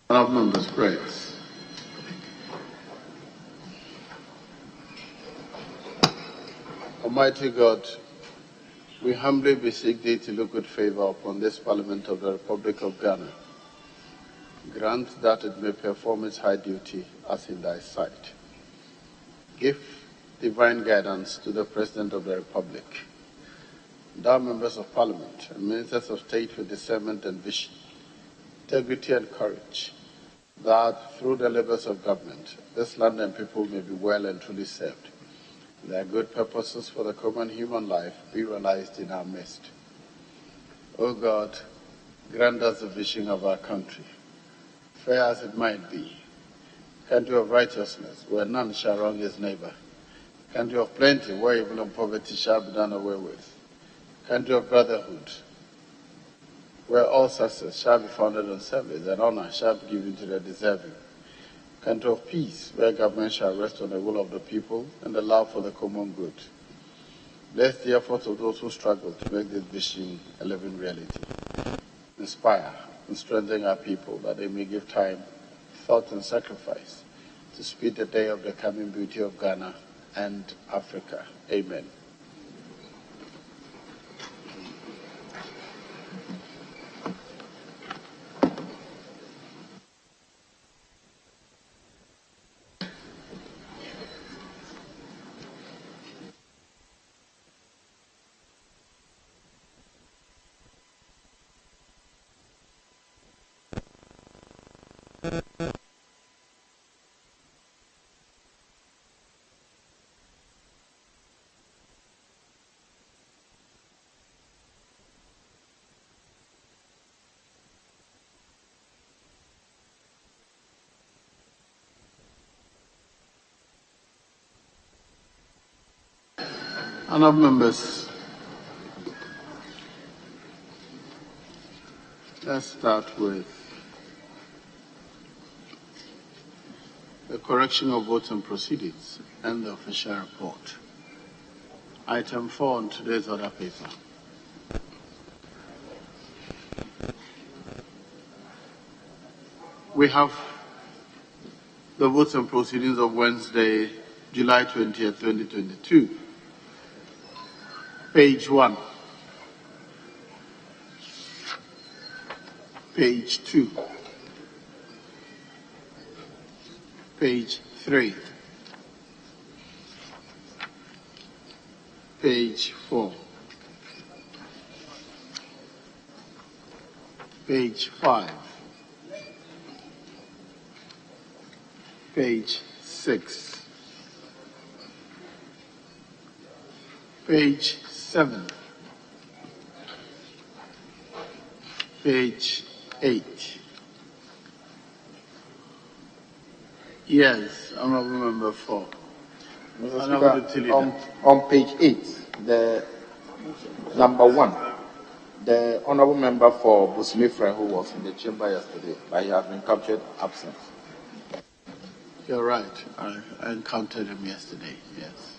Honourable members, praise. Almighty God, we humbly beseech thee to look with favor upon this Parliament of the Republic of Ghana. Grant that it may perform its high duty as in thy sight. Give divine guidance to the President of the Republic, thou members of Parliament and ministers of state with discernment and vision, integrity and courage, that through the labors of government, this land and people may be well and truly served. Their good purposes for the common human life be realized in our midst. O God, grant us the vision of our country, fair as it might be, country of righteousness, where none shall wrong his neighbor, country of plenty, where evil and poverty shall be done away with, country of brotherhood, where all success shall be founded on service and honor shall be given to the deserving, country of peace, where government shall rest on the will of the people and the love for the common good. Bless the efforts of those who struggle to make this vision a living reality. Inspire and strengthen our people that they may give time, thought, and sacrifice to speed the day of the coming beauty of Ghana and Africa. Amen. Honourable members, let's start with the correction of votes and proceedings and the official report. Item 4 on today's order paper. We have the votes and proceedings of Wednesday, July 20th, 2022. Page 1, page 2, page 3, page 4, page 5, page 6, page 7, page 8. Yes, Honourable Member 4. Mr. Speaker, on page 8, the number 1, the Honourable Member for Busumifra, who was in the chamber yesterday, but he has been captured absent. You're right. I encountered him yesterday, yes.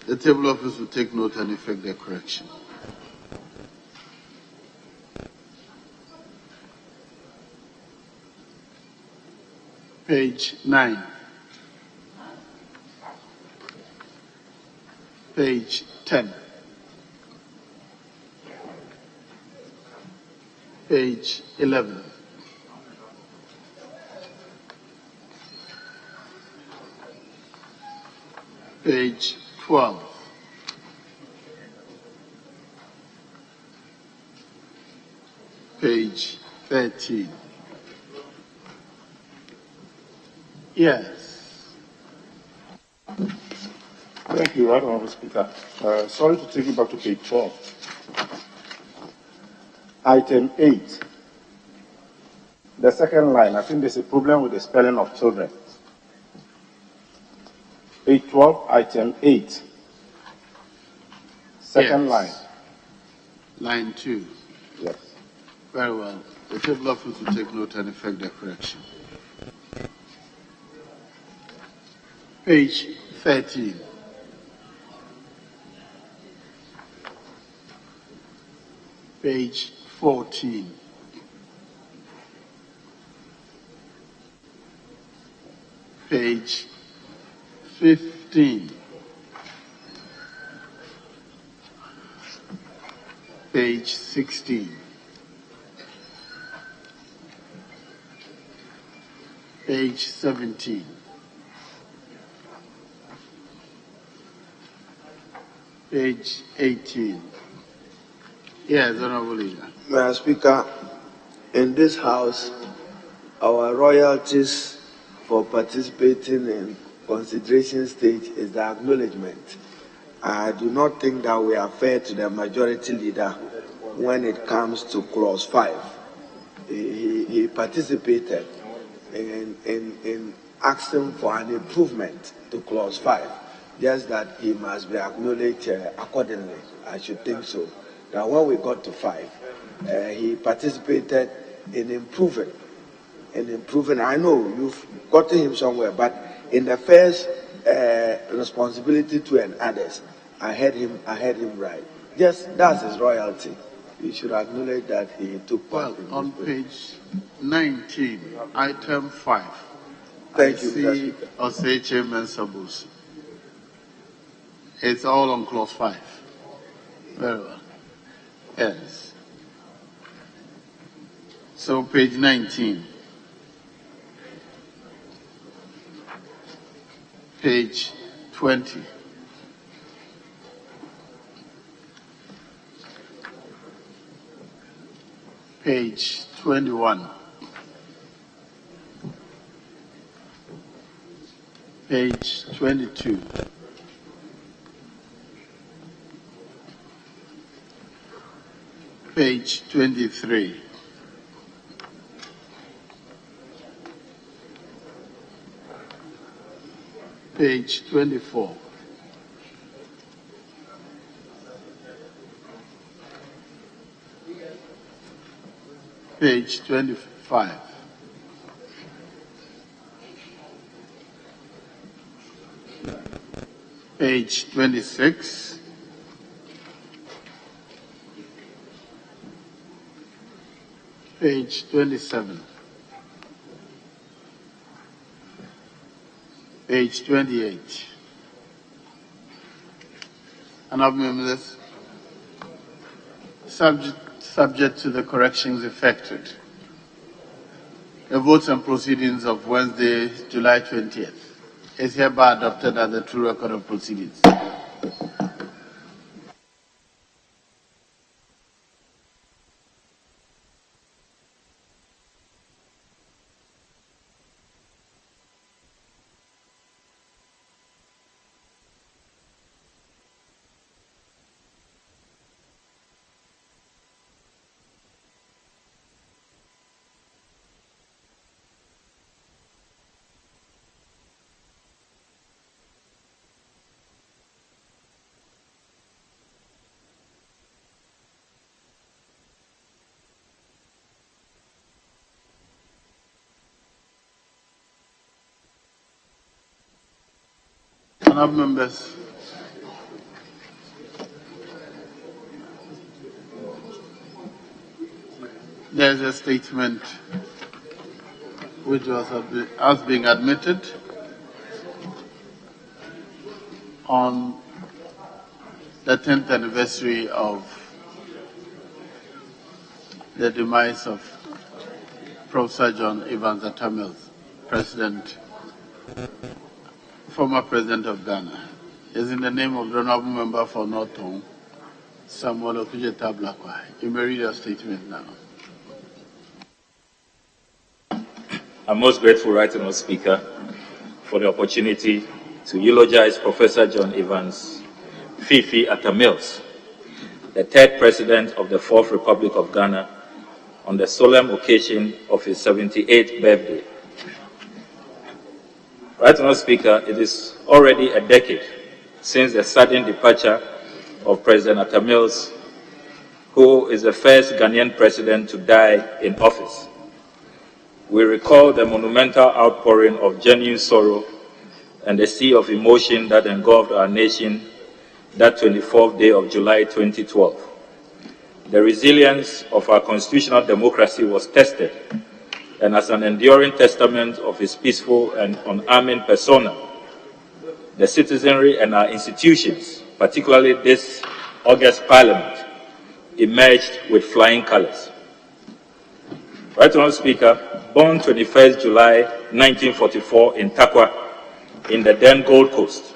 The table office will take note and effect the correction. Page 9. Page 10. Page 11. Page 12. Page 13. Yes. Thank you, Right Honourable Speaker. Sorry to take you back to page 12. Item 8. The second line, I think there's a problem with the spelling of children. Page 12, item 8. Second line. Line 2. Yes. Very well. The table office will take note and effect the correction. Page 13. Page 14. page 15, page 16, page 17, page 18. Yes, Honorable Leader. Mr. Speaker, in this House, our royalties for participating in consideration stage is the acknowledgement. I do not think that we are fair to the majority leader when it comes to clause 5. He participated in asking for an improvement to clause 5, just that he must be acknowledged accordingly. I should think so. Now, when we got to 5, he participated in improving. I know you've gotten him somewhere, but in the first responsibility to and others, I heard him right. Just that's his royalty. You should acknowledge that he took part. Well, on page 19, item 5. Thank you, Mr. Speaker. Oseche Mensabus. It's all on clause 5. Very well. Yes. So page 19. Page 20. Page 21. Page 22. Page 23. Page 24. Page 25. Page 26. Page 27. Page 28. Honourable members, subject to the corrections effected, the votes and proceedings of Wednesday, July 20th is hereby adopted as the true record of proceedings. Honourable members, there is a statement which was being admitted on the 10th anniversary of the demise of Professor John Evans Atta Mills, former President of Ghana, is in the name of the Honourable Member for Norton, Samuel Okujeta Blakwa. You may read your statement now. I'm most grateful, Right Honourable Speaker, for the opportunity to eulogize Professor John Evans Fifi Atta Mills, the third President of the Fourth Republic of Ghana, on the solemn occasion of his 78th birthday. Right Honourable Speaker, it is already a decade since the sudden departure of President Atta Mills, who is the first Ghanaian president to die in office. We recall the monumental outpouring of genuine sorrow and the sea of emotion that engulfed our nation that 24th day of July 2012. The resilience of our constitutional democracy was tested, and as an enduring testament of his peaceful and unarming persona, the citizenry and our institutions, particularly this August Parliament, emerged with flying colors. Right Honourable Speaker, born 21st July 1944 in Takwa, in the then Gold Coast,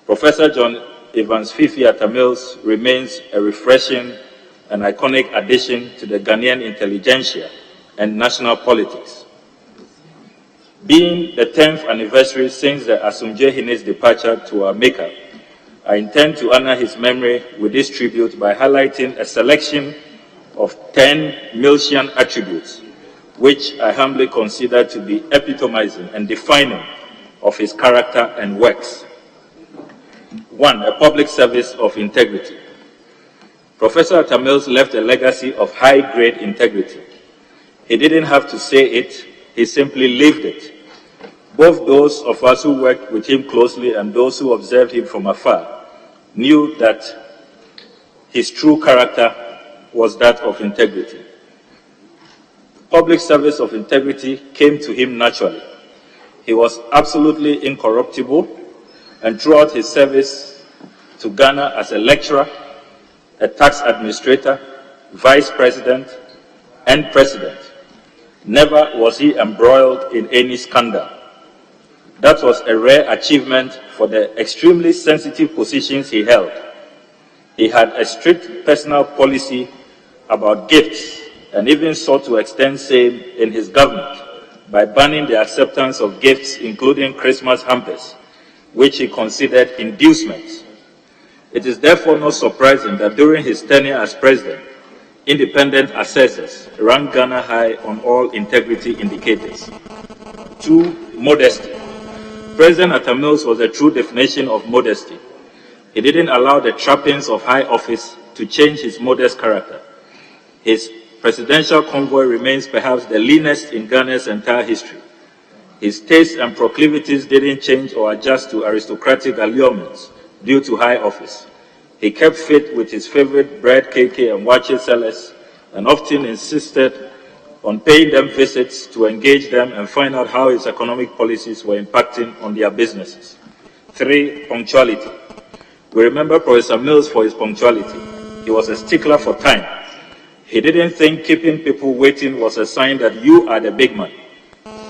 Professor John Evans Fifi Atta-Mills remains a refreshing and iconic addition to the Ghanaian intelligentsia and national politics. Being the 10th anniversary since the Asumdje Hine's departure to our Maker, I intend to honor his memory with this tribute by highlighting a selection of 10 Miltian attributes, which I humbly consider to be epitomizing and defining of his character and works. 1. A public service of integrity. Professor Atta-Mills left a legacy of high-grade integrity. He didn't have to say it, he simply lived it. Both those of us who worked with him closely and those who observed him from afar knew that his true character was that of integrity. Public service of integrity came to him naturally. He was absolutely incorruptible, and throughout his service to Ghana as a lecturer, a tax administrator, vice president, and president, never was he embroiled in any scandal. That was a rare achievement for the extremely sensitive positions he held. He had a strict personal policy about gifts and even sought to extend same in his government by banning the acceptance of gifts, including Christmas hampers, which he considered inducements. It is therefore not surprising that during his tenure as president, independent assessors ranked Ghana high on all integrity indicators. 2. Modesty. President Atta-Mills was a true definition of modesty. He didn't allow the trappings of high office to change his modest character. His presidential convoy remains perhaps the leanest in Ghana's entire history. His tastes and proclivities didn't change or adjust to aristocratic allurements due to high office. He kept fit with his favorite bread, cake, and wache sellers, and often insisted on paying them visits to engage them and find out how his economic policies were impacting on their businesses. 3. Punctuality. We remember Professor Mills for his punctuality. He was a stickler for time. He didn't think keeping people waiting was a sign that you are the big man.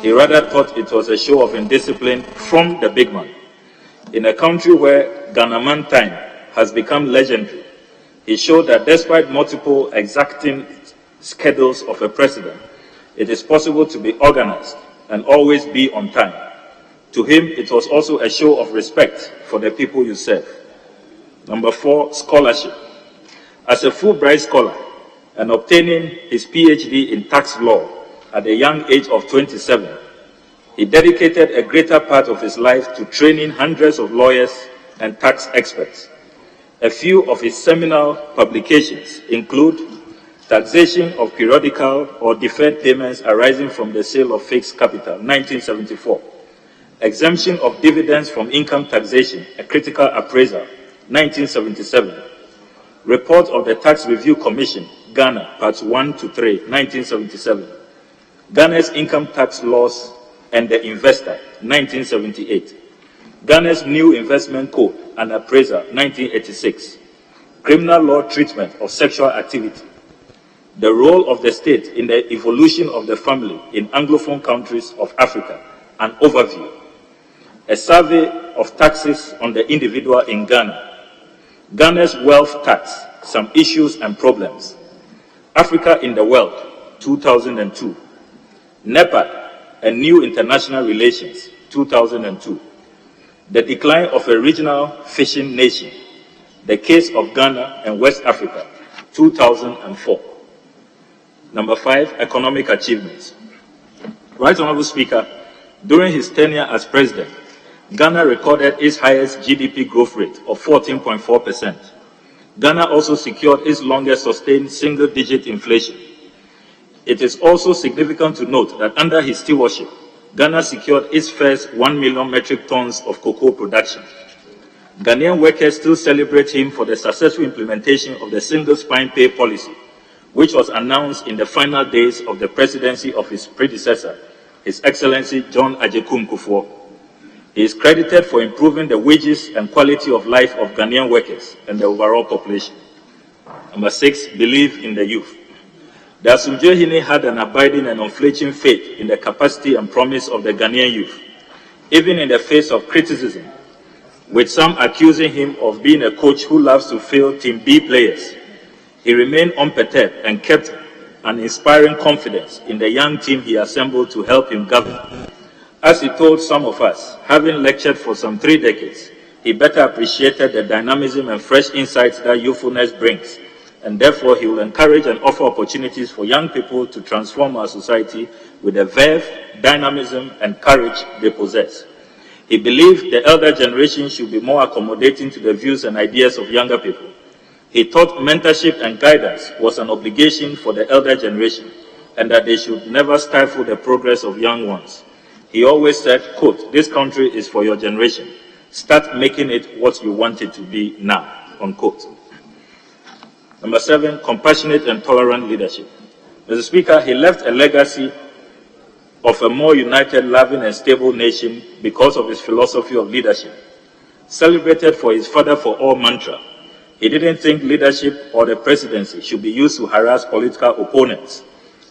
He rather thought it was a show of indiscipline from the big man. In a country where Ghanaman time has become legendary, he showed that despite multiple exacting schedules of a president, it is possible to be organized and always be on time. To him, it was also a show of respect for the people you serve. Number 4, scholarship. As a Fulbright scholar and obtaining his PhD in tax law at the young age of 27, he dedicated a greater part of his life to training hundreds of lawyers and tax experts. A few of his seminal publications include Taxation of Periodical or Deferred Payments Arising from the Sale of Fixed Capital, 1974. Exemption of Dividends from Income Taxation, a Critical Appraisal, 1977. Report of the Tax Review Commission, Ghana, Parts 1 to 3, 1977. Ghana's Income Tax Laws and the Investor, 1978. Ghana's New Investment Code and Appraisal, 1986. Criminal Law Treatment of Sexual Activity. The Role of the State in the Evolution of the Family in Anglophone Countries of Africa, an Overview. A Survey of Taxes on the Individual in Ghana. Ghana's Wealth Tax, Some Issues and Problems. Africa in the World, 2002. NEPAD and New International Relations, 2002. The Decline of a Regional Fishing Nation. The Case of Ghana and West Africa, 2004. Number 5, economic achievements. Right Honourable Speaker, during his tenure as president, Ghana recorded its highest GDP growth rate of 14.4%. Ghana also secured its longest sustained single-digit inflation. It is also significant to note that under his stewardship, Ghana secured its first 1 million metric tons of cocoa production. Ghanaian workers still celebrate him for the successful implementation of the single spine pay policy, which was announced in the final days of the presidency of his predecessor, His Excellency John Agyekum Kufuor. He is credited for improving the wages and quality of life of Ghanaian workers and the overall population. Number 6, believe in the youth. The Asumdwehene had an abiding and unflinching faith in the capacity and promise of the Ghanaian youth, even in the face of criticism, with some accusing him of being a coach who loves to fail Team B players. He remained unperturbed and kept an inspiring confidence in the young team he assembled to help him govern. As he told some of us, having lectured for some 3 decades, he better appreciated the dynamism and fresh insights that youthfulness brings, and therefore he will encourage and offer opportunities for young people to transform our society with the verve, dynamism, and courage they possess. He believed the elder generation should be more accommodating to the views and ideas of younger people. He thought mentorship and guidance was an obligation for the elder generation, and that they should never stifle the progress of young ones. He always said, quote, "This country is for your generation. Start making it what you want it to be now," unquote. Number 7, compassionate and tolerant leadership. Mr. Speaker, he left a legacy of a more united, loving, and stable nation because of his philosophy of leadership. Celebrated for his father for all mantra, he didn't think leadership or the presidency should be used to harass political opponents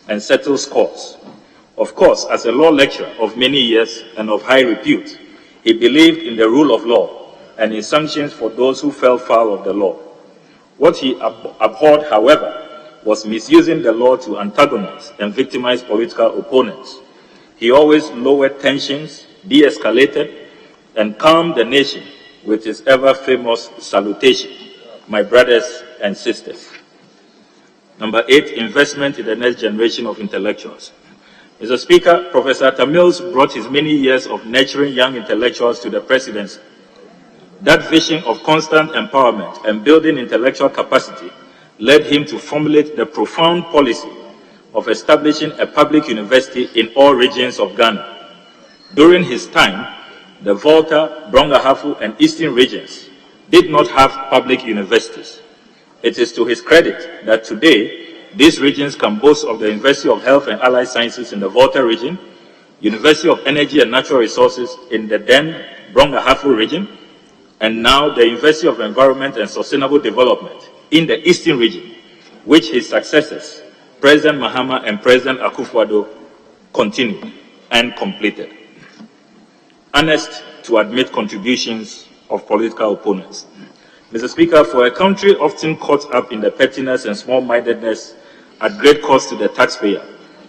and settle scores. Of course, as a law lecturer of many years and of high repute, he believed in the rule of law and in sanctions for those who fell foul of the law. What he abhorred, however, was misusing the law to antagonize and victimize political opponents. He always lowered tensions, de-escalated, and calmed the nation with his ever-famous salutation, "My brothers and sisters." Number 8, investment in the next generation of intellectuals. Mr. Speaker, Professor Tamils brought his many years of nurturing young intellectuals to the presidency. That vision of constant empowerment and building intellectual capacity led him to formulate the profound policy of establishing a public university in all regions of Ghana. During his time, the Volta, Brong-Ahafo, and Eastern regions did not have public universities. It is to his credit that today, these regions can boast of the University of Health and Allied Sciences in the Volta region, University of Energy and Natural Resources in the then Brong-Ahafo region, and now the University of Environment and Sustainable Development in the Eastern region, which his successors, President Mahama and President Akufo-Addo, continued and completed. Honest to admit contributions of political opponents. Mr. Speaker, for a country often caught up in the pettiness and small-mindedness at great cost to the taxpayer,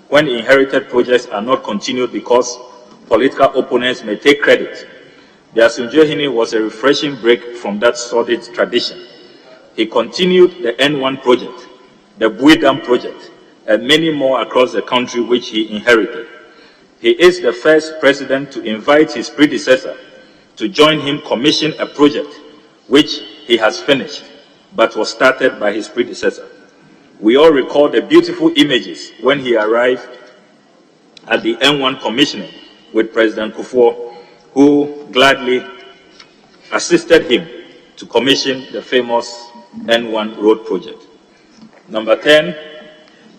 when inherited projects are not continued because political opponents may take credit, the Asumdwehene was a refreshing break from that sordid tradition. He continued the N1 project, the Bui Dam project, and many more across the country which he inherited. He is the first president to invite his predecessor to join him commission a project which he has finished, but was started by his predecessor. We all recall the beautiful images when he arrived at the N1 commissioning with President Kufuor, who gladly assisted him to commission the famous N1 road project. Number 10,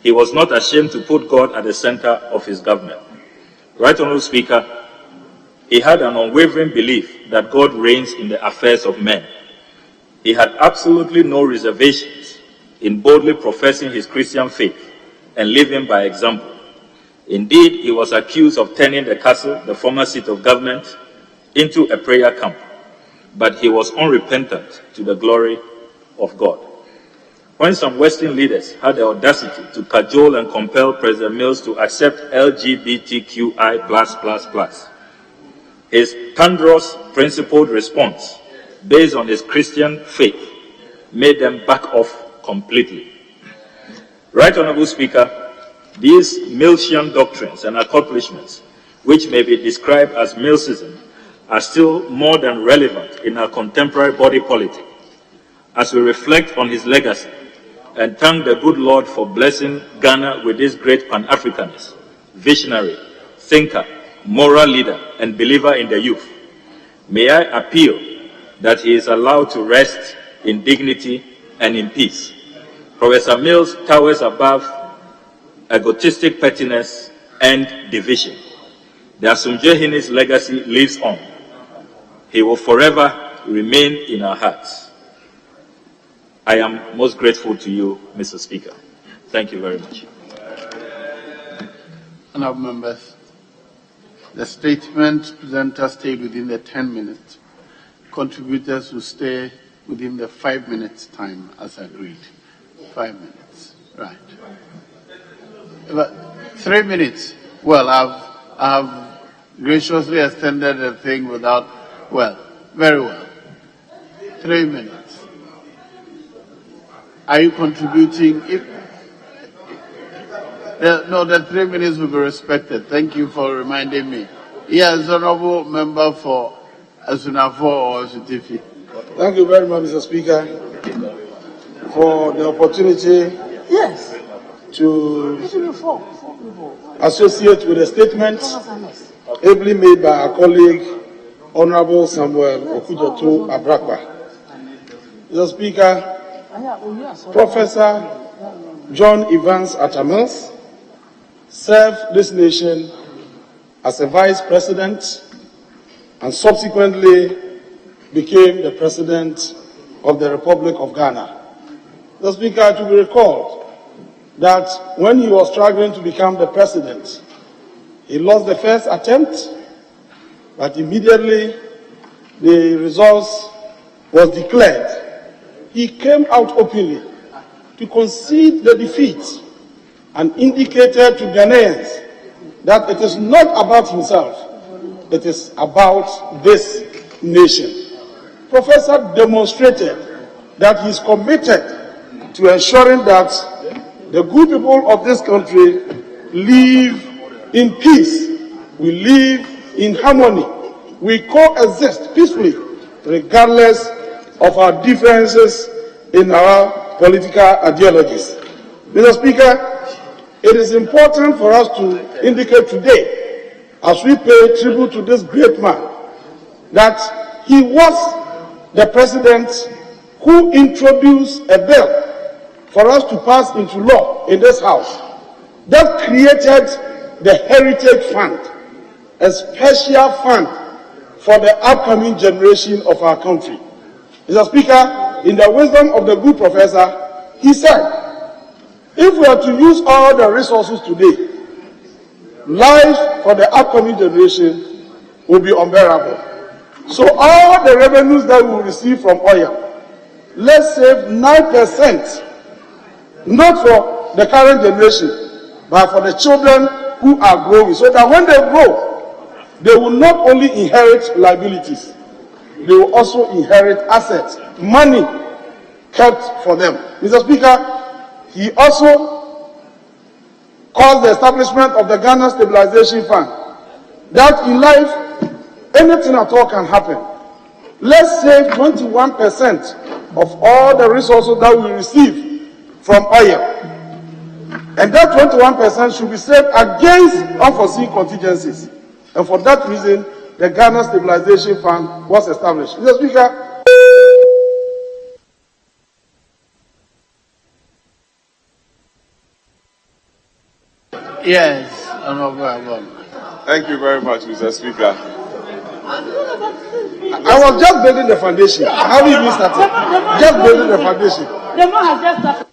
he was not ashamed to put God at the center of his government. Right Honorable Speaker, he had an unwavering belief that God reigns in the affairs of men. He had absolutely no reservations in boldly professing his Christian faith and living by example. Indeed, he was accused of turning the castle, the former seat of government, into a prayer camp, but he was unrepentant to the glory of God. When some Western leaders had the audacity to cajole and compel President Mills to accept LGBTQI+++, his thunderous, principled response, based on his Christian faith, made them back off completely. Right Honorable Speaker, these Millsian doctrines and accomplishments, which may be described as Millsism, are still more than relevant in our contemporary body politic. As we reflect on his legacy and thank the good Lord for blessing Ghana with this great Pan-Africanist, visionary, thinker, moral leader, and believer in the youth, may I appeal that he is allowed to rest in dignity and in peace. Professor Mills towers above egotistic pettiness and division. The Asumjehine's legacy lives on. He will forever remain in our hearts. I am most grateful to you, Mr. Speaker. Thank you very much. Honourable members, the statement presenter stayed within the 10 minutes. Contributors will stay within the 5 minutes time as agreed. 5 minutes, right. But 3 minutes. Well, I've graciously extended the thing without, well, very well. 3 minutes. Are you contributing? No, the 3 minutes will be respected. Thank you for reminding me. Yes, Honourable Member for Asunafo or Sutifi. Thank you very much, Mr. Speaker, for the opportunity to associate with a statement ably made by our colleague, Honourable Samuel Okujoto Abrakwa. Mr. Speaker, Professor John Evans Atamils served this nation as a vice president and subsequently became the president of the Republic of Ghana. The Speaker, to be recalled that when he was struggling to become the president, he lost the first attempt, but immediately the results was declared. He came out openly to concede the defeat and indicated to Ghanaians that it is not about himself, it is about this nation. Professor demonstrated that he is committed to ensuring that the good people of this country live in peace, we live in harmony, we coexist peacefully regardless of our differences in our political ideologies. Mr. Speaker, it is important for us to indicate today, as we pay tribute to this great man, that he was the president who introduced a bill for us to pass into law in this house that created the Heritage Fund, a special fund for the upcoming generation of our country. Mr. Speaker, in the wisdom of the good professor, he said, if we are to use all the resources today, life for the upcoming generation will be unbearable. So all the revenues that we will receive from oil, let's save 9%, not for the current generation, but for the children who are growing, so that when they grow, they will not only inherit liabilities, they will also inherit assets, money kept for them. Mr. Speaker, he also caused the establishment of the Ghana Stabilization Fund, that in life, anything at all can happen. Let's save 21% of all the resources that we receive from oil. And that 21% should be saved against unforeseen contingencies. And for that reason, the Ghana Stabilization Fund was established. Mr. Speaker, Yes, Honourable. Thank you very much, Mr. Speaker. I was just building the foundation. How did we start? Just building the foundation. The more has just started.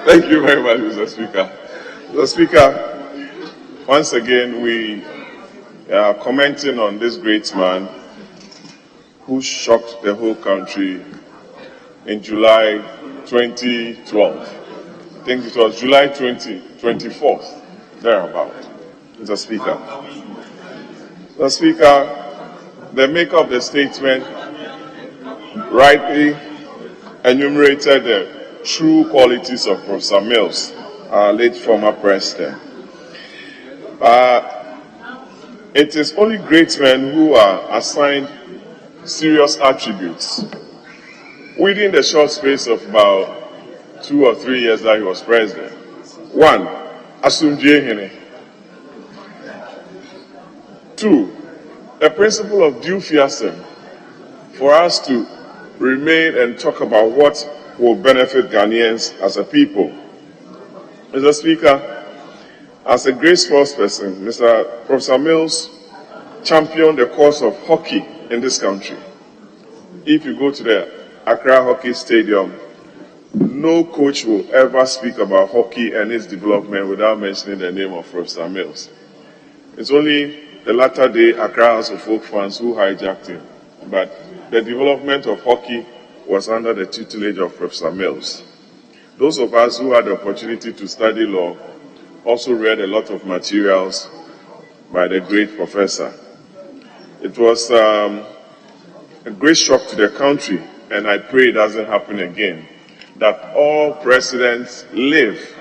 Thank you very much, Mr. Speaker. Mr. Speaker, once again, we are commenting on this great man who shocked the whole country in July 2012. I think it was July 24th, thereabout, Mr. Speaker. Mr. Speaker, the maker of the statement rightly enumerated the true qualities of Professor Mills, our late former president. It is only great men who are assigned serious attributes. Within the short space of about 2 or 3 years that he was president. 1, Asumjehiene. 2, the principle of due fiasem, for us to remain and talk about what will benefit Ghanaians as a people. Mr. Speaker, as a great sportsperson, Professor Mills championed the cause of hockey in this country. If you go to the Accra Hockey Stadium, no coach will ever speak about hockey and its development without mentioning the name of Professor Mills. It's only the latter day Accra House of Folk fans who hijacked him, but the development of hockey was under the tutelage of Professor Mills. Those of us who had the opportunity to study law also read a lot of materials by the great professor. It was a great shock to the country, and I pray it doesn't happen again, that all presidents live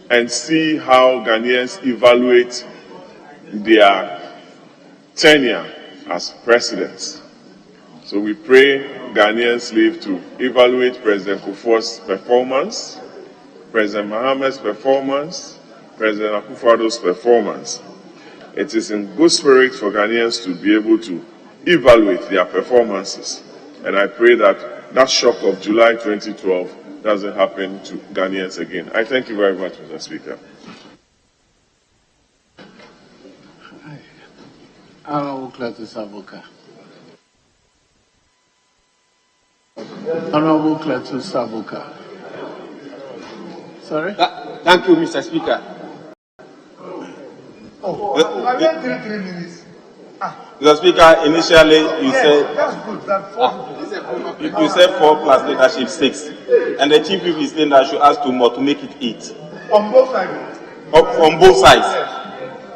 and see how Ghanaians evaluate their tenure as presidents. So we pray Ghanaians live to evaluate President Kufuor's performance, President Mohammed's performance, President Akufo-Addo's performance. It is in good spirit for Ghanaians to be able to evaluate their performances. And I pray that that shock of July 2012 doesn't happen to Ghanaians again. I thank you very much, Mr. Speaker. Honorable Cletus Sabuka. Honorable Cletus Sabuka. Sorry? Thank you, Mr. Speaker. I went 3 minutes. Mr. Speaker, initially you said That's good. That's 4. you said 4 plus leadership 6, and the chief whip is saying that I should ask 2 more to make it 8. On both sides. From both sides.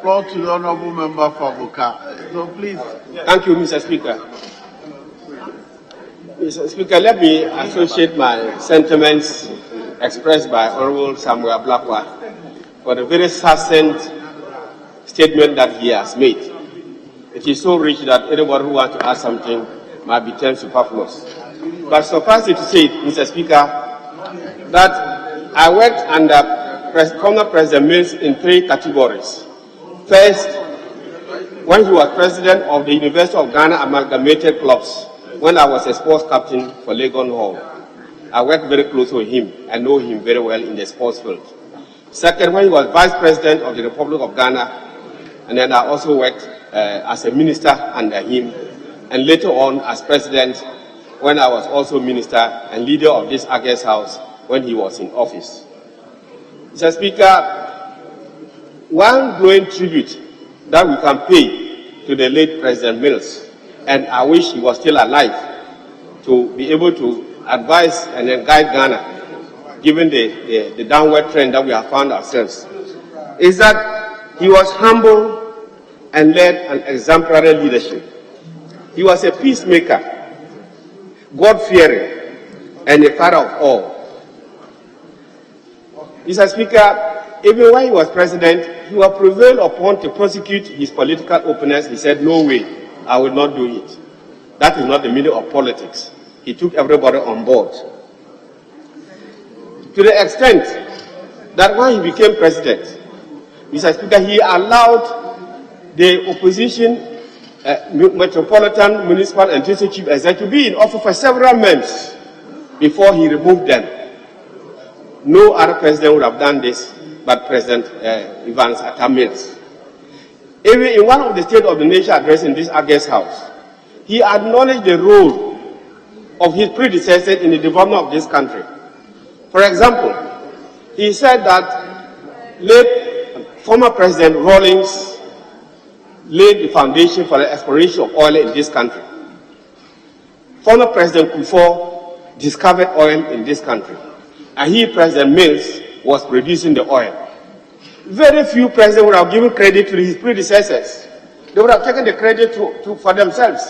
Floor to the Honorable Member for Abuka. So please. Thank you, Mr. Speaker. Mr. Speaker, let me associate my sentiments expressed by Honorable Samuel Blakwa for the very succinct statement that he has made. It is so rich that anybody who wants to add something might be termed superfluous. But suffice it to say, Mr. Speaker, that I worked under former President Mills in 3 categories. First, when he was president of the University of Ghana Amalgamated Clubs, when I was a sports captain for Legon Hall. I worked very closely with him and know him very well in the sports field. Second, when he was vice president of the Republic of Ghana, and then I also worked as a minister under him, and later on as president when I was also minister and leader of this August House when he was in office. Mr. Speaker, one glowing tribute that we can pay to the late President Mills, and I wish he was still alive to be able to advise and then guide Ghana, given the downward trend that we have found ourselves, is that he was humble and led an exemplary leadership. He was a peacemaker, God-fearing, and a father of all. Mr. Speaker, even when he was president, he was prevailed upon to prosecute his political opponents. He said, "No way, I will not do it." That is not the meaning of politics. He took everybody on board. To the extent that when he became president, Mr. Speaker, he allowed the opposition metropolitan, municipal, and district chief executive to be in office for several months before he removed them. No other president would have done this but President Evans Atta Mills. Even in one of the State of the Nation address in this August House, he acknowledged the role of his predecessor in the development of this country. For example, he said that late former President Rawlings laid the foundation for the exploration of oil in this country. Former President Kufuor discovered oil in this country, and he, President Mills, was producing the oil. Very few presidents would have given credit to his predecessors. They would have taken the credit for themselves,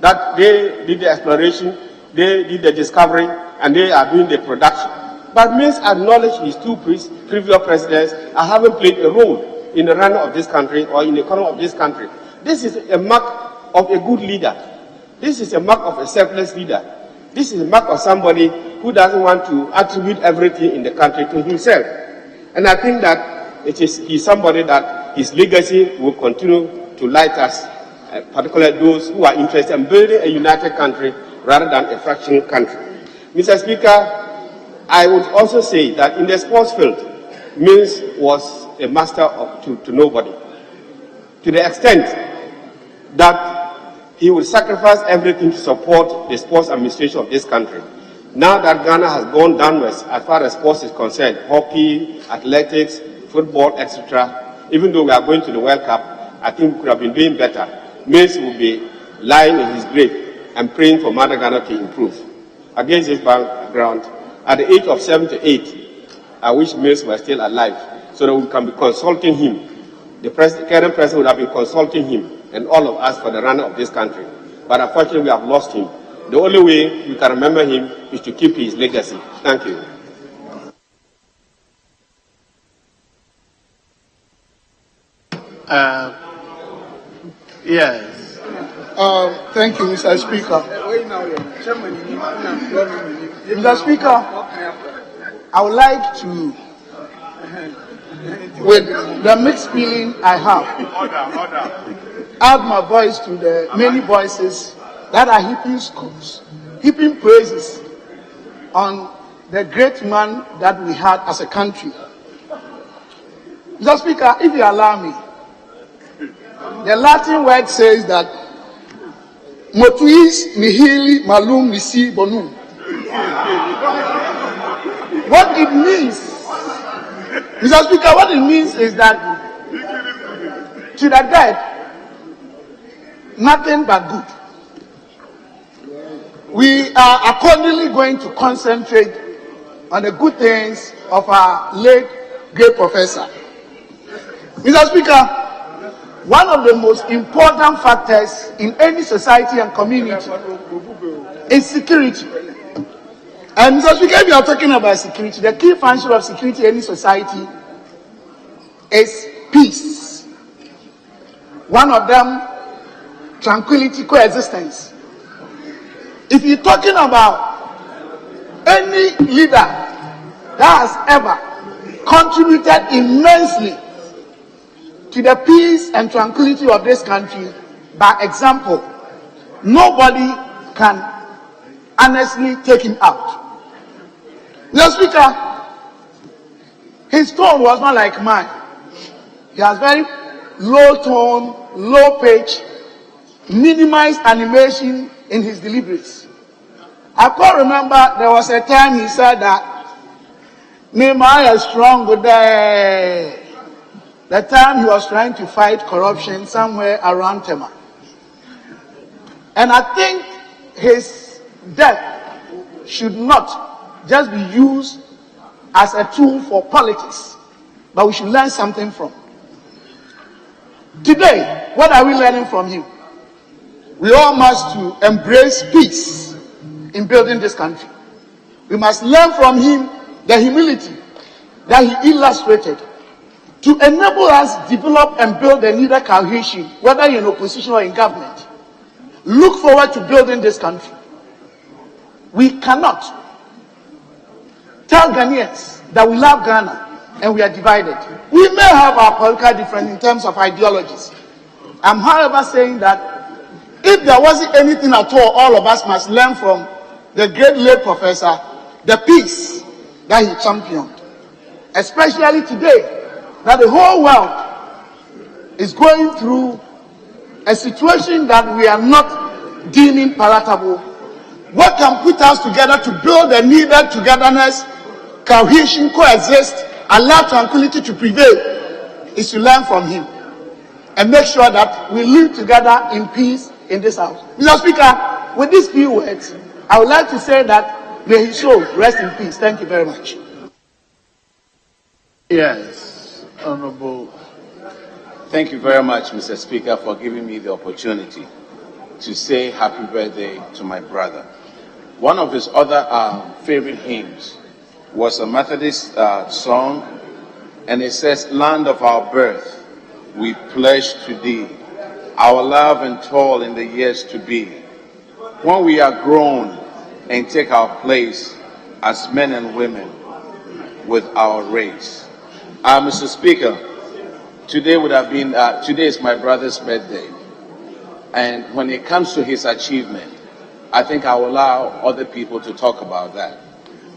that they did the exploration, they did the discovery, and they are doing the production. But Mills acknowledged his 2 previous presidents are having played a role in the running of this country or in the economy of this country. This is a mark of a good leader. This is a mark of a selfless leader. This is a mark of somebody who doesn't want to attribute everything in the country to himself. And I think that he's somebody that his legacy will continue to light us particularly those who are interested in building a united country rather than a fractured country. Mr. Speaker, I would also say that in the sports field, Mills was a master to nobody, to the extent that he would sacrifice everything to support the sports administration of this country. Now that Ghana has gone downwards as far as sports is concerned, hockey, athletics, football, etc., even though we are going to the World Cup, I think we could have been doing better. Mills will be lying in his grave and praying for Mother Ghana to improve. Against this background, at the age of 78, I wish Mills were still alive so that we can be consulting him. The current president would have been consulting him and all of us for the run of this country. But unfortunately, we have lost him. The only way we can remember him is to keep his legacy. Thank you. Yes. Thank you, Mr. Speaker. Mr. Speaker, I would like to, with the mixed feeling I have, add my voice to the many voices that are heaping praises on the great man that we had as a country. Mr. Speaker, if you allow me, the Latin word says that motuis nihili malum nisi bonum. What it means, Mr. Speaker, what it means is that to the dead, nothing but good. We are accordingly going to concentrate on the good things of our late great professor. Mr. Speaker, one of the most important factors in any society and community is security. And Mr. Speaker, if you are talking about security, the key function of security in any society is peace. One of them, tranquility, coexistence. If you're talking about any leader that has ever contributed immensely to the peace and tranquility of this country, by example, nobody can honestly take him out. Mr. Speaker, his tone was not like mine. He has very low tone, low pitch, minimized animation in his deliveries. I can't remember, there was a time he said that Nehemiah is strong there. The time he was trying to fight corruption somewhere around Tema. And I think his death should not just be used as a tool for politics, but we should learn something from. Today, what are we learning from him? We all must to embrace peace in building this country. We must learn from him the humility that he illustrated to enable us develop and build the needed cohesion, whether in opposition or in government. Look forward to building this country. We cannot tell Ghanaians that we love Ghana and we are divided. We may have our political difference in terms of ideologies. I'm however saying that if there wasn't anything at all of us must learn from the great late professor, the peace that he championed. Especially today, that the whole world is going through a situation that we are not deeming palatable. What can put us together to build the needed togetherness, cohesion, coexist, allow tranquility to prevail, is to learn from him and make sure that we live together in peace in this house. Mr. Speaker, with these few words, I would like to say that may his soul rest in peace. Thank you very much. Yes, Honorable. Thank you very much, Mr. Speaker, for giving me the opportunity to say happy birthday to my brother. One of his other favorite hymns was a Methodist song, and it says, "Land of our birth, we pledge to thee our love and toil in the years to be, when we are grown and take our place as men and women with our race." Mr. Speaker, today would have been, today is my brother's birthday. And when it comes to his achievement, I think I will allow other people to talk about that.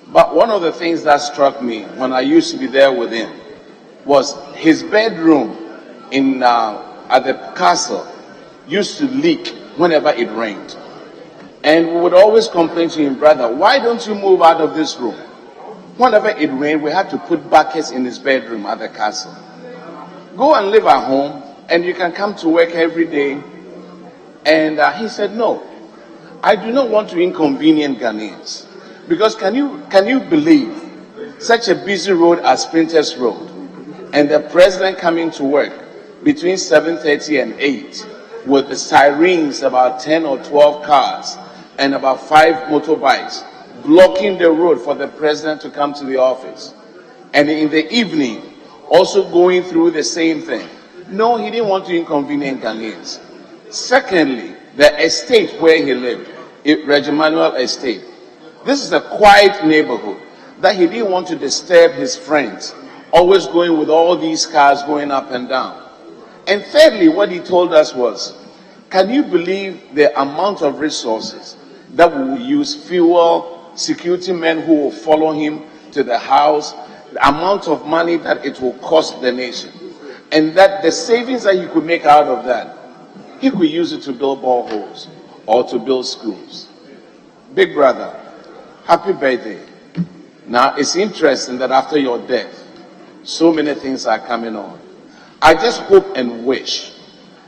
But one of the things that struck me when I used to be there with him was his bedroom in at the castle used to leak whenever it rained. And we would always complain to him, brother, why don't you move out of this room? Whenever it rained, we had to put buckets in his bedroom at the castle. Go and live at home, and you can come to work every day. And he said, no, I do not want to inconvenience Ghanaians. Because can you believe such a busy road as Sprinters Road, and the president coming to work between 7:30 and 8 with the sirens, about 10 or 12 cars and about 5 motorbikes blocking the road for the president to come to the office. And in the evening, also going through the same thing. No, he didn't want to inconvenience Ghanaians. Secondly, the estate where he lived, Regimanuel Estate. This is a quiet neighborhood that he didn't want to disturb his friends, always going with all these cars going up and down. And thirdly, what he told us was, can you believe the amount of resources that we will use, fuel, security men who will follow him to the house, the amount of money that it will cost the nation, and that the savings that he could make out of that, he could use it to build boreholes or to build schools. Big brother, happy birthday. Now, it's interesting that after your death, so many things are coming on. I just hope and wish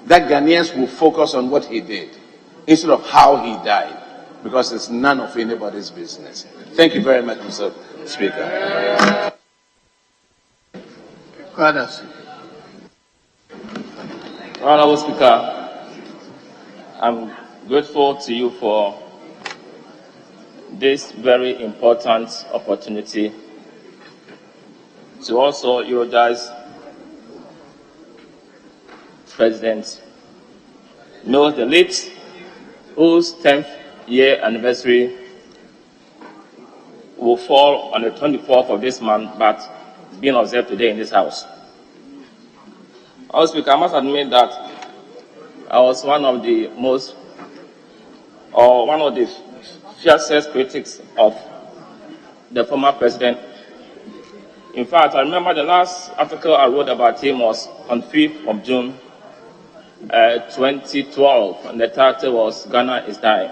that Ghanaians will focus on what he did instead of how he died, because it's none of anybody's business. Thank you very much, Mr. Speaker. Honorable Speaker, I'm grateful to you for this very important opportunity to also eulogize President Mills the late, whose 10th year anniversary will fall on the 24th of this month, but being observed today in this House. Also, Speaker, I must admit that I was one of the fiercest critics of the former president. In fact, I remember the last article I wrote about him was on 5th of June 2012, and the title was "Ghana is Dying."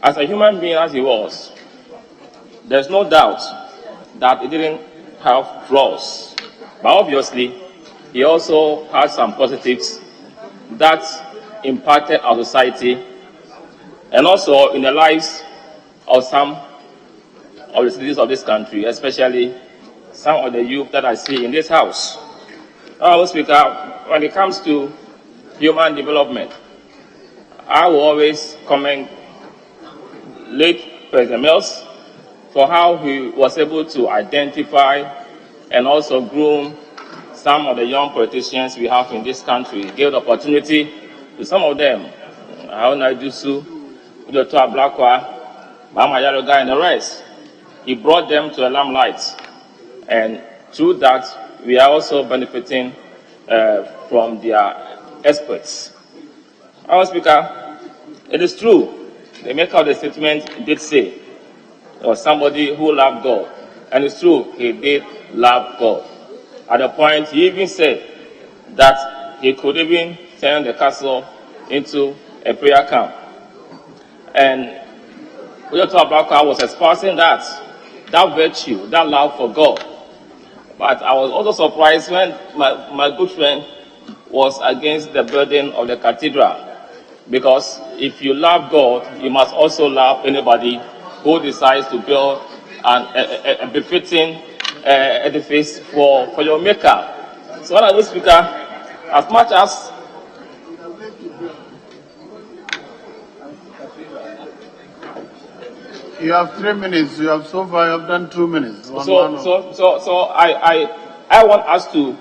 As a human being as he was, there's no doubt that he didn't have flaws, but obviously he also had some positives that impacted our society and also in the lives of some of the citizens of this country, especially some of the youth that I see in this House. Mr. Speaker, when it comes to human development, I will always commend late President Mills for how he was able to identify and also groom some of the young politicians we have in this country. He gave the opportunity to some of them, Haruna Iddrisu, Dr. Ablakwa, Mama Yaroga, and the rest. He brought them to the limelight, and through that, we are also benefiting from their experts. Our Speaker, it is true, the maker of the statement did say there was somebody who loved God, and it's true, he did love God. At the point, he even said that he could even turn the castle into a prayer camp. And Dr. Ablakwa was espousing that virtue, that love for God. But I was also surprised when my good friend was against the building of the cathedral. Because if you love God, you must also love anybody who decides to build a befitting edifice for your maker. So, Honorable Speaker, as much as you have 3 minutes. You have so far you have done 2 minutes. So I want us to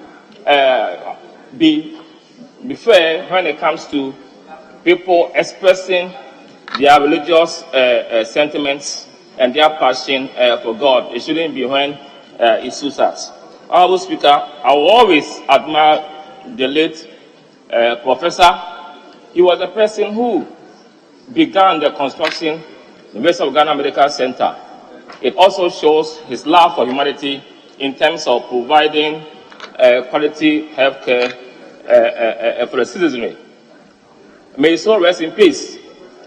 be fair when it comes to people expressing their religious sentiments and their passion for God. It shouldn't be when it suits us. Honorable Speaker, I will always admire the late professor. He was the person who began the construction of the University of Ghana Medical Center. It also shows his love for humanity in terms of providing quality healthcare for the citizenry. May his soul rest in peace,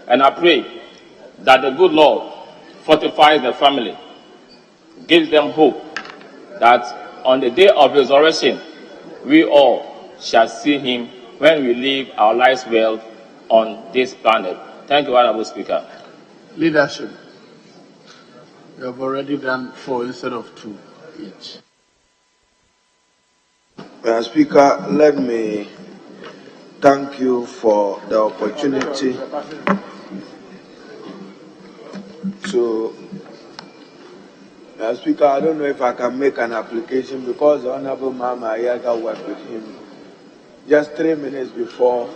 and I pray that the good Lord fortifies the family, gives them hope that on the day of resurrection, we all shall see him when we live our lives well on this planet. Thank you, Honorable Speaker. Leadership. You have already done 4 instead of 2 each. Mr. Speaker, let me thank you for the opportunity to. Mr. Speaker, I don't know if I can make an application because the Honorable Mama Ayaga worked with him just 3 minutes before.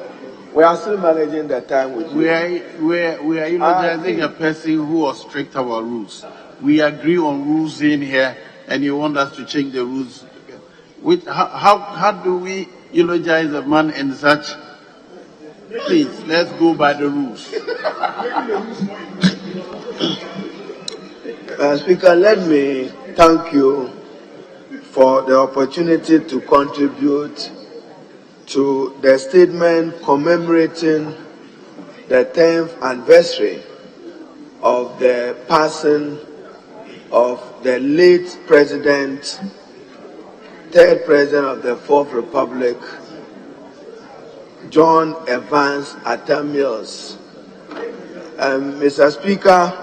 We are still managing the time with you. We are eulogizing a person who was strict about rules. We agree on rules in here, and you want us to change the rules. How do we eulogize a man in such? Please, let's go by the rules. Speaker, let me thank you for the opportunity to contribute to the statement commemorating the 10th anniversary of the passing of the late president, 3rd president of the 4th Republic, John Evans Atta Mills. Mr. Speaker,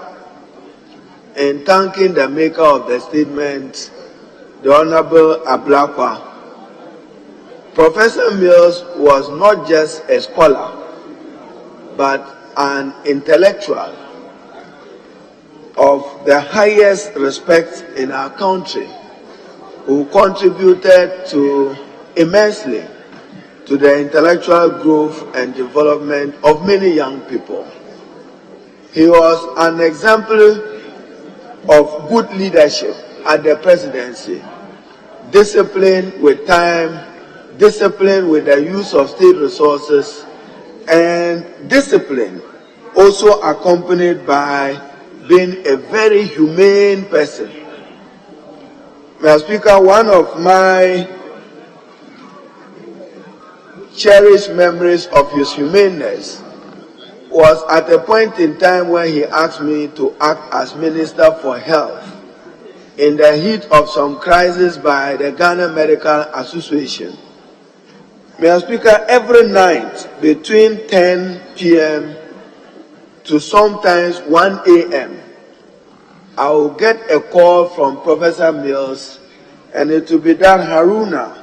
in thanking the maker of the statement, the Honorable Ablakwa, Professor Mills was not just a scholar, but an intellectual of the highest respect in our country, who contributed immensely to the intellectual growth and development of many young people. He was an example of good leadership at the presidency, discipline with time, discipline with the use of state resources, and discipline also accompanied by being a very humane person. Mr. Speaker, one of my cherished memories of his humaneness was at a point in time when he asked me to act as Minister for Health in the heat of some crisis by the Ghana Medical Association. Mr. Speaker, every night between 10 p.m. to sometimes 1 a.m., I will get a call from Professor Mills, and it will be that, Haruna,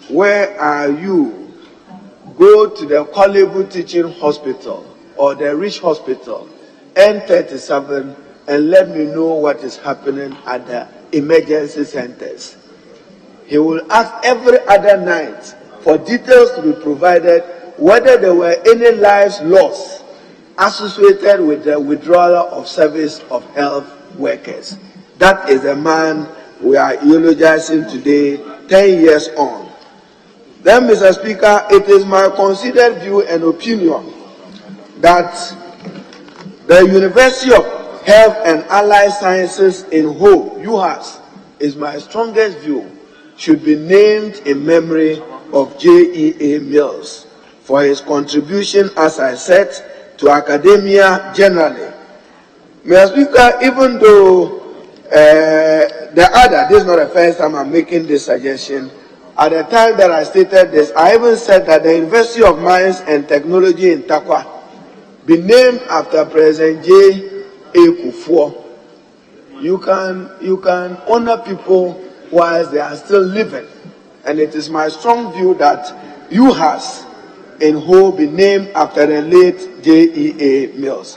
where are you? Go to the Kolebu Teaching Hospital or the Rich Hospital, N37, and let me know what is happening at the emergency centers. He will ask every other night for details to be provided whether there were any lives lost associated with the withdrawal of service of health workers. That is the man we are eulogizing today, 10 years on. Then, Mr. Speaker, it is my considered view and opinion that the University of Health and Allied Sciences in Ho, UHAS, is my strongest view, should be named in memory of J.E.A. Mills for his contribution, as I said, to academia generally. Mr. Speaker, even though this is not the first time I'm making this suggestion, at the time that I stated this, I even said that the University of Mines and Technology in Takwa be named after President J.A. Kufuor. You can honor people whilst they are still living. And it is my strong view that UHAS in Ho be named after the late J.E.A. Mills.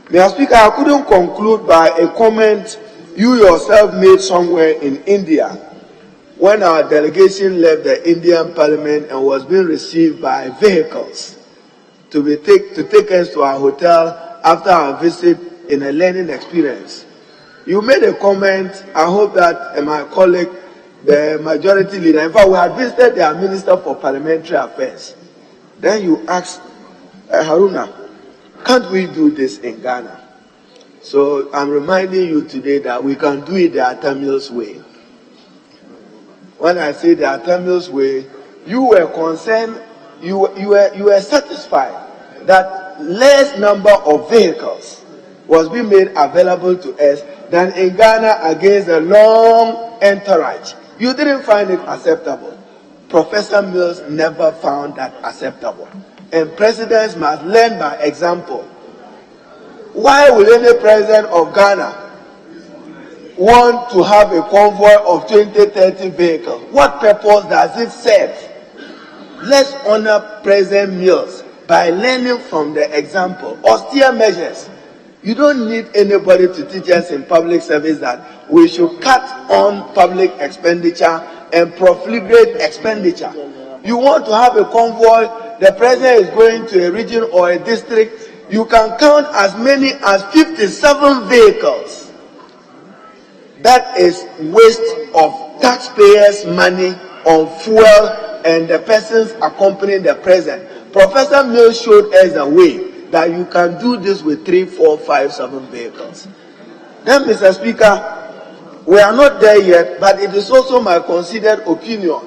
Mr. Speaker, I couldn't conclude by a comment you yourself made somewhere in India when our delegation left the Indian Parliament and was being received by vehicles to take us to our hotel after our visit in a learning experience. You made a comment. I hope that my colleague, the majority leader, in fact, we had visited their Minister for Parliamentary Affairs. Then you ask Haruna, can't we do this in Ghana? So I'm reminding you today that we can do it the Atamil's way. When I say the Atamil's way, you were concerned, you were satisfied that less number of vehicles was being made available to us than in Ghana against a long entourage. You didn't find it acceptable. Professor Mills never found that acceptable. And presidents must learn by example. Why will any president of Ghana want to have a convoy of 20, 30 vehicles? What purpose does it serve? Let's honor President Mills by learning from the example. Austere measures. You don't need anybody to teach us in public service that we should cut on public expenditure and profligate expenditure. You want to have a convoy, the president is going to a region or a district, you can count as many as 57 vehicles. That is waste of taxpayers' money on fuel and the persons accompanying the president. Professor Mills showed us a way that you can do this with 3, 4, 5, 7 vehicles. Then, Mr. Speaker, we are not there yet, but it is also my considered opinion.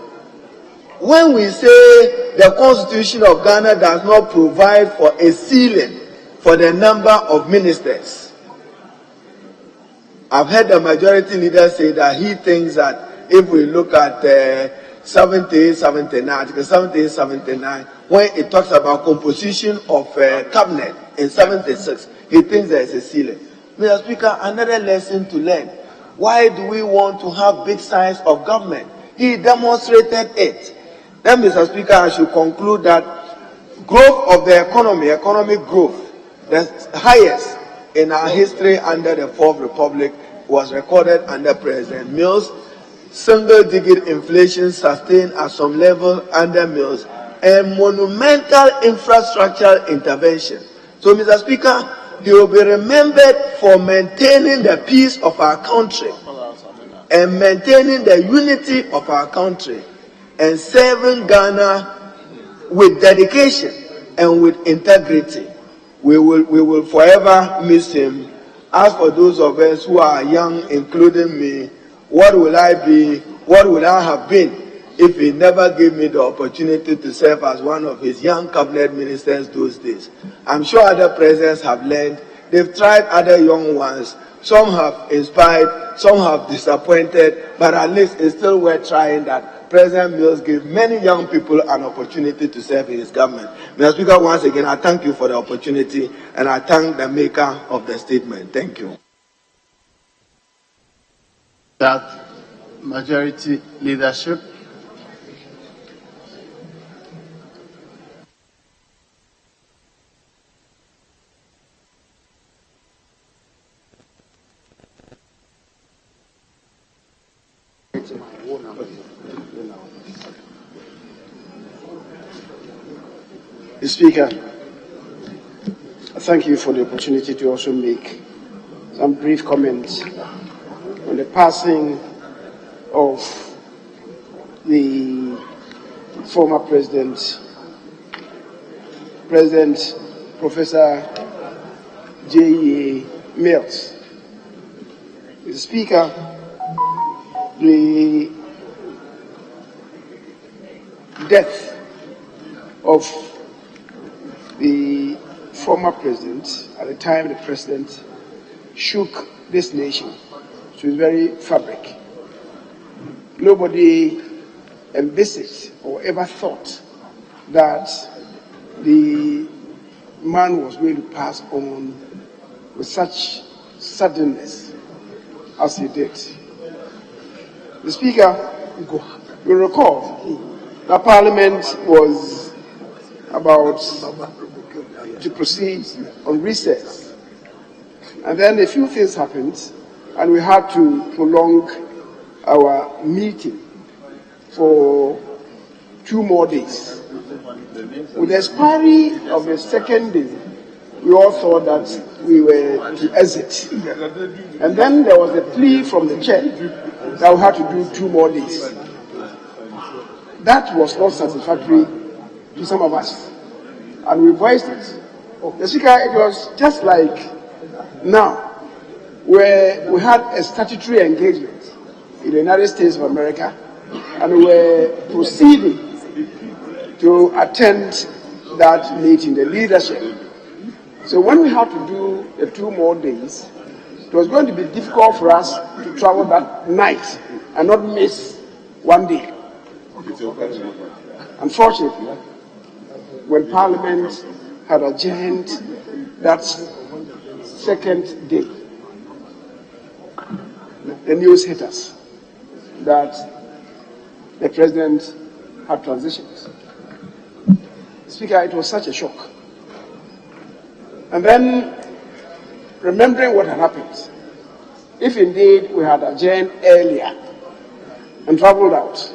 When we say the Constitution of Ghana does not provide for a ceiling for the number of ministers, I've heard the majority leader say that he thinks that if we look at article 78-79, when it talks about composition of cabinet in 76, he thinks there is a ceiling. Mr. Speaker, another lesson to learn. Why do we want to have big size of government? He demonstrated it. Then, Mr. Speaker, I should conclude that growth of the economy, economic growth, the highest in our history under the Fourth Republic, was recorded under President Mills. Single-digit inflation sustained at some level under Mills, and monumental infrastructural intervention. So, Mr. Speaker, he will be remembered for maintaining the peace of our country and maintaining the unity of our country and serving Ghana with dedication and with integrity. We will forever miss him. As for those of us who are young, including me, what will I be, what would I have been if he never gave me the opportunity to serve as one of his young cabinet ministers those days? I'm sure other presidents have learned. They've tried other young ones. Some have inspired, some have disappointed, but at least it's still worth trying that President Mills gave many young people an opportunity to serve in his government. Mr. Speaker, once again, I thank you for the opportunity, and I thank the maker of the statement. Thank you. That majority leadership. Speaker, thank you for the opportunity to also make some brief comments on the passing of the former President Professor J.E. Mills. Mr. Speaker, the death of the former president, at the time the president, shook this nation to its very fabric. Nobody envisaged or ever thought that the man was going to pass on with such suddenness as he did. The Speaker, you recall that Parliament was about to proceed on recess. And then a few things happened, and we had to prolong our meeting for 2 more days. With the expiry of the second day, we all thought that we were to exit. And then there was a plea from the chair that we had to do 2 more days. That was not satisfactory to some of us. and we voiced it. The Speaker, it was just like now, where we had a statutory engagement in the United States of America, and we were proceeding to attend that meeting, the leadership. So when we had to do the 2 more days, it was going to be difficult for us to travel that night and not miss 1 day. Unfortunately, when Parliament had adjourned that second day, the news hit us that the President had transitioned. Speaker, it was such a shock. And then, remembering what had happened, if indeed we had adjourned earlier and travelled out,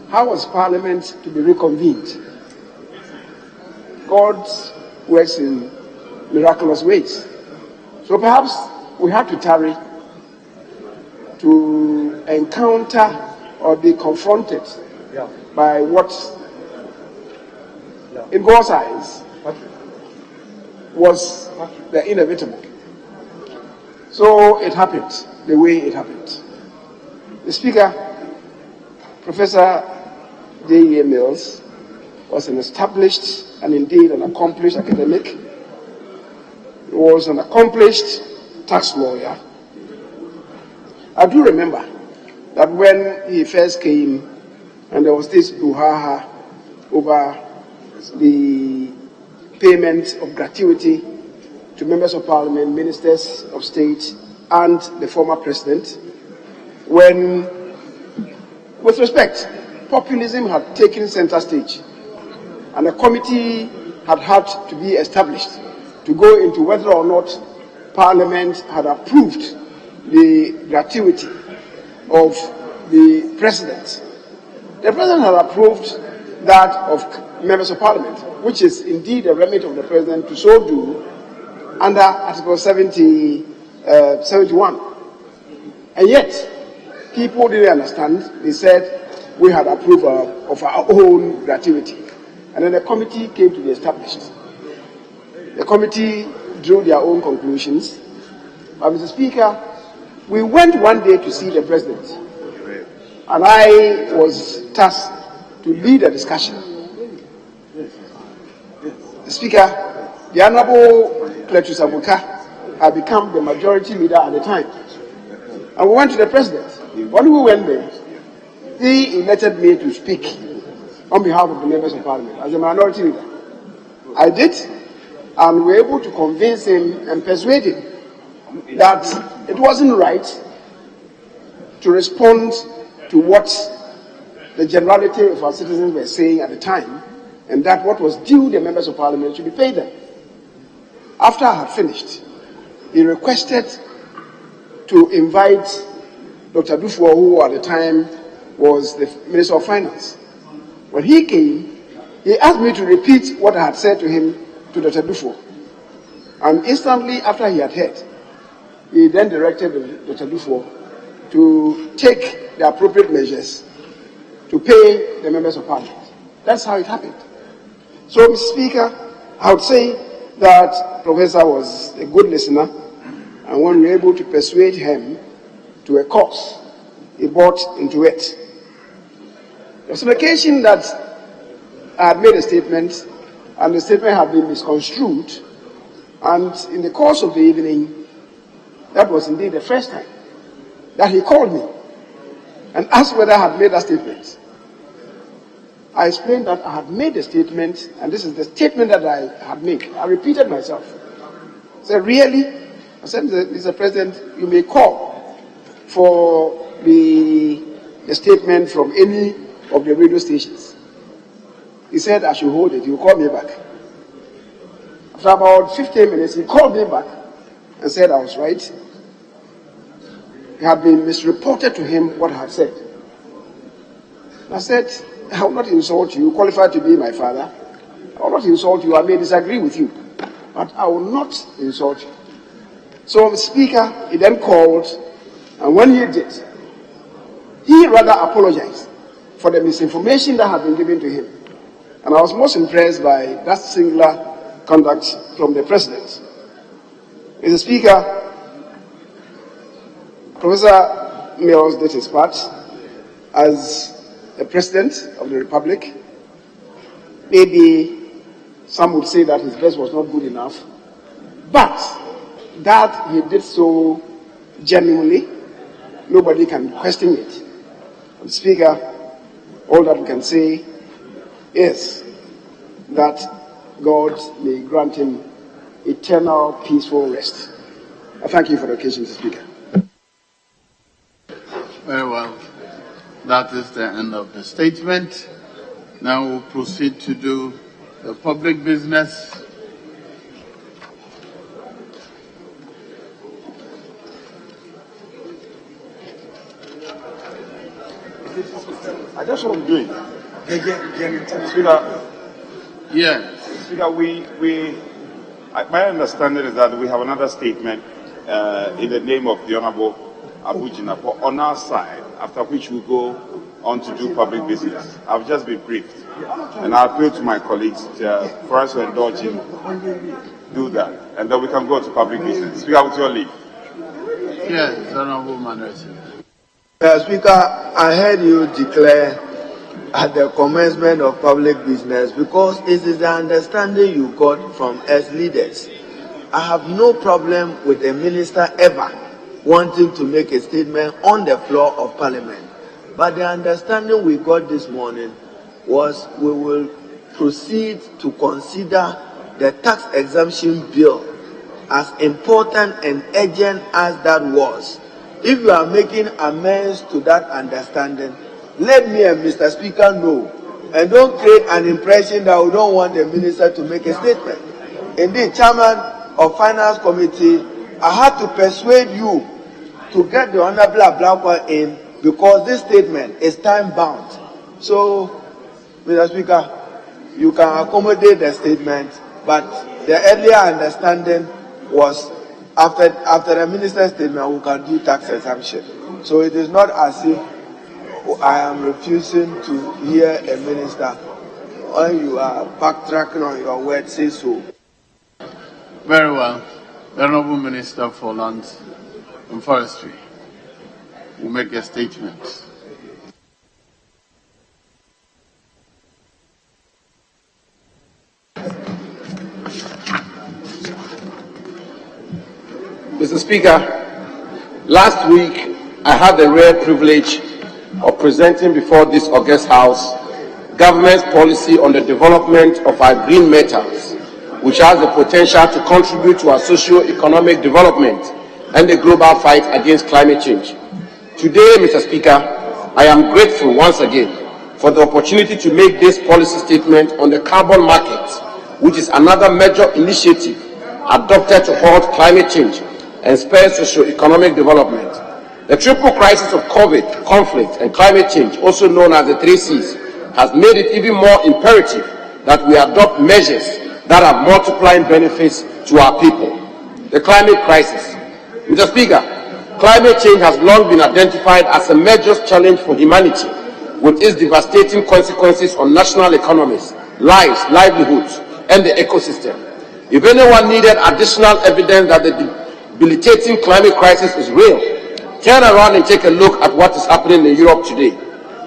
how was Parliament to be reconvened? God works in miraculous ways. So perhaps we had to tarry to encounter or be confronted by what, in God's eyes, was the inevitable. So it happened the way it happened. The Speaker, Professor J.E. Mills, was an established and indeed an accomplished academic. He was an accomplished tax lawyer. I do remember that when he first came and there was this brouhaha over the payment of gratuity to members of parliament, ministers of state, and the former president, when, with respect, populism had taken center stage and a committee had to be established to go into whether or not Parliament had approved the gratuity of the President. The President had approved that of members of Parliament, which is indeed a remit of the President to so do under Article 71. And yet, people didn't understand. They said we had approved of our own gratuity. And then the committee came to be established. The committee drew their own conclusions. But Mr. Speaker, we went one day to see the President, and I was tasked to lead a discussion. The Speaker, the Honorable Cletus Abuka, had become the majority leader at the time. And we went to the President. When we went there, he elected me to speak on behalf of the members of Parliament as a minority leader. I did, and we were able to convince him and persuade him that it wasn't right to respond to what the generality of our citizens were saying at the time, and that what was due the members of Parliament should be paid them. After I had finished, he requested to invite Dr. Dufour, who at the time was the Minister of Finance. When he came, he asked me to repeat what I had said to him, to Dr. Dufour. And instantly after he had heard, he then directed Dr. Dufour to take the appropriate measures to pay the members of Parliament. That's how it happened. So, Mr. Speaker, I would say that Professor was a good listener, and when we were able to persuade him to a course, he bought into it. There was an occasion that I had made a statement, and the statement had been misconstrued, and in the course of the evening, that was indeed the first time that he called me and asked whether I had made that statement. I explained that I had made a statement, and this is the statement that I had made. I repeated myself. I said, really? I said, Mr. President, you may call for the statement from any of the radio stations. He said I should hold it. He will call me back. After about 15 minutes, he called me back and said I was right. It had been misreported to him what I had said. I said, I will not insult you. You qualify to be my father. I will not insult you. I may disagree with you, but I will not insult you. So the Speaker, he then called, and when he did, he rather apologized for the misinformation that had been given to him. And I was most impressed by that singular conduct from the President. Mr. Speaker, Professor Mills did his part as the President of the Republic. Maybe some would say that his best was not good enough, but that he did so genuinely, nobody can question it. Mr. Speaker, all that we can say is that God may grant him eternal peaceful rest. I thank you for the occasion, Mr. Speaker. Very well. That is the end of the statement. Now we'll proceed to do the public business. That's what I'm doing. Speaker, yes. Speaker, my understanding is that we have another statement in the name of the Honorable Abu-Jinapor on our side, after which we go on to do public business. I've just been briefed, and I appeal to my colleagues for us to indulge him, do that, and then we can go to public business. Speaker, with your leave. Yes, Honorable Manuel. Speaker, I heard you declare at the commencement of public business because it is the understanding you got from us leaders. I have no problem with a minister ever wanting to make a statement on the floor of Parliament. But the understanding we got this morning was we will proceed to consider the tax exemption bill as important and urgent as that was. If you are making amends to that understanding, let me and Mr. Speaker know, and don't create an impression that we don't want the minister to make a statement. Indeed, Chairman of Finance Committee, I had to persuade you to get the Honorable Ablakwa in because this statement is time-bound. So, Mr. Speaker, you can accommodate the statement, but the earlier understanding was after the minister's statement, we can do tax exemption. So it is not as if I am refusing to hear a minister when you are backtracking on your word, say so. Very well. The Honorable Minister for Lands and Forestry will make a statement. Mr. Speaker, last week I had the rare privilege of presenting before this august House government's policy on the development of our green metals, which has the potential to contribute to our socio-economic development and the global fight against climate change. Today, Mr. Speaker, I am grateful once again for the opportunity to make this policy statement on the carbon market, which is another major initiative adopted to halt climate change and spur socio-economic development. The triple crisis of COVID, conflict, and climate change, also known as the 3 Cs, has made it even more imperative that we adopt measures that have multiplying benefits to our people. The climate crisis. Mr. Speaker, climate change has long been identified as a major challenge for humanity, with its devastating consequences on national economies, lives, livelihoods, and the ecosystem. If anyone needed additional evidence that the debilitating climate crisis is real, turn around and take a look at what is happening in Europe today.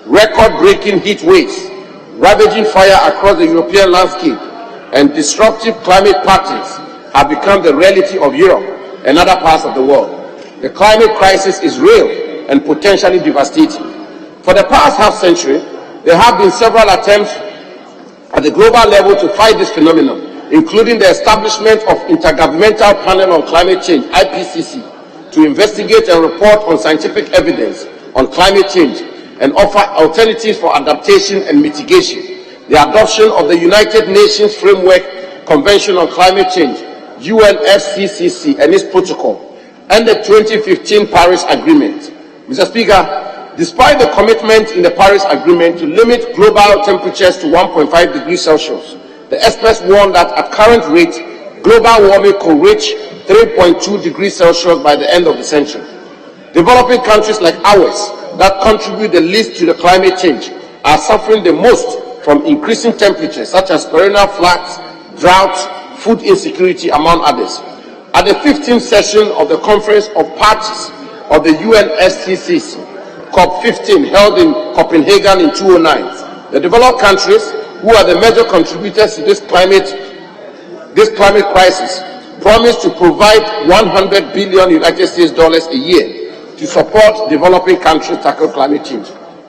Record-breaking heat waves, ravaging fire across the European landscape, and disruptive climate patterns have become the reality of Europe and other parts of the world. The climate crisis is real and potentially devastating. For the past half-century, there have been several attempts at the global level to fight this phenomenon, including the establishment of Intergovernmental Panel on Climate Change, IPCC, to investigate and report on scientific evidence on climate change and offer alternatives for adaptation and mitigation. The adoption of the United Nations Framework Convention on Climate Change, UNFCCC, and its protocol, and the 2015 Paris Agreement. Mr. Speaker, despite the commitment in the Paris Agreement to limit global temperatures to 1.5 degrees Celsius, the experts warn that at current rate, global warming could reach 3.2 degrees Celsius by the end of the century. Developing countries like ours that contribute the least to the climate change are suffering the most from increasing temperatures such as perennial floods, droughts, food insecurity, among others. At the 15th session of the Conference of Parties of the UNSCCC, COP15, held in Copenhagen in 2009, the developed countries, who are the major contributors to this climate crisis, promised to provide $100 billion US a year to support developing countries tackle climate change.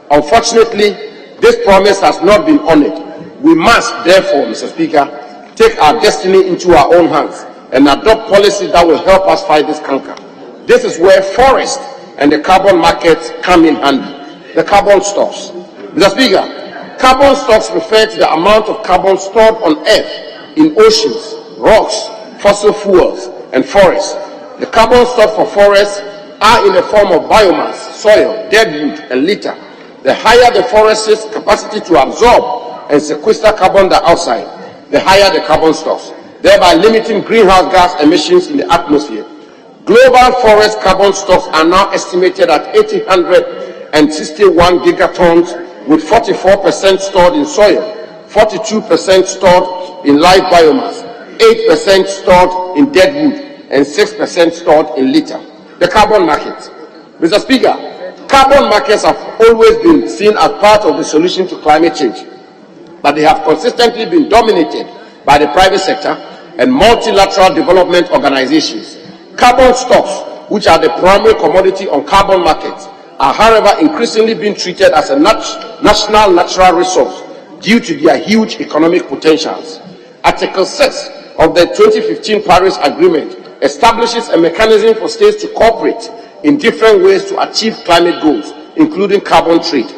Unfortunately, this promise has not been honored. We must, therefore, Mr. Speaker, take our destiny into our own hands and adopt policies that will help us fight this canker. This is where forest and the carbon markets come in handy. The carbon stocks. Mr. Speaker, carbon stocks refer to the amount of carbon stored on Earth in oceans, rocks, fossil fuels, and forests. The carbon stocks for forests are in the form of biomass, soil, dead wood, and litter. The higher the forest's capacity to absorb and sequester carbon dioxide, the higher the carbon stocks, thereby limiting greenhouse gas emissions in the atmosphere. Global forest carbon stocks are now estimated at 861 gigatons, with 44% stored in soil, 42% stored in live biomass, 8% stored in dead wood, and 6% stored in litter. The carbon market. Mr. Speaker, carbon markets have always been seen as part of the solution to climate change, but they have consistently been dominated by the private sector and multilateral development organizations. Carbon stocks, which are the primary commodity on carbon markets, are however increasingly being treated as a national natural resource due to their huge economic potentials. Article 6 of the 2015 Paris Agreement establishes a mechanism for states to cooperate in different ways to achieve climate goals, including carbon trade.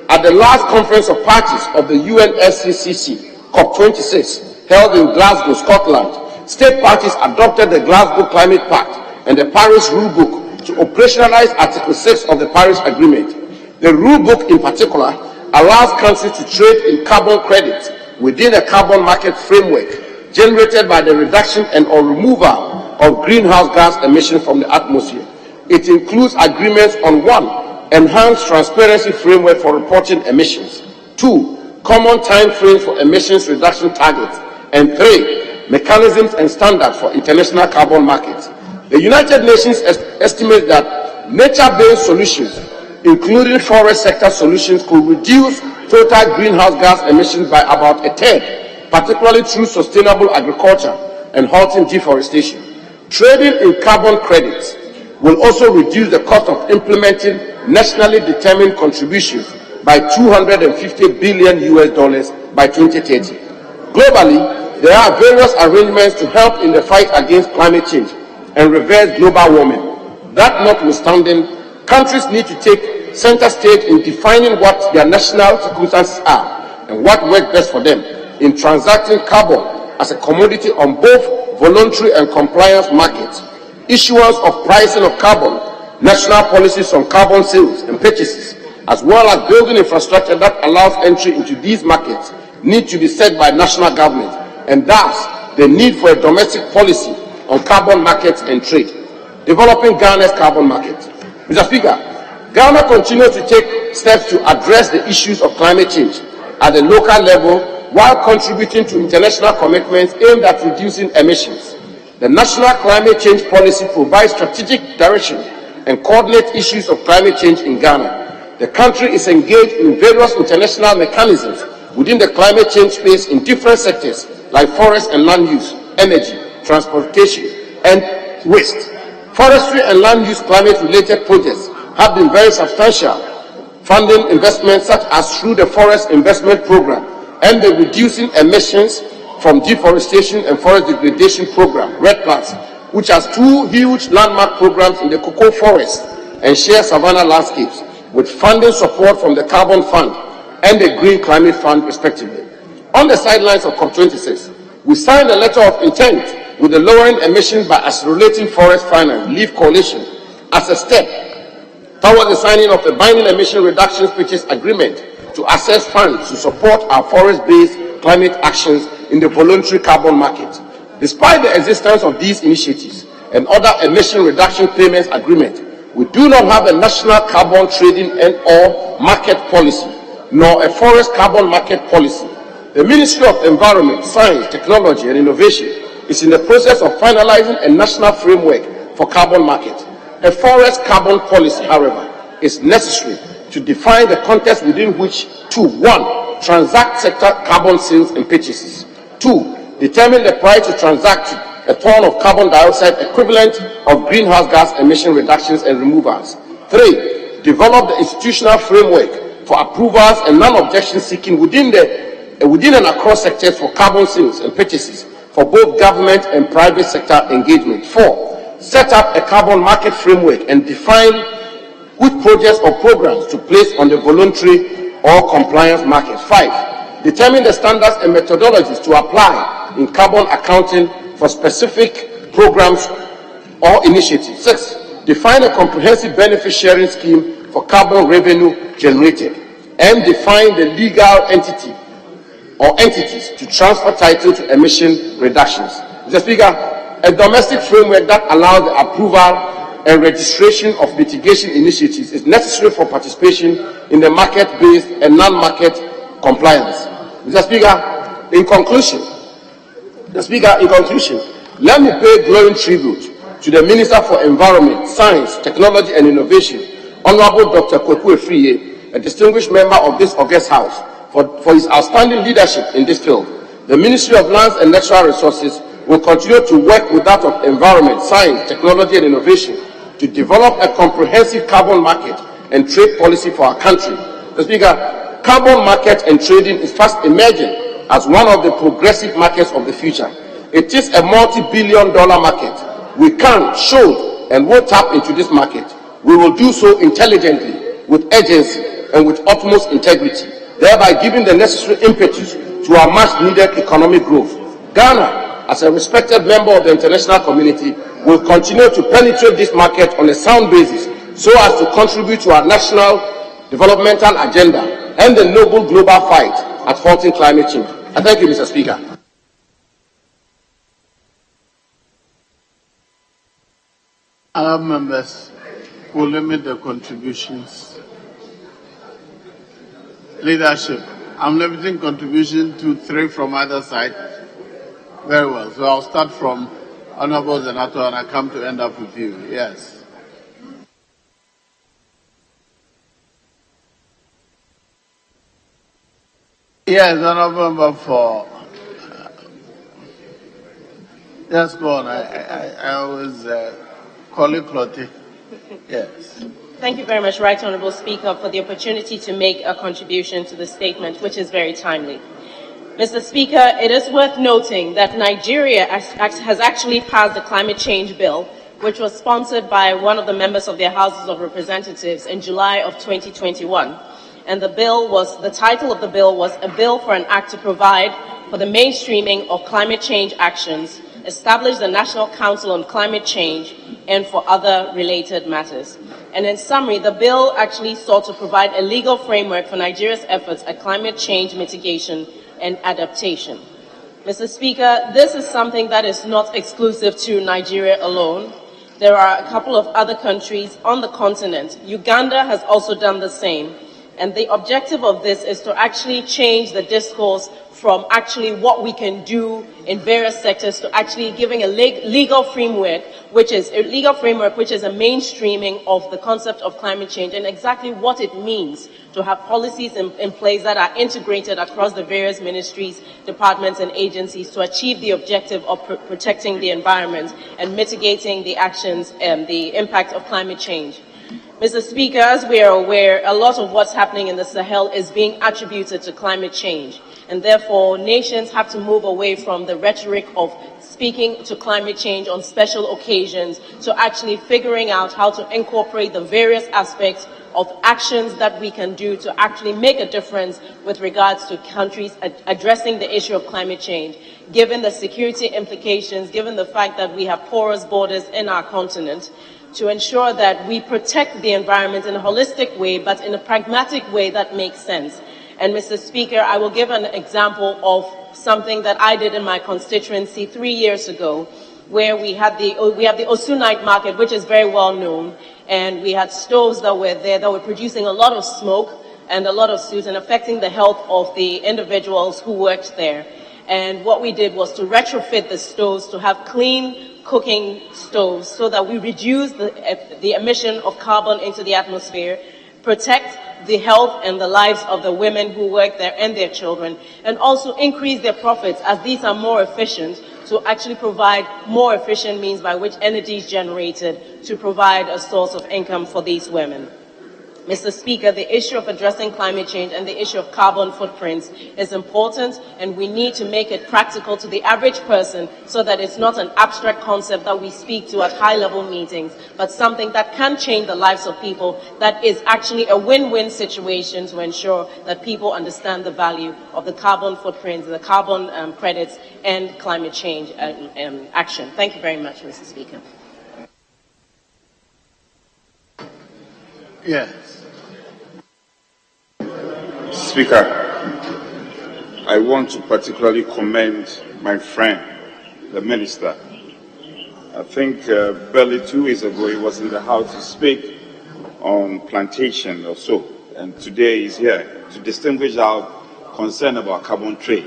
At the last Conference of Parties of the UNSCCC, COP26, held in Glasgow, Scotland, state parties adopted the Glasgow Climate Pact and the Paris Rule Book to operationalize Article 6 of the Paris Agreement. The Rule Book, in particular, allows countries to trade in carbon credits within a carbon market framework generated by the reduction and or removal of greenhouse gas emissions from the atmosphere. It includes agreements on 1. Enhanced transparency framework for reporting emissions, 2. Common time frames for emissions reduction targets, and 3. Mechanisms and standards for international carbon markets. The United Nations estimates that nature-based solutions, including forest sector solutions, could reduce total greenhouse gas emissions by about a third, particularly through sustainable agriculture and halting deforestation. Trading in carbon credits will also reduce the cost of implementing nationally determined contributions by $250 billion US by 2030. Globally, there are various arrangements to help in the fight against climate change and reverse global warming. That notwithstanding, countries need to take center stage in defining what their national circumstances are and what works best for them in transacting carbon as a commodity on both voluntary and compliance markets. Issuance of pricing of carbon, national policies on carbon sales and purchases, as well as building infrastructure that allows entry into these markets need to be set by national government, and thus the need for a domestic policy on carbon markets and trade. Developing Ghana's carbon market. Mr. Speaker, Ghana continues to take steps to address the issues of climate change at the local level while contributing to international commitments aimed at reducing emissions. The National Climate Change Policy provides strategic direction and coordinates issues of climate change in Ghana. The country is engaged in various international mechanisms within the climate change space in different sectors like forest and land use, energy, transportation, and waste. Forestry and land use climate-related projects have been very substantial, funding investments such as through the Forest Investment Program and the Reducing Emissions from Deforestation and Forest Degradation Program, RED+, which has 2 huge landmark programs in the cocoa forest and share savanna landscapes, with funding support from the Carbon Fund and the Green Climate Fund, respectively. On the sidelines of COP26, we signed a letter of intent with the Lowering Emissions by Accelerating Forest Finance, LEAF Coalition, as a step toward the signing of a binding emission reduction purchase agreement to access funds to support our forest-based climate actions in the voluntary carbon market. Despite the existence of these initiatives and other emission reduction payments agreements, we do not have a national carbon trading and/or market policy, nor a forest carbon market policy. The Ministry of Environment, Science, Technology and Innovation is in the process of finalizing a national framework for carbon market. A forest carbon policy, however, is necessary to define the context within which to 1. Transact sector carbon sales and purchases. 2. Determine the price to transact a ton of carbon dioxide equivalent of greenhouse gas emission reductions and removals. 3. Develop the institutional framework for approvals and non-objection seeking within and across sectors for carbon sales and purchases for both government and private sector engagement. 4. Set up a carbon market framework and define which projects or programs to place on the voluntary or compliance market. 5. Determine the standards and methodologies to apply in carbon accounting for specific programs or initiatives. 6. Define a comprehensive benefit sharing scheme for carbon revenue generated and define the legal entity or entities to transfer title to emission reductions. Mr. Speaker, a domestic framework that allows the approval and registration of mitigation initiatives is necessary for participation in the market-based and non-market compliance. Mr. Speaker, in conclusion, let me pay glowing tribute to the Minister for Environment, Science, Technology and Innovation, Honorable Dr. Kweku Efriye, a distinguished member of this august House, for his outstanding leadership in this field. The Ministry of Lands and Natural Resources will continue to work with that of Environment, Science, Technology and Innovation to develop a comprehensive carbon market and trade policy for our country. Mr. Speaker, carbon market and trading is fast emerging as one of the progressive markets of the future. It is a multi-billion-dollar market. We can, should, and will tap into this market. We will do so intelligently, with urgency, and with utmost integrity, thereby giving the necessary impetus to our much-needed economic growth. Ghana, as a respected member of the international community, will continue to penetrate this market on a sound basis so as to contribute to our national developmental agenda and the noble global fight at halting climate change. I thank you, Mr. Speaker. Other members will limit their contributions. Leadership, I'm limiting contribution to 3 from either side. Very well. So I'll start from Honorable Zenato and I come to end up with you. Yes. Yes, Honorable Member for. Yes, go on. I always call it plotty. Yes. Thank you very much, Right Honourable Speaker, for the opportunity to make a contribution to the statement, which is very timely. Mr. Speaker, it is worth noting that Nigeria has actually passed the climate change bill, which was sponsored by one of the members of their Houses of Representatives in July of 2021. And the title of the bill was a bill for an act to provide for the mainstreaming of climate change actions, establish the National Council on Climate Change, and for other related matters. And in summary, the bill actually sought to provide a legal framework for Nigeria's efforts at climate change mitigation and adaptation. Mr. Speaker, this is something that is not exclusive to Nigeria alone. There are a couple of other countries on the continent. Uganda has also done the same. And the objective of this is to actually change the discourse from actually what we can do in various sectors to actually giving a legal framework, which is a mainstreaming of the concept of climate change and exactly what it means to have policies in place that are integrated across the various ministries, departments and agencies to achieve the objective of protecting the environment and mitigating the actions and the impact of climate change. Mr. Speaker, as we are aware, a lot of what's happening in the Sahel is being attributed to climate change. And therefore, nations have to move away from the rhetoric of speaking to climate change on special occasions to actually figuring out how to incorporate the various aspects of actions that we can do to actually make a difference with regards to countries addressing the issue of climate change, given the security implications, given the fact that we have porous borders in our continent, to ensure that we protect the environment in a holistic way, but in a pragmatic way that makes sense. And Mr. Speaker, I will give an example of something that I did in my constituency 3 years ago, where we have the Osu night market, which is very well known, and we had stoves that were there that were producing a lot of smoke and a lot of soot and affecting the health of the individuals who worked there. And what we did was to retrofit the stoves to have clean cooking stoves so that we reduce the emission of carbon into the atmosphere, protect the health and the lives of the women who work there and their children, and also increase their profits as these are more efficient to actually provide more efficient means by which energy is generated to provide a source of income for these women. Mr. Speaker, the issue of addressing climate change and the issue of carbon footprints is important, and we need to make it practical to the average person so that it's not an abstract concept that we speak to at high-level meetings, but something that can change the lives of people, that is actually a win-win situation to ensure that people understand the value of the carbon footprints, the carbon credits, and climate change action. Thank you very much, Mr. Speaker. Yes. Speaker, I want to particularly commend my friend, the minister. I think barely 2 weeks ago he was in the House to speak on plantation or so, and today he's here to distinguish our concern about carbon trade.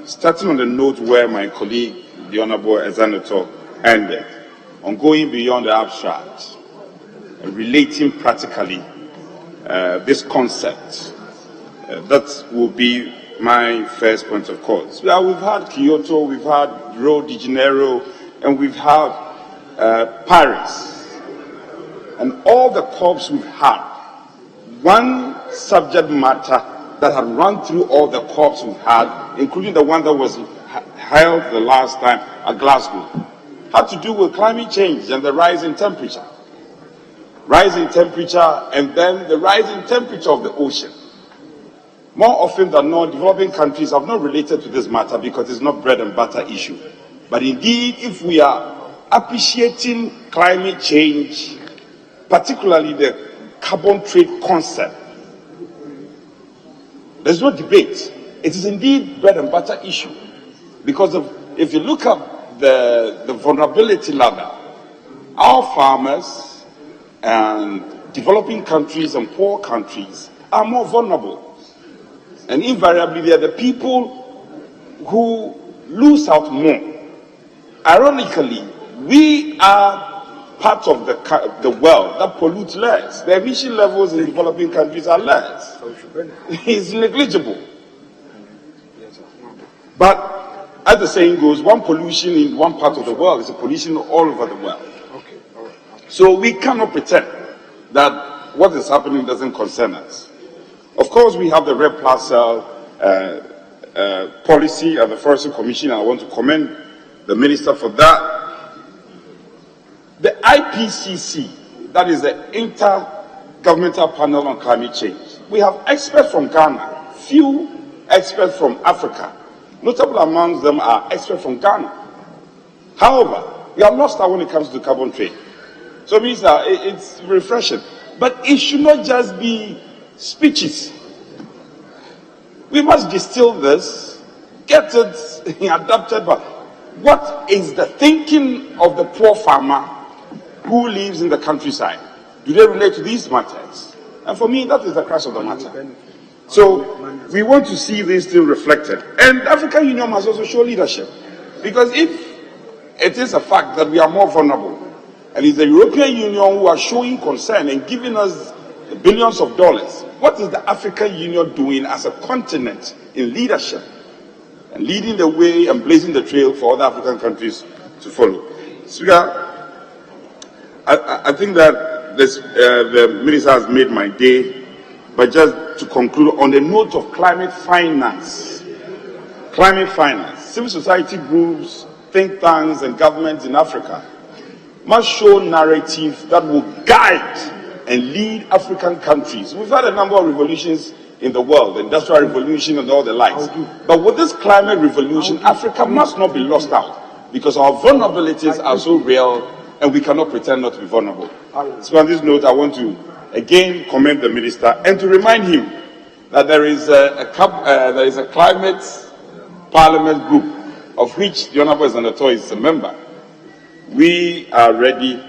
Starting on the note where my colleague, the Honorable Ezaneto, ended, on going beyond the abstract, and relating practically this concept. That will be my first point of call. So, we've had Kyoto, we've had Rio de Janeiro, and we've had Paris. And all the COPs we've had, one subject matter that had run through all the COPs we've had, including the one that was held the last time at Glasgow, had to do with climate change and the rise in temperature. Rising temperature, and then the rising temperature of the ocean. More often than not, developing countries have not related to this matter because it's not bread and butter issue. But indeed, if we are appreciating climate change, particularly the carbon trade concept, there's no debate. It is indeed bread and butter issue. Because if you look at the vulnerability level, our farmers and developing countries and poor countries are more vulnerable. And invariably, they are the people who lose out more. Ironically, we are part of the world that pollutes less. The emission levels in developing countries are less. It's negligible. But as the saying goes, one pollution in one part of the world is a pollution all over the world. So we cannot pretend that what is happening doesn't concern us. Of course, we have the Red Parcel policy at the Forestry Commission. I want to commend the minister for that. The IPCC, that is the Intergovernmental Panel on Climate Change. We have experts from Ghana, few experts from Africa. Notable amongst them are experts from Ghana. However, we have lost out when it comes to carbon trade. So it means that it's refreshing. But it should not just be speeches. We must distill this, get it adapted. But what is the thinking of the poor farmer who lives in the countryside? Do they relate to these matters? And for me, that is the crux of the matter. So we want to see this thing reflected. And the African Union must also show leadership. Because if it is a fact that we are more vulnerable, and it's the European Union who are showing concern and giving us billions of dollars, what is the African Union doing as a continent in leadership and leading the way and blazing the trail for other African countries to follow? Speaker, I think that the minister has made my day, but just to conclude on the note of climate finance, civil society groups, think tanks and governments in Africa must show narrative that will guide and lead African countries. We've had a number of revolutions in the world, the Industrial Revolution and all the likes. But with this climate revolution, Africa must not be lost out because our vulnerabilities are so real and we cannot pretend not to be vulnerable. So on this note, I want to again commend the minister and to remind him that there is a climate parliament group of which the Honorable Senator is a member. We are ready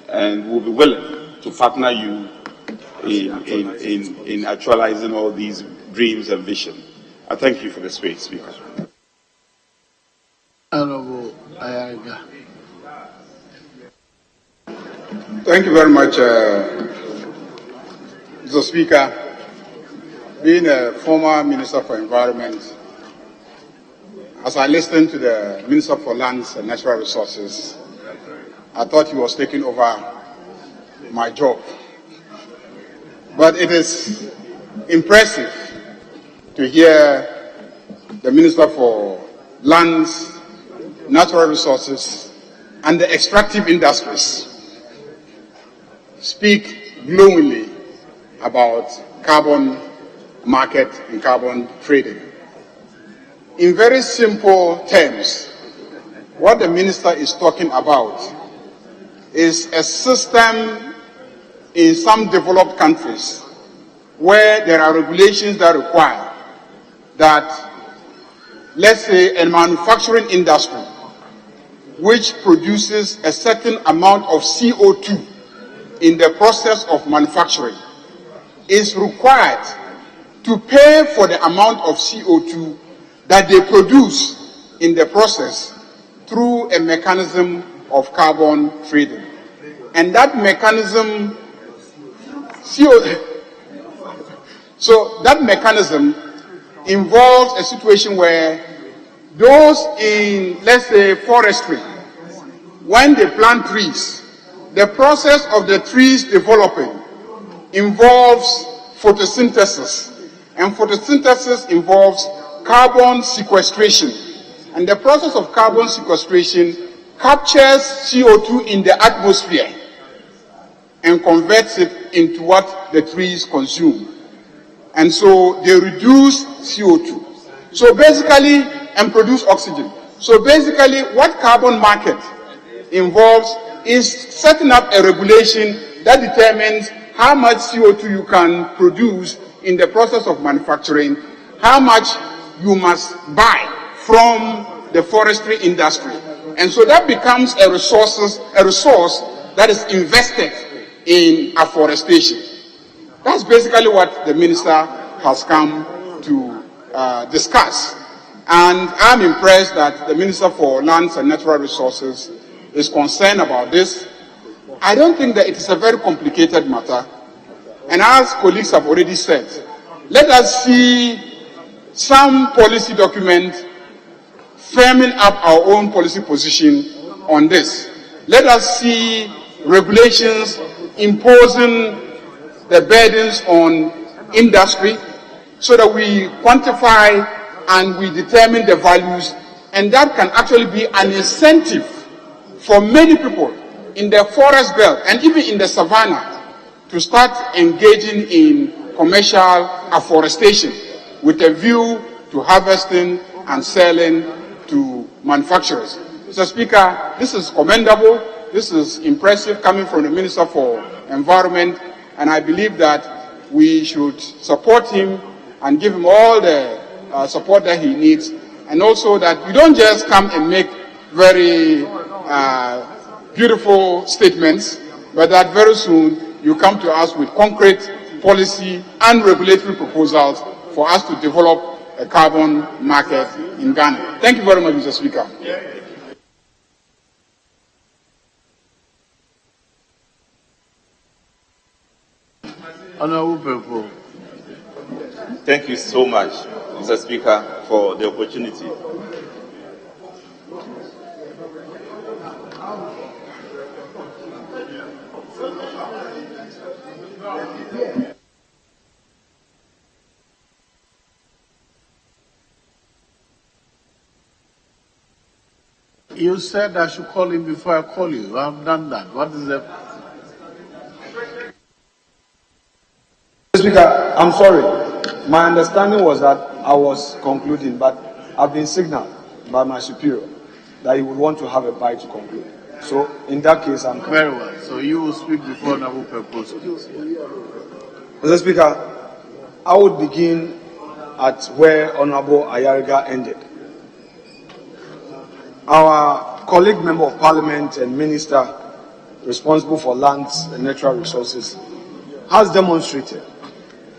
and will be willing to partner you in actualizing all these dreams and visions. I thank you for the space, Speaker. Honorable Ayaga. Thank you very much, Mr. Speaker. Being a former Minister for Environment, as I listened to the Minister for Lands and Natural Resources, I thought he was taking over my job. But it is impressive to hear the Minister for Lands, Natural Resources, and the extractive industries speak glowingly about carbon market and carbon trading. In very simple terms, what the minister is talking about is a system in some developed countries where there are regulations that require that, let's say, a manufacturing industry which produces a certain amount of CO2 in the process of manufacturing is required to pay for the amount of CO2 that they produce in the process through a mechanism of carbon trading. And that mechanism, so that mechanism involves a situation where those in, let's say, forestry, when they plant trees, the process of the trees developing involves photosynthesis, and photosynthesis involves carbon sequestration. And the process of carbon sequestration captures CO2 in the atmosphere and converts it into what the trees consume. And so they reduce CO2. So basically, and produce oxygen. So basically, what carbon market involves is setting up a regulation that determines how much CO2 you can produce in the process of manufacturing, how much you must buy from the forestry industry. And so that becomes a resource that is invested in afforestation. That's basically what the minister has come to discuss. And I'm impressed that the Minister for Lands and Natural Resources is concerned about this. I don't think that it is a very complicated matter. And as colleagues have already said, let us see some policy document firming up our own policy position on this. Let us see regulations imposing the burdens on industry so that we quantify and we determine the values, and that can actually be an incentive for many people in the forest belt and even in the savannah to start engaging in commercial afforestation with a view to harvesting and selling to manufacturers. Mr. Speaker, this is commendable, this is impressive coming from the Minister for Environment, and I believe that we should support him and give him all the support that he needs, and also that you don't just come and make very beautiful statements, but that very soon you come to us with concrete policy and regulatory proposals for us to develop a carbon market in Ghana. Thank you very much, Mr. Speaker. Honorable Purple. Thank you so much, Mr. Speaker, for the opportunity. You said I should call him before I call you. I've done that. What is the... Speaker, I'm sorry. My understanding was that I was concluding, but I've been signaled by my superior that he would want to have a bite to conclude. So, in that case, I'm... Very well. So you will speak before Honorable Purpose. Mr. Speaker, I would begin at where Honorable Ayariga ended. Our colleague member of parliament and minister responsible for lands and natural resources has demonstrated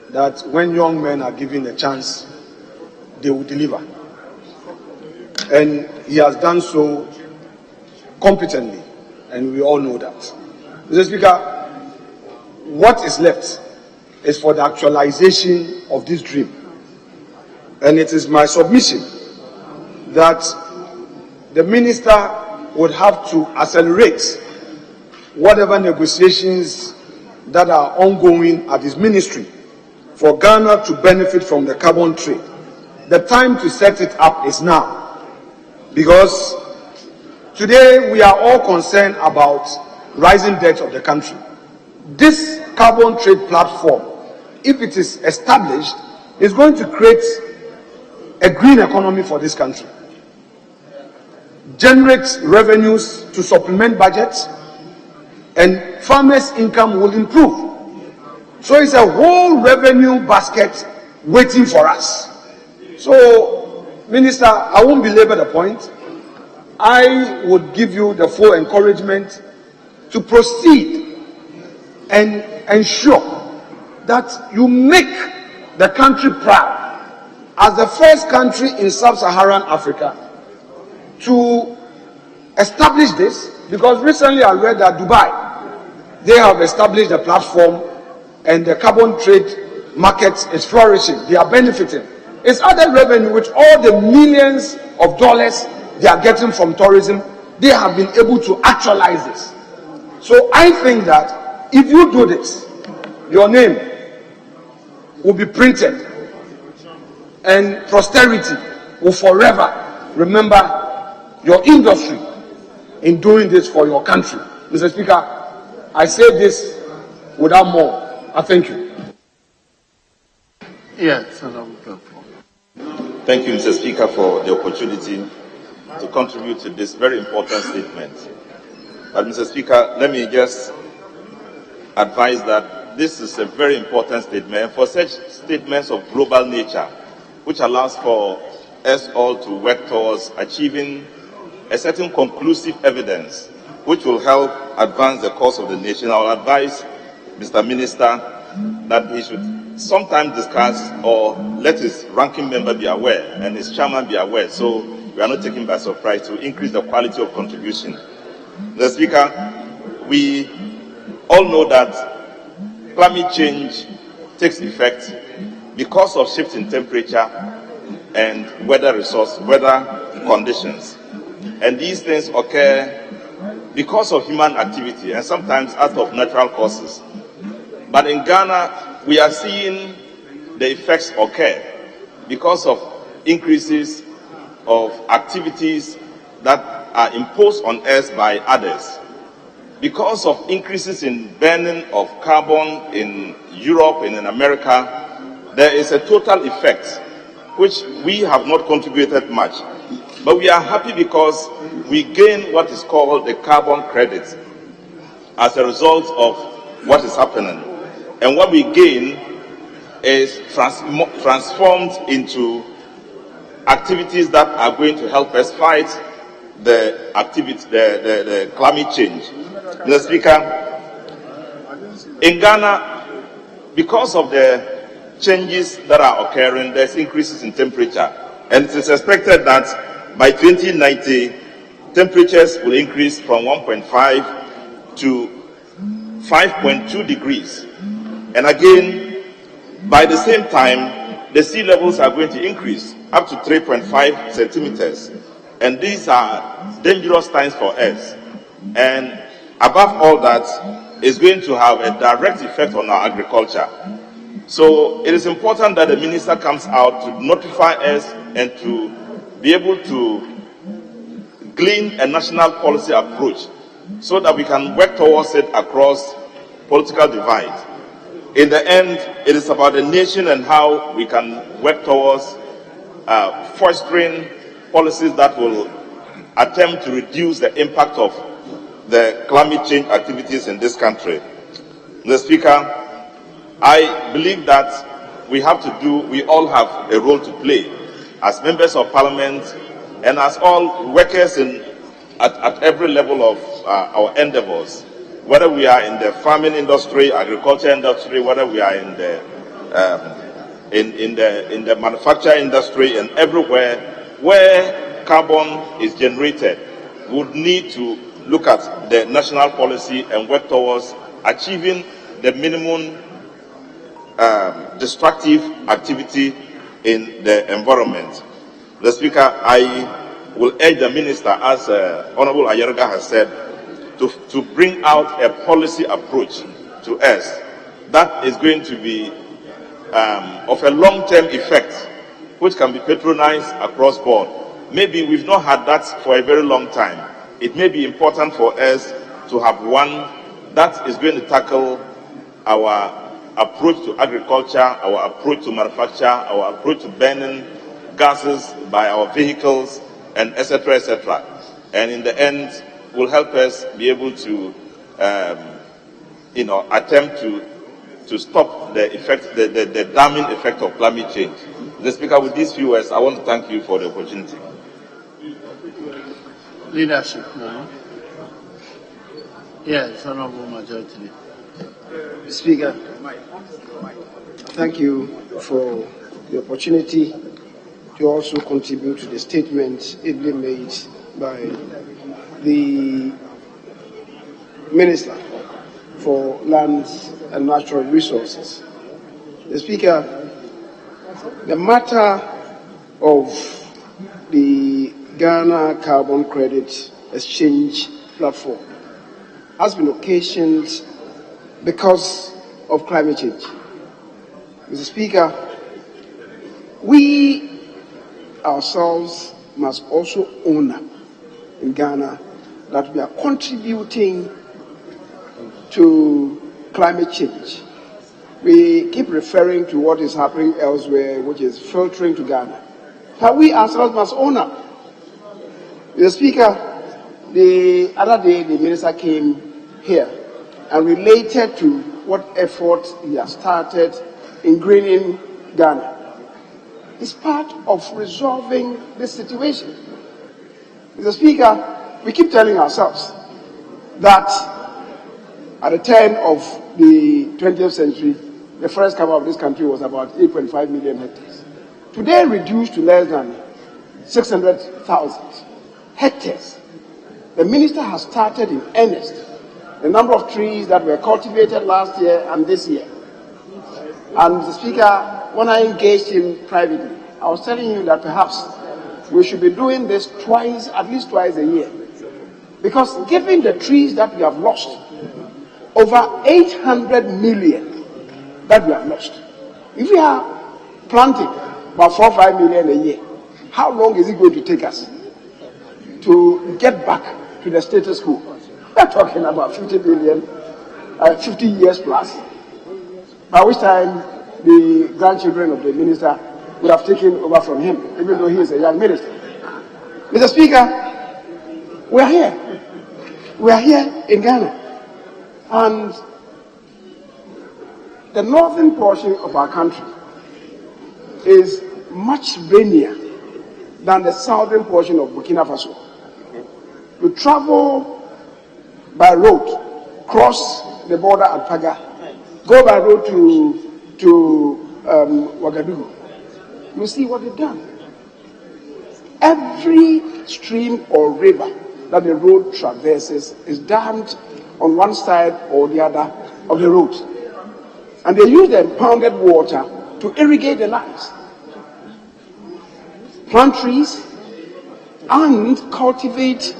that when young men are given a chance they will deliver. And he has done so competently, and we all know that. Mr. Speaker, what is left is for the actualization of this dream. And it is my submission that the minister would have to accelerate whatever negotiations that are ongoing at his ministry for Ghana to benefit from the carbon trade. The time to set it up is now, because today we are all concerned about rising debt of the country. This carbon trade platform, if it is established, is going to create a green economy for this country, generate revenues to supplement budgets, and farmers' income will improve. So it's a whole revenue basket waiting for us. So, Minister, I won't belabor the point. I would give you the full encouragement to proceed and ensure that you make the country proud as the first country in sub-Saharan Africa to establish this, because recently I read that Dubai, they have established a platform and the carbon trade market is flourishing. They are benefiting. It's other revenue, which all the millions of dollars they are getting from tourism, they have been able to actualize this. So I think that if you do this, your name will be printed and posterity will forever remember your industry in doing this for your country. Mr. Speaker, I say this without more. I thank you. Yes, Thank you, Mr. Speaker, for the opportunity to contribute to this very important statement. But, Mr. Speaker, let me just advise that this is a very important statement. For such statements of global nature, which allows for us all to work towards achieving a certain conclusive evidence which will help advance the cause of the nation, I will advise Mr. Minister that he should sometimes discuss or let his ranking member be aware and his chairman be aware, so we are not taken by surprise, to increase the quality of contribution. Mr. Speaker, we all know that climate change takes effect because of shift in temperature and weather conditions. And these things occur because of human activity and sometimes out of natural causes. But in Ghana, we are seeing the effects occur because of increases of activities that are imposed on us by others. Because of increases in burning of carbon in Europe and in America, there is a total effect which we have not contributed much. But we are happy because we gain what is called the carbon credit as a result of what is happening. And what we gain is transformed into activities that are going to help us fight the climate change. Mr. Speaker, in Ghana, because of the changes that are occurring, there's increases in temperature. And it is expected that by 2090, temperatures will increase from 1.5 to 5.2 degrees. And again, by the same time, the sea levels are going to increase up to 3.5 centimeters. And these are dangerous times for us. And above all that, it's going to have a direct effect on our agriculture. So it is important that the minister comes out to notify us and to be able to glean a national policy approach so that we can work towards it across political divide. In the end, it is about the nation and how we can work towards fostering policies that will attempt to reduce the impact of the climate change activities in this country. Mr. Speaker, I believe that we all have a role to play as members of parliament and as all workers at every level of our endeavors, whether we are in the farming industry, agriculture industry, whether we are in the in the manufacturing industry and everywhere where carbon is generated, would need to look at the national policy and work towards achieving the minimum destructive activity in the environment. The Speaker, I will urge the Minister, as Honorable Ayerga has said, to bring out a policy approach to us that is going to be of a long-term effect, which can be patronized across board. Maybe we've not had that for a very long time. It may be important for us to have one that is going to tackle our approach to agriculture, our approach to manufacture, our approach to burning gases by our vehicles, and etc., etc. And in the end, will help us be able to, attempt to stop the effect, the damning effect of climate change. The Speaker, with these few words, I want to thank you for the opportunity. Leadership now. Yes, Honorable Majority. Speaker, thank you for the opportunity to also contribute to the statement ably made by the Minister for Lands and Natural Resources. The Speaker, the matter of the Ghana Carbon Credit Exchange Platform has been occasioned because of climate change. Mr. Speaker, we ourselves must also own in Ghana that we are contributing to climate change. We keep referring to what is happening elsewhere, which is filtering to Ghana. But we ourselves must own up. Mr. Speaker, the other day the Minister came here and related to what effort he has started in greening Ghana. It's part of resolving this situation. Mr. Speaker, we keep telling ourselves that at the turn of the 20th century, the forest cover of this country was about 8.5 million hectares. Today, reduced to less than 600,000 hectares. The Minister has started in earnest the number of trees that were cultivated last year and this year. And Mr. Speaker, when I engaged him privately, I was telling you that perhaps we should be doing this at least twice a year. Because given the trees that we have lost, over 800 million that we have lost. If we are planting about 4 or 5 million a year, how long is it going to take us to get back to the status quo? We are talking about 50 billion, 50 years plus, by which time the grandchildren of the minister would have taken over from him, even though he is a young minister. Mr. Speaker, we are here. We are here in Ghana. And the northern portion of our country is much rainier than the southern portion of Burkina Faso. You travel by road, cross the border at Paga, go by road to Ouagadougou. You see what they've done. Every stream or river that the road traverses is dammed on one side or the other of the road. And they use the impounded water to irrigate the lands, plant trees, and cultivate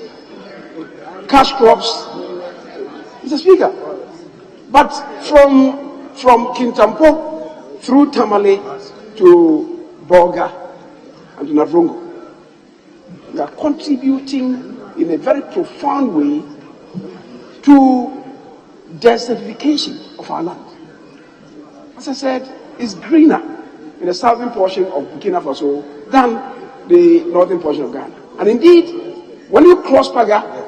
cash crops. Mr. Speaker, but from Kintampo through Tamale to Bolga and to Navrongo, we are contributing in a very profound way to desertification of our land. As I said, it's greener in the southern portion of Burkina Faso than the northern portion of Ghana. And indeed, when you cross Paga,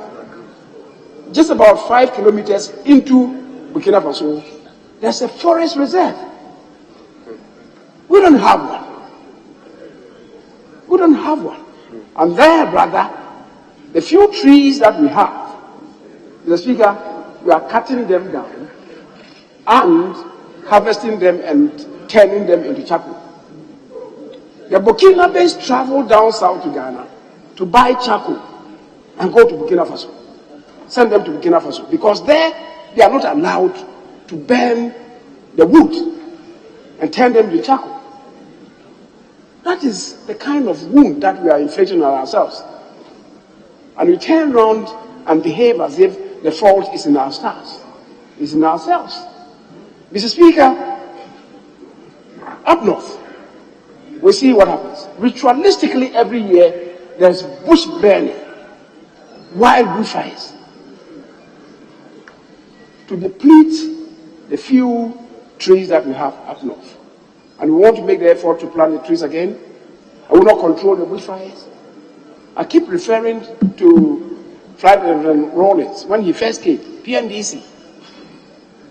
just about 5 kilometers into Burkina Faso, there's a forest reserve. We don't have one. We don't have one. And there, brother, the few trees that we have, Mr. Speaker, we are cutting them down and harvesting them and turning them into charcoal. The Burkinabés travel down south to Ghana to buy charcoal and go to Burkina Faso. Send them to Burkina Faso because there they are not allowed to burn the wood and turn them to charcoal. That is the kind of wound that we are inflicting on ourselves. And we turn around and behave as if the fault is in our stars. It's in ourselves. Mr. Speaker, up north, we see what happens. Ritualistically, every year, there's bush burning, wild bushfires, to deplete the few trees that we have up north. And we want to make the effort to plant the trees again. I will not control the bushfires. I keep referring to Flight Reverend Rawlings when he first came, PNDC.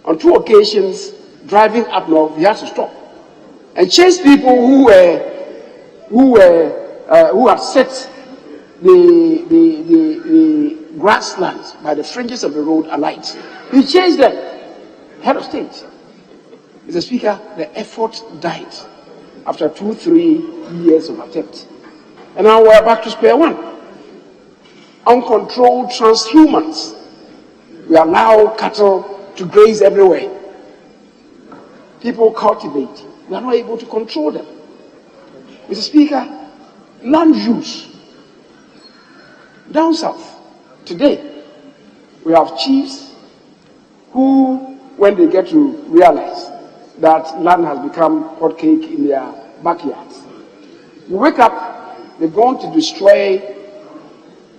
On 2 occasions, driving up north, he had to stop and chase people who had set the grasslands by the fringes of the road alight. He chased them, head of state. Mr. Speaker, the effort died after 2-3 years of attempt. And now we're back to square one. Uncontrolled transhumans. We allow cattle to graze everywhere. People cultivate. We are not able to control them. Mr. Speaker, land use. Down south, today, we have chiefs who, when they get to realize that land has become hot cake in their backyards, you wake up, they're going to destroy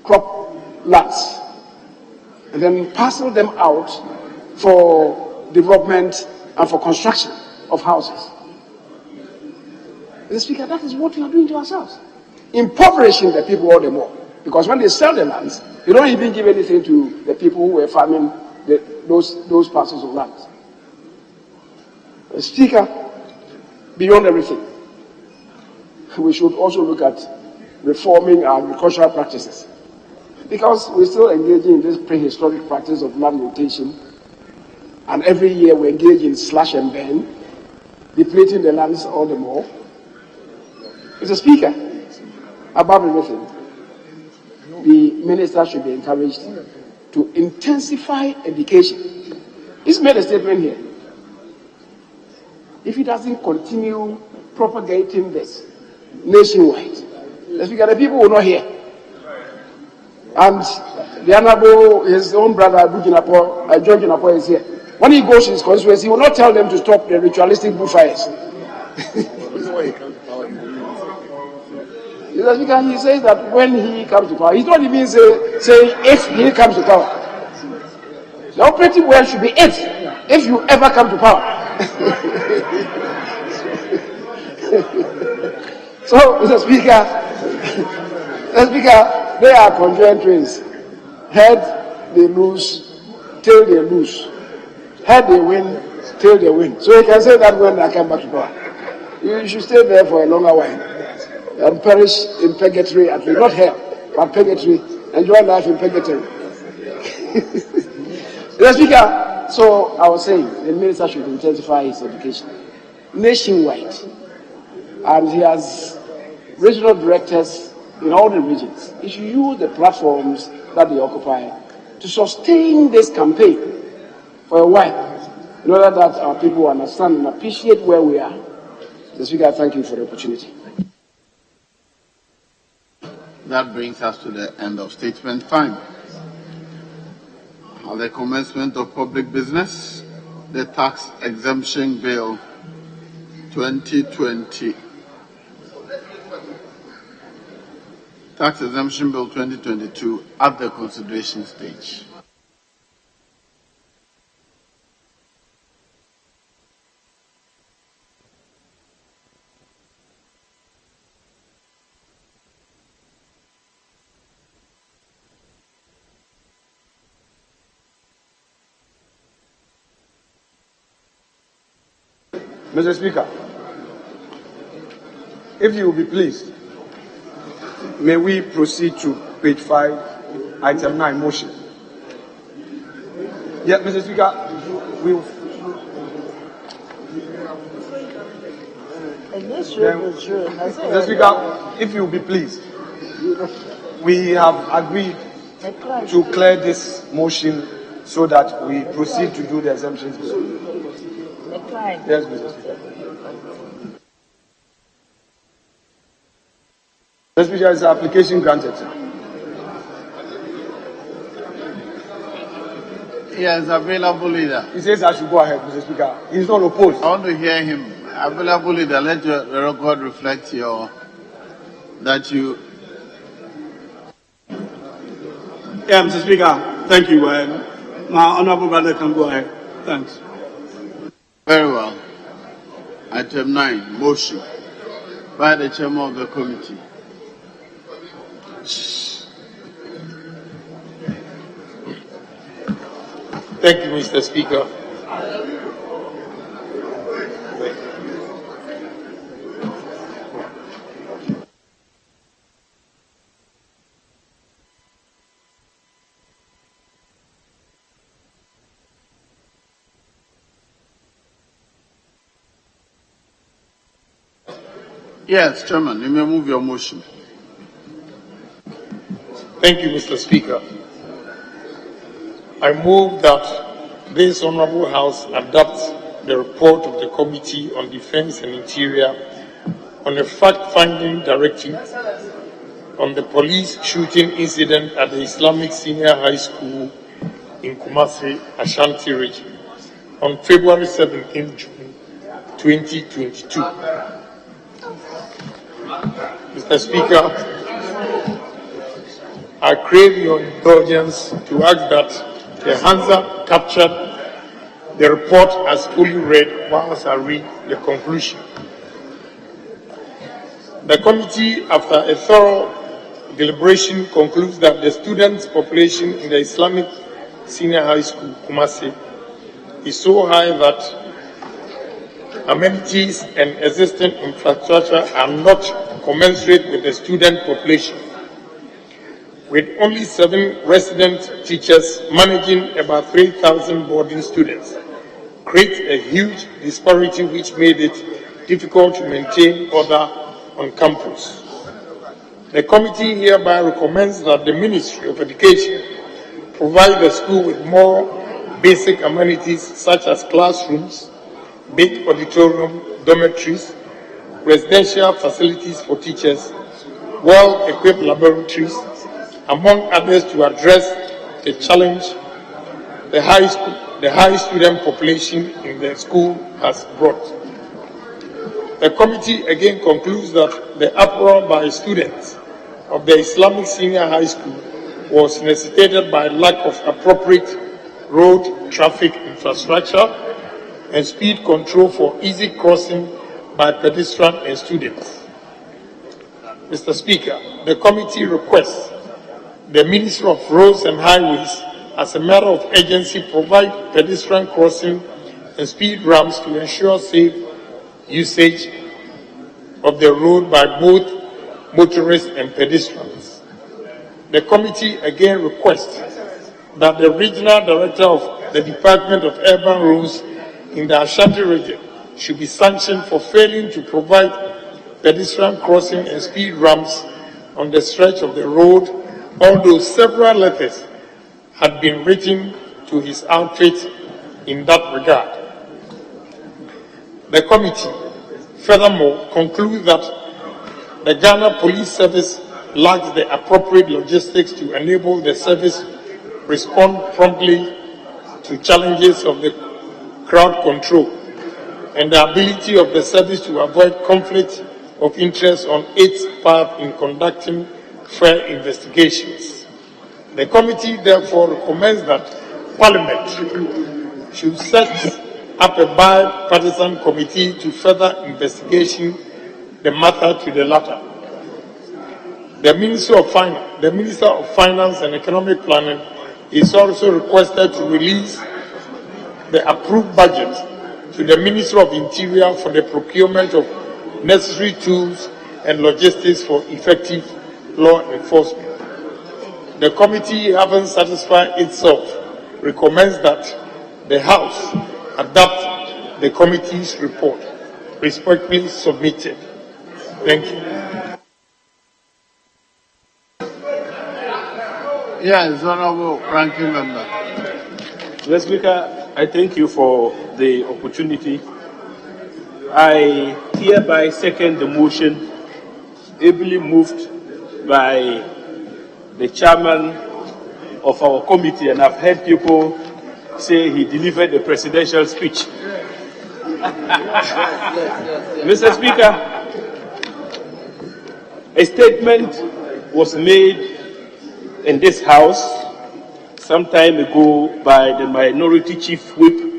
crop lands and then parcel them out for development and for construction of houses. Mr. Speaker, that is what we are doing to ourselves. Impoverishing the people all the more. Because when they sell the lands, they don't even give anything to the people who were farming those parcels of land. Mr. Speaker, beyond everything, we should also look at reforming our agricultural practices. Because we're still engaging in this prehistoric practice of land rotation, and every year we engage in slash and burn, depleting the lands all the more. Mr. Speaker, above everything, the minister should be encouraged to intensify education. He's made a statement here. If he doesn't continue propagating this nationwide, Mr. Speaker, the people will not hear. And the Honorable, his own brother, George Napo is here. When he goes to his constituency, he will not tell them to stop the ritualistic bushfires. Mr. Speaker, he says that when he comes to power, he's not even saying if he comes to power. The operative word should be if you ever come to power. So, Mr. Speaker, they are conjoined twins. Head, they lose, tail, they lose. Head, they win, tail, they win. So you can say that when I come back to power. You should stay there for a longer while and perish in purgatory, at least not hell, but purgatory. Enjoy life in purgatory. Mr. Speaker, so I was saying the minister should intensify his education nationwide, and he has regional directors in all the regions. He should use the platforms that they occupy to sustain this campaign for a while, in order that our people understand and appreciate where we are. Mr. Speaker, I thank you for the opportunity. That brings us to the end of statement time. At the commencement of public business, the Tax Exemption Bill 2020. Tax Exemption Bill 2022 at the consideration stage. Mr. Speaker, if you will be pleased, may we proceed to page 5, item 9, motion. Yeah, Mr. Speaker, we will. Mr. Speaker, if you will be pleased, we have agreed to clear this motion so that we proceed to do the exemptions. Yes, Mr. Speaker. Mr. Speaker, is the application granted, sir? Yes, available leader. He says I should go ahead, Mr. Speaker. He's not opposed. I want to hear him. Available leader, let the record reflect that you. Yeah, Mr. Speaker, thank you. My honorable brother can go ahead. Thanks. Very well. Item 9, motion by the chairman of the committee. Thank you, Mr. Speaker. Yes, Chairman, you may move your motion. Thank you, Mr. Speaker. I move that this Honorable House adopts the report of the Committee on Defense and Interior on a fact-finding directive on the police shooting incident at the Islamic Senior High School in Kumasi, Ashanti region on February 17, June 2022. Mr. Speaker, I crave your indulgence to ask that the Hansa captured the report as fully read whilst I read the conclusion. The committee, after a thorough deliberation, concludes that the students' population in the Islamic Senior High School, Kumasi, is so high that amenities and existing infrastructure are not commensurate with the student population. With only 7 resident teachers managing about 3,000 boarding students, creates a huge disparity which made it difficult to maintain order on campus. The committee hereby recommends that the Ministry of Education provide the school with more basic amenities such as classrooms, big auditorium, dormitories, residential facilities for teachers, well-equipped laboratories, among others, to address the challenge the high student population in the school has brought. The committee again concludes that the uproar by students of the Islamic Senior High School was necessitated by lack of appropriate road traffic infrastructure and speed control for easy crossing by pedestrians and students. Mr. Speaker, the committee requests the Ministry of Roads and Highways, as a matter of urgency, provide pedestrian crossing and speed ramps to ensure safe usage of the road by both motorists and pedestrians. The committee again requests that the Regional Director of the Department of Urban Roads in the Ashanti region should be sanctioned for failing to provide pedestrian crossing and speed ramps on the stretch of the road, although several letters had been written to his outfit in that regard. The committee furthermore concludes that the Ghana Police Service lacks the appropriate logistics to enable the service respond promptly to challenges of the crowd control and the ability of the service to avoid conflict of interest on its part in conducting fair investigations. The committee therefore recommends that Parliament should set up a bipartisan committee to further investigation the matter to the latter. The Minister of Finance and Economic Planning is also requested to release the approved budget to the Minister of Interior for the procurement of necessary tools and logistics for effective law enforcement. The committee, having satisfied itself, recommends that the House adopt the committee's report. respectfully submitted. Thank you. Yes, Honorable Ranking Member. Mr. Speaker, I thank you for the opportunity. I hereby second the motion ably moved by the chairman of our committee, and I've heard people say he delivered a presidential speech. Mr. Speaker, a statement was made in this House some time ago by the Minority Chief Whip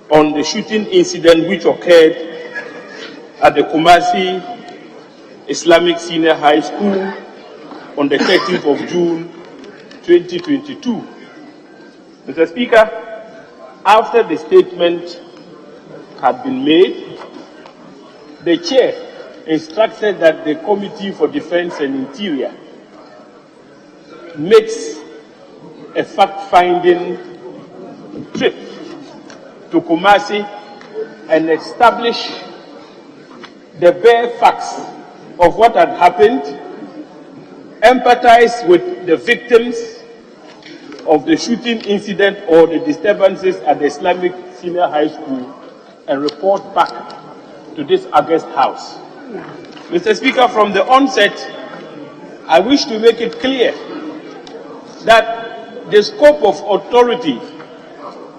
on the shooting incident which occurred at the Kumasi Islamic Senior High School on the 13th of June 2022. Mr. Speaker, after the statement had been made, the chair instructed that the Committee for Defense and Interior makes a fact-finding trip to Kumasi and establish the bare facts of what had happened, empathize with the victims of the shooting incident or the disturbances at the Islamic Senior High School, and report back to this august House. Mr. Speaker, from the onset, I wish to make it clear that the scope of authority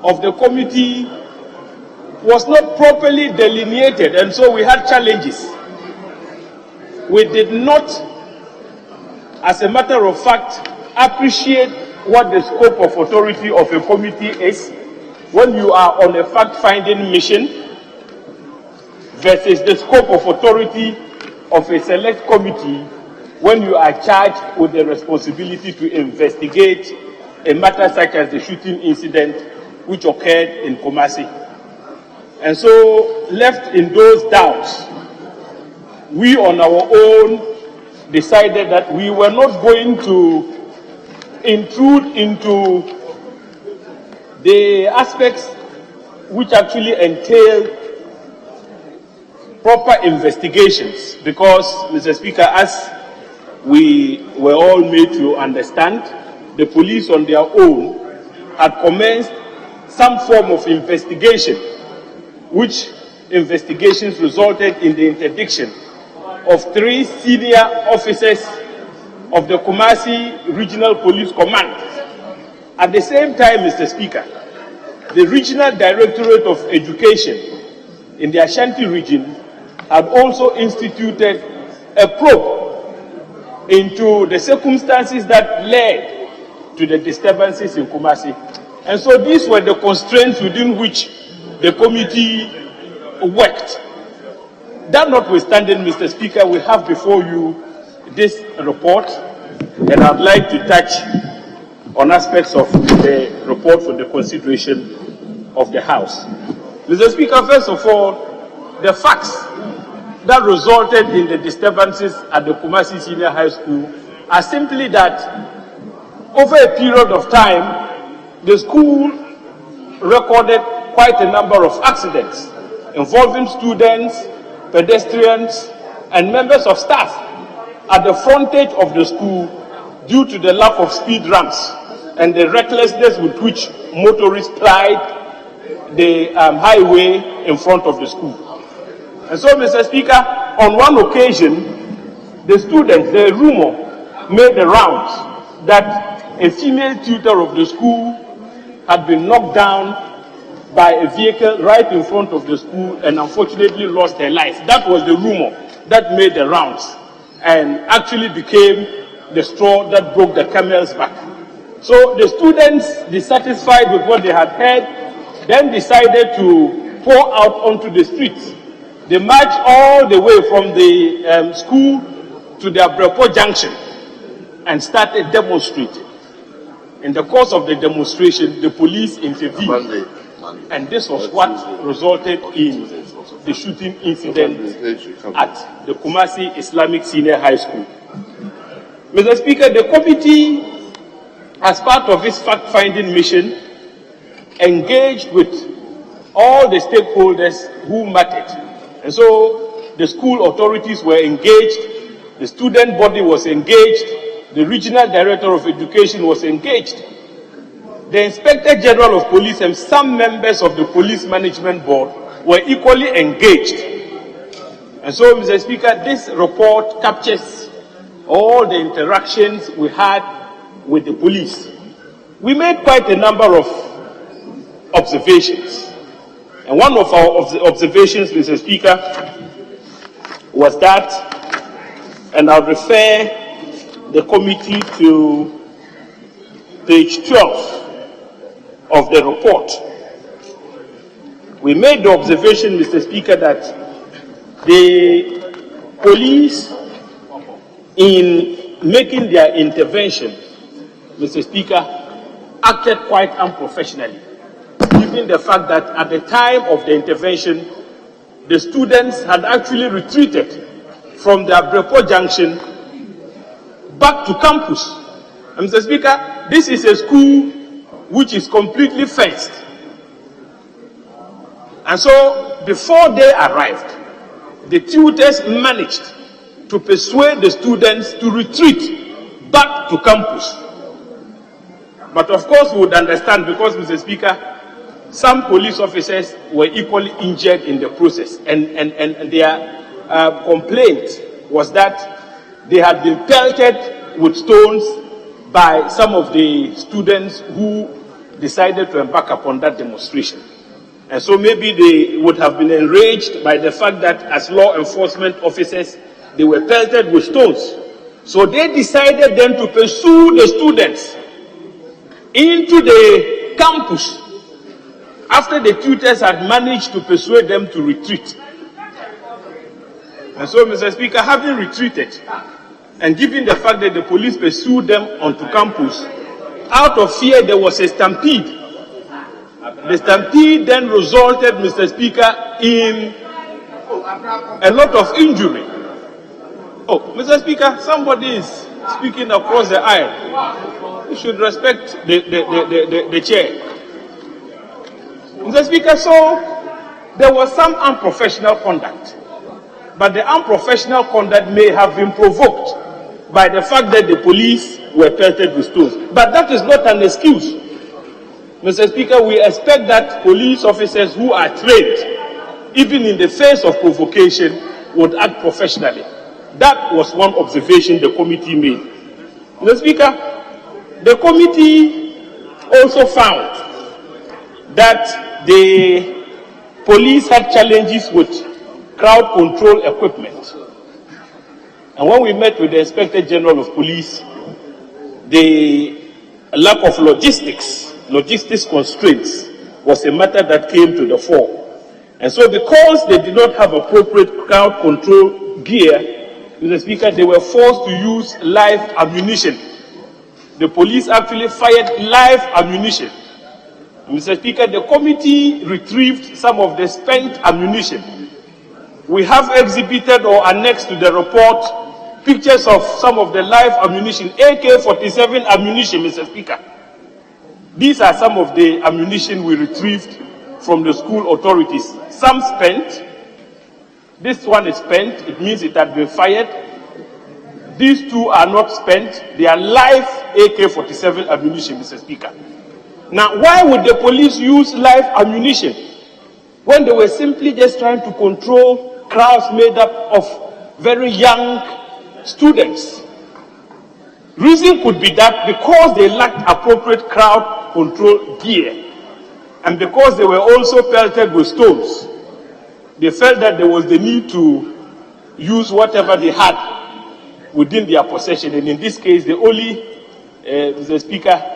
of the committee was not properly delineated, and so we had challenges. We did not, as a matter of fact, appreciate what the scope of authority of a committee is when you are on a fact-finding mission versus the scope of authority of a select committee when you are charged with the responsibility to investigate a matter such as the shooting incident which occurred in Kumasi. And so, left in those doubts, we on our own decided that we were not going to intrude into the aspects which actually entail proper investigations, because, Mr. Speaker, as we were all made to understand, the police on their own had commenced some form of investigation, which investigations resulted in the interdiction of 3 senior officers of the Kumasi Regional Police Command. At the same time, Mr. Speaker, the Regional Directorate of Education in the Ashanti region had also instituted a probe into the circumstances that led to the disturbances in Kumasi. And so these were the constraints within which the committee worked. That notwithstanding, Mr. Speaker, we have before you this report, and I'd like to touch on aspects of the report for the consideration of the House. Mr. Speaker, first of all, the facts that resulted in the disturbances at the Kumasi Senior High School are simply that over a period of time, the school recorded quite a number of accidents involving students, pedestrians, and members of staff at the frontage of the school due to the lack of speed ramps and the recklessness with which motorists plied the highway in front of the school. And so, Mr. Speaker, on one occasion, the students, the rumor made the rounds that a female tutor of the school had been knocked down by a vehicle right in front of the school and unfortunately lost her life. That was the rumor that made the rounds and actually became the straw that broke the camel's back. So the students, dissatisfied with what they had heard, then decided to pour out onto the streets. They marched all the way from the school to the Abrepo Junction and started demonstrating. In the course of the demonstration, the police intervened, and this was what resulted in the shooting incident at the Kumasi Islamic Senior High School. Mr. Speaker, the committee, as part of its fact-finding mission, engaged with all the stakeholders who mattered. And so the school authorities were engaged, the student body was engaged, the regional director of education was engaged. The Inspector General of Police and some members of the Police Management Board were equally engaged. And so, Mr. Speaker, this report captures all the interactions we had with the police. We made quite a number of observations. And one of our observations, Mr. Speaker, was that, and I'll refer the committee to page 12 of the report. We made the observation, Mr. Speaker, that the police, in making their intervention, Mr. Speaker, acted quite unprofessionally, given the fact that at the time of the intervention, the students had actually retreated from the Abrepo Junction back to campus. And Mr. Speaker, this is a school which is completely fenced. And so, before they arrived, the tutors managed to persuade the students to retreat back to campus. But of course, we would understand, because, Mr. Speaker, some police officers were equally injured in the process, and their complaint was that they had been pelted with stones by some of the students who decided to embark upon that demonstration. And so maybe they would have been enraged by the fact that as law enforcement officers, they were pelted with stones. So they decided then to pursue the students into the campus after the tutors had managed to persuade them to retreat. And so, Mr. Speaker, having retreated, and given the fact that the police pursued them onto campus, out of fear there was a stampede. The stampede then resulted, Mr. Speaker, in a lot of injury. Oh, Mr. Speaker, somebody is speaking across the aisle. You should respect the chair. Mr. Speaker, so there was some unprofessional conduct. But the unprofessional conduct may have been provoked by the fact that the police were pelted with stones. But that is not an excuse. Mr. Speaker, we expect that police officers who are trained, even in the face of provocation, would act professionally. That was one observation the committee made. Mr. Speaker, the committee also found that the police had challenges with crowd control equipment. And when we met with the Inspector General of Police, the lack of logistics constraints was a matter that came to the fore. And so because they did not have appropriate crowd control gear, Mr. Speaker, they were forced to use live ammunition. The police actually fired live ammunition. Mr. Speaker, the committee retrieved some of the spent ammunition. We have exhibited or annexed to the report pictures of some of the live ammunition, AK-47 ammunition, Mr. Speaker. These are some of the ammunition we retrieved from the school authorities. Some spent. This one is spent. It means it had been fired. These two are not spent. They are live AK-47 ammunition, Mr. Speaker. Now, why would the police use live ammunition when they were simply just trying to control crowds made up of very young students? Reason could be that because they lacked appropriate crowd control gear, and because they were also pelted with stones, they felt that there was the need to use whatever they had within their possession. And in this case, the only, Mr. Speaker,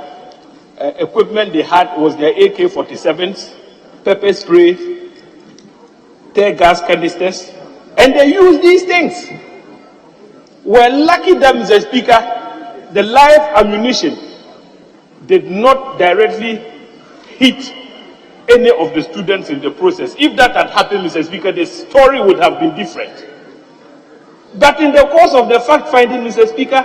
equipment they had was their AK-47s, pepper spray, tear gas canisters, and they used these things. We're lucky that, Mr. Speaker, the live ammunition did not directly hit any of the students in the process. If that had happened, Mr. Speaker, the story would have been different. But in the course of the fact-finding, Mr. Speaker,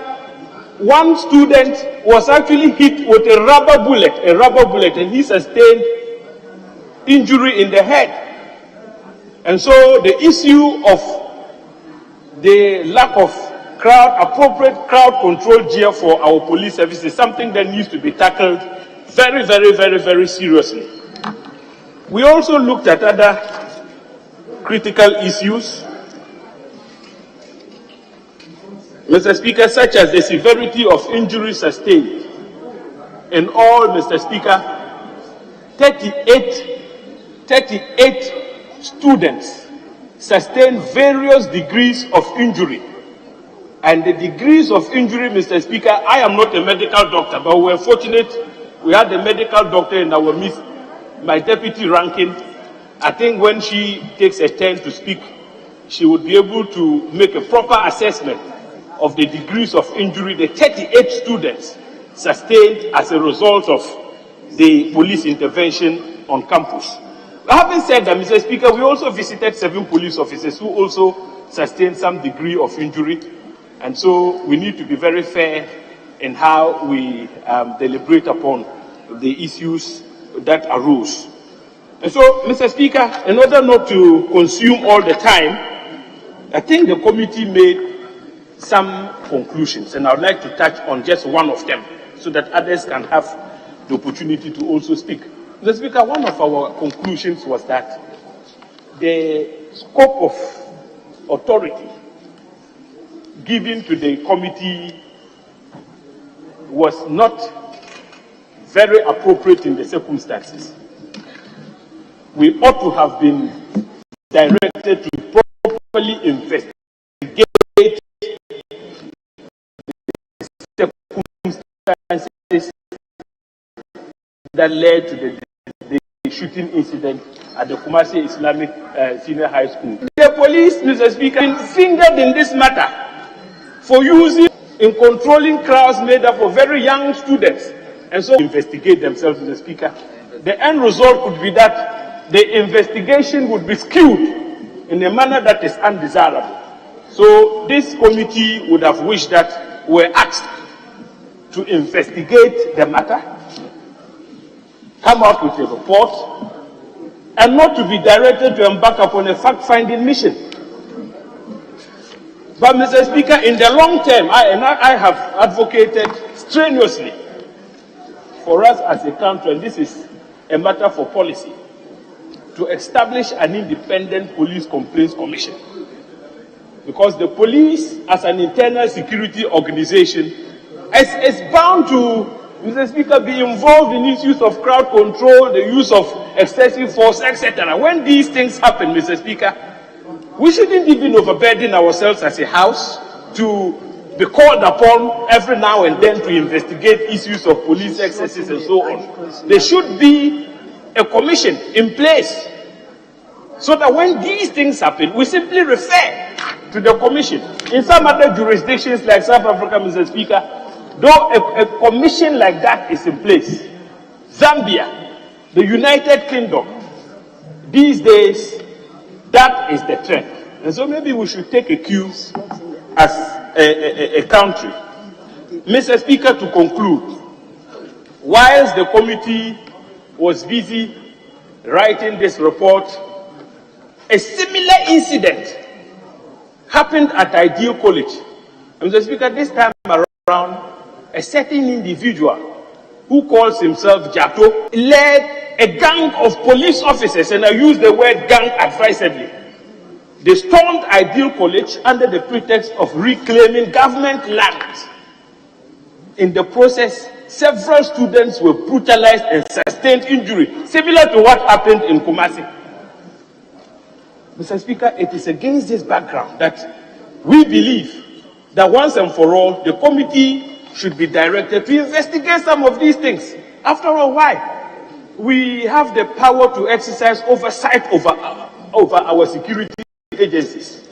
one student was actually hit with a rubber bullet, and he sustained injury in the head. And so the issue of the lack of appropriate crowd control gear for our police service is something that needs to be tackled very, very, very, very seriously. We also looked at other critical issues, Mr. Speaker, such as the severity of injuries sustained. In all, Mr. Speaker, 38 students sustained various degrees of injury. And the degrees of injury, Mr. Speaker, I am not a medical doctor, but we're fortunate we had a medical doctor in our midst, my deputy ranking. I think when she takes a turn to speak, she would be able to make a proper assessment of the degrees of injury the 38 students sustained as a result of the police intervention on campus. Having said that, Mr. Speaker, we also visited 7 police officers who also sustained some degree of injury. And so we need to be very fair in how we deliberate upon the issues that arose. And so, Mr. Speaker, in order not to consume all the time, I think the committee made some conclusions, and I would like to touch on just one of them so that others can have the opportunity to also speak. Mr. Speaker, one of our conclusions was that the scope of authority given to the committee was not very appropriate in the circumstances. We ought to have been directed to properly investigate the circumstances that led to the shooting incident at the Kumasi Islamic Senior High School. The police, Mr. Speaker, been fingered in this matter for using in controlling crowds made up of very young students, and so investigate themselves, Mr. Speaker. The end result could be that the investigation would be skewed in a manner that is undesirable. So this committee would have wished that we were asked to investigate the matter, come out with a report, and not to be directed to embark upon a fact-finding mission. But, Mr. Speaker, in the long term, I have advocated strenuously for us as a country, and this is a matter for policy, to establish an independent police complaints commission. Because the police, as an internal security organization, is bound to, Mr. Speaker, be involved in issues of crowd control, the use of excessive force, etc. When these things happen, Mr. Speaker, we shouldn't even overburden ourselves as a house to be called upon every now and then to investigate issues of police excesses and so on. There should be a commission in place so that when these things happen, we simply refer to the commission. In some other jurisdictions like South Africa, Mr. Speaker, though a commission like that is in place, Zambia, the United Kingdom, these days, that is the trend. And so maybe we should take a cue as a country. Mr. Speaker, to conclude, whilst the committee was busy writing this report, a similar incident happened at Ideal College. And Mr. Speaker, this time around, a certain individual who calls himself Jato led a gang of police officers, and I use the word gang advisedly. They stormed Ideal College under the pretext of reclaiming government land. In the process, several students were brutalized and sustained injury, similar to what happened in Kumasi. Mr. Speaker, it is against this background that we believe that once and for all, the committee should be directed to investigate some of these things. After all, why? We have the power to exercise oversight over our security agencies.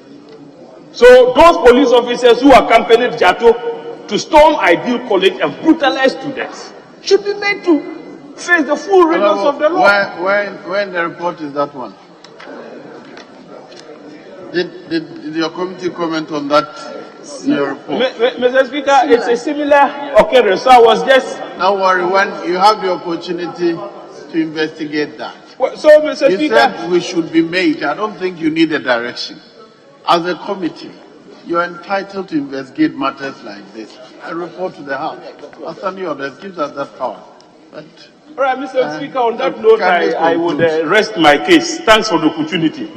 So those police officers who accompanied Jato to storm Ideal College and brutalize students should be made to face the full rigors of the law. When the report is that one? Did your committee comment on that in your report? Mr. Speaker, it's a similar occurrence. So I was just... Don't worry, when you have the opportunity to investigate that. Well, so, Mr. You Speaker, said we should be made. I don't think you need a direction. As a committee, you are entitled to investigate matters like this and report to the House. As any others gives us that power. But, all right, Mr. Speaker, on that note, I would rest my case. Thanks for the opportunity.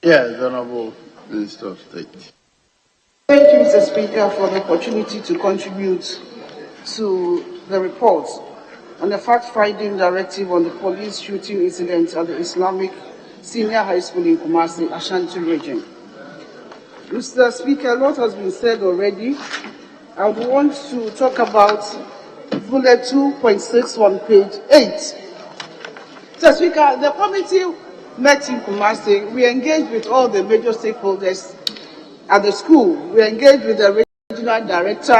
yes, Honorable Minister of State. Thank you, Mr. Speaker, for the opportunity to contribute to the report on the fact-finding directive on the police shooting incident at the Islamic Senior High School in Kumasi, Ashanti region. Mr. Speaker, a lot has been said already. I would want to talk about bullet 2.6 on page 8. Mr. Speaker, the committee met in Kumasi. We engaged with all the major stakeholders at the school. We engaged with the regional director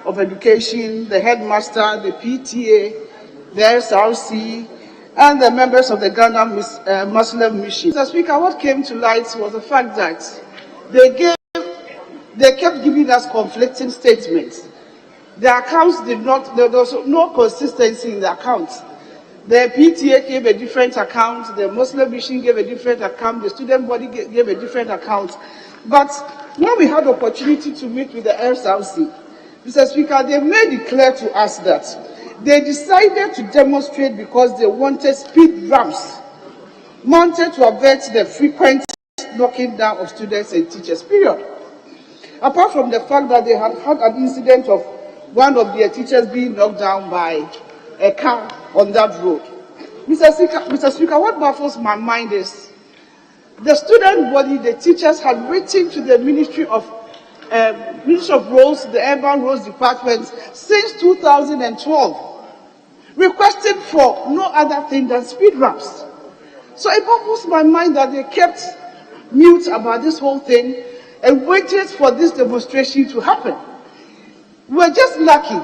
of education, the headmaster, the PTA, the SRC, and the members of the Ghana Muslim Mission. Mr. Speaker, what came to light was the fact that they kept giving us conflicting statements. The accounts there was no consistency in the accounts. The PTA gave a different account, the Muslim Mission gave a different account, the student body gave a different account. But when we had the opportunity to meet with the SRC, Mr. Speaker, they made it clear to us that they decided to demonstrate because they wanted speed ramps mounted to avert the frequent knocking down of students and teachers, period. Apart from the fact that they had had an incident of one of their teachers being knocked down by a car on that road. Mr. Speaker, what baffles my mind is the student body, the teachers had written to the Ministry of Roads, the Urban Roads Department since 2012, requesting for no other thing than speed ramps. So it baffles my mind that they kept mute about this whole thing and waited for this demonstration to happen. We're just lucky.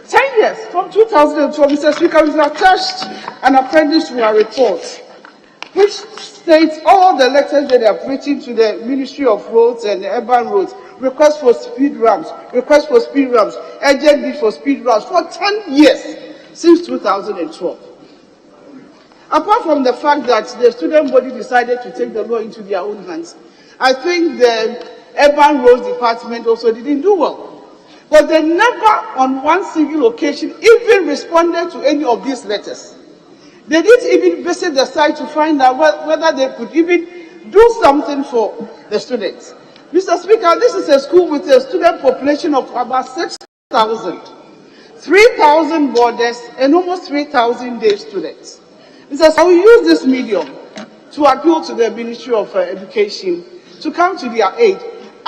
10 years from 2012, Mr. Speaker, we've attached an appendix to our report, which states all the letters that they have written to the Ministry of Roads and the Urban Roads, request for speed ramps, urgent need for speed ramps for 10 years since 2012. Apart from the fact that the student body decided to take the law into their own hands, I think the Urban Roads Department also didn't do well. But they never on one single occasion even responded to any of these letters. They didn't even visit the site to find out whether they could even do something for the students. Mr. Speaker, this is a school with a student population of about 6,000, 3,000 boarders, and almost 3,000 day students. Mr. Speaker, I will use this medium to appeal to the Ministry of Education to come to their aid.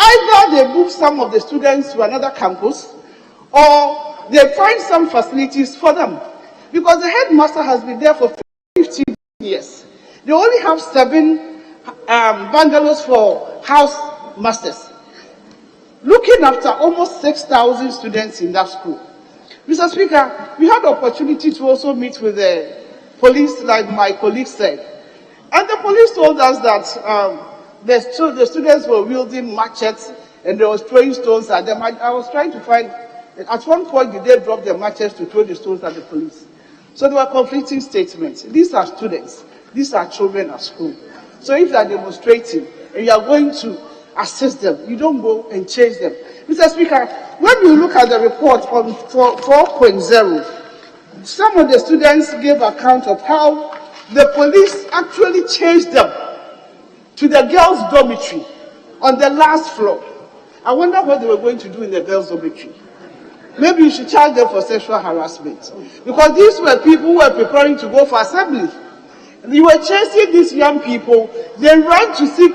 Either they move some of the students to another campus, or they find some facilities for them. Because the headmaster has been there for 15 years. They only have 7 bungalows for house masters, looking after almost 6,000 students in that school. Mr. Speaker, we had the opportunity to also meet with the police, like my colleague said. And the police told us that the students were wielding machetes and they were throwing stones at them. I was trying to find, at one point did they drop their machetes to throw the stones at the police? So there were conflicting statements. These are students. These are children at school. So if they are demonstrating and you are going to assist them, you don't go and chase them. Mr. Speaker, when you look at the report on 4.0, some of the students gave account of how the police actually chased them to the girls' dormitory on the last floor. I wonder what they were going to do in the girls' dormitory. Maybe you should charge them for sexual harassment. Because these were people who were preparing to go for assembly. You were chasing these young people. They ran to seek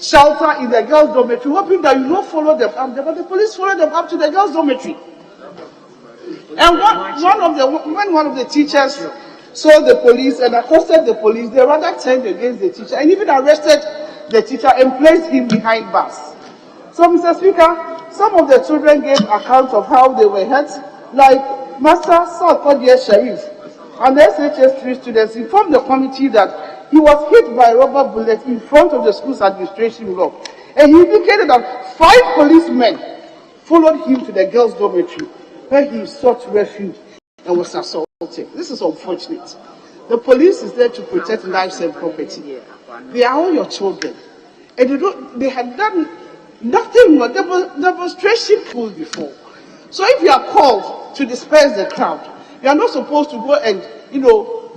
shelter in the girls' dormitory, hoping that you don't follow them up there. But the police followed them up to the girls' dormitory. And when one of the teachers saw the police and accosted the police, they rather turned against the teacher and even arrested the teacher and placed him behind bars. So, Mr. Speaker, some of the children gave account of how they were hurt, like Master Sarkodie Sharif, and the SHS3 students informed the committee that he was hit by a rubber bullet in front of the school's administration block. And he indicated that 5 policemen followed him to the girls' dormitory, where he sought refuge. and was assaulted. This is unfortunate. The police is there to protect lives and property. They are all your children. And they had done nothing but demonstration tools before. So if you are called to disperse the crowd, you are not supposed to go and,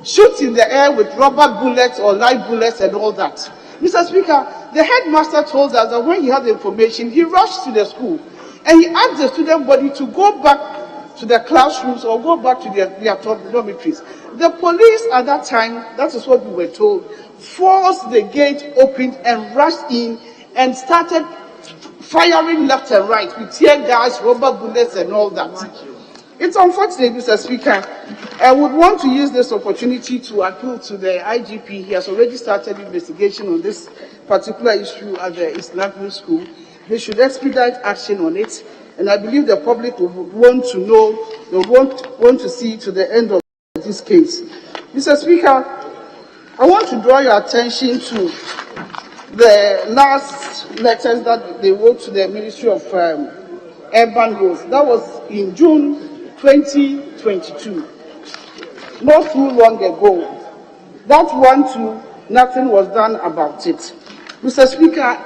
shoot in the air with rubber bullets or live bullets and all that. Mr. Speaker, the headmaster told us that when he had the information, he rushed to the school and he asked the student body to go back to their classrooms or go back to their dormitories. The police at that time, that is what we were told, forced the gate open and rushed in and started firing left and right with tear gas, rubber bullets and all that. It's unfortunate, Mr. Speaker. I would want to use this opportunity to appeal to the IGP. He has already started investigation on this particular issue at the Islamic school. They should expedite action on it, and I believe the public would want to know, they would want to see to the end of this case. Mr. Speaker, I want to draw your attention to the last letters that they wrote to the Ministry of Urban Roads. That was in June 2022, not too long ago. That one too, nothing was done about it. Mr. Speaker,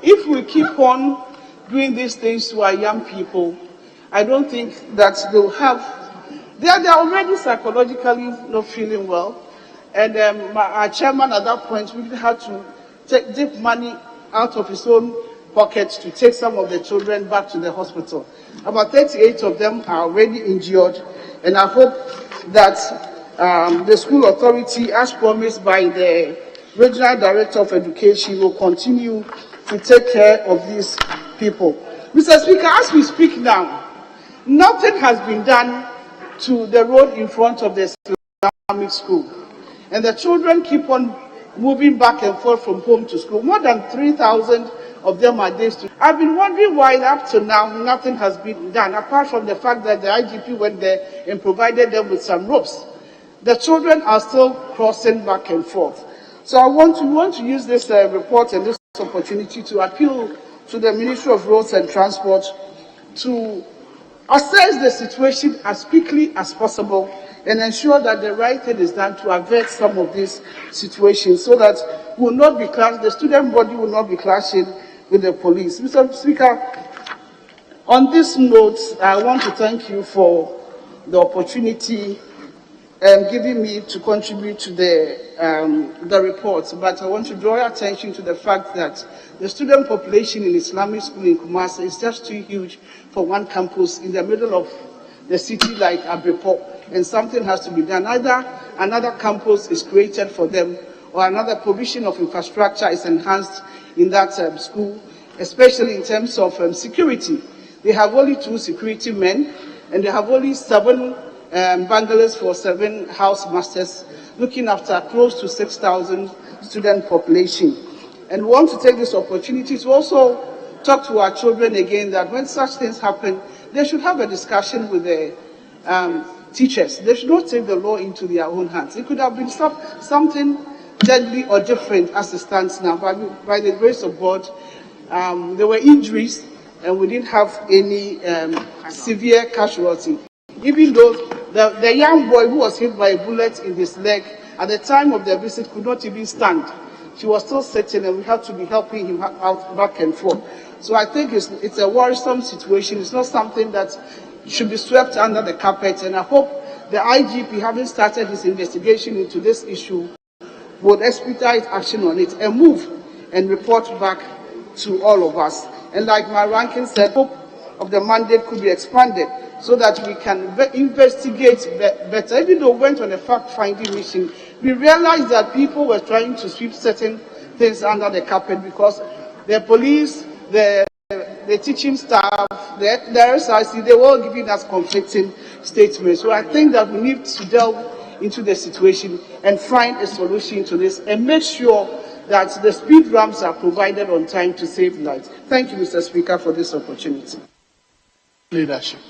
if we keep on doing these things to our young people, I don't think that they'll they are already psychologically not feeling well. And our chairman at that point really had to take money out of his own pocket to take some of the children back to the hospital. About 38 of them are already injured, and I hope that the school authority, as promised by the Regional Director of Education, will continue to take care of these people. Mr. Speaker, as we speak now, nothing has been done to the road in front of the Islamic school, and the children keep on moving back and forth from home to school. More than 3,000 of them are day students. I've been wondering why up to now nothing has been done, apart from the fact that the IGP went there and provided them with some ropes. The children are still crossing back and forth. So I want to use this report and this opportunity to appeal to the Ministry of Roads and Transport to assess the situation as quickly as possible and ensure that the right thing is done to avert some of these situations so that the student body will not be clashing with the police. Mr. Speaker, on this note, I want to thank you for the opportunity giving me to contribute to the report, but I want to draw your attention to the fact that the student population in Islamic school in Kumasi is just too huge for one campus in the middle of the city like Abepo, and something has to be done. Either another campus is created for them or another provision of infrastructure is enhanced in that school, especially in terms of security. They have only 2 security men, and they have only 7 bungalows for 7 house masters, looking after close to 6,000 student population. And we want to take this opportunity to also talk to our children again that when such things happen, they should have a discussion with the teachers. They should not take the law into their own hands. It could have been something deadly or different as it stands now. But by the grace of God, there were injuries and we didn't have any severe casualty. Even though the young boy who was hit by a bullet in his leg at the time of the visit could not even stand. He was still sitting and we had to be helping him out back and forth. So I think it's a worrisome situation. It's not something that should be swept under the carpet. And I hope the IGP, having started his investigation into this issue, would expedite action on it and move and report back to all of us. And like my ranking said, hope of the mandate could be expanded so that we can investigate better. Even though we went on a fact-finding mission, we realized that people were trying to sweep certain things under the carpet because the police, the teaching staff, the SIC, they were all giving us conflicting statements. So I think that we need to delve into the situation and find a solution to this and make sure that the speed ramps are provided on time to save lives. Thank you, Mr. Speaker, for this opportunity. Leadership.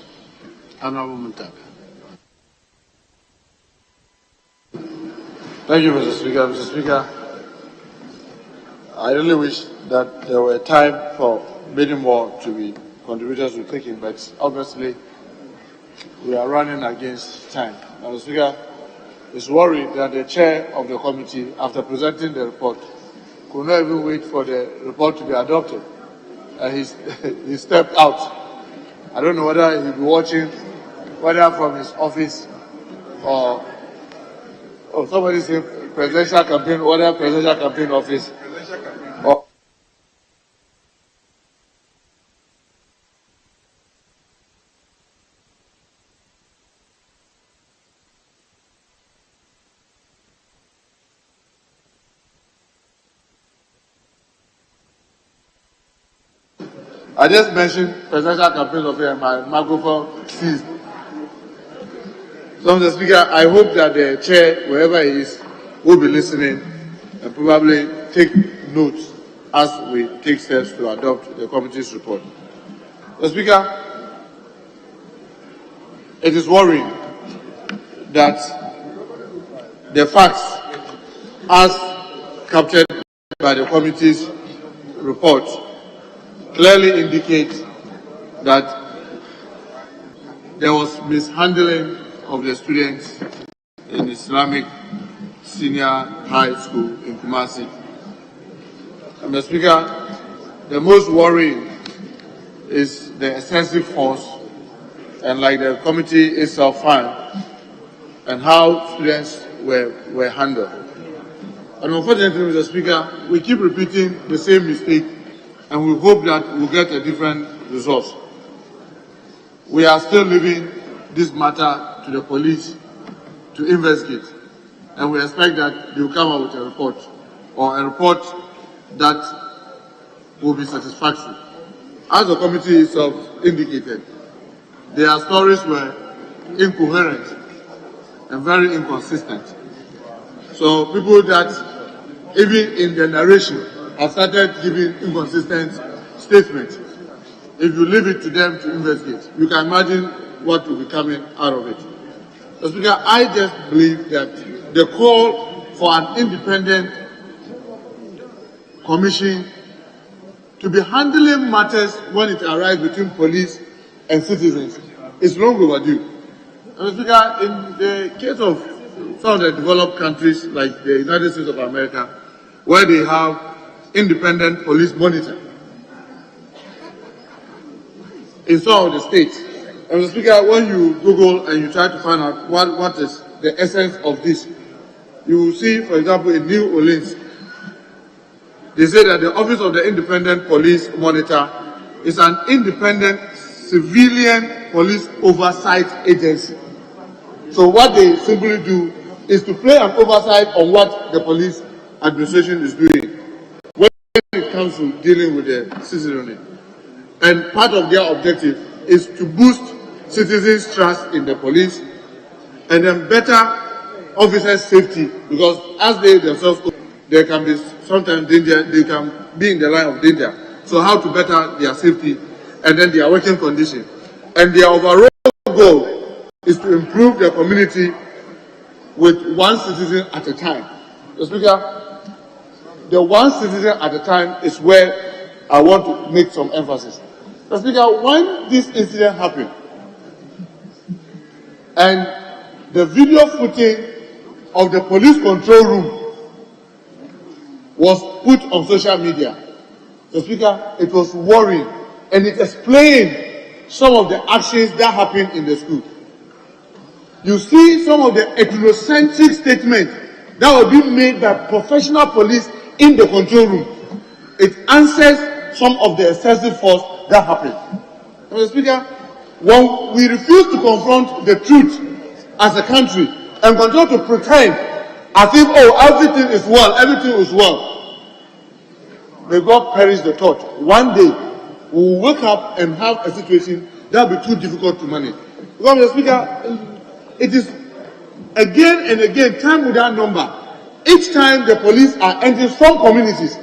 Honorable Muntaka. Thank you, Mr. Speaker. Mr. Speaker, I really wish that there were time for many more to be contributors to taking, but obviously we are running against time. Madam Speaker, is worried that the chair of the committee, after presenting the report, could not even wait for the report to be adopted. He stepped out. I don't know whether he'll be watching, whether from his office or somebody say presidential campaign, whether presidential campaign office. Or I just mentioned presidential campaign office and my microphone seized. So, Mr. Speaker, I hope that the chair, wherever he is, will be listening and probably take notes as we take steps to adopt the committee's report. Mr. Speaker, it is worrying that the facts, as captured by the committee's report, clearly indicate that there was mishandling of the students in Islamic Senior High School in Kumasi. And Mr. Speaker, the most worrying is the excessive force, and like the committee itself found, and how students were handled. And unfortunately, Mr. Speaker, we keep repeating the same mistake, and we hope that we'll get a different result. We are still leaving this matter to the police to investigate, and we expect that they will come out with a report, or a report that will be satisfactory. As the committee itself indicated, their stories were incoherent and very inconsistent. So people that, even in the narration, have started giving inconsistent statements. If you leave it to them to investigate, you can imagine what will be coming out of it. Mr. Speaker, I just believe that the call for an independent commission to be handling matters when it arises between police and citizens is long overdue. Mr. Speaker, in the case of some of the developed countries like the United States of America, where they have independent police monitor in some of the states. And Mr. Speaker, when you Google and you try to find out what is the essence of this, you will see, for example, in New Orleans, they say that the Office of the Independent Police Monitor is an independent civilian police oversight agency. So what they simply do is to play an oversight on what the police administration is doing when it comes to dealing with the citizenry. And part of their objective is to boost citizens' trust in the police and then better officers' safety, because as they themselves go, there can be sometimes danger, they can be in the line of danger. So how to better their safety and then their working condition. And their overall goal is to improve the community with one citizen at a time. Mr. Speaker, the one citizen at a time is where I want to make some emphasis. Mr. Speaker, when this incident happened, and the video footage of the police control room was put on social media, Mr. Speaker, it was worrying, and it explained some of the actions that happened in the school. You see some of the ethnocentric statements that were being made by professional police in the control room. It answers some of the excessive force that happened. Mr. Speaker, when we refuse to confront the truth as a country and continue to pretend as if, oh, everything is well, may God perish the thought. One day, we will wake up and have a situation that will be too difficult to manage. Because, Mr. Speaker, it is again and again, time without number. Each time the police are entering some communities,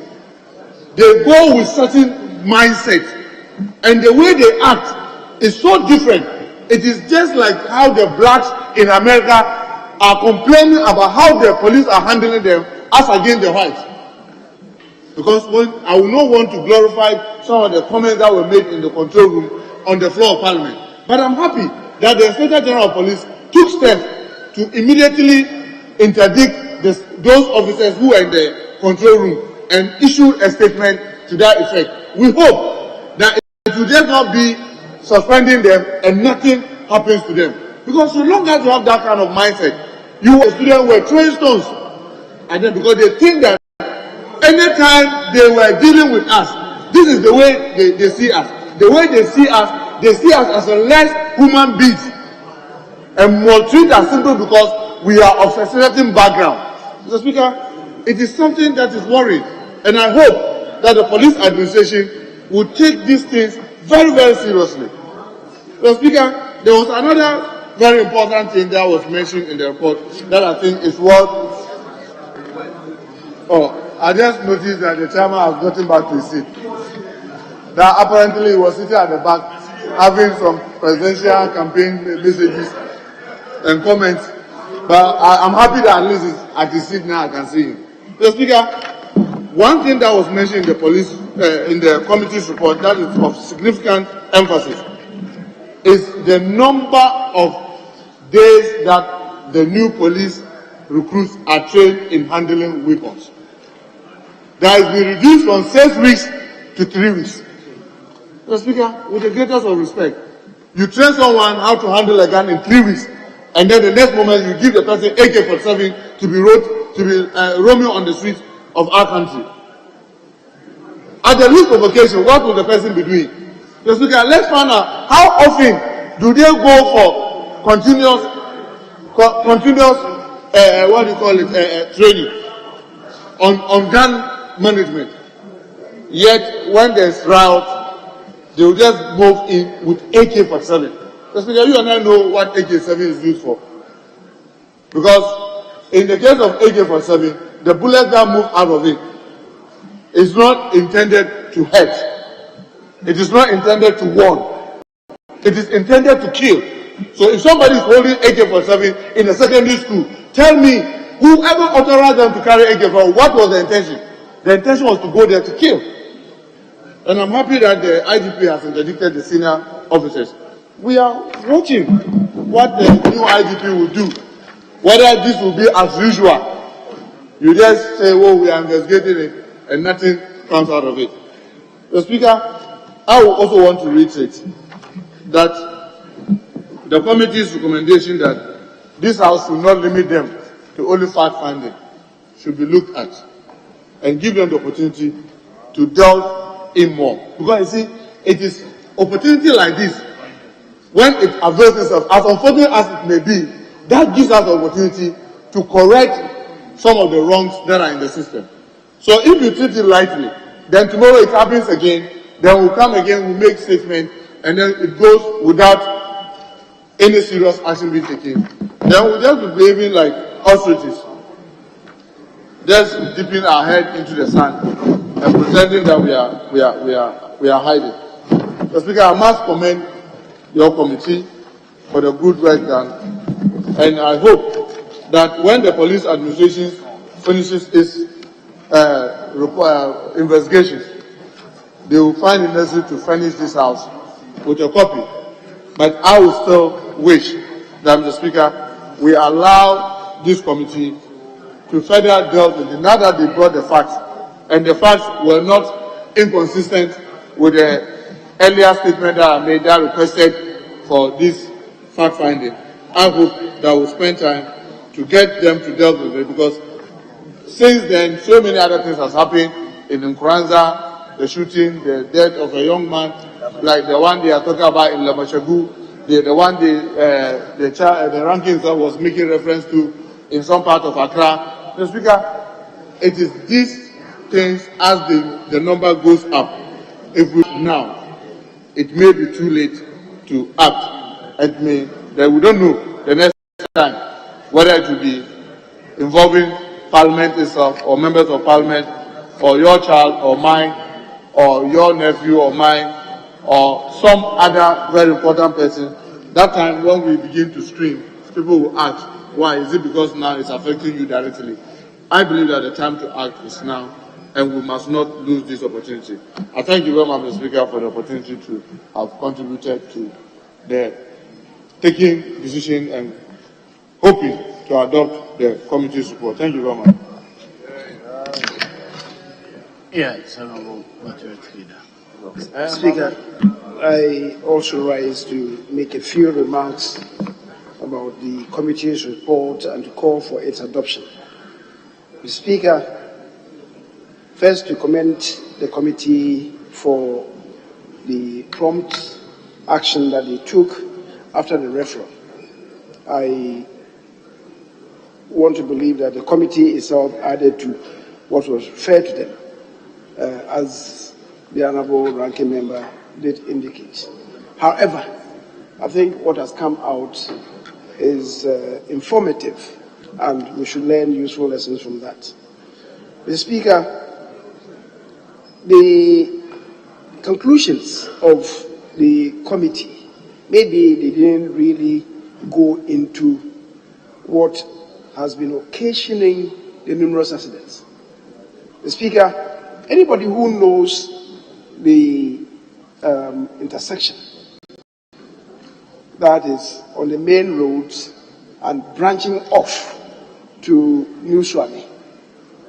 they go with certain mindset, and the way they act is so different. It is just like how the blacks in America are complaining about how the police are handling them as against the whites. Because I will not want to glorify some of the comments that were made in the control room on the floor of Parliament. But I'm happy that the Inspector General of Police took steps to immediately interdict those officers who were in the control room and issued a statement to that effect. We hope that it will just not be suspending them and nothing happens to them. Because so long as you have that kind of mindset, you as students were throwing stones at them because they think that anytime they were dealing with us, this is the way they see us. The way they see us as a less human beings and maltreat us simply because we are of a certain background. Mr. Speaker, it is something that is worrying, and I hope that the police administration will take these things very, very seriously. Mr. Speaker, there was another very important thing that was mentioned in the report that I think is worth. I just noticed that the chairman has gotten back to his seat. That apparently he was sitting at the back having some presidential campaign messages and comments. But I'm happy that at least he's at his seat now. I can see him. Mr. Speaker, one thing that was mentioned in the committee's report that is of significant emphasis is the number of days that the new police recruits are trained in handling weapons. That has been reduced from 6 weeks to 3 weeks. Mr. Speaker, with the greatest of respect, you train someone how to handle a gun in 3 weeks, and then the next moment you give the person AK-47 to be roaming on the streets of our country. At the least provocation, what will the person be doing? Mr. Speaker, let's find out how often do they go for continuous training on gun management. Yet when there's riot, they will just move in with AK-47. Mr. Speaker, you and I know what AK-47 is used for. Because in the case of AK-47, the bullet that move out of it is not intended to hurt. It is not intended to warn. It is intended to kill. So if somebody is holding AK-47 in a secondary school, tell me, whoever authorized them to carry AK-47, what was the intention? The intention was to go there to kill. And I'm happy that the IGP has interdicted the senior officers. We are watching what the new IGP will do. Whether this will be as usual. You just say, oh, we are investigating it, and nothing comes out of it. Mr. Speaker, I will also want to reiterate that the committee's recommendation that this House should not limit them to only fact-finding should be looked at and give them the opportunity to delve in more. Because you see, it is opportunity like this, when it avails itself, as unfortunate as it may be, that gives us the opportunity to correct some of the wrongs that are in the system. So if you treat it lightly, then tomorrow it happens again, then we'll come again, we'll make statement, and then it goes without any serious action being taken. Then we'll just be behaving like ostriches, just dipping our head into the sand and pretending that we are hiding. Mr. Speaker, I must commend your committee for the good work done, and I hope that when the police administration finishes its investigations, they will find it necessary to furnish this House with a copy. But I will still wish that, Mr. Speaker, we allow this committee to further delve into, now that they brought the facts, and the facts were not inconsistent with the earlier statement that I made that requested for this fact-finding. I hope that we'll spend time to get them to delve with it, because since then, so many other things have happened in Nkranza, the shooting, the death of a young man, like the one they are talking about in Lamashegu, the one the ranking was making reference to in some part of Accra. Mr. Speaker, it is these things, as the number goes up, if we now, it may be too late to act. It may, that we don't know the next time whether it will be involving Parliament itself, or members of Parliament, or your child, or mine, or your nephew, or mine, or some other very important person. That time when we begin to scream, people will ask, why? Is it because now it's affecting you directly? I believe that the time to act is now, and we must not lose this opportunity. I thank you very much, Mr. Speaker, for the opportunity to have contributed to the taking decision and hoping to adopt the committee's report. Thank you very much. Yes, Honorable Majority Leader. Speaker, I also rise to make a few remarks about the committee's report and to call for its adoption. Mr. Speaker, first to commend the committee for the prompt action that they took after the referral. I want to believe that the committee itself added to what was fair to them, as the Honourable Ranking Member did indicate. However, I think what has come out is informative, and we should learn useful lessons from that. Mr. Speaker, the conclusions of the committee, maybe they didn't really go into what has been occasioning the numerous accidents. Mr. Speaker, anybody who knows the intersection that is on the main roads and branching off to New Swami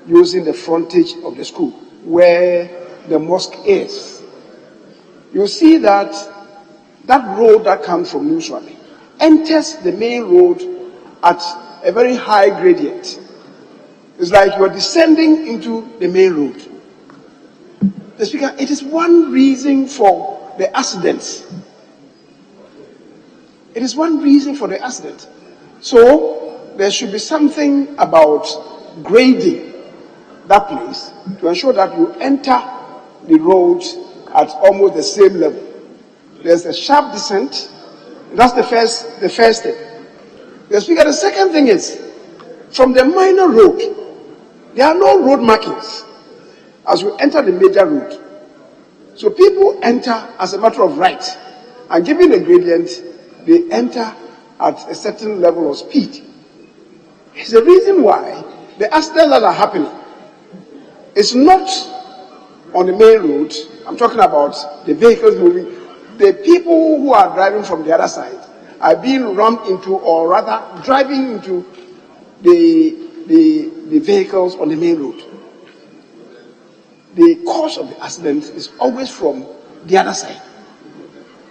using the frontage of the school where the mosque is, you see that that road that comes from New Swami enters the main road at a very high gradient. It's like you are descending into the main road. The Speaker, it is one reason for the accidents. It is one reason for the accident. So there should be something about grading that place to ensure that you enter the road at almost the same level. There's a sharp descent. That's the first thing. The Speaker, the second thing is, from the minor road, there are no road markings as you enter the major road. So people enter as a matter of right, and given the gradient, they enter at a certain level of speed. It's the reason why the accidents that are happening is not on the main road. I'm talking about the vehicles moving. The people who are driving from the other side are being rammed into, or rather driving into the vehicles on the main road. The cause of the accident is always from the other side.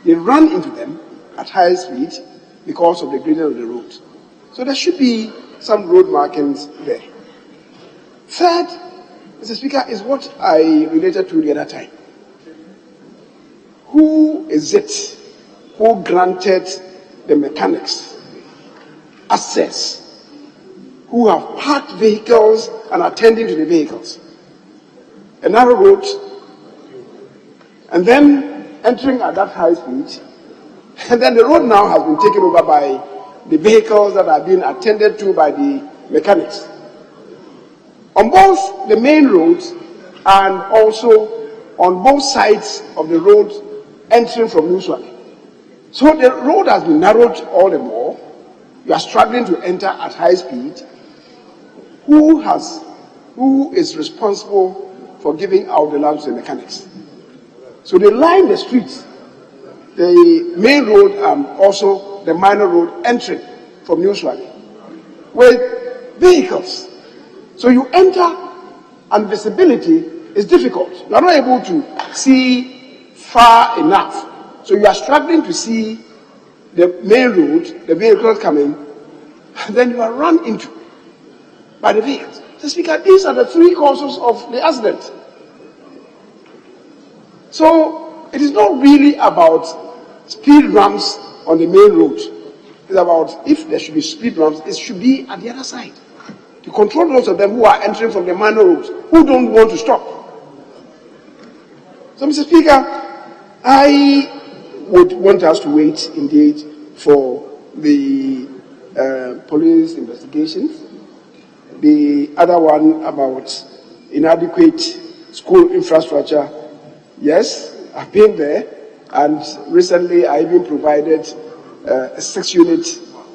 They run into them at high speed because of the gradient of the road. So there should be some road markings there. Third, Mr. Speaker, is what I related to the other time. Who is it who granted the mechanics access, who have parked vehicles and attending to the vehicles? A narrow road, and then entering at that high speed, and then the road now has been taken over by the vehicles that are being attended to by the mechanics. On both the main roads and also on both sides of the road entering from New Swami. So the road has been narrowed all the more. You are struggling to enter at high speed. Who is responsible for giving out the land to the mechanics? So they line the streets, the main road and also the minor road entering from New Swami with vehicles. So you enter and visibility is difficult. You are not able to see far enough. So you are struggling to see the main road, the vehicles coming, and then you are run into by the vehicles. So Speaker, these are the three causes of the accident. So it is not really about speed ramps on the main road. It's about, if there should be speed ramps, it should be at the other side to control those of them who are entering from the minor roads, who don't want to stop. So, Mr. Speaker, I would want us to wait indeed for the police investigations. The other one about inadequate school infrastructure, yes, I've been there, and recently I even provided a 6-unit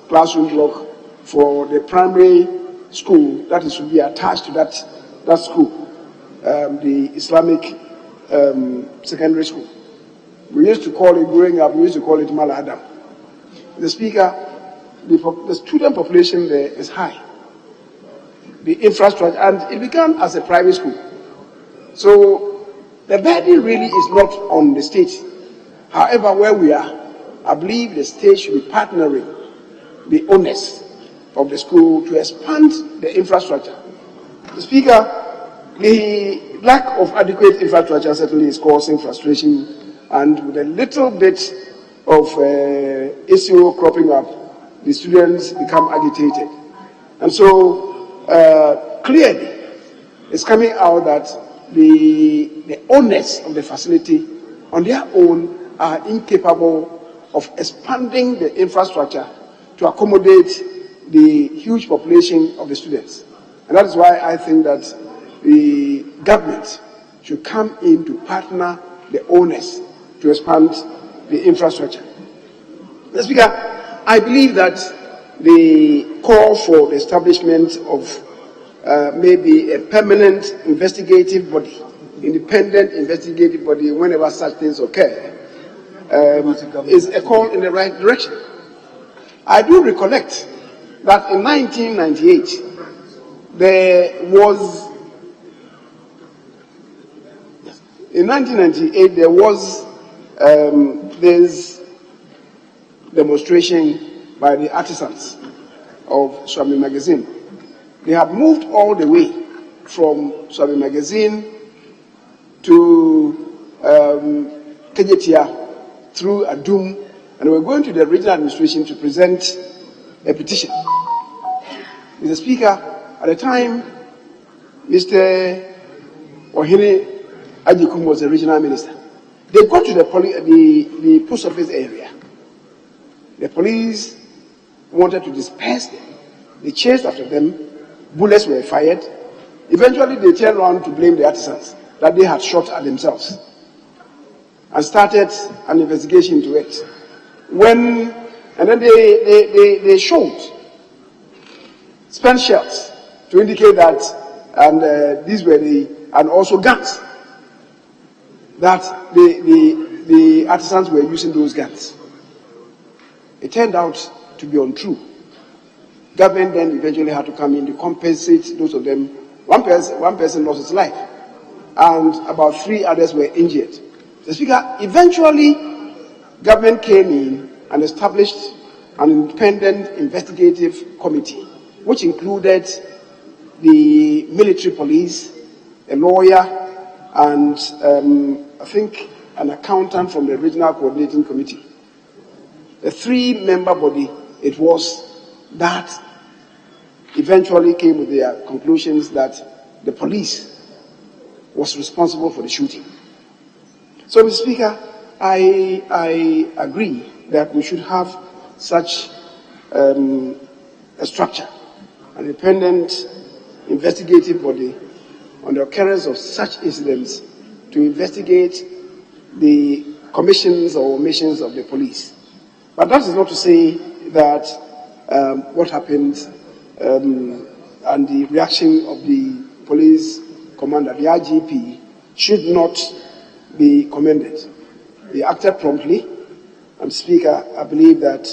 classroom block for the primary school that is to be attached to that school, the Islamic secondary school. We used to call it, growing up, we used to call it Mal Adam. The Speaker, the student population there is high. The infrastructure, and it began as a private school. So the burden really is not on the state. However, where we are, I believe the state should be partnering the owners of the school to expand the infrastructure. The Speaker, the lack of adequate infrastructure certainly is causing frustration, and with a little bit of issue cropping up, the students become agitated. And so clearly, it's coming out that the owners of the facility on their own are incapable of expanding the infrastructure to accommodate the huge population of the students. And that is why I think that the government should come in to partner the owners to expand the infrastructure. Mr. Speaker, I believe that the call for the establishment of maybe a permanent investigative body, independent investigative body, whenever such things occur, is a call in the right direction. I do recollect that in 1998, there was this demonstration by the artisans of Swami Magazine. They had moved all the way from Swami Magazine to Kejetia through Adum, and we were going to the regional administration to present a petition. Mr. Speaker, at the time, Mr. Ohene Ajikum was the regional minister. They got to the post office area. The police wanted to disperse them. They chased after them. Bullets were fired. Eventually, they turned around to blame the artisans that they had shot at themselves and started an investigation into it. And then they showed spent shells to indicate that, and these were and also guns, that the artisans were using those guns. It turned out to be untrue. Government then eventually had to come in to compensate those of them. One person lost his life, and about 3 others were injured. The Speaker, eventually, government came in and established an independent investigative committee, which included the military police, a lawyer, and I think an accountant from the regional coordinating committee. The 3-member body it was that eventually came with their conclusions that the police was responsible for the shooting. So, Mr. Speaker, I agree that we should have such a structure, an independent investigative body on the occurrence of such incidents to investigate the commissions or omissions of the police. But that is not to say that what happened and the reaction of the police commander, the IGP, should not be commended. He acted promptly, and Speaker, I believe that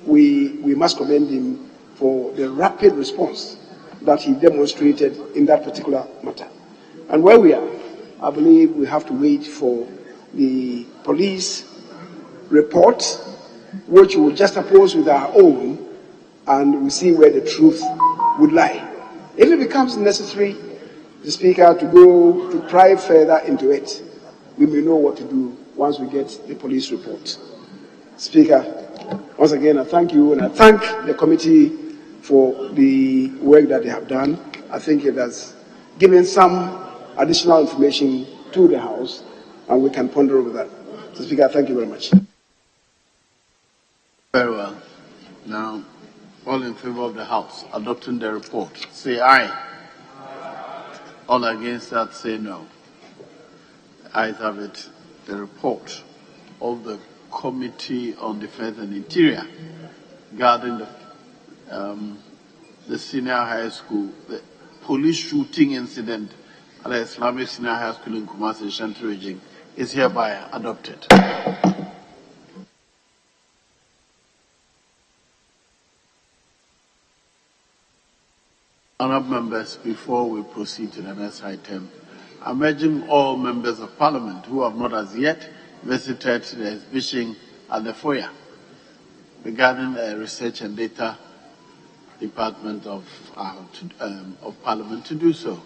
we must commend him for the rapid response that he demonstrated in that particular matter. And where we are, I believe we have to wait for the police report, which will juxtapose with our own, and we see where the truth would lie. If it becomes necessary, the Speaker, to go to pry further into it, we may know what to do once we get the police report. Speaker, once again, I thank you, and I thank the committee for the work that they have done. I think it has given some additional information to the House, and we can ponder over that. So, Speaker, thank you very much. Very well. Now, all in favor of the House adopting the report, say aye. All against that, say no. The ayes have it. The report of the Committee on Defense and Interior regarding the senior high school, the police shooting incident at the Islamic Senior High School in Kumasi, Shanti region, is hereby adopted. Honourable members, before we proceed to the next item, I'm urging all members of Parliament who have not as yet visited the exhibition at the foyer regarding Research and Data Department of Parliament to do so.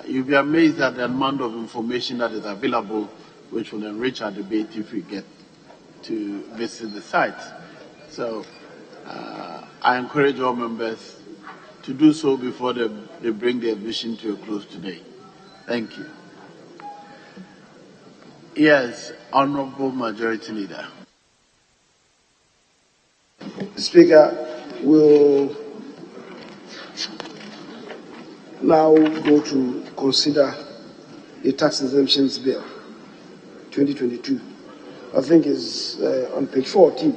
You'll be amazed at the amount of information that is available, which will enrich our debate if we get to visit the site. So I encourage all members to do so before they bring the exhibition to a close today. Thank you. Yes, Honourable Majority Leader. Speaker, we'll now go to consider the tax exemptions bill 2022. I think is on page 14.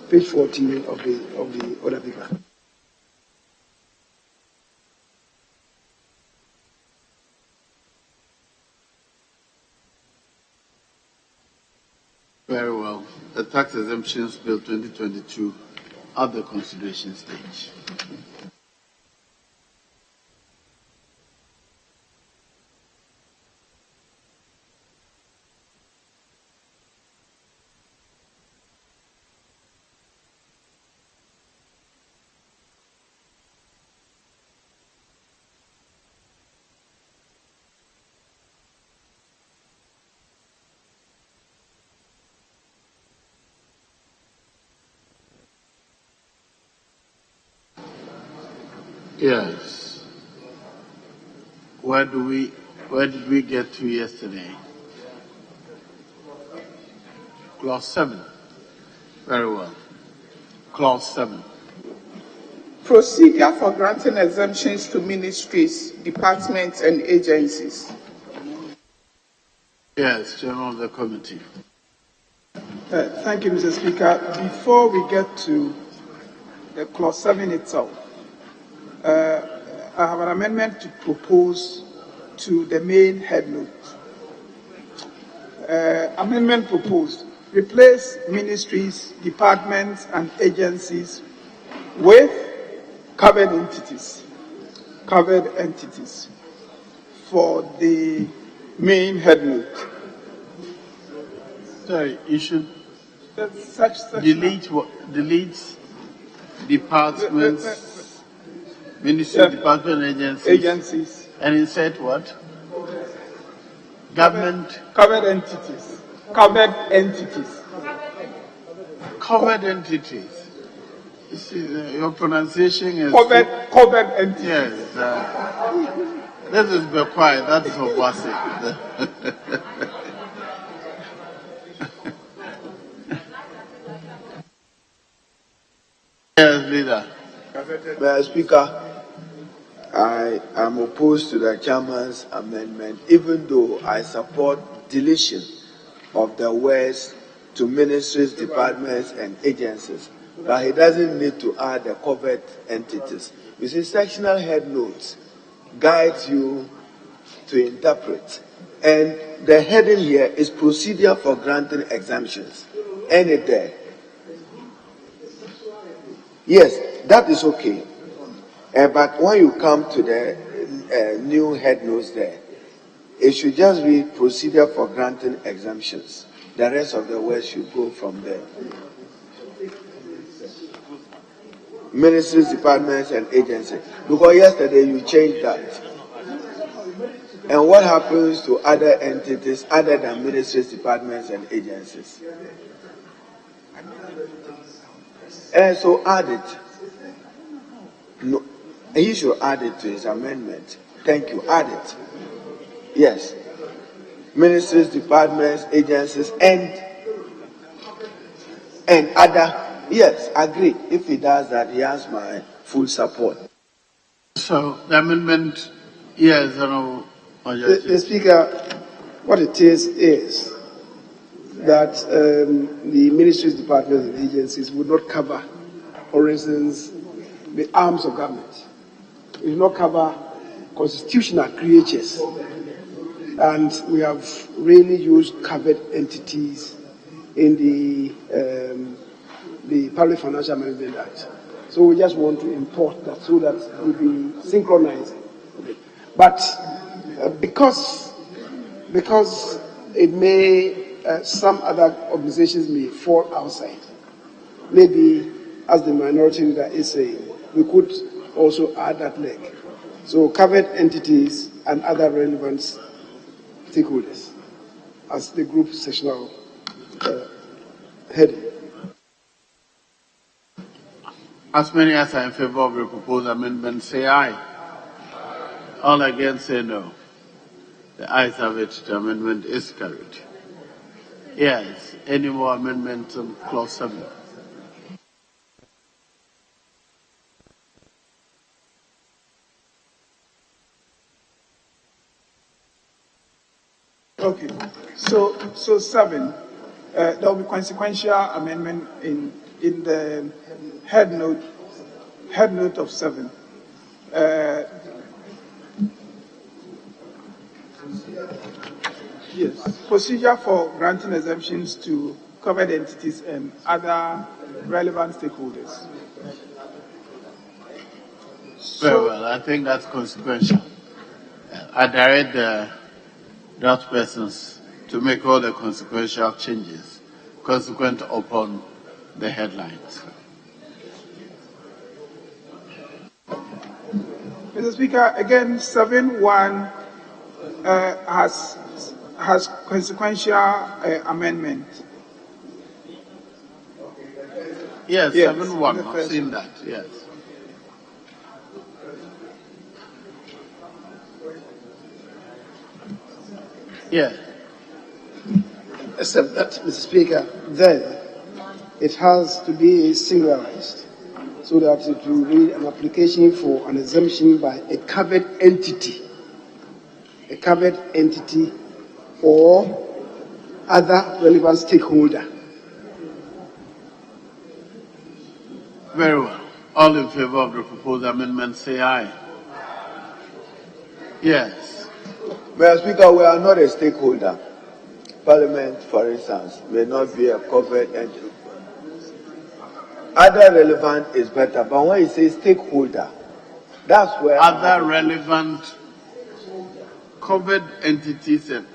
Page 14 of the order paper. Very well. The Tax Exemptions Bill 2022 at the consideration stage. Yes. Where did we get to yesterday? Clause 7. Very well. Clause 7. Procedure for granting exemptions to ministries, departments, and agencies. Yes, Chairman of the Committee. Thank you, Mr. Speaker. Before we get to the clause 7 itself, I have an amendment to propose to the main head note. Amendment proposed: replace ministries, departments, and agencies with covered entities. Covered entities for the main head note. Sorry, you should delete departments. Ministry, department, agencies. And insert what? Government. Covered entities. Covered entities. Covered entities. You see, your pronunciation is covered entities. Yes. This is Bekwai. That is Obwase. Yes, leader. Mr. Speaker, I am opposed to the chairman's amendment, even though I support deletion of the words to ministries, departments, and agencies. But he doesn't need to add the covered entities. You see, sectional head notes guides you to interpret. And the heading here is procedure for granting exemptions. End it there. Yes, that is okay. But when you come to the new head notes there, it should just be procedure for granting exemptions. The rest of the words should go from there. Ministries, departments, and agencies. Because yesterday you changed that. And what happens to other entities other than ministries, departments, and agencies? And so add it. No, he should add it to his amendment. Thank you. Add it. Yes. Ministries, departments, agencies, and other. Yes, agree. If he does that, he has my full support. So the amendment, yes, the Speaker, what it is that the ministries, departments, and agencies would not cover, for instance, the arms of government. It will not cover constitutional creatures. And we have really used covered entities in the Public Financial Management Act. So we just want to import that so that we'll be synchronized. But because it may, some other organizations may fall outside, maybe, as the minority leader is saying, we could also add that leg. So covered entities and other relevant stakeholders as the group sectional heading. As many as are in favor of the proposed amendment, say aye. All against, say no. The ayes have it. The amendment is carried. Yes. Any more amendments on clause 7? Okay. So 7. There will be consequential amendment in the head note of 7. Yes. Procedure for granting exemptions to covered entities and other relevant stakeholders. Very well. I think that's consequential. I direct the draft persons to make all the consequential changes consequent upon the headlines. Mr. Speaker, again, 7.1 has consequential amendment. Yes, 7.1. I've seen that. Yes. Yeah. Except that, Mr. Speaker, then it has to be singularized so that it will read an application for an exemption by a covered entity or other relevant stakeholder. Very well. All in favor of the proposed amendment, say aye. Yes. Mr. Speaker, we are not a stakeholder. Parliament, for instance, may not be a covered entity. Other relevant is better, but when you say stakeholder, that's where other relevant covered entities and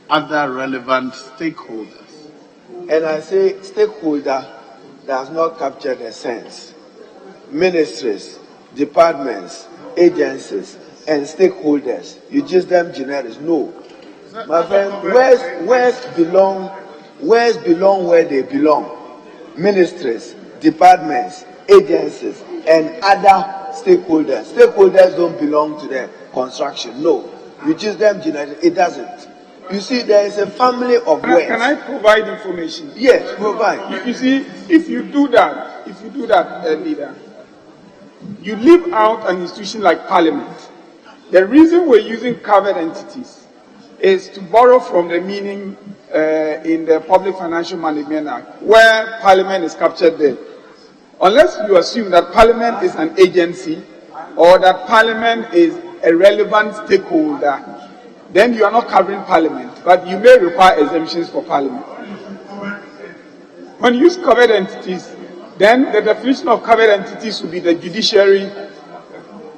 other relevant stakeholders. And I say stakeholder does not capture the sense. Ministries, departments, agencies, and stakeholders, you just them generics. No. My friend, where's belong where they belong. Ministries, departments, agencies, and other stakeholders. Stakeholders don't belong to the construction. No. You just them generics. It doesn't. You see, there is a family of words. Can I provide information? Yes, provide. You see, if you do that, leader, you leave out an institution like Parliament. The reason we're using covered entities is to borrow from the meaning in the Public Financial Management Act, where Parliament is captured there. Unless you assume that Parliament is an agency or that Parliament is a relevant stakeholder, then you are not covering Parliament, but you may require exemptions for Parliament. When you use covered entities, then the definition of covered entities will be the judiciary,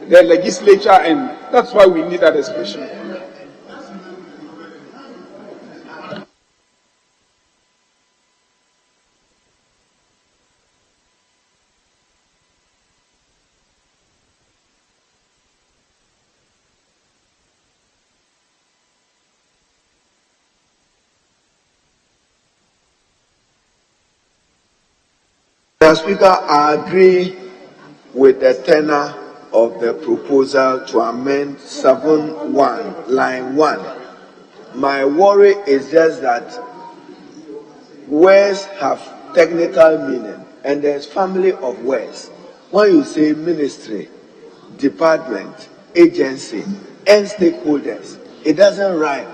the legislature, and that's why we need that expression. Mr. Speaker, I agree with the tenor of the proposal to amend 7.1, line 1. My worry is just that words have technical meaning, and there's family of words. When you say ministry, department, agency, and stakeholders, it doesn't rhyme.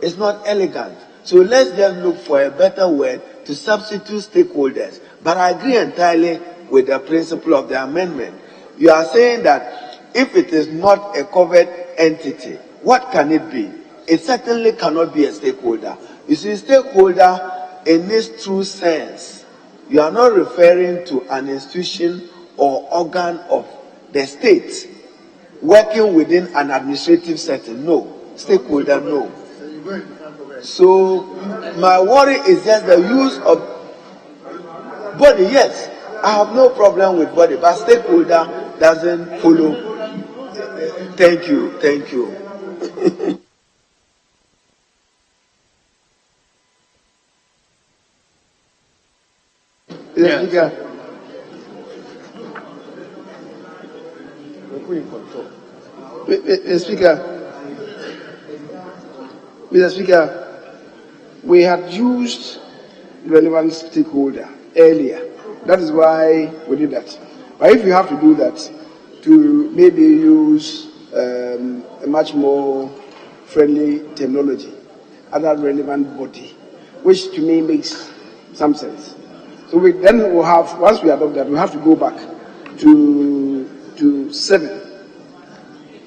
It's not elegant. So let's just look for a better word to substitute stakeholders. But I agree entirely with the principle of the amendment. You are saying that if it is not a covered entity, what can it be? It certainly cannot be a stakeholder. You see, stakeholder in its true sense You are not referring to an institution or organ of the state working within an administrative setting. No. Stakeholder, no. So my worry is just the use of body. Yes, I have no problem with body, but stakeholder doesn't follow. Thank you. Thank you. Yes. Mr. Speaker, we had used relevant stakeholder earlier. That is why we did that. But if you have to do that, to maybe use a much more friendly terminology, other relevant body, which to me makes some sense. So then we'll have, once we adopt that, we have to go back to 7.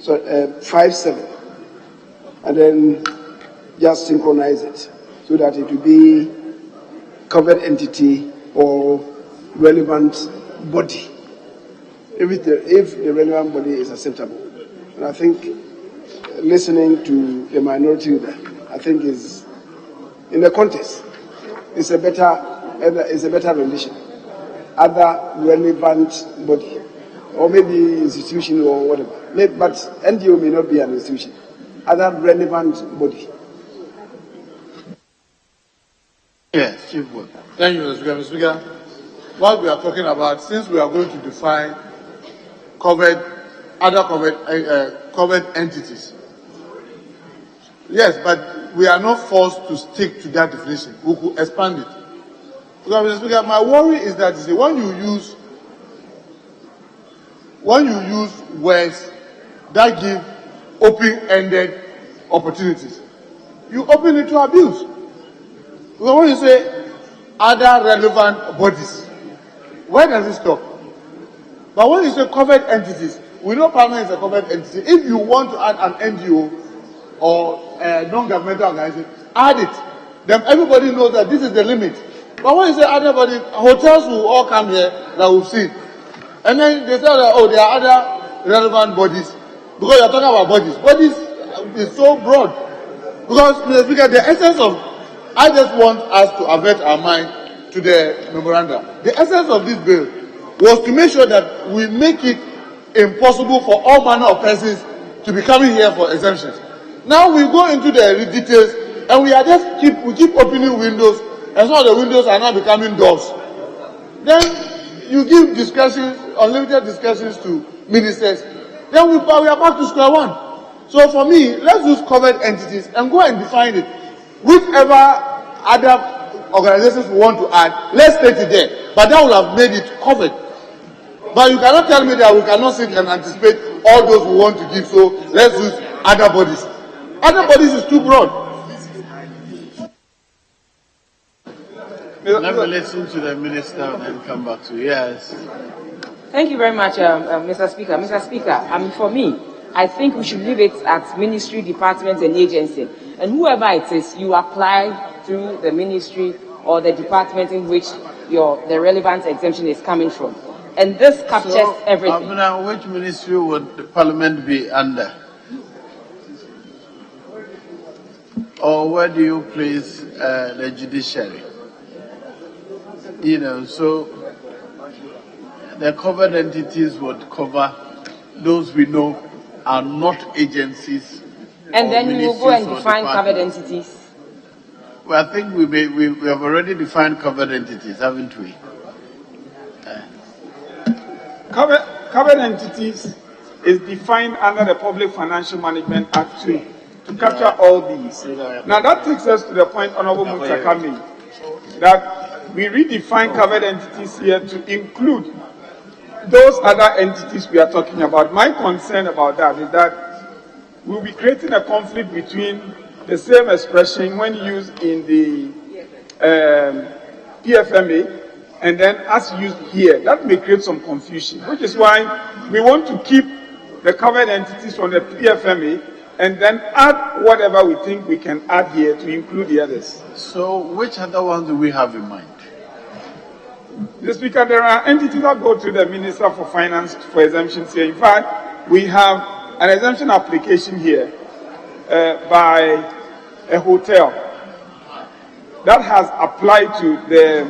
So 5-7, and then just synchronize it so that it will be covered entity or relevant body. If the relevant body is acceptable, and I think listening to the minority leader, I think is in the context, it's a better rendition. Other relevant body, or maybe institution or whatever. But NGO may not be an institution. Other relevant body. Yes, Chief Ward. Thank you, Mr. Speaker. What we are talking about, since we are going to define covered entities. Yes, but we are not forced to stick to that definition. We could expand it. Because, Mr. Speaker, my worry is that when you use words that give open-ended opportunities, you open it to abuse. Because when you say other relevant bodies, where does it stop? But when you say covered entities, we know Parliament is a covered entity. If you want to add an NGO or a non-governmental organization, add it. Then everybody knows that this is the limit. But when you say other bodies, hotels will all come here that we've seen. And then they say that, oh, there are other relevant bodies. Because you're talking about bodies. Bodies is so broad. Because, Mr. Speaker, the essence of, I just want us to avert our mind to the memorandum. The essence of this bill was to make sure that we make it impossible for all manner of persons to be coming here for exemptions. Now we go into the details and we keep opening windows, and some of the windows are now becoming doors. Then you give discussions, unlimited discussions to ministers. Then we are back to square one. So for me, let's use covered entities and go and define it. Whichever other organizations we want to add, let's state it there. But that will have made it covered. But you cannot tell me that we cannot sit and anticipate all those we want to give, so let's use other bodies. Other bodies is too broad. Let me listen to the minister and then come back to you. Yes. Thank you very much, Mr. Speaker. Mr. Speaker, for me, I think we should leave it at ministry, department, and agency. And whoever it is, you apply through the ministry or the department in which the relevant exemption is coming from. And this captures everything. Which ministry would the Parliament be under? Or where do you place the judiciary? So the covered entities would cover those we know are not agencies. And then you will go and define covered entities. Well, I think we have already defined covered entities, haven't we? Covered entities is defined under the Public Financial Management Act 2 to capture all these. Now that takes us to the point Honorable Mutsaka made, that we redefine covered entities here to include those other entities we are talking about. My concern about that is that we'll be creating a conflict between the same expression when used in the PFMA and then as used here. That may create some confusion, which is why we want to keep the covered entities from the PFMA and then add whatever we think we can add here to include the others. So which other ones do we have in mind? Mr. Speaker, there are entities that go to the Minister for Finance for exemptions here. In fact, we have an exemption application here by a hotel that has applied to the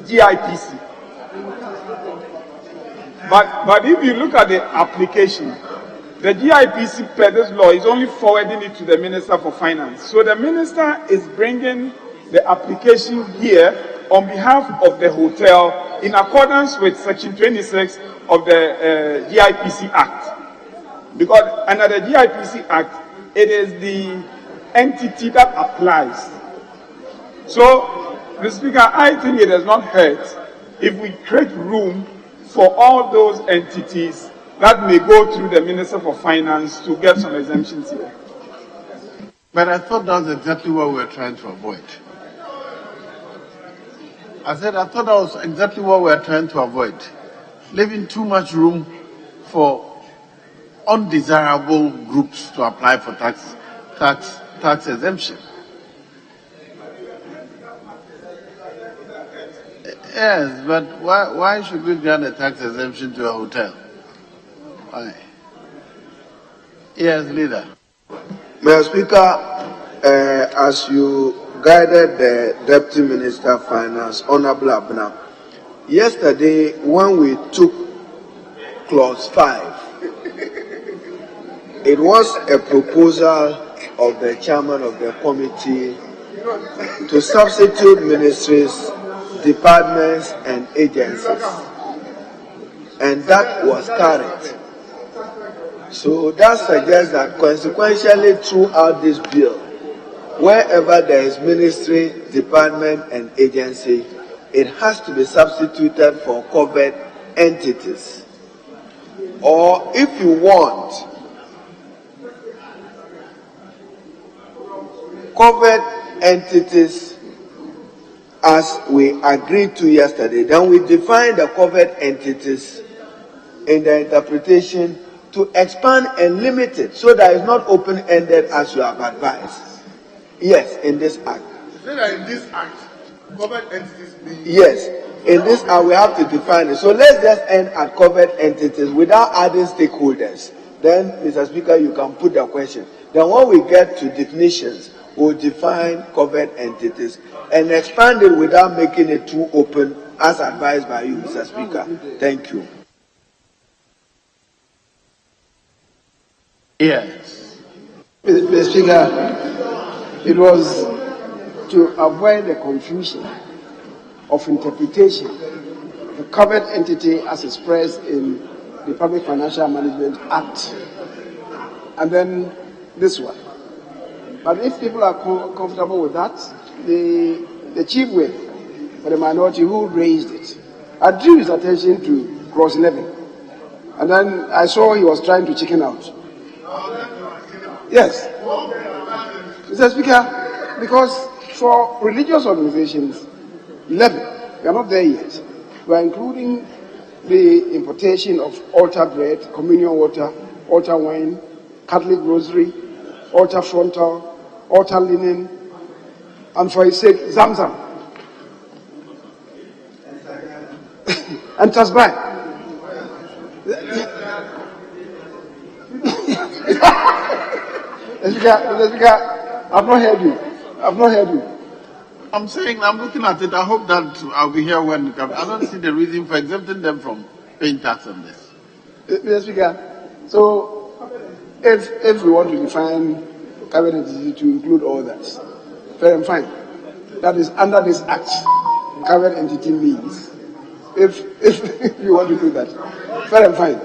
GIPC. But if you look at the application, the GIPC per this law is only forwarding it to the Minister for Finance. So the Minister is bringing the application here on behalf of the hotel in accordance with Section 26 of the GIPC Act. Because under the GIPC Act, it is the entity that applies. So, Mr. Speaker, I think it does not hurt if we create room for all those entities that may go through the Minister for Finance to get some exemptions here. But I thought that was exactly what we were trying to avoid. I thought that was exactly what we were trying to avoid. Leaving too much room for undesirable groups to apply for tax exemption. Yes, but why should we grant a tax exemption to a hotel? Why? Yes, leader. Mr. Speaker, as you guided the Deputy Minister of Finance, Honorable Abna, yesterday when we took clause 5, it was a proposal of the chairman of the committee to substitute ministries, departments and agencies, and that was carried. So that suggests that consequentially throughout this bill, wherever there is ministry, department and agency, it has to be substituted for covered entities. Or if you want covered entities as we agreed to yesterday, then we define the covered entities in the interpretation to expand and limit it so that it's not open-ended as you have advised. Yes, in this act. Say that in this act, covered entities mean... Yes, in this act we have to define it. So let's just end at covered entities without adding stakeholders. Then, Mr. Speaker, you can put the question. Then when we get to definitions, we'll define covered entities and expand it without making it too open as advised by you, Mr. Speaker. Thank you. Yes. Mr. Speaker, it was to avoid the confusion of interpretation. The covered entity as expressed in the Public Financial Management Act, and then this one. But if people are comfortable with that, the chief whip for the minority who raised it, I drew his attention to clause 11, and then I saw he was trying to chicken out. Yes, Mr. Speaker, because for religious organizations, 11, we are not there yet. We are including the importation of altar bread, communion water, altar wine, Catholic rosary, altar frontal, altar linen, and for his sake, Zamzam. And Tasbih. Mr. Speaker, I've not heard you. I've not heard you. I'm saying, I'm looking at it. I hope that I'll be here when it comes. I don't see the reason for exempting them from paying tax on this. Mr. Speaker, so if we want to define covered entity to include all that, fair and fine. That is under this act. Covered entity means if you want to do that, fair and fine.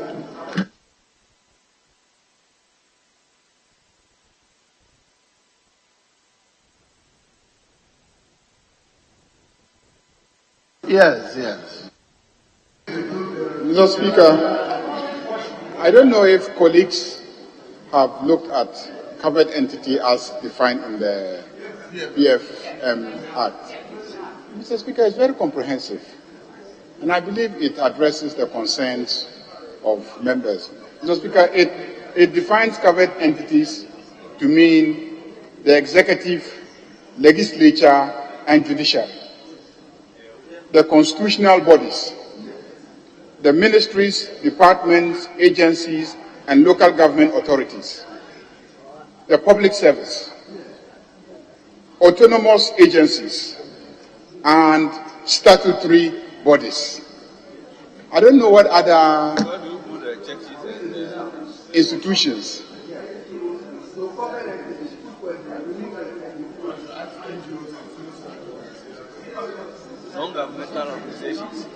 Yes, yes. Mr. Speaker, I don't know if colleagues have looked at covered entity as defined in the PFM Act. Mr. Speaker, it's very comprehensive, and I believe it addresses the concerns of members. Mr. Speaker, it defines covered entities to mean the executive, legislature, and judiciary. the constitutional bodies, the ministries, departments, agencies, and local government authorities, the public service, autonomous agencies, and statutory bodies. I don't know what other institutions. Non-governmental organizations.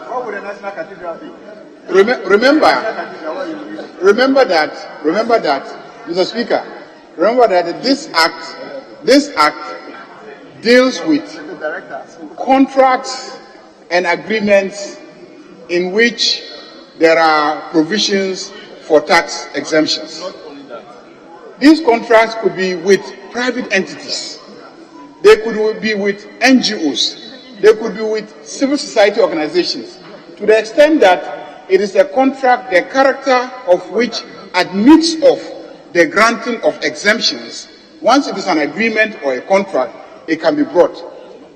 What would a national cathedral be? Remember that, Mr. Speaker, remember that this act deals with contracts and agreements in which there are provisions for tax exemptions. These contracts could be with private entities. They could be with NGOs. They could be with civil society organizations. To the extent that it is a contract, the character of which admits of the granting of exemptions, once it is an agreement or a contract, it can be brought.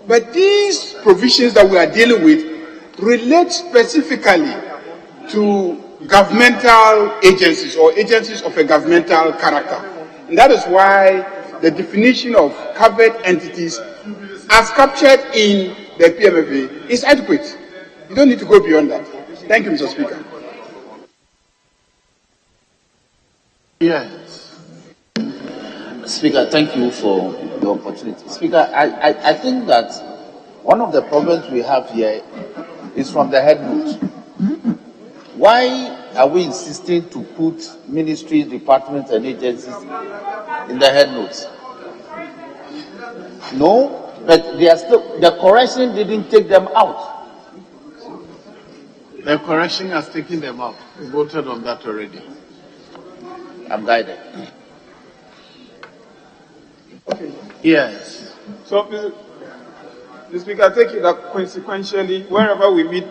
But these provisions that we are dealing with relate specifically to governmental agencies or agencies of a governmental character. And that is why the definition of covered entities as captured in the PMFA is adequate. You don't need to go beyond that. Thank you, Mr. Speaker. Yes. Speaker, thank you for the opportunity. Speaker, I think that one of the problems we have here is from the head note. Why are we insisting to put ministries, departments, and agencies in the head notes? No, but they are still, the correction didn't take them out. The correction has taken them out. We voted on that already. I'm guided. Okay. Yes. So, Mr. Speaker, I take it that consequentially, wherever we meet,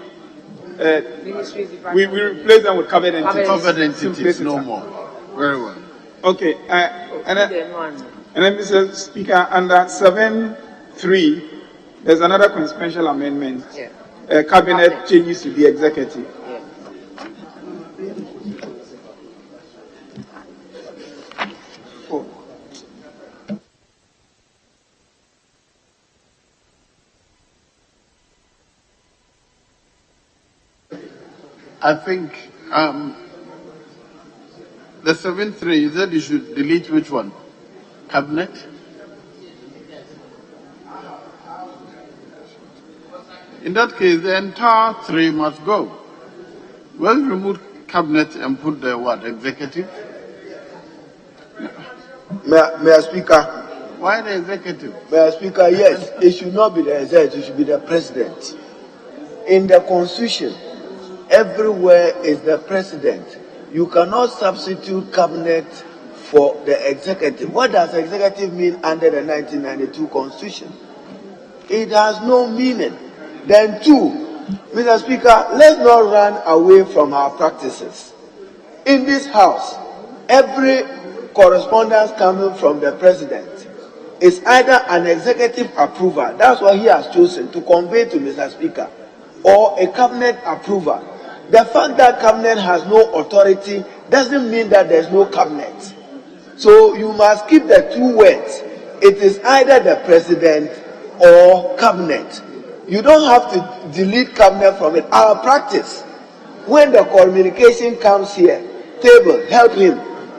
we replace them with covered entities. Covered entities, no more. Very well. Okay. And then, Mr. Speaker, under 7.3, there's another consequential amendment. Yeah. Cabinet changes to the executive. Yeah. Oh. I think the 7.3, you said you should delete which one? Cabinet? In that case, the entire 3 must go. We'll remove cabinet and put the what? Executive? Mayor Speaker. Why the executive? Mayor Speaker, yes, it should not be the executive, it should be the president. In the Constitution, everywhere is the president. You cannot substitute cabinet for the executive. What does executive mean under the 1992 Constitution? It has no meaning. Then 2, Mr. Speaker, let's not run away from our practices. In this House, every correspondence coming from the president is either an executive approval, that's what he has chosen to convey to Mr. Speaker, or a cabinet approval. The fact that cabinet has no authority doesn't mean that there's no cabinet. So you must keep the 2 words. It is either the president or cabinet. You don't have to delete cabinet from it. Our practice, when the communication comes here, table, help him,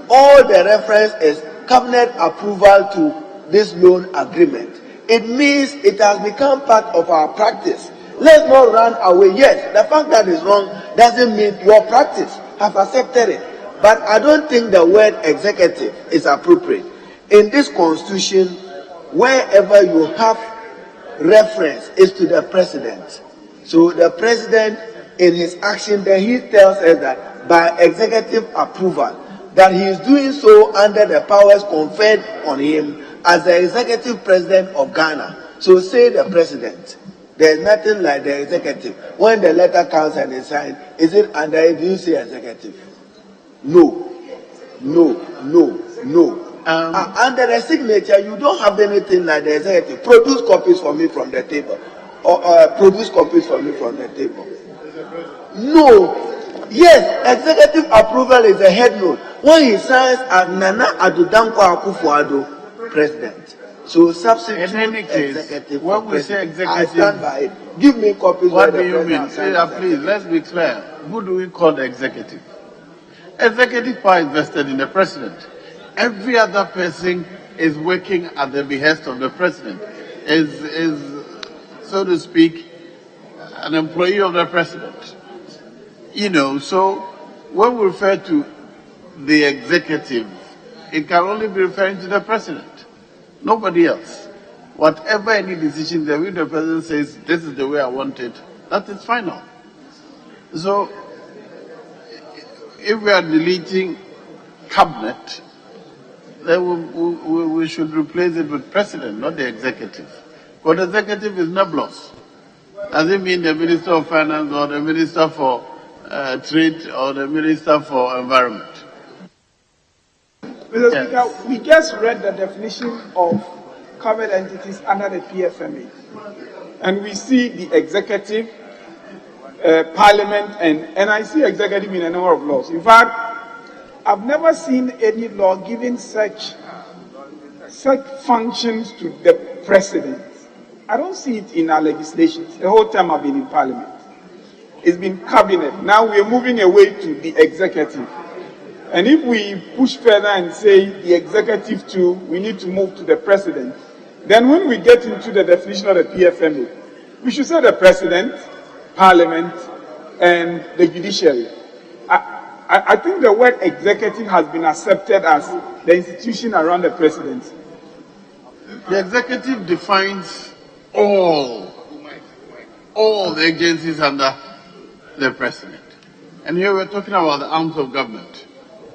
all the reference is cabinet approval to this loan agreement. It means it has become part of our practice. Let's not run away. Yes, the fact that is wrong doesn't mean your practice have accepted it. But I don't think the word executive is appropriate. In this Constitution, wherever you have reference is to the president. So the president, in his action, then he tells us that by executive approval, that he is doing so under the powers conferred on him as the executive president of Ghana. So say the president. There is nothing like the executive. When the letter comes and is signed, is it under it? Do you say executive? No. Under the signature, you don't have anything like the executive. Produce copies for me from the table. Or produce copies for me from the table. No. Yes, executive approval is a head note. When he signs as Nana Adudankwa Akufo-Addo, president. So substitute in any case, executive. when we say executive, I stand by it. Give me copies. What do you mean? Please, let's be clear. Who do we call the executive? Executive power is vested in the president. Every other person is working at the behest of the president. Is so to speak, an employee of the president. You know, so when we refer to the executive, it can only be referring to the president, nobody else. Whatever any decision that the president says, this is the way I want it, that is final. So, if we are deleting cabinet, then we should replace it with president, not the executive. But the executive is nebulous. Does it mean the Minister of Finance or the Minister for Trade or the Minister for Environment? Mr. Speaker, we just read the definition of covered entities under the PFMA. And we see the executive, parliament, and I see executive in a number of laws. In fact, I've never seen any law giving such functions to the president. I don't see it in our legislation. The whole time I've been in parliament. It's been cabinet. Now we're moving away to the executive. And if we push further and say the executive too, we need to move to the president, then when we get into the definition of the PFMA, we should say the president, parliament, and the judiciary. I think the word executive has been accepted as the institution around the president. The executive defines all the agencies under the president. And here we're talking about the arms of government,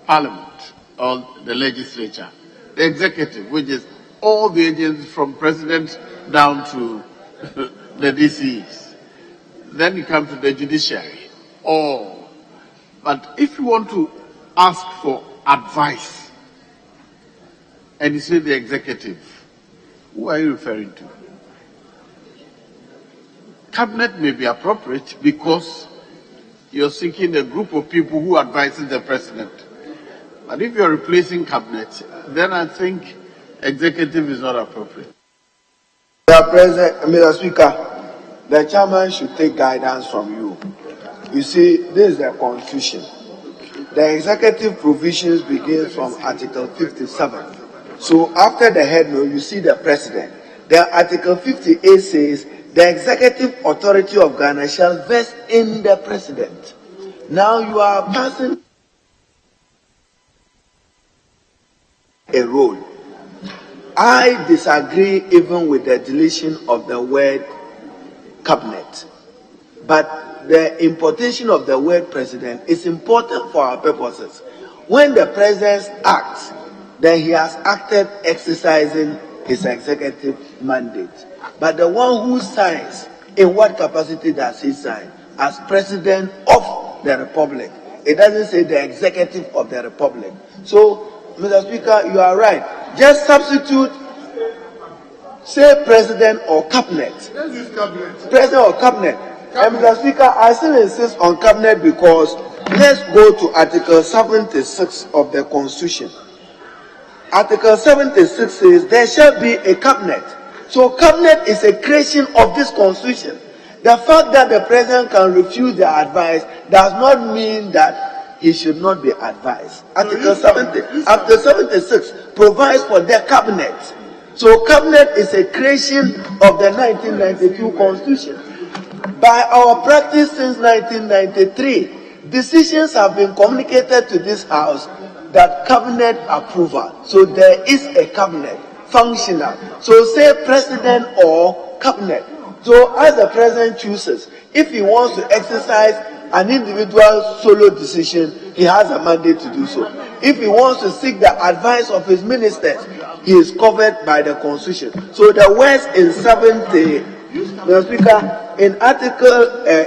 parliament, or the legislature. The executive, which is all the agencies from president down to the DCs. Then you come to the judiciary, all. But if you want to ask for advice, and you say the executive, who are you referring to? Cabinet may be appropriate because you're seeking a group of people who advises the president. But if you're replacing cabinet, then I think executive is not appropriate. Mr. Speaker, the chairman should take guidance from you. You see, this is the Constitution. The executive provisions begin from Article 57. So after the head note, you see the president. Then Article 58 says, the executive authority of Ghana shall vest in the president. Now you are passing a role. I disagree even with the deletion of the word cabinet. But the importation of the word president is important for our purposes. When the president acts, then he has acted exercising his executive mandate. But the one who signs, in what capacity does he sign? As president of the republic. It doesn't say the executive of the republic. So, Mr. Speaker, you are right. Just substitute, say president or cabinet. President or cabinet. And Mr. Speaker, I still insist on cabinet because let's go to Article 76 of the Constitution. Article 76 says there shall be a cabinet. So cabinet is a creation of this Constitution. The fact that the president can refuse the advice does not mean that he should not be advised. Article 76 provides for the cabinet. So cabinet is a creation of the 1992 Constitution. By our practice since 1993, decisions have been communicated to this House that cabinet approval. So there is a cabinet, functional. So say president or cabinet. So as the president chooses, if he wants to exercise an individual solo decision, he has a mandate to do so. If he wants to seek the advice of his ministers, he is covered by the Constitution. So the words in 70, Mr. Speaker, in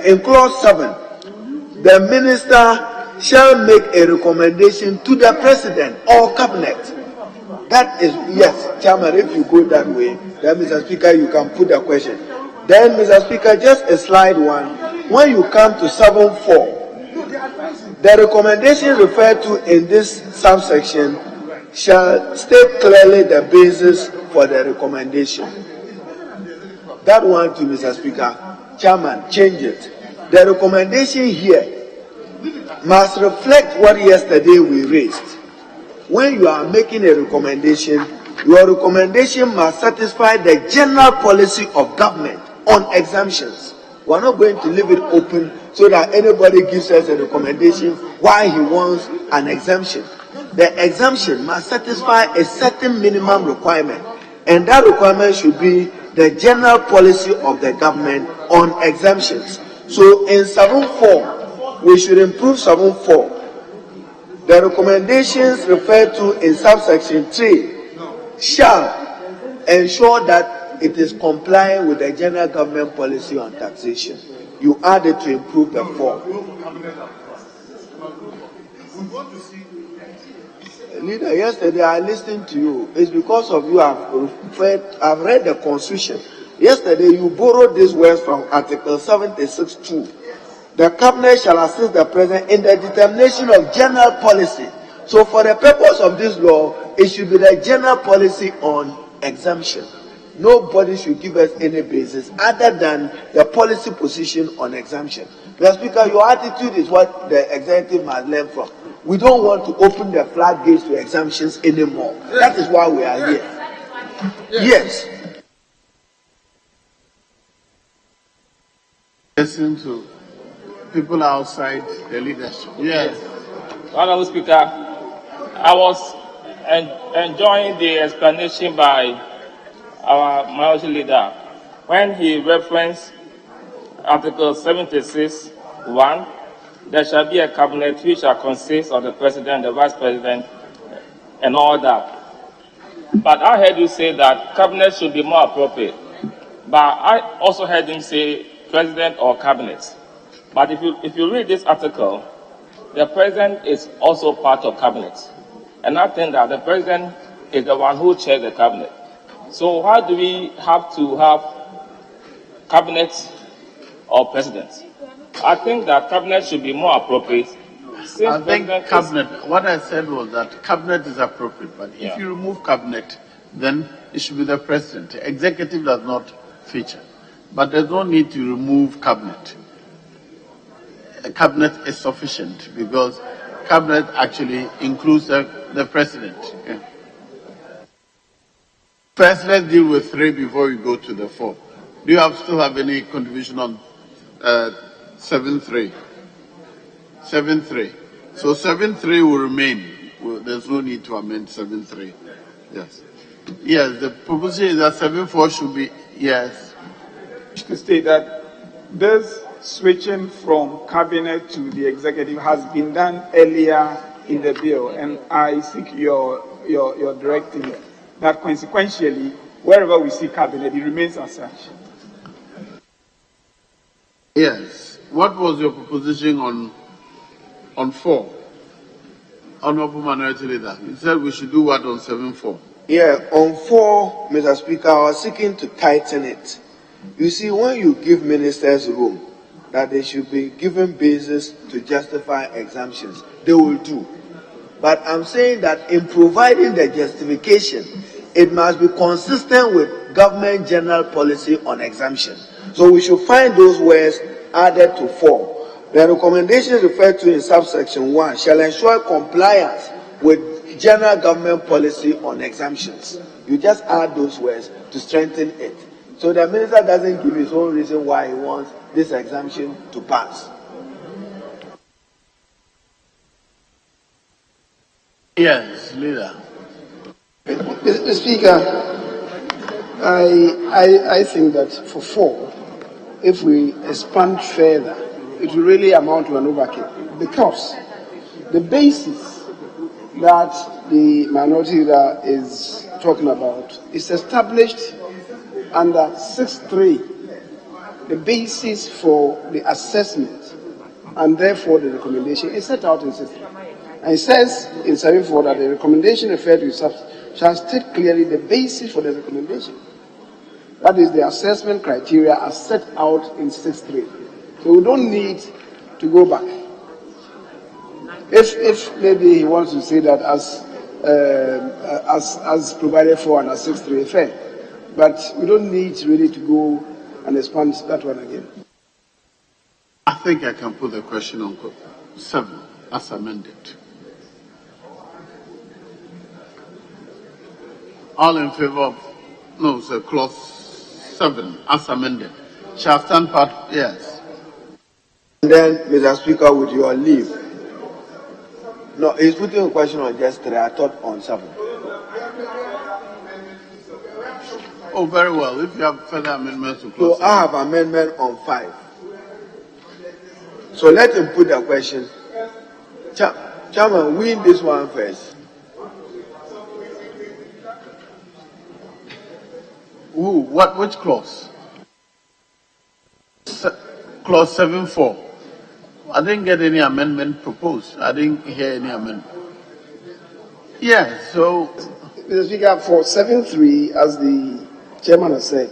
in clause 7, the minister shall make a recommendation to the president or cabinet That is, yes, Chairman, if you go that way, then Mr. Speaker, you can put the question. Then, Mr. Speaker, just a slide one. When you come to 7.4, the recommendation referred to in this subsection shall state clearly the basis for the recommendation. That one to Mr. Speaker, Chairman, change it. The recommendation here must reflect what yesterday we raised. When you are making a recommendation, your recommendation must satisfy the general policy of government on exemptions. We are not going to leave it open so that anybody gives us a recommendation why he wants an exemption. The exemption must satisfy a certain minimum requirement, and that requirement should be the general policy of the government on exemptions. So in 7.4, we should improve 7.4. The recommendations referred to in subsection 3 shall ensure that it is complying with the general government policy on taxation. You add it to improve the form. Leader, yesterday I listened to you. It's because of you I've read the Constitution. Yesterday you borrowed these words from Article 76(2). The cabinet shall assist the president in the determination of general policy. So for the purpose of this law, it should be the general policy on exemption. Nobody should give us any basis other than the policy position on exemption. Mr. Speaker, your attitude is what the executive must learn from. We don't want to open the floodgates to exemptions anymore. That is why we are here. Yes. Listen to people outside the leadership. Yes. Honorable Speaker, I was enjoying the explanation by our minority leader when he referenced Article 76(1). There shall be a cabinet which shall consist of the president, the vice president, and all that. But I heard you say that cabinet should be more appropriate. But I also heard him say president or cabinet. But if you read this article, the president is also part of cabinet. And I think that the president is the one who chairs the cabinet. So why do we have to have cabinet or president? I think that cabinet should be more appropriate. I think cabinet, what I said was that cabinet is appropriate, but if you remove cabinet, then it should be the president. The executive does not feature. But there's no need to remove cabinet. A cabinet is sufficient because cabinet actually includes the president. Yeah. First, let's deal with 3 before we go to the 4. Do you still have any contribution on 7.3? 7.3. So 7.3 will remain. There's no need to amend 7.3. Yes. Yes, the proposition is that 7.4 should be, yes. To state that this switching from cabinet to the executive has been done earlier in the bill, and I seek your directing that consequentially, wherever we see cabinet, it remains as such. Yes. What was your proposition on 4? Honorable Minority Leader, you said we should do what on 7.4? Yeah, on 4, Mr. Speaker, I was seeking to tighten it. You see, when you give ministers room, that they should be given basis to justify exemptions, they will do. But I'm saying that in providing the justification, it must be consistent with government general policy on exemption. So we should find those words added to 4. The recommendations referred to in subsection 1 shall ensure compliance with general government policy on exemptions. You just add those words to strengthen it. So the minister doesn't give his own reason why he wants this exemption to pass. Yes, Leader. Mr. Speaker, I think that for 4, if we expand further, it will really amount to an overkill, because the basis that the minority leader is talking about is established under 6.3, the basis for the assessment and therefore the recommendation is set out in 6.3. And it says in 7.4 that the recommendation referred to shall state clearly the basis for the recommendation. That is the assessment criteria as set out in 6.3. So we don't need to go back. If maybe he wants to say that as provided for under 6.3, fair. But we don't need really to go and expand that one again. I think I can put the question on 7 as amended. All in favor of, no, so clause 7 as amended. Shall stand part, yes. And then, Mr. Speaker, with your leave. No, he's putting a question on just 3. I thought on 7. Oh, very well. If you have further amendments to clause So I have amendment on 5. So let him put the question. Chairman, win this one first. Ooh, which clause? Clause 7.4. I didn't get any amendment proposed. I didn't hear any amendment. Yeah, so. Mr. Speaker, for 7.3, as the chairman has said,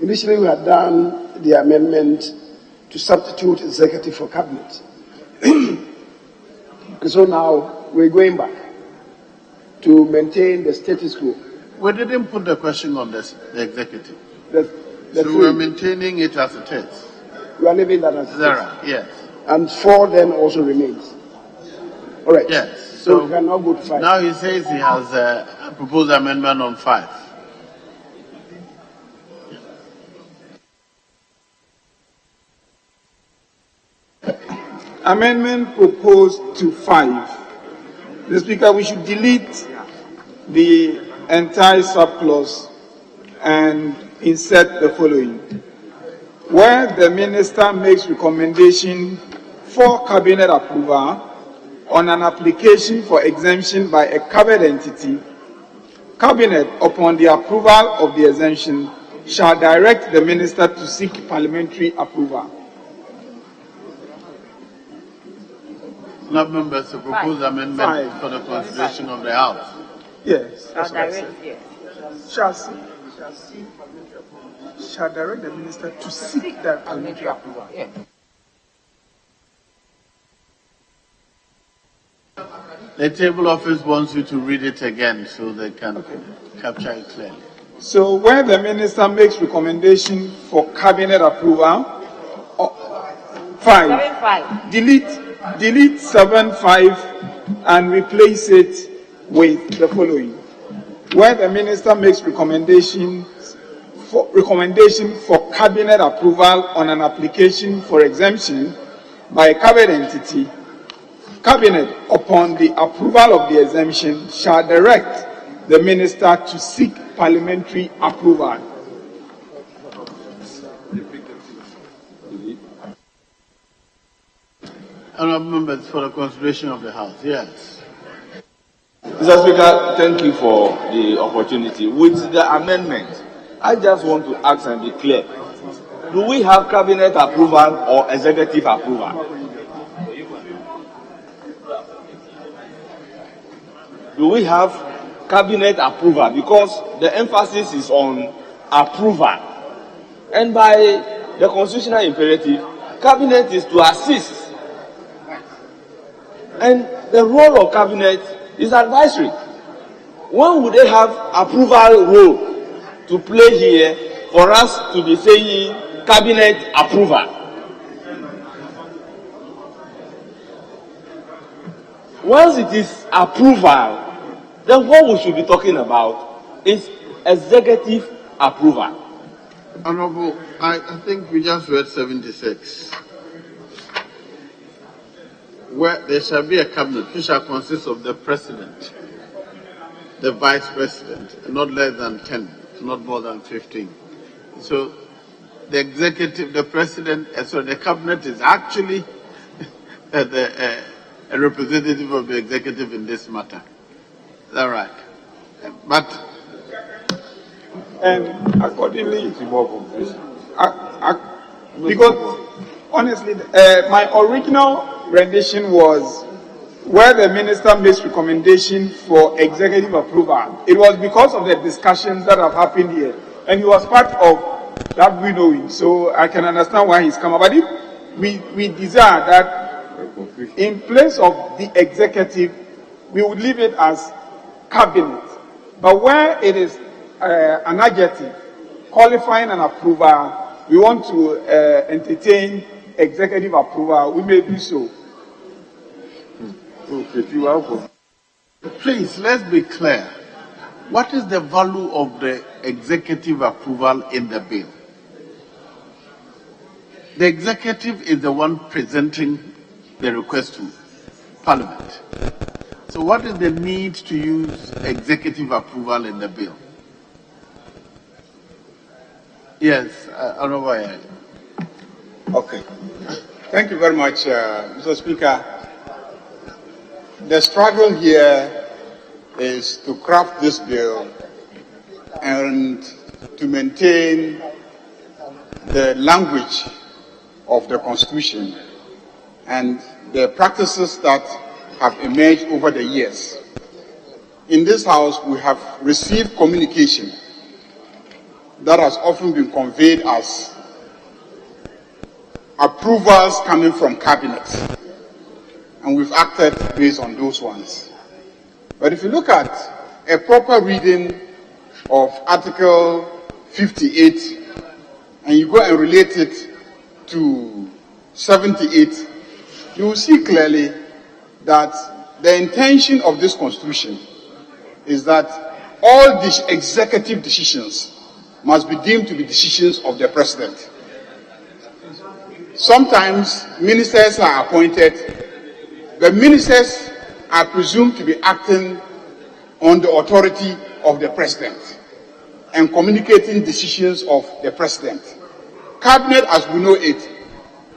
initially we had done the amendment to substitute executive for cabinet. And so now we're going back to maintain the status quo. We didn't put the question on the executive. The so we're maintaining it as it is. We are leaving that as it is. Right, yes. And 4 then also remains. All right. Yes. So we can now go to 5. Now he says he has a proposed amendment on 5. Amendment proposed to 5. The Speaker, we should delete the entire subclause and insert the following. Where the minister makes recommendation for cabinet approval on an application for exemption by a covered entity, cabinet, upon the approval of the exemption, shall direct the minister to seek parliamentary approval. Not members to propose amendment for the consideration of the House. Yes. Shall direct the minister to seek that parliamentary approval. Yeah. The table office wants you to read it again so they can capture it clearly. So where the minister makes recommendation for cabinet approval, 5, delete 7.5 and replace it with the following. Where the minister makes recommendation for cabinet approval on an application for exemption by a covered entity, cabinet, upon the approval of the exemption, shall direct the minister to seek parliamentary approval. Honourable members, for the consideration of the House. Yes. Mr. Speaker, thank you for the opportunity. With the amendment, I just want to ask and be clear. Do we have cabinet approval or executive approval? Do we have cabinet approval? Because the emphasis is on approval. And by the constitutional imperative, cabinet is to assist. And the role of cabinet is advisory. When would they have approval role to play here for us to be saying cabinet approval? Once it is approval, then what we should be talking about is executive approval. Honourable, I think we just read 76. Where there shall be a cabinet which shall consist of the president, the vice president, not less than 10, not more than 15. So the executive, the president, so the cabinet is actually a representative of the executive in this matter. Is that right? But and accordingly, it's more confusion. Because honestly, my original rendition was where the minister makes recommendation for executive approval, it was because of the discussions that have happened here. And he was part of that winnowing. So I can understand why he's come up. But if we desire that in place of the executive, we would leave it as cabinet. But where it is an adjective qualifying an approval, we want to entertain executive approval, we may do so. Please, let's be clear. What is the value of the executive approval in the bill? The executive is the one presenting the request to Parliament. So what is the need to use executive approval in the bill? Yes, Honorable. Okay. Thank you very much, Mr. Speaker. The struggle here is to craft this bill and to maintain the language of the Constitution and the practices that have emerged over the years. In this House, we have received communication that has often been conveyed as approvals coming from cabinet, and we've acted based on those ones. But if you look at a proper reading of Article 58 and you go and relate it to 78, you will see clearly that the intention of this Constitution is that all these executive decisions must be deemed to be decisions of the President. Sometimes ministers are appointed. The ministers are presumed to be acting on the authority of the President and communicating decisions of the President. Cabinet, as we know it,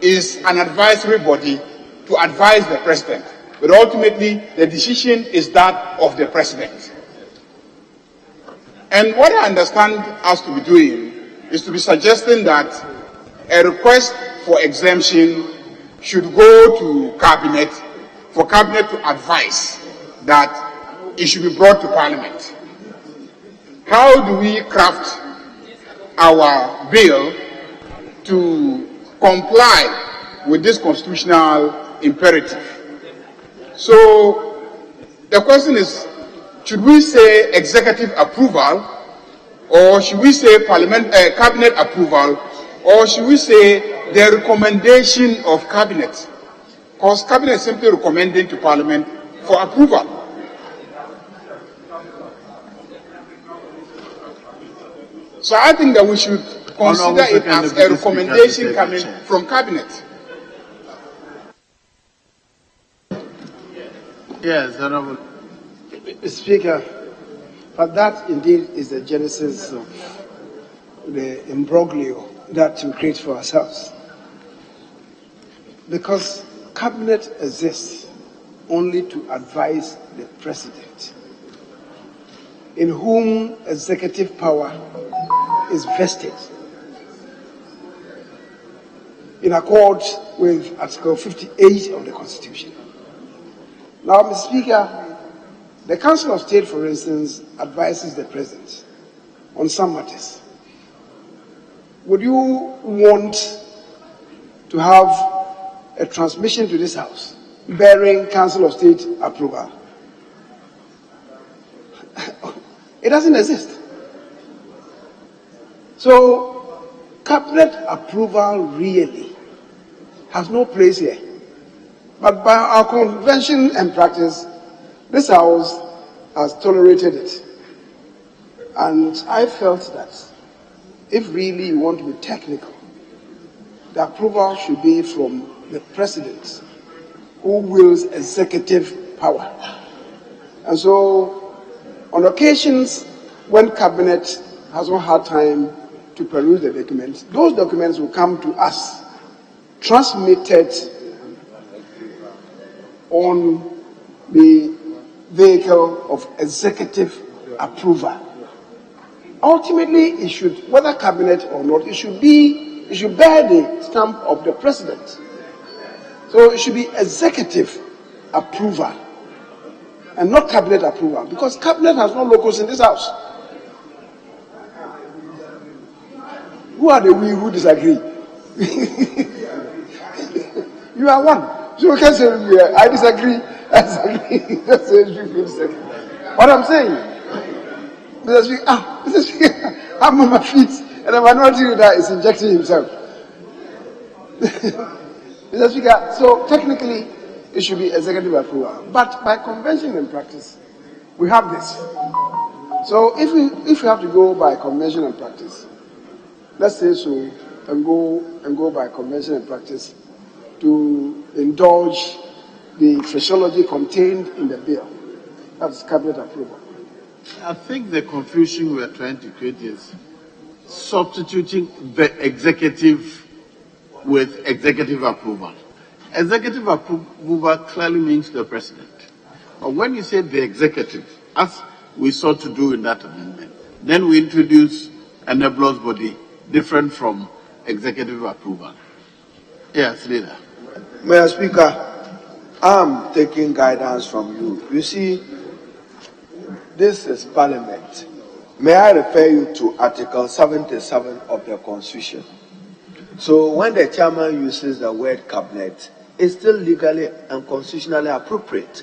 is an advisory body to advise the President, but ultimately the decision is that of the President. And what I understand us to be doing is to be suggesting that a request for exemption should go to Cabinet for Cabinet to advise that it should be brought to Parliament. How do we craft our bill to comply with this constitutional imperative? So the question is, should we say executive approval, or should we say cabinet approval, or should we say the recommendation of cabinet? Because cabinet is simply recommending to Parliament for approval. So I think that we should consider it as a recommendation coming from cabinet. Yes, Honorable. Speaker, but that indeed is the genesis of the imbroglio that we create for ourselves. Because cabinet exists only to advise the President, in whom executive power is vested in accord with Article 58 of the Constitution. Now, Mr. Speaker, the Council of State, for instance, advises the President on some matters. Would you want to have a transmission to this House bearing Council of State approval? It doesn't exist. So, cabinet approval really has no place here. But by our convention and practice, this House has tolerated it. And I felt that if really you want to be technical, the approval should be from the President, who wields executive power. And so, on occasions when cabinet has not had time to peruse the documents, those documents will come to us, transmitted on the vehicle of executive approval. Ultimately, it should, whether cabinet or not, it should bear the stamp of the President. So it should be executive approval and not cabinet approval, because cabinet has no locus in this house. Who are the we who disagree? You are one. So you can say, I disagree. I disagree. That's disagree. What I'm saying, Mr. Speaker, I'm on my feet, and the minority leader is injecting himself. Mr. Speaker, so technically, it should be executive approval. But by convention and practice, we have this. So if we have to go by convention and practice, let's say so, and go by convention and practice to indulge the phraseology contained in the bill. That's cabinet approval. I think the confusion we are trying to create is substituting the executive with executive approval. Executive approval clearly means the president. But when you say the executive, as we sought to do in that amendment, then we introduce a nebulous body different from executive approval. Yes, leader. Mr. Speaker, I'm taking guidance from you. You see, this is Parliament. May I refer you to Article 77 of the Constitution? So when the chairman uses the word cabinet, it's still legally and constitutionally appropriate,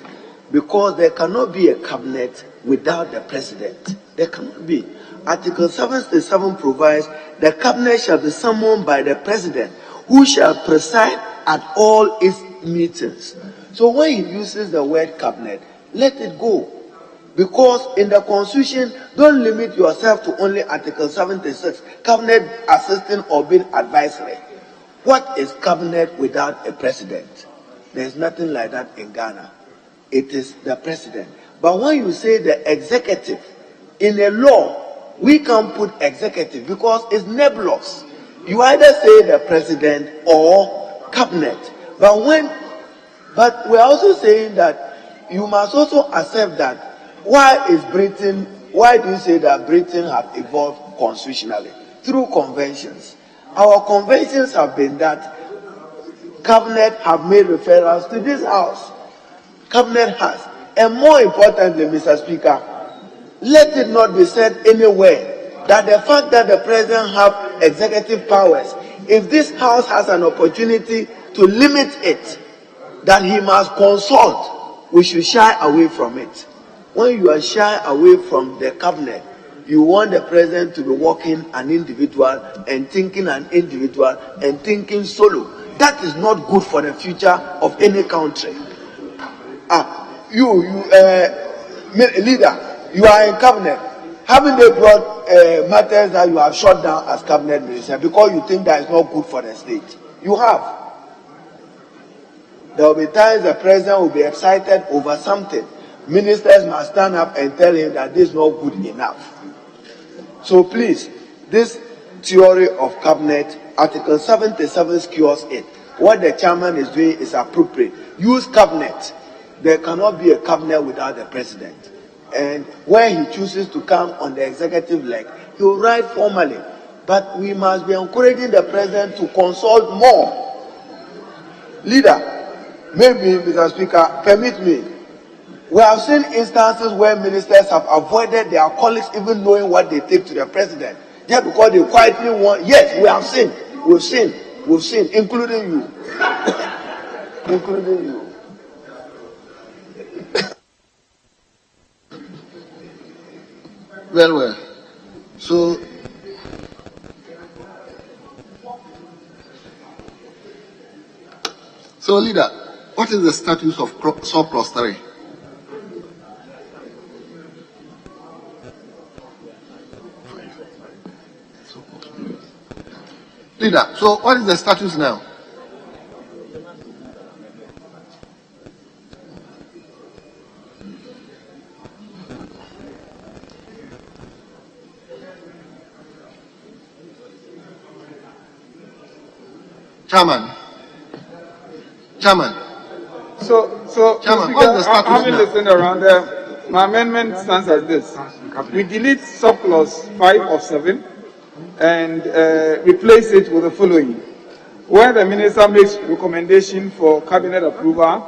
because there cannot be a cabinet without the president. There cannot be. Article 77 provides the cabinet shall be summoned by the president, who shall preside at all its meetings. So when he uses the word cabinet, let it go. Because in the Constitution, don't limit yourself to only Article 76, cabinet assisting or being advisory. What is cabinet without a president? There's nothing like that in Ghana. It is the president. But when you say the executive, in a law, we can't put executive because it's nebulous. You either say the president or cabinet. But we're also saying that you must also accept that why do you say that Britain have evolved constitutionally? Through conventions. Our conventions have been that cabinet have made referrals to this house. Cabinet has. And more importantly, Mr. Speaker, let it not be said anywhere that the fact that the president have executive powers, if this house has an opportunity to limit it, that he must consult, we should shy away from it. When you are shy away from the cabinet, you want the president to be walking an individual and thinking solo. That is not good for the future of any country. Leader, you are in cabinet. Haven't they brought matters that you have shut down as cabinet minister because you think that is not good for the state? You have. There will be times the president will be excited over something. Ministers must stand up and tell him that this is not good enough. So please, this theory of cabinet, Article 77 cures it. What the chairman is doing is appropriate. Use cabinet. There cannot be a cabinet without the president. And when he chooses to come on the executive leg, he will write formally. But we must be encouraging the president to consult more. Leader, maybe, Mr. Speaker, permit me. We have seen instances where ministers have avoided their colleagues even knowing what they take to the president. Just because they quietly want. Yes, we have seen. We've seen, including you. Including you. Well. So, leader, what is the status of surplus 3? Leader, so what is the status now? Chairman. So Chairman, what is the status having now? listened around there, my amendment stands as this. We delete surplus 5 of 7 and replace it with the following. Where the minister makes recommendation for cabinet approval,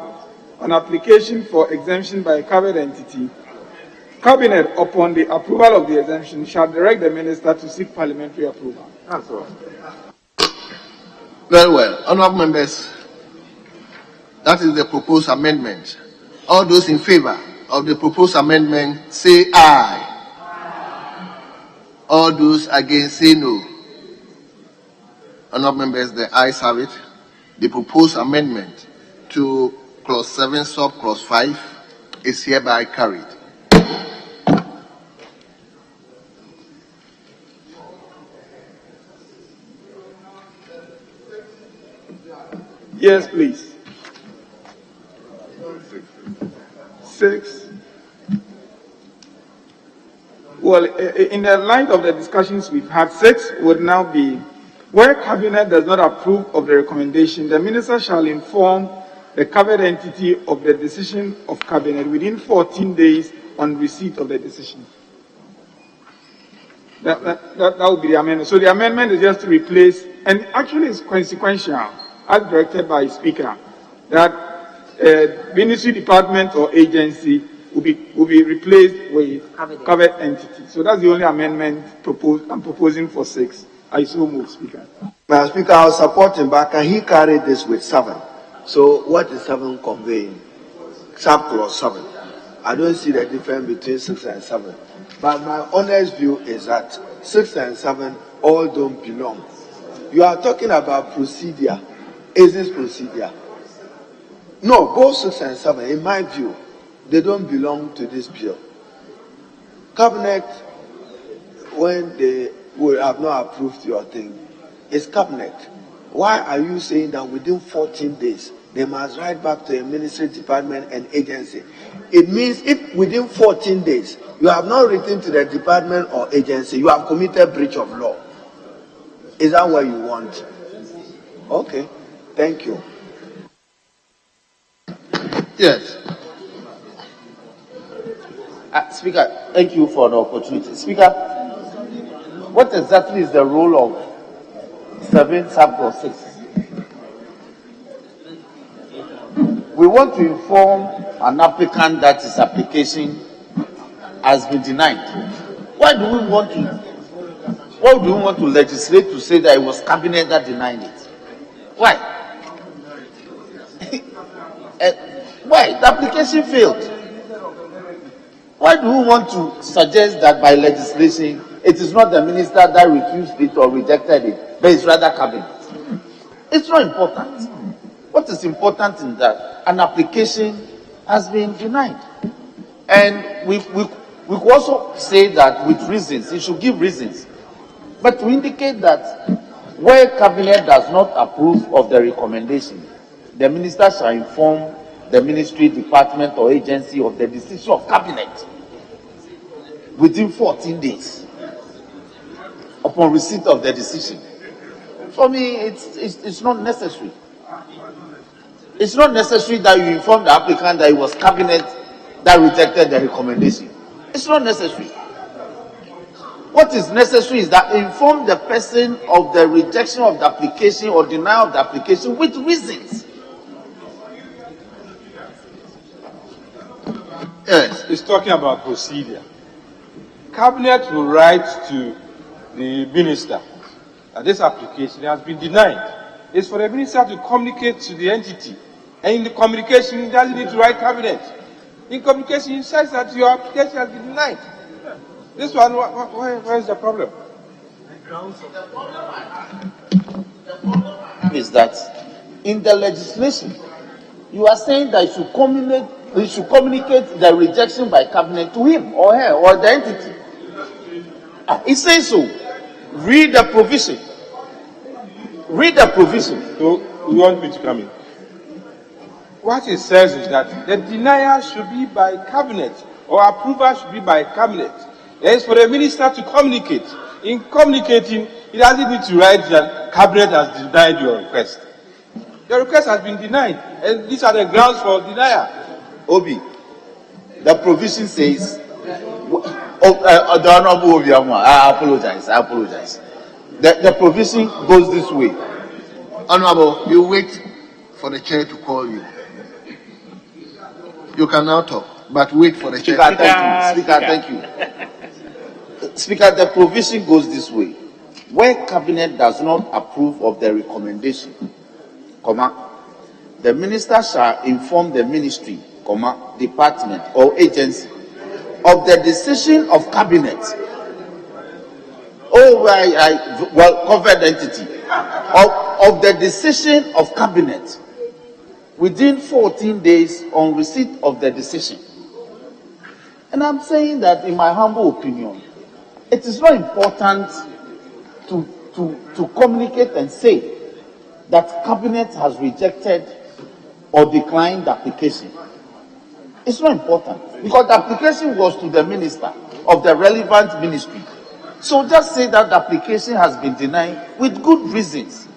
on application for exemption by a covered entity, Cabinet, upon the approval of the exemption, shall direct the minister to seek parliamentary approval. That's all. Very well. Honourable members, that is the proposed amendment. All those in favor of the proposed amendment say aye. All those against say no. Honourable members, the ayes have it. The proposed amendment to clause 7 sub clause 5 is hereby carried. Yes, please. 6. Well, in the light of the discussions we've had, 6 would now be, where Cabinet does not approve of the recommendation, the minister shall inform the covered entity of the decision of Cabinet within 14 days on receipt of the decision. That would be the amendment. So the amendment is just to replace, and actually it's consequential, as directed by Speaker, that ministry, department, or agency will be replaced with covered entity. So that's the only amendment I'm proposing for 6. I so move, Speaker. Madam Speaker, I will support him, but can he carry this with 7? So what is 7 conveying? Subclause 7. I don't see the difference between 6 and 7. But my honest view is that 6 and 7 all don't belong. You are talking about procedure. Is this procedure? No, both 6 and 7, in my view, they don't belong to this bill. Cabinet, when they will have not approved your thing, it's Cabinet. Why are you saying that within 14 days, they must write back to a ministry, department, and agency? It means if within 14 days, you have not written to the department or agency, you have committed breach of law. Is that what you want? Okay, thank you. Yes. Speaker, thank you for the opportunity. Speaker, what exactly is the role of 7 subclause 6? We want to inform an applicant that his application has been denied. Why do we want to legislate to say that it was Cabinet that denied it? Why? Why? The application failed. Why do we want to suggest that by legislation it is not the minister that refused it or rejected it, but it's rather Cabinet? It's not important. What is important is that an application has been denied. And we could also say that with reasons, it should give reasons. But to indicate that where Cabinet does not approve of the recommendation, the minister shall inform the ministry, department, or agency of the decision of Cabinet within 14 days upon receipt of the decision. For me, it's not necessary. It's not necessary that you inform the applicant that it was Cabinet that rejected the recommendation. It's not necessary. What is necessary is that inform the person of the rejection of the application or denial of the application with reasons. Yes, it's talking about procedure. Cabinet will write to the minister that this application has been denied. It's for the minister to communicate to the entity. And in the communication, he doesn't need to write Cabinet. In communication, he says that your application has been denied. This one, where is the problem? The problem is that in the legislation, you are saying that you should communicate the rejection by Cabinet to him or her or the entity. It says so. Read the provision. Read the provision. So, you want me to come in? What it says is that the denial should be by Cabinet or approval should be by Cabinet. It is for the minister to communicate. In communicating, he doesn't need to write that Cabinet has denied your request. Your request has been denied, and these are the grounds for denial. Obi, the provision says, the Honorable Obi, I apologize. The provision goes this way. Honorable, you wait for the chair to call you. You can now talk, but wait for the Speaker, check. thank you. Speaker, thank you. Speaker, the provision goes this way. Where cabinet does not approve of the recommendation, the minister shall inform the ministry, department or agency of the decision of cabinet. Covered entity of the decision of cabinet within 14 days on receipt of the decision. And I'm saying that, in my humble opinion, it is very important to communicate and say that cabinet has rejected or declined the application. It's very important because the application was to the minister of the relevant ministry. So just say that the application has been denied with good reasons.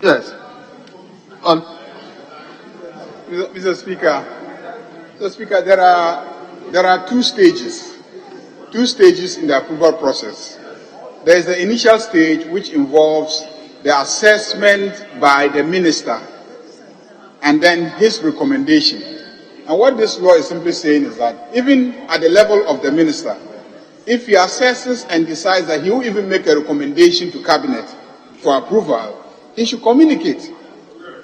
Yes. Mr. Speaker, there are two stages in the approval process. There is the initial stage, which involves the assessment by the minister and then his recommendation. And what this law is simply saying is that even at the level of the minister, if he assesses and decides that he will even make a recommendation to cabinet for approval, he should communicate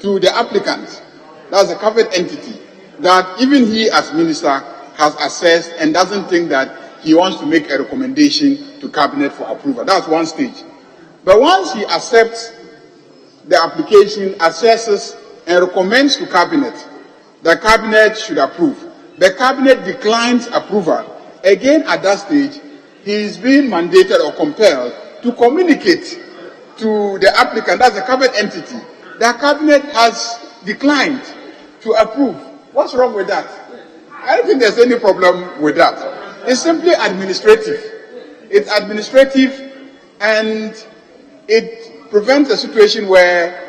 to the applicant, that's a covered entity, that even he as minister has assessed and doesn't think that he wants to make a recommendation to cabinet for approval. That's one stage. But once he accepts the application, assesses and recommends to cabinet, the cabinet should approve. The cabinet declines approval. Again, at that stage, he is being mandated or compelled to communicate to the applicant, that's a covered entity, the cabinet has declined to approve. What's wrong with that? I don't think there's any problem with that. It's simply administrative. It's administrative, and it prevents a situation where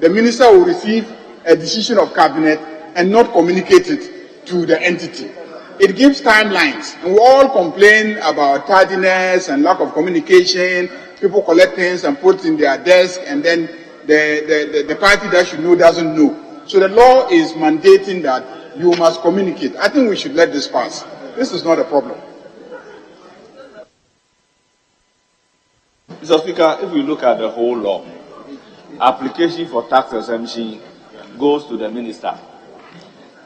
the minister will receive a decision of cabinet and not communicate it to the entity. It gives timelines, and we all complain about tardiness and lack of communication. People collect things and put in their desk, and then the party that should know doesn't know. So the law is mandating that you must communicate. I think we should let this pass. This is not a problem. Mr. Speaker, if we look at the whole law, application for tax exemption goes to the minister.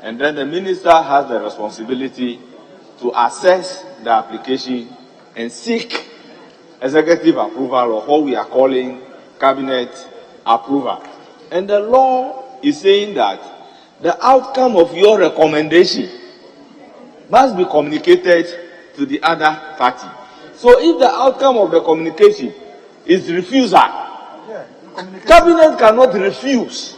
And then the minister has the responsibility to assess the application and seek executive approval, or what we are calling cabinet approval. And the law is saying that the outcome of your recommendation must be communicated to the other party. So if the outcome of the communication is refusal, cabinet cannot refuse.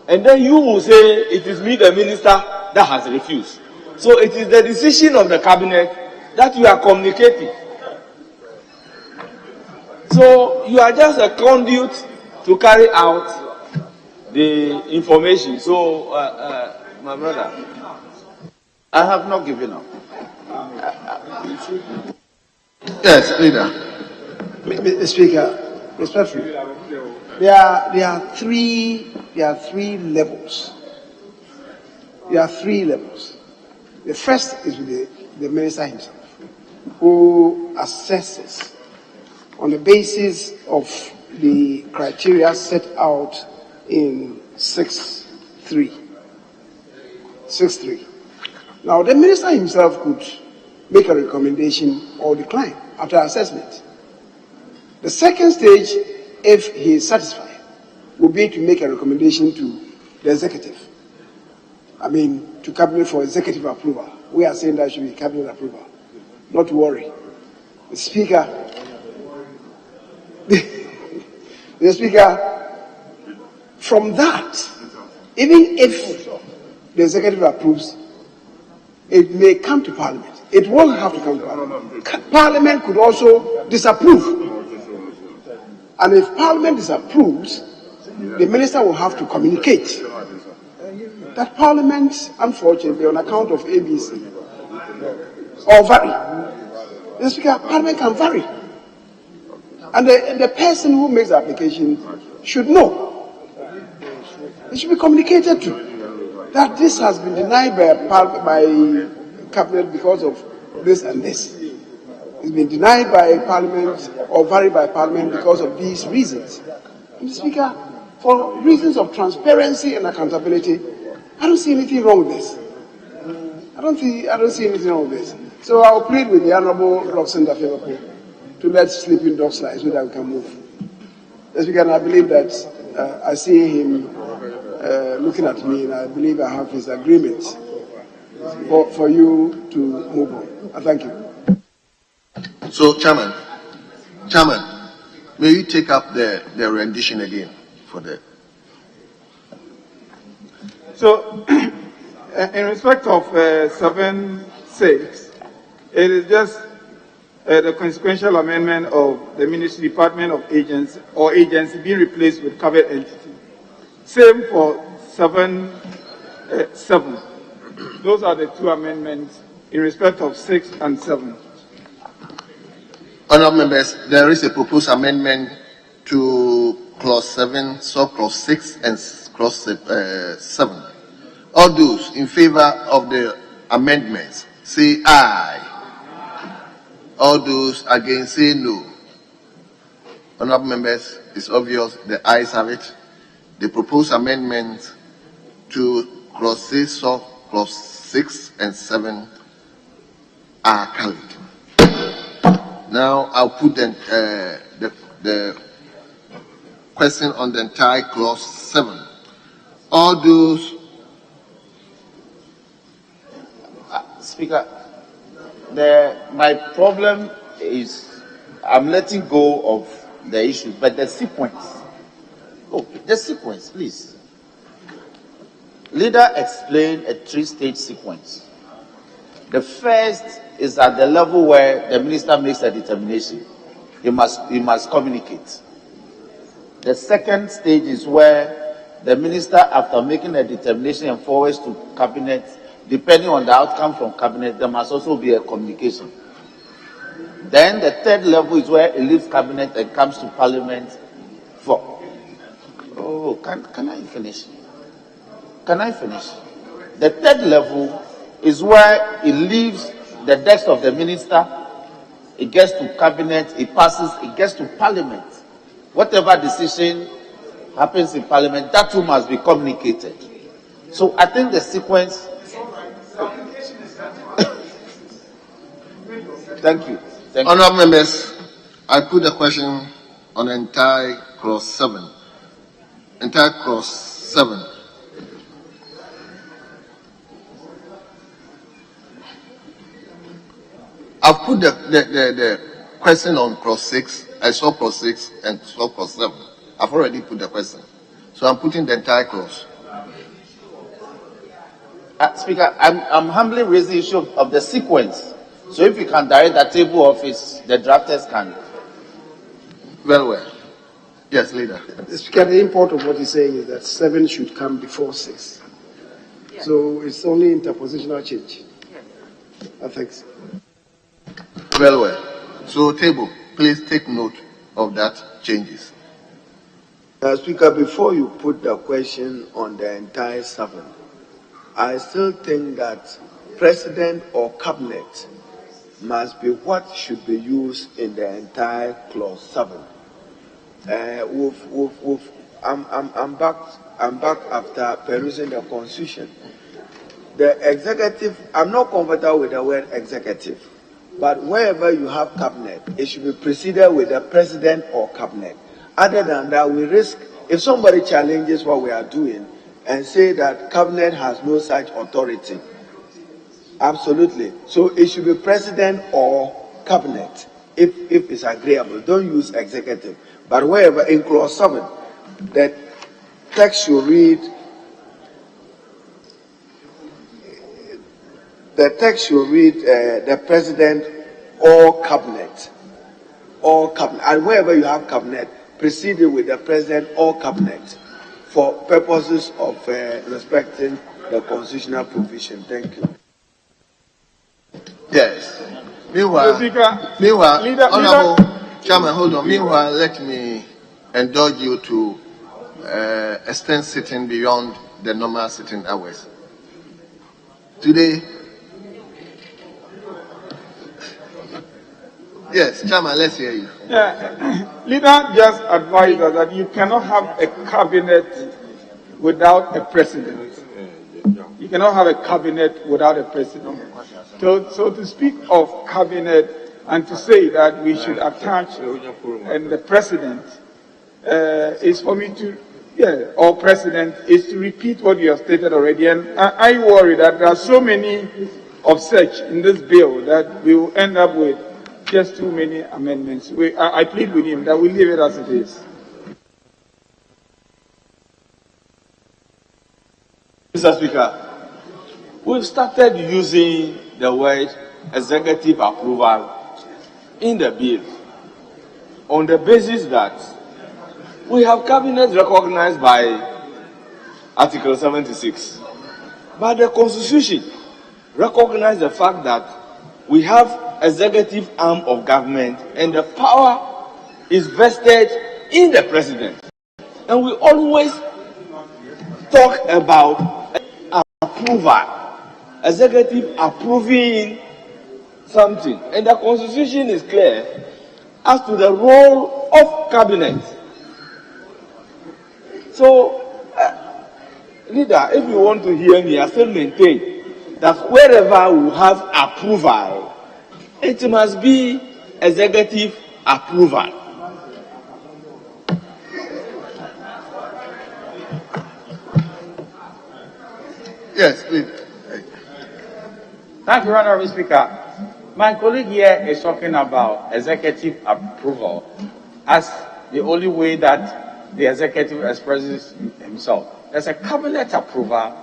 And then you will say, it is me, the minister, that has refused. So it is the decision of the cabinet that you are communicating. So you are just a conduit to carry out the information. So, my brother, I have not given up. Yes, leader. Mr. Speaker, respectfully, there are three levels. There are three levels. The first is with the minister himself, who assesses on the basis of the criteria set out in 6.3. Now, the minister himself could make a recommendation or decline after assessment. The second stage, if he is satisfied, would be to make a recommendation to the executive. To cabinet for executive approval. We are saying that should be cabinet approval. Not to worry. The Speaker, from that, even if the executive approves, it may come to Parliament. It won't have to come to Parliament. Parliament could also disapprove. And if Parliament disapproves, the minister will have to communicate that Parliament, unfortunately, on account of ABC, or vary. Mr. Speaker, Parliament can vary. And the person who makes the application should know it should be communicated to. That this has been denied by cabinet because of this and this. It's been denied by Parliament or varied by Parliament because of these reasons. Mr. Speaker, for reasons of transparency and accountability, I don't see anything wrong with this. I don't see anything wrong with this. So I'll plead with the Honourable Roxanne Dafewapo to let sleeping dogs lie so that we can move. Mr. Speaker, and I believe that I see him looking at me, and I believe I have his agreement for you to move on. I thank you. So, Chairman, may you take up the rendition again for the. So, in respect of 7.6, it is just the consequential amendment of the Ministry Department of Agents or agency being replaced with covered entity. Same for 7.7. Those are the two amendments in respect of 6 and 7. Honourable members, there is a proposed amendment to clause 7, sub-clause 6, and clause 7. All those in favour of the amendments say aye. All those against say no. Honourable members, it's obvious the ayes have it. The proposed amendments to clause 6, sub-clause 6 and 7 are carried. Now I'll put the question on the entire clause 7. All those. Speaker, my problem is I'm letting go of the issue, but the sequence. Oh, the sequence, please. Leader explained a 3-stage sequence. The first is at the level where the minister makes a determination. He must communicate. The second stage is where the minister, after making a determination and forwards to cabinet, depending on the outcome from cabinet, there must also be a communication. Then the third level is where it leaves cabinet and comes to parliament for. Oh, can I finish? Can I finish? The third level is where it leaves the desk of the minister, it gets to cabinet, it passes, it gets to parliament. Whatever decision happens in parliament, that too must be communicated. So I think the sequence. Thank you. Honourable members, I put the question on the entire clause 7. Entire clause 7. I've put the question on clause 6. I saw clause 6 and saw clause 7. I've already put the question. So I'm putting the entire clause. Speaker, I'm humbly raising the issue of the sequence. So if you can direct the table office, the drafters can. Well. Yes, Leader. Speaker, the import of what he's saying is that 7 should come before 6. Yes. So it's only interpositional change. Yes. Thanks. Well. So table, please take note of that changes. Speaker, before you put the question on the entire 7, I still think that president or cabinet must be what should be used in the entire clause 7. I'm back after perusing the constitution. The executive, I'm not comfortable with the word executive, but wherever you have cabinet, it should be preceded with the president or cabinet. Other than that, we risk, if somebody challenges what we are doing and say that cabinet has no such authority, absolutely. So it should be president or cabinet if it's agreeable. Don't use executive. But wherever in clause 7, the text should read, the president or cabinet. And wherever you have cabinet, preceded with the president or cabinet for purposes of respecting the constitutional provision. Thank you. Yes. Meanwhile, Honourable Chairman, hold on. Meanwhile, let me indulge you to extend sitting beyond the normal sitting hours. Today, yes, Chairman, let's hear you. Yeah, leader just advised us that you cannot have a cabinet without a president. You cannot have a cabinet without a president. So to speak of cabinet and to say that we should attach and the president is for me to, or president is to repeat what you have stated already. And I worry that there are so many of such in this bill that we will end up with just too many amendments. I plead with him that we leave it as it is. Mr. Speaker, we've started using the word executive approval in the bill on the basis that we have cabinet recognized by Article 76. But the Constitution recognizes the fact that we have executive arm of government and the power is vested in the president. And we always talk about approval, executive approving something. And the Constitution is clear as to the role of cabinet. So, leader, if you want to hear me, I still maintain that wherever we have approval, it must be executive approval. Yes, please. Thank you, Honorable Speaker. My colleague here is talking about executive approval as the only way that the executive expresses himself. There's a cabinet approval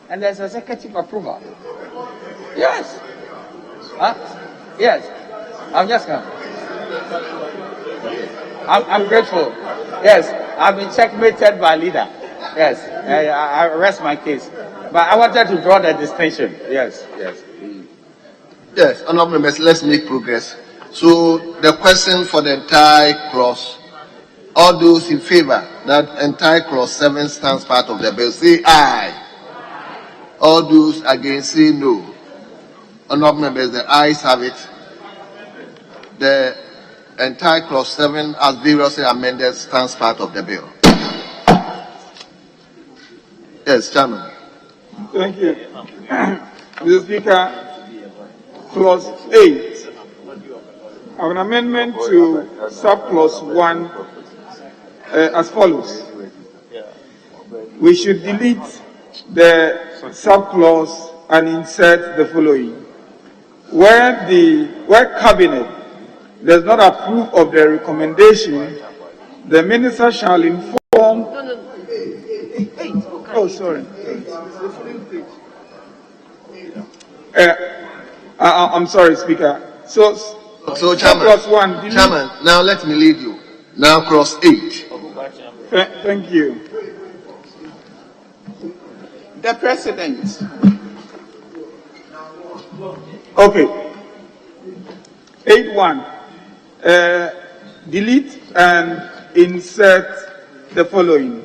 and there's executive approval. Yes. Huh? Yes. I'm just I'm grateful. Yes. I've been checkmated by leader. Yes. I rest my case. But I wanted to draw the distinction. Yes. Yes. Yes, honorable members, let's make progress. So the question for the entire clause, all those in favor that entire clause 7 stands part of the bill, say aye. All those against, say no. Honorable members, the ayes have it. The entire clause 7 as variously amended stands part of the bill. Yes, Chairman. Thank you. Mr. Speaker, Clause 8, an amendment to subclause 1 as follows. We should delete the subclause and insert the following. Where cabinet does not approve of the recommendation, the minister shall inform. Oh, sorry. I'm sorry, Speaker. So Chairman, now let me lead you. Now clause 8. Thank you. The President. Okay. 8.1. Delete and insert the following.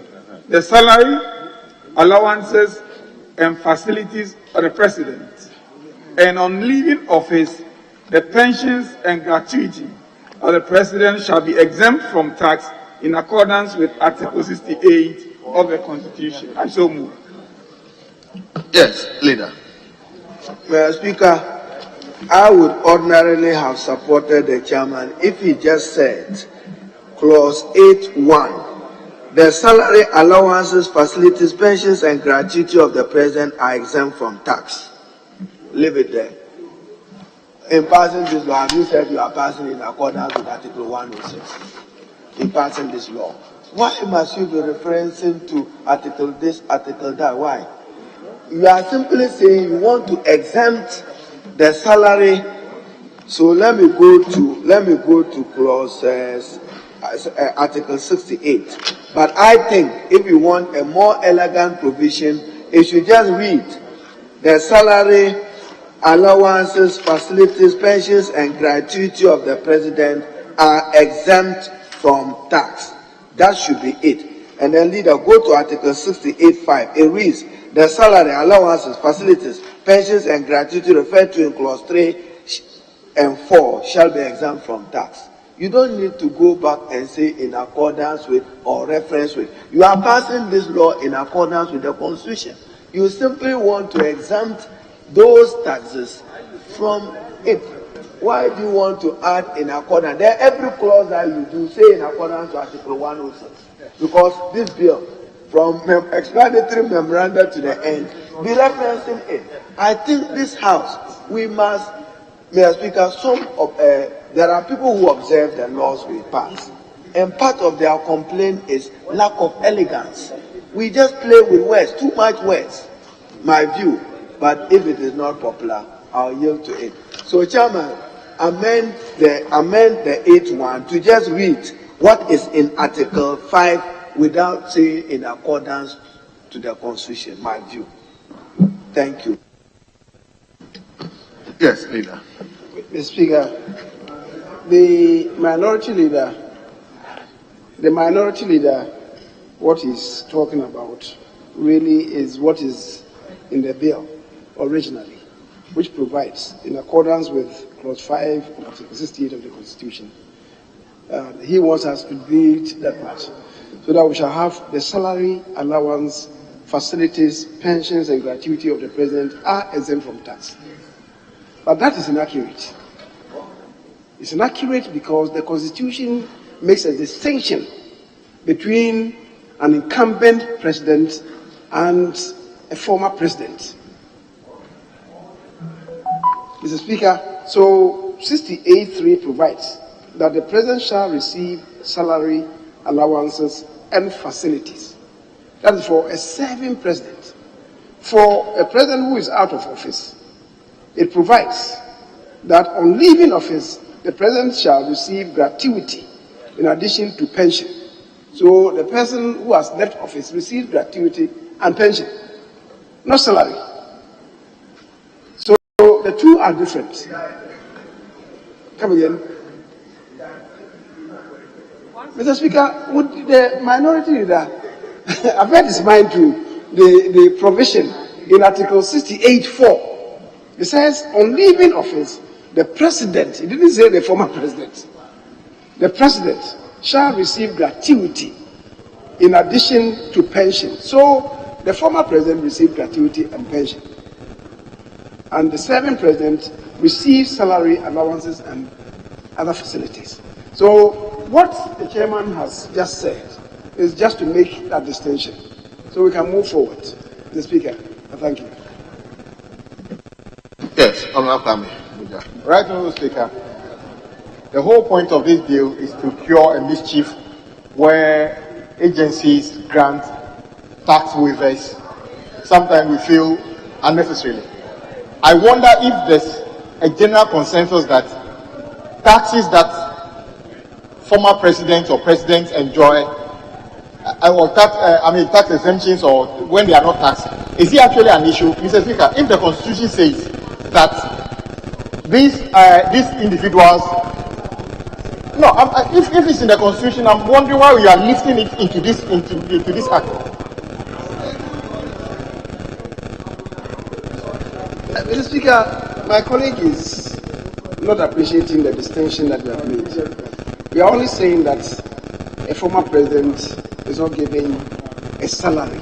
The salary, allowances, and facilities of the President. And on leaving office, the pensions and gratuity of the President shall be exempt from tax in accordance with Article 68 of the Constitution. I so move. Yes, Leader. Mr. Speaker, I would ordinarily have supported the chairman if he just said, Clause 8.1, the salary, allowances, facilities, pensions, and gratuity of the President are exempt from tax. Leave it there. In passing this law, have you said you are passing in accordance with Article 106? In passing this law, why must you be referencing to Article this, Article that? Why? You are simply saying you want to exempt the salary. So let me go to clause Article 68. But I think if you want a more elegant provision, it should just read the salary, allowances, facilities, pensions, and gratuity of the President are exempt from tax. That should be it. And then leader, go to Article 68.5. It reads, the salary, allowances, facilities, pensions, and gratuity referred to in clause 3 and 4 shall be exempt from tax. You don't need to go back and say in accordance with or reference with. You are passing this law in accordance with the Constitution. You simply want to exempt those taxes from it. Why do you want to add in accordance? There, every clause that you do, say in accordance to Article 106. Because this bill, from explanatory memorandum to the end, be referencing it. I think this House, we must, Mr. Speaker, there are people who observe the laws we pass. And part of their complaint is lack of elegance. We just play with words, too much words, my view. But if it is not popular, I'll yield to it. So, Chairman, amend the 8th one to just read what is in Article 5 without saying in accordance to the Constitution, my view. Thank you. Yes, Leader. Mr. Speaker, the minority leader, what he's talking about really is what is in the bill originally, which provides, in accordance with Clause 5 of Article 68 of the Constitution, he wants us to read that much, so that we shall have the salary, allowance, facilities, pensions, and gratuity of the President are exempt from tax. But that is inaccurate. It's inaccurate because the Constitution makes a distinction between an incumbent president and a former president. Mr. Speaker, so 68.3 provides that the president shall receive salary, allowances, and facilities. That is for a serving president. For a president who is out of office, it provides that on leaving office, the president shall receive gratuity in addition to pension. So the person who has left office receives gratuity and pension, not salary. So the two are different. Come again. Mr. Speaker, would the minority leader avert his mind to the provision in Article 68.4? It says, on leaving office, the president, it didn't say the former president, the president shall receive gratuity in addition to pension. So the former president received gratuity and pension, and the serving president receives salary, allowances, and other facilities. So what the chairman has just said is just to make that distinction, so we can move forward. Mr. Speaker, thank you. Yes, Honorable Kwame. Right, Honorable Speaker. The whole point of this bill is to cure a mischief where agencies grant tax waivers, sometimes we feel unnecessarily. I wonder if there's a general consensus that taxes that former presidents or presidents enjoy, tax exemptions, or when they are not taxed, is it actually an issue? Mr. Speaker, if the Constitution says that these individuals, if it's in the Constitution, I'm wondering why we are lifting it into this act. Mr. Speaker, my colleague is not appreciating the distinction that we have made. We are only saying that a former president is not getting a salary.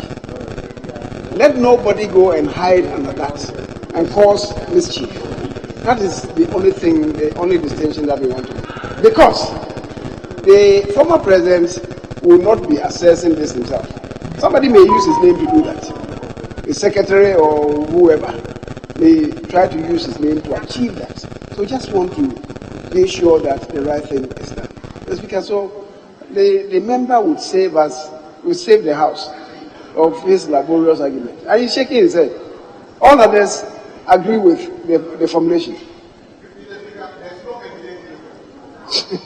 Let nobody go and hide under that and cause mischief. That is the only thing, the only distinction that we want to make. Because the former president will not be assessing this himself. Somebody may use his name to do that. The secretary or whoever may try to use his name to achieve that. So just want to be sure that the right thing is done. Because so the member would save us, would save the House of his laborious argument. And he's shaking his head. All others agree with the formulation.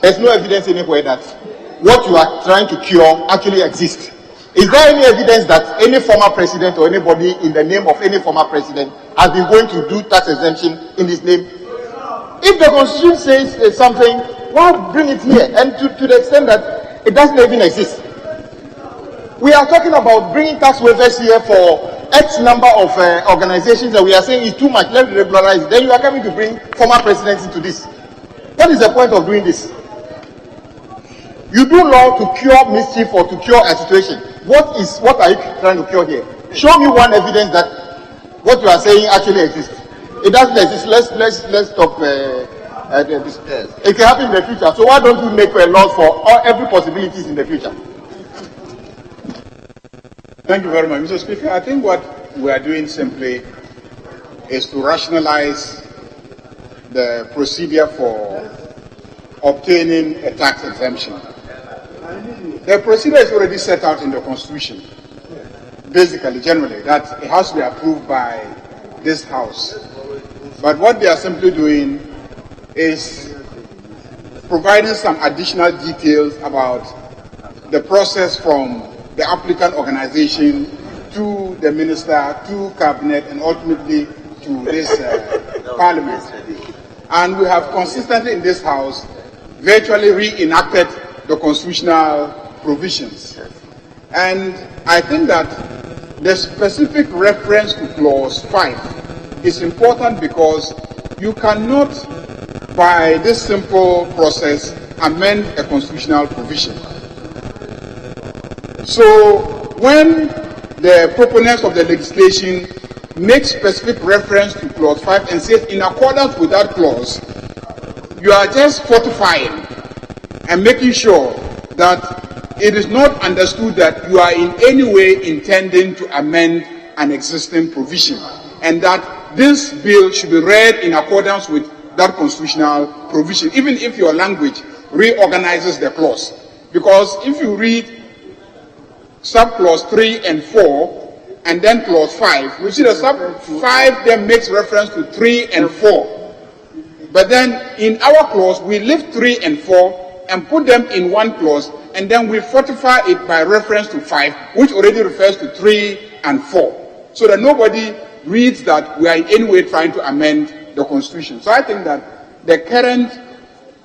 There's no evidence anywhere that what you are trying to cure actually exists. Is there any evidence that any former president or anybody in the name of any former president has been going to do tax exemption in his name? If the Constitution says something, why bring it here? And to the extent that it doesn't even exist. We are talking about bringing tax waivers here for X number of organizations that we are saying is too much. Let's regularize it. Then you are coming to bring former presidents into this. What is the point of doing this? You do law to cure mischief or to cure a situation. What are you trying to cure here? Show me one evidence that what you are saying actually exists. It doesn't exist. Let's stop. It can happen in the future. So why don't we make laws for every possibilities in the future? Thank you very much, Mr. Speaker. I think what we are doing simply is to rationalize the procedure for obtaining a tax exemption. The procedure is already set out in the Constitution, basically, generally, that it has to be approved by this House. But what they are simply doing is providing some additional details about the process from the applicant organization to the minister, to cabinet, and ultimately to this parliament. And we have consistently in this House virtually reenacted the constitutional provisions. And I think that the specific reference to clause 5 is important because you cannot, by this simple process, amend a constitutional provision. So when the proponents of the legislation make specific reference to clause 5 and says in accordance with that clause, you are just fortifying and making sure that it is not understood that you are in any way intending to amend an existing provision, and that this bill should be read in accordance with that constitutional provision, even if your language reorganizes the clause. Because if you read subclause 3 and 4, and then clause 5, we see the sub 5 then makes reference to 3 and 4. But then in our clause, we leave 3 and 4 and put them in one clause, and then we fortify it by reference to 5, which already refers to 3 and 4. So that nobody reads that we are in any way trying to amend the Constitution. So I think that the current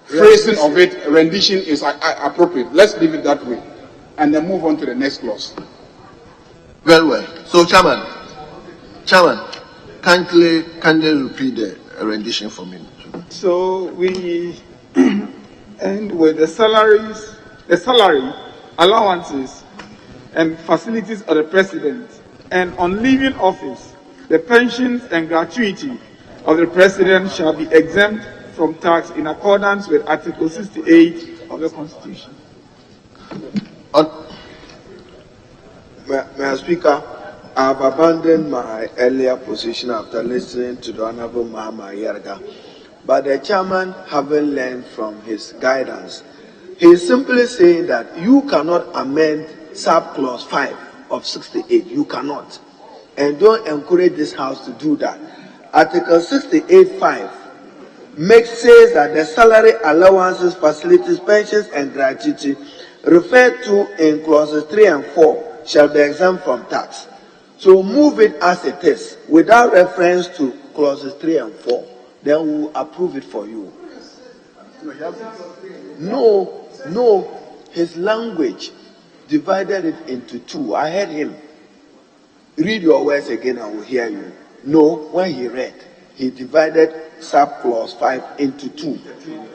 phrasing of it, rendition, is appropriate. Let's leave it that way, and then move on to the next clause. Very well. So, Chairman, kindly repeat the rendition for me. So we end with the salary, allowances, and facilities of the president, and on leaving office, the pensions and gratuity of the president shall be exempt from tax in accordance with Article 68 of the Constitution. Mr. Speaker, I have abandoned my earlier position after listening to the Honorable Mahama Yarga, but the chairman haven't learned from his guidance. He is simply saying that you cannot amend subclause 5 of 68. You cannot. And don't encourage this House to do that. Article 68(5) says that the salary, allowances, facilities, pensions, and gratuity referred to in clauses 3 and 4 shall be exempt from tax. So move it as it is, without reference to clauses 3 and 4. Then we will approve it for you. No, his language divided it into 2. I heard him. Read your words again, I will hear you. No, when he read, he divided subclause 5 into 2.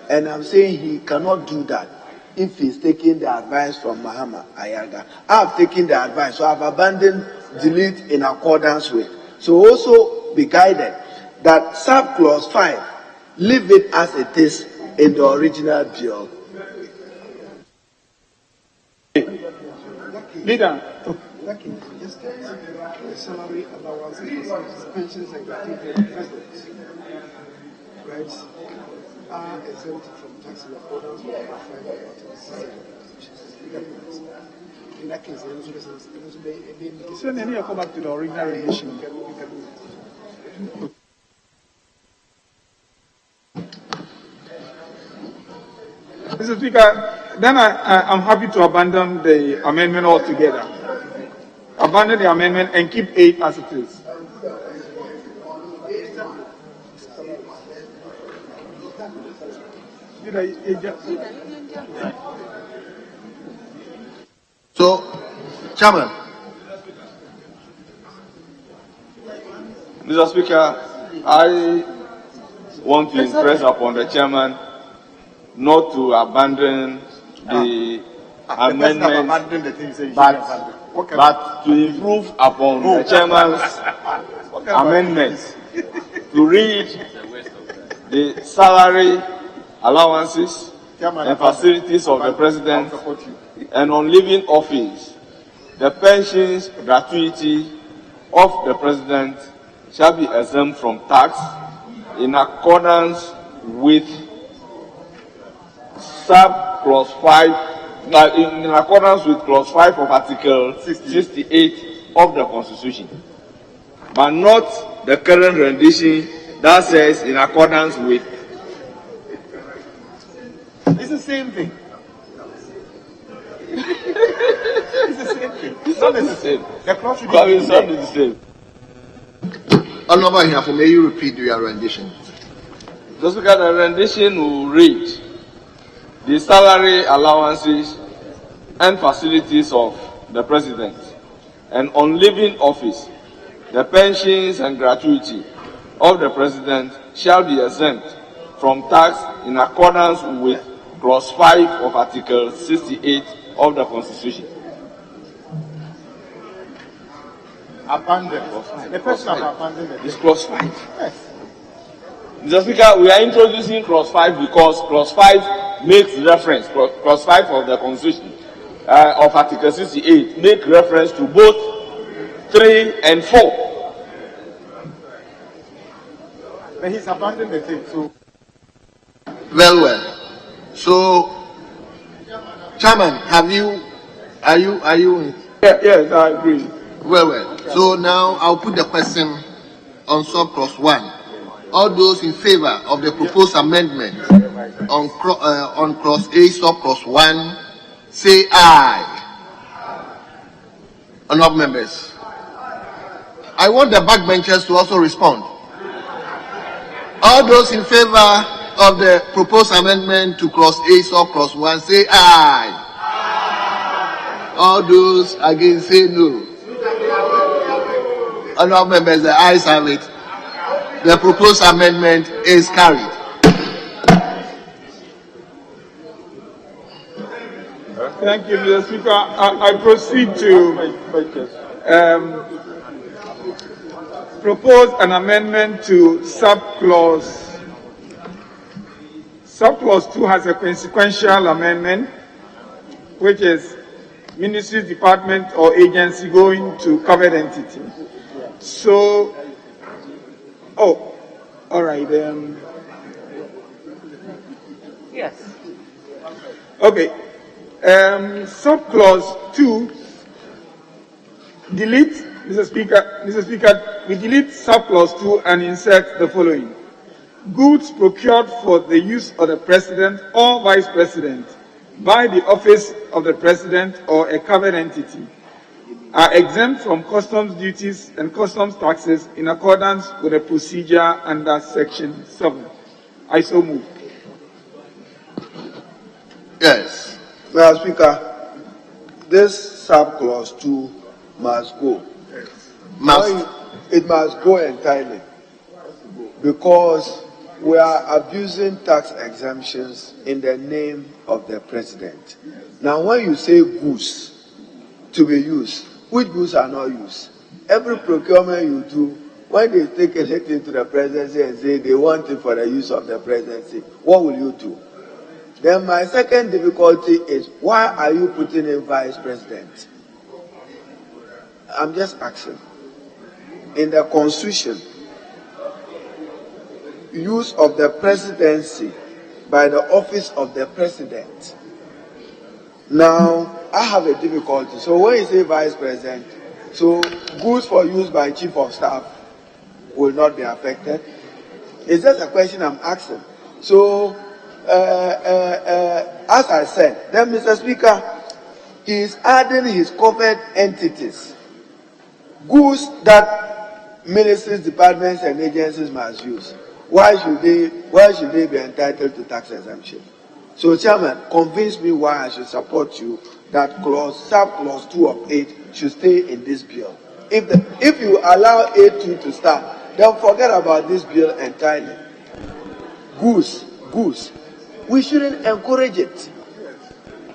And I'm saying he cannot do that if he's taking the advice from Mahama Ayaga. I've taken the advice, so I've abandoned delete in accordance with. So also be guided that subclause 5, leave it as it is in the original bill. Leader. The salary allowances, pensions, and gratuity of the president, right, are exempted from tax in accordance with Article 5 in that case, so then you come back to the original rendition. Mr. Speaker, then I'm happy to abandon the amendment altogether. Abandon the amendment and keep 8 as it is. So, Chairman. Mr. Speaker, I want to impress upon the chairman not to abandon the amendment, but to improve upon the chairman's amendment to read the salary allowances and facilities of the president, and on leaving office, the pensions gratuity of the president shall be exempt from tax in accordance with sub-clause 5, in accordance with clause 5 of Article 68 of the Constitution, but not the current rendition that says in accordance with. It's the same thing. It's the same thing. It's not the same. The clause should be the same. Honorable Hiafo, may you repeat your rendition? Just because the rendition will read the salary allowances and facilities of the president, and on leaving office, the pensions and gratuity of the president shall be exempt from tax in accordance with clause 5 of Article 68 of the Constitution. Abandon. The person of abandon It's clause 5. Yes. Mr. Speaker, we are introducing clause 5 because clause 5 makes reference, clause 5 of the Constitution of Article 68 make reference to both 3 and 4. But he's abandoned the thing, so. Well. So, Chairman, are you? Yes, I agree. Well. So now I'll put the question on sub-clause 1. All those in favor of the proposed amendment on clause A sub-clause 1, say aye. Honourable members, I want the backbenchers to also respond. All those in favor of the proposed amendment to clause A sub-clause 1, say aye. All those against, say no. Honourable members, the ayes have it. The proposed amendment is carried. Thank you, Mr. Speaker. I proceed to propose an amendment to sub-clause 2 has a consequential amendment, which is ministry, department, or agency going to covered entity. So, all right. Yes. Okay. Sub-clause 2, delete, Mr. Speaker, we delete sub-clause 2 and insert the following. Goods procured for the use of the president or vice president by the office of the president or a covered entity are exempt from customs duties and customs taxes in accordance with the procedure under Section 7. I so move. Yes. Mr. Speaker, this sub-clause 2 must go. It must go entirely, because we are abusing tax exemptions in the name of the president. Now, when you say goods to be used, which goods are not used? Every procurement you do, when they take anything to the presidency and say they want it for the use of the presidency, what will you do? Then my second difficulty is, why are you putting in vice president? I'm just asking. In the Constitution, use of the presidency by the office of the president. Now, I have a difficulty. So when you say vice president, so goods for use by chief of staff will not be affected? It's just a question I'm asking. So, as I said, then Mr. Speaker, he is adding his covered entities, goods that ministries, departments, and agencies must use. Why should they be entitled to tax exemption? So, Chairman, convince me why I should support you that sub-clause 2 of 8 should stay in this bill. If you allow A2 to start, then forget about this bill entirely. Goose. We shouldn't encourage it.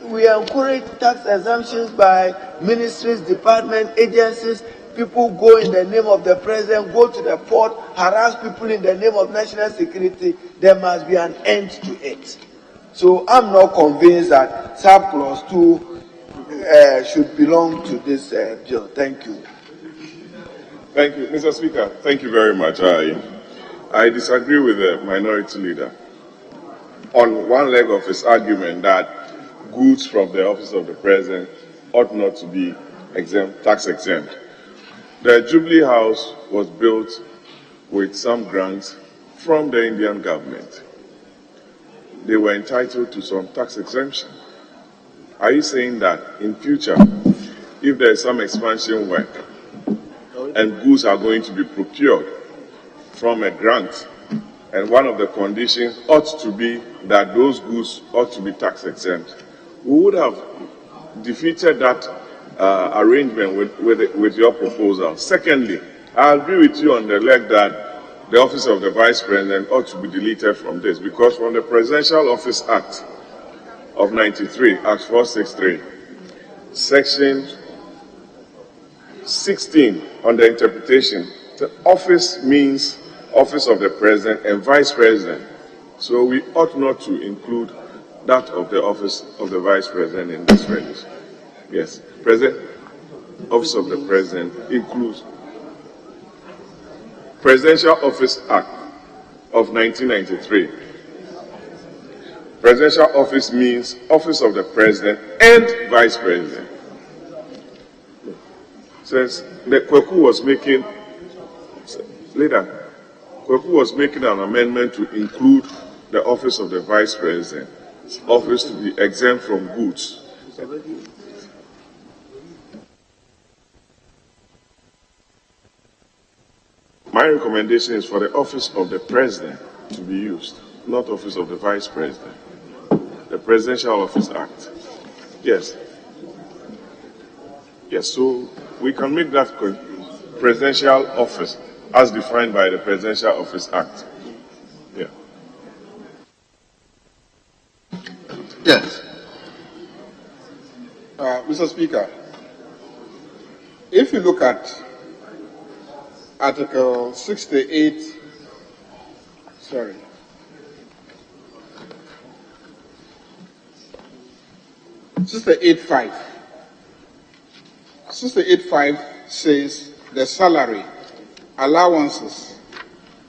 We encourage tax exemptions by ministries, departments, agencies. People go in the name of the president, go to the port, harass people in the name of national security. There must be an end to it. So I'm not convinced that sub-clause 2 should belong to this bill. Thank you. Thank you, Mr. Speaker. Thank you very much. I disagree with the minority leader on one leg of his argument that goods from the office of the president ought not to be tax exempt. The Jubilee House was built with some grants from the Indian government. They were entitled to some tax exemption. Are you saying that in future, if there is some expansion work and goods are going to be procured from a grant, and one of the conditions ought to be that those goods ought to be tax exempt, we would have defeated that arrangement with your proposal? Secondly, I agree with you on the leg that the office of the vice president ought to be deleted from this, because from the Presidential Office Act of 93, Act 463, Section 16 on the interpretation, the office means office of the president and vice president. So we ought not to include that of the office of the vice president in this register. Yes, President, office of the president includes Presidential Office Act of 1993. Presidential office means office of the president and vice president. Says that Kweku was making an amendment to include the office of the vice president, office to be exempt from goods. My recommendation is for the office of the president to be used, not office of the vice president. The Presidential Office Act. Yes. Yes, so we can make that presidential office as defined by the Presidential Office Act. Yeah. Yes. Mr. Speaker, if you look at Article 68, 68.5. 68.5 says the salary, allowances,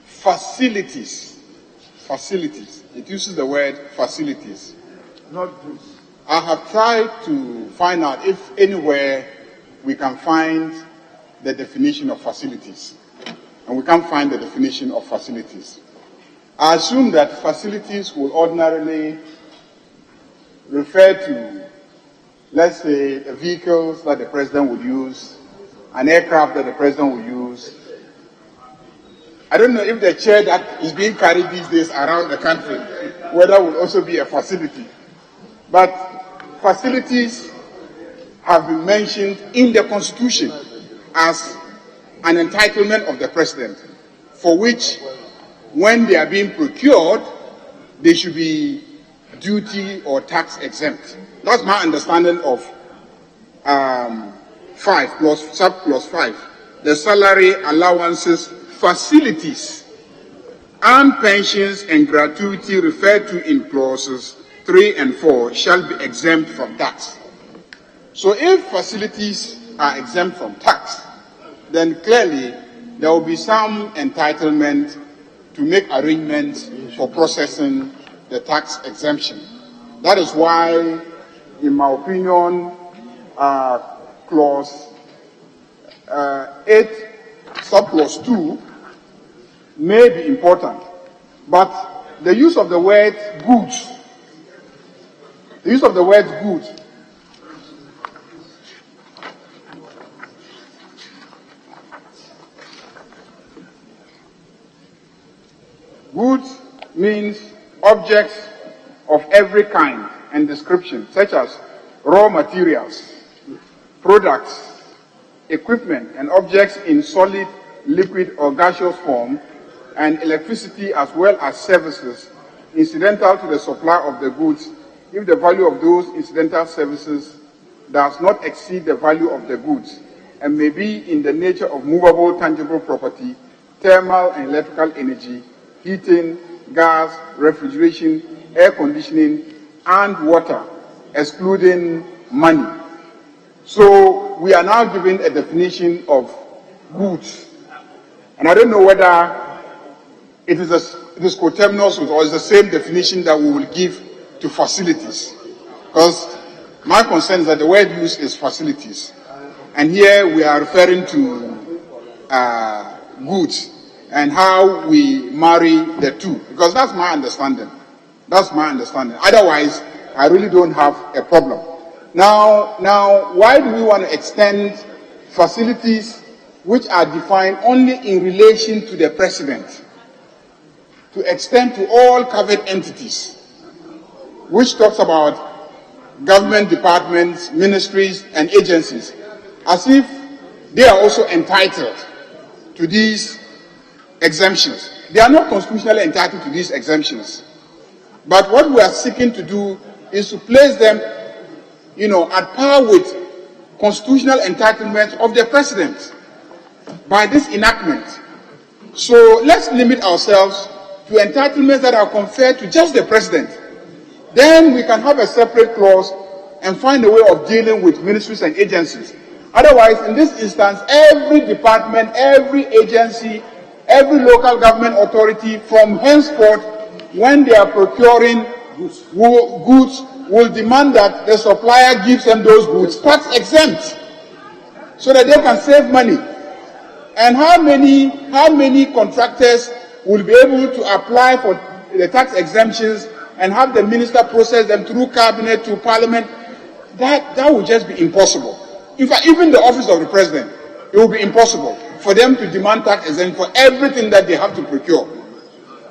facilities. It uses the word facilities, not goods. I have tried to find out if anywhere we can find the definition of facilities, and we can't find the definition of facilities. I assume that facilities will ordinarily refer to, let's say, the vehicles that the president would use, an aircraft that the president would use. I don't know if the chair that is being carried these days around the country, whether will also be a facility. But facilities have been mentioned in the Constitution as an entitlement of the president, for which, when they are being procured, they should be duty or tax exempt. That's my understanding of 5 sub-clause 5. The salary, allowances, facilities, and pensions and gratuity referred to in clauses 3 and 4 shall be exempt from tax. So if facilities are exempt from tax, then clearly there will be some entitlement to make arrangements for processing the tax exemption. That is why, in my opinion, clause 8, sub-clause 2 may be important. But the use of the word goods, goods means objects of every kind and description, such as raw materials, products, equipment, and objects in solid, liquid, or gaseous form, and electricity as well as services incidental to the supply of the goods if the value of those incidental services does not exceed the value of the goods and may be in the nature of movable tangible property, thermal and electrical energy, heating, gas, refrigeration, air conditioning, and water, excluding money. So we are now given a definition of goods. And I don't know whether it is coterminous with or is the same definition that we will give to facilities. Because my concern is that the word used is facilities. And here we are referring to goods and how we marry the two. Because that's my understanding. That's my understanding. Otherwise, I really don't have a problem. Now, why do we want to extend facilities which are defined only in relation to the president to extend to all covered entities, which talks about government departments, ministries, and agencies, as if they are also entitled to these exemptions. They are not constitutionally entitled to these exemptions. But what we are seeking to do is to place them, at par with constitutional entitlements of the president by this enactment. So let's limit ourselves to entitlements that are conferred to just the president. Then we can have a separate clause and find a way of dealing with ministries and agencies. Otherwise, in this instance, every department, every agency, every local government authority from henceforth, when they are procuring goods, will demand that the supplier gives them those goods tax exempt so that they can save money. And how many contractors will be able to apply for the tax exemptions and have the minister process them through cabinet to parliament? That would just be impossible. In fact, even the office of the president, it will be impossible for them to demand tax exemption for everything that they have to procure.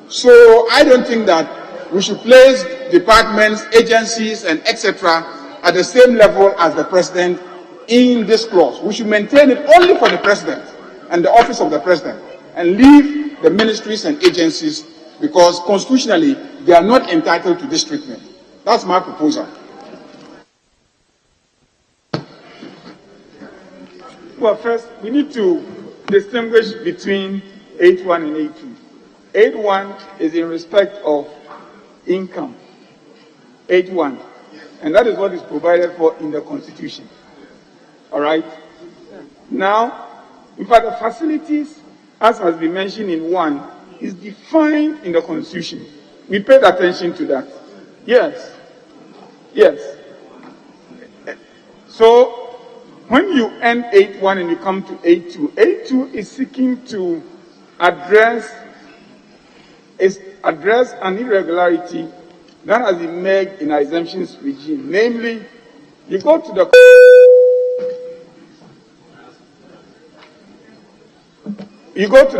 So I don't think that we should place departments, agencies, and etc. at the same level as the president in this clause. We should maintain it only for the president and the office of the president and leave the ministries and agencies because constitutionally they are not entitled to this treatment. That's my proposal. Well, first, we need to distinguish between 8.1 and 8.2. 8.1 is in respect of income. 8.1. And that is what is provided for in the Constitution. All right? Now, in fact, the facilities, as has been mentioned in 1, is defined in the Constitution. We paid attention to that. Yes. Yes. So, when you end 8.1 and you come to 8.2, 8.2 is seeking to address an irregularity that has been made in our exemptions regime. Namely, you go to the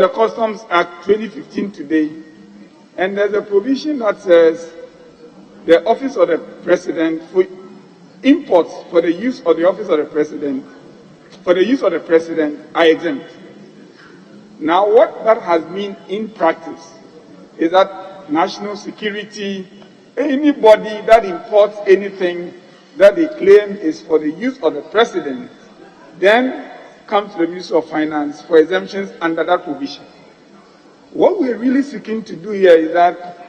Customs Act 2015 today, and there's a provision that says the office of the president for imports for the use of the office of the president are exempt. Now, what that has meant in practice is that national security, anybody that imports anything that they claim is for the use of the president, then comes to the Ministry of Finance for exemptions under that provision. What we're really seeking to do here is that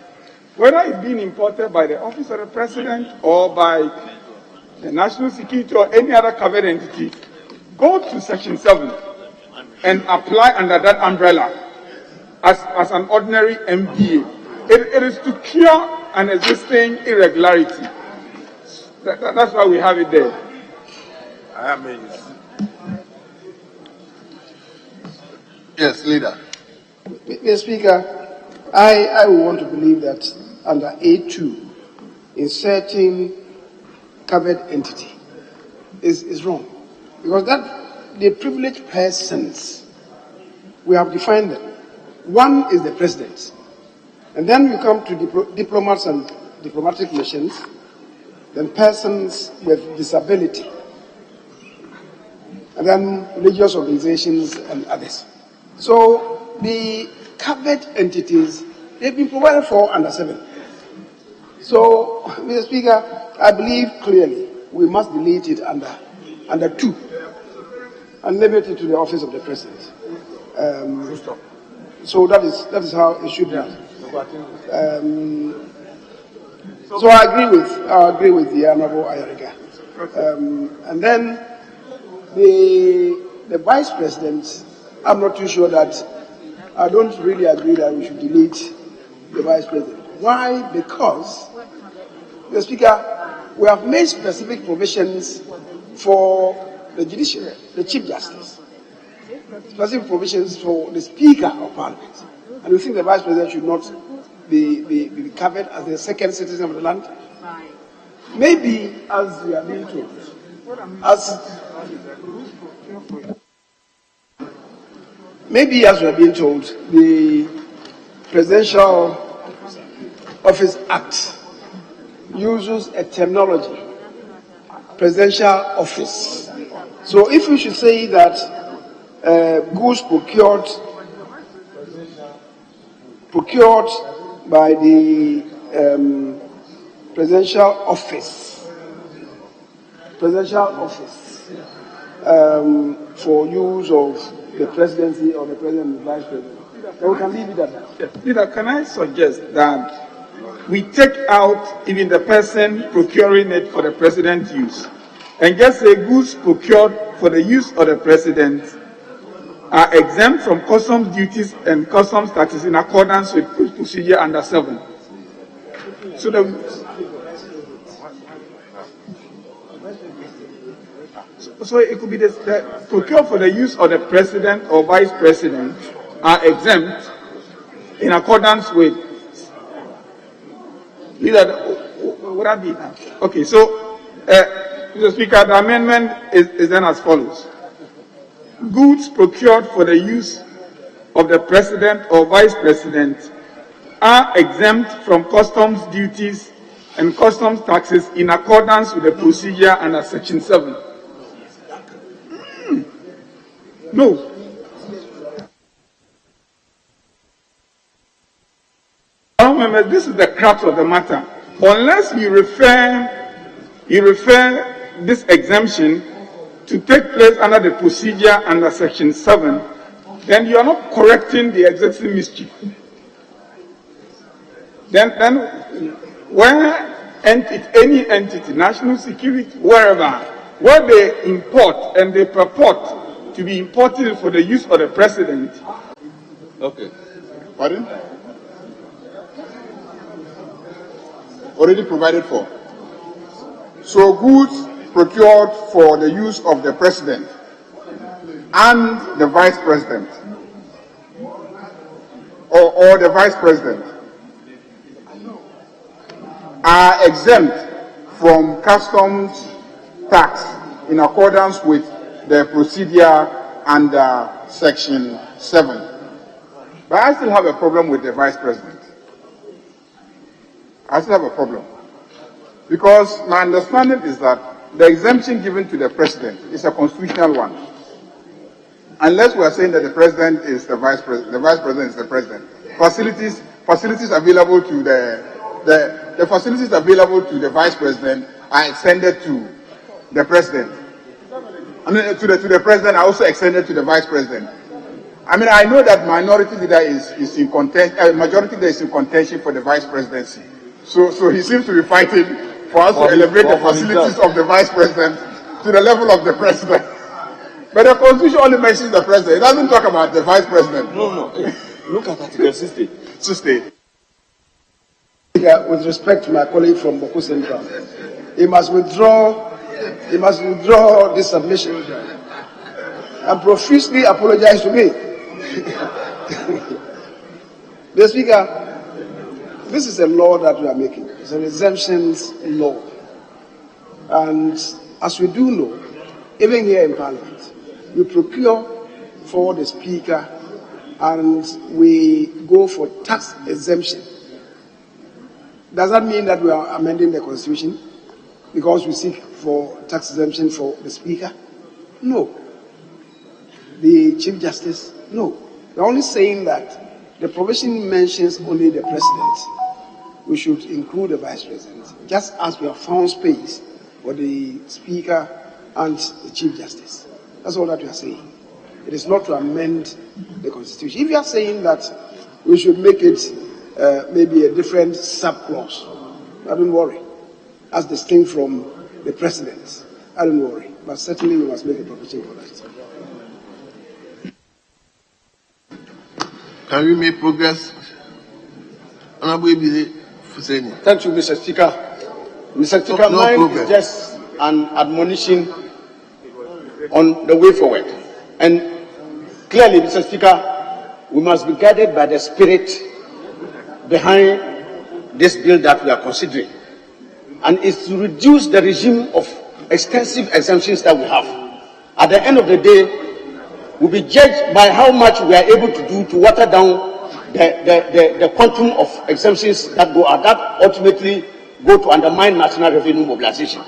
whether it's being imported by the office of the president or by the national security or any other covered entity, go to Section 7 and apply under that umbrella as an ordinary MDA. It is to cure an existing irregularity. That's why we have it there. Yes, leader. Mr. Speaker, I would want to believe that under A2, inserting covered entity is wrong. Because that the privileged persons, we have defined them. One is the president. And then we come to diplomats and diplomatic missions. then persons with disability, and then religious organizations and others. So the covered entities, they've been provided for under 7. So, Mr. Speaker, I believe clearly we must delete it under 2 and limit it to the office of the president. So that is how it should be. So I agree with the Honorable Ayariga. And then the vice president, I'm not too sure that I don't really agree that we should delete the vice president. Why? Because, Mr. Speaker, we have made specific provisions for the judiciary, the Chief Justice, specific provisions for the Speaker of Parliament. And we think the Vice President should not be covered as the second citizen of the land. Maybe, as we are being told, the Presidential Office Act uses a terminology, Presidential Office. So if we should say that goods procured by the Presidential Office for use of the presidency or the president and the vice president, then we can leave it at that. Leader, can I suggest that we take out even the person procuring it for the president's use and just say goods procured for the use of the president are exempt from customs duties and customs taxes in accordance with procedure under 7. So it could be the procured for the use of the president or vice president are exempt in accordance with. Would that be enough? Okay, so Mr. Speaker, the amendment is then as follows. Goods procured for the use of the president or vice president are exempt from customs duties and customs taxes in accordance with the procedure under Section 7. No. This is the crux of the matter. Unless you refer this exemption to take place under the procedure under Section 7, then you are not correcting the existing mischief. Then where any entity, national security, wherever, where they import and they purport to be imported for the use of the president. Okay. Pardon? Already provided for. So goods procured for the use of the president and the vice president, or the vice president, are exempt from customs tax in accordance with the procedure under Section 7. But I still have a problem with the vice president. I still have a problem. Because my understanding is that the exemption given to the president is a constitutional one. Unless we are saying that the president is the vice president, the vice president is the president. Facilities available to the facilities available to the vice president are extended to the president. I mean, to the president are also extended to the vice president. I mean, I know that minority leader is in contention, majority leader is in contention for the vice presidency. So he seems to be fighting for us to elevate the facilities of the vice president to the level of the president. But the Constitution only mentions the president. It doesn't talk about the vice president. No. Look at Article 60. With respect to my colleague from Boko Central, he must withdraw this submission and profusely apologize to me. The Speaker, this is a law that we are making. It's an exemptions law. And as we do know, even here in Parliament, we procure for the Speaker and we go for tax exemption. Does that mean that we are amending the Constitution? because we seek for tax exemption for the Speaker? No. The Chief Justice? No. We're only saying that the provision mentions only the President. We should include the Vice President, just as we have found space for the Speaker and the Chief Justice. That's all that we are saying. It is not to amend the Constitution. If you are saying that we should make it maybe a different sub-clause, I don't worry. As distinct from the President, I don't worry. But certainly we must make a provision for that. Can we make progress? Honorable Fuseni. Thank you, Mr. Speaker. Mr. Speaker, mine is just an admonition on the way forward. And clearly, Mr. Speaker, we must be guided by the spirit behind this bill that we are considering. And it's to reduce the regime of extensive exemptions that we have. At the end of the day, we'll be judged by how much we are able to do to water down the quantum of exemptions that go out, that ultimately go to undermine national revenue mobilization.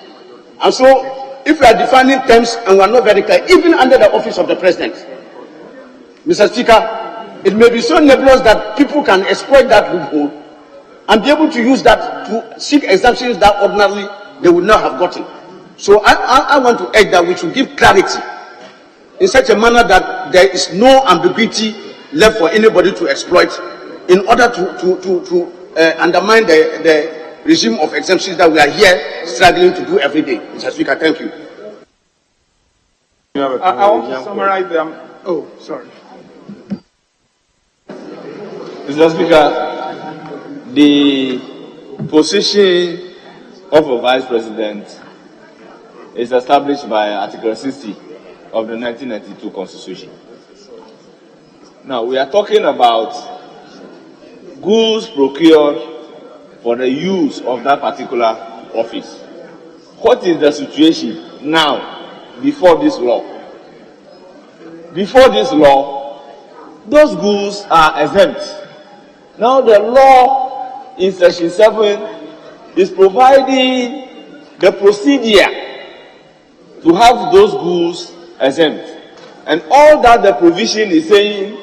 And so, if we are defining terms and we are not very clear, even under the office of the President, Mr. Speaker, it may be so nebulous that people can exploit that loophole and be able to use that to seek exemptions that ordinarily they would not have gotten. So I want to urge that we should give clarity in such a manner that there is no ambiguity left for anybody to exploit in order to undermine the regime of exemptions that we are here struggling to do every day. Mr. Speaker, thank you. I want to summarize them. Oh, sorry. Mr. Speaker, the position of a Vice President is established by Article 60 of the 1992 Constitution. Now, we are talking about goods procured for the use of that particular office. What is the situation now before this law? Before this law, those goods are exempt. Now, the law in Section 7 is providing the procedure to have those goods exempt. And all that the provision is saying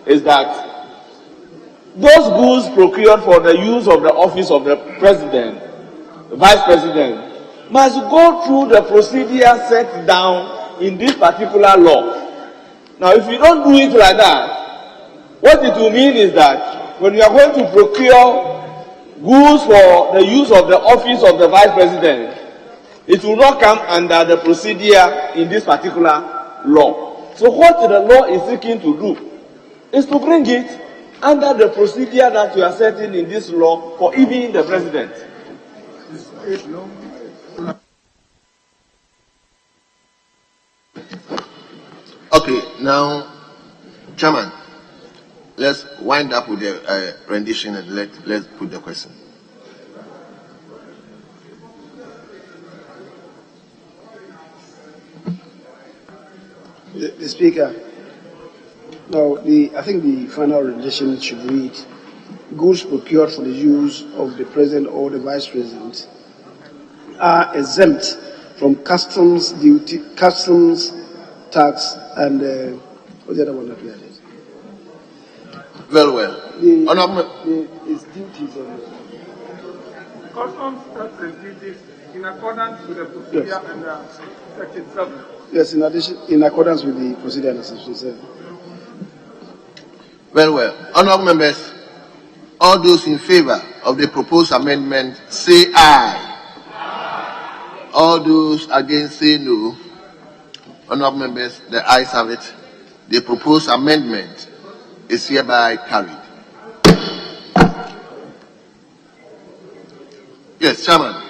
is that those goods procured for the use of the office of the President, the Vice President, must go through the procedure set down in this particular law. Now, if you don't do it like that, what it will mean is that when you are going to procure goods for the use of the office of the Vice President, it will not come under the procedure in this particular law. So what the law is seeking to do is to bring it under the procedure that you are setting in this law for even the President. Okay, now, Chairman, let's wind up with the rendition and let's put the question. The Speaker, now I think the final rendition should read: goods procured for the use of the President or the Vice President are exempt from customs duty, customs tax, and what's the other one that we added? Very well. It's duties on Customs tax and duties in accordance with the procedure under Section 7. Yes, in accordance with the procedure under Section 7. Very well. Honourable members, all those in favour of the proposed amendment say aye. Aye. All those against say no. Honourable members, the ayes have it. The proposed amendment is hereby carried. Yes, Chairman.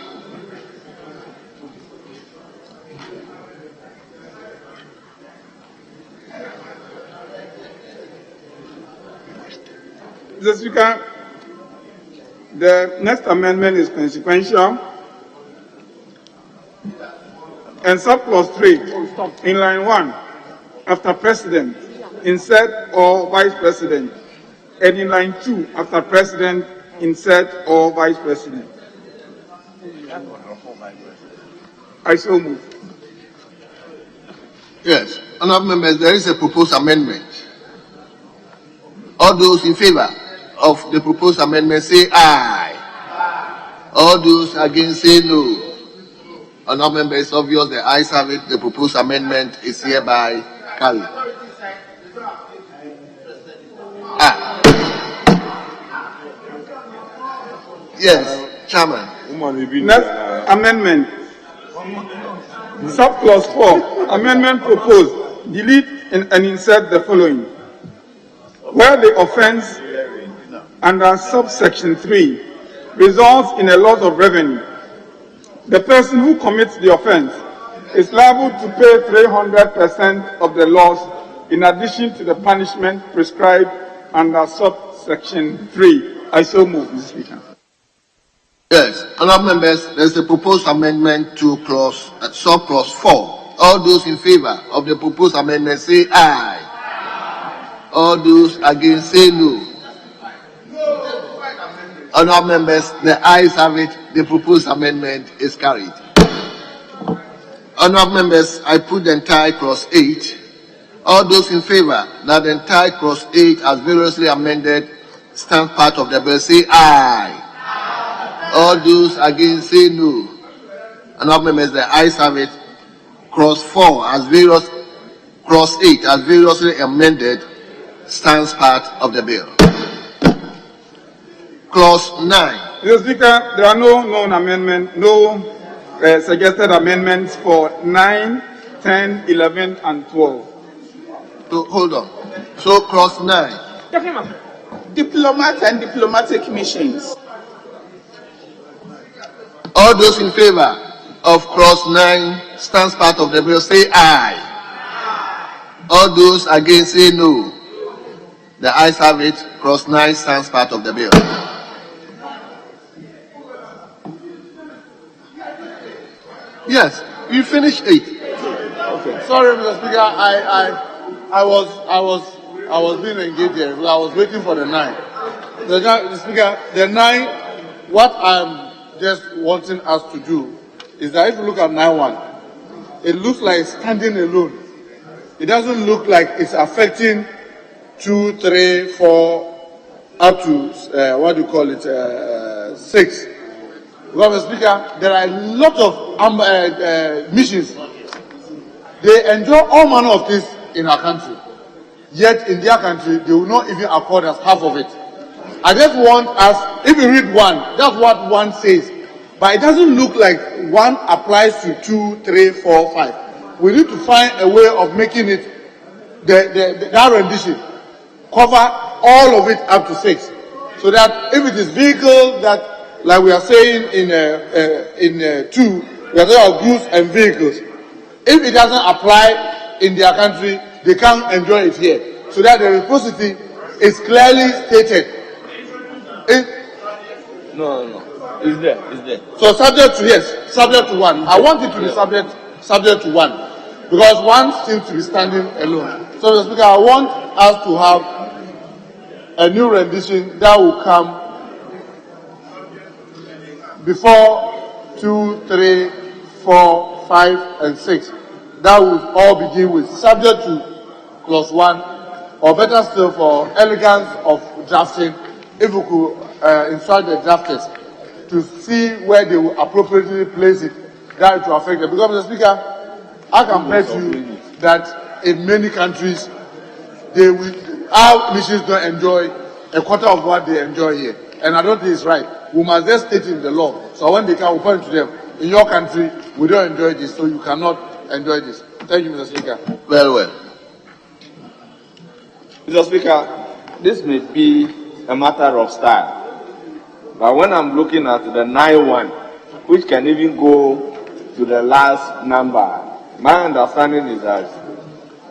Mr. Speaker, the next amendment is consequential. And subclause 3, in line 1, after President, insert or Vice President. And in line 2, after President, insert or Vice President. I so move. Yes. Honourable members, there is a proposed amendment. All those in favor of the proposed amendment say aye. All those against say no. Honourable members, it's obvious the ayes have it. The proposed amendment is hereby carried. Yes, Chairman. Next amendment. Subclause 4. Amendment proposed. Delete and insert the following. Where the offence under subsection 3 results in a loss of revenue, the person who commits the offence is liable to pay 300% of the loss in addition to the punishment prescribed under subsection 3. I so move, Mr. Speaker. Yes, honourable members, there is a proposed amendment to subclause 4. All those in favour of the proposed amendment say aye. All those against say no. Honourable members, the ayes have it. The proposed amendment is carried. Honourable members, I put the entire clause 8. All those in favour that the entire clause 8 as variously amended stands part of the bill say aye. All those against say no. Honourable members, the ayes have it. Clause 4 as various, clause 8 as variously amended stands part of the bill. Clause 9. Mr. Speaker, there are no known amendments, suggested amendments for 9, 10, 11, and 12. So hold on. So clause 9. Diplomats and diplomatic missions. All those in favour of clause 9 stands part of the bill say aye. All those against say no. The ayes have it. Clause 9 stands part of the bill. Yes, you finished 8. Okay. Sorry, Mr. Speaker, I was being engaged here. I was waiting for the 9. Mr. Speaker, the 9. What I'm just wanting us to do is that if you look at 9.1, it looks like it's standing alone. It doesn't look like it's affecting 2, 3, 4, up to 6. Well, Mr. Speaker, there are a lot of missions. They enjoy all manner of things in our country. Yet in their country, they will not even accord us half of it. I just want us, if we read 1, that's what 1 says. But it doesn't look like 1 applies to 2, 3, 4, 5. We need to find a way of making it, that rendition, cover all of it up to 6. So that if it is vehicle that, like we are saying in 2, we are talking about goods and vehicles. If it doesn't apply in their country, they can't enjoy it here. So that the reciprocity is clearly stated. No. It's there. So subject to 1. I want it to be subject to 1. Because 1 seems to be standing alone. So Mr. Speaker, I want us to have a new rendition that will come before 2, 3, 4, 5, and 6. That will all begin with subject to clause 1, or better still for elegance of drafting, if we could instruct the drafters to see where they will appropriately place it, that it will affect them. Because, Mr. Speaker, I can bet you that in many countries, our missions don't enjoy a quarter of what they enjoy here. And I don't think it's right. We must just state it in the law. So when they come, we point to them, in your country, we don't enjoy this, so you cannot enjoy this. Thank you, Mr. Speaker. Very well. Mr. Speaker, this may be a matter of style. But when I'm looking at the 9.1, which can even go to the last number, my understanding is that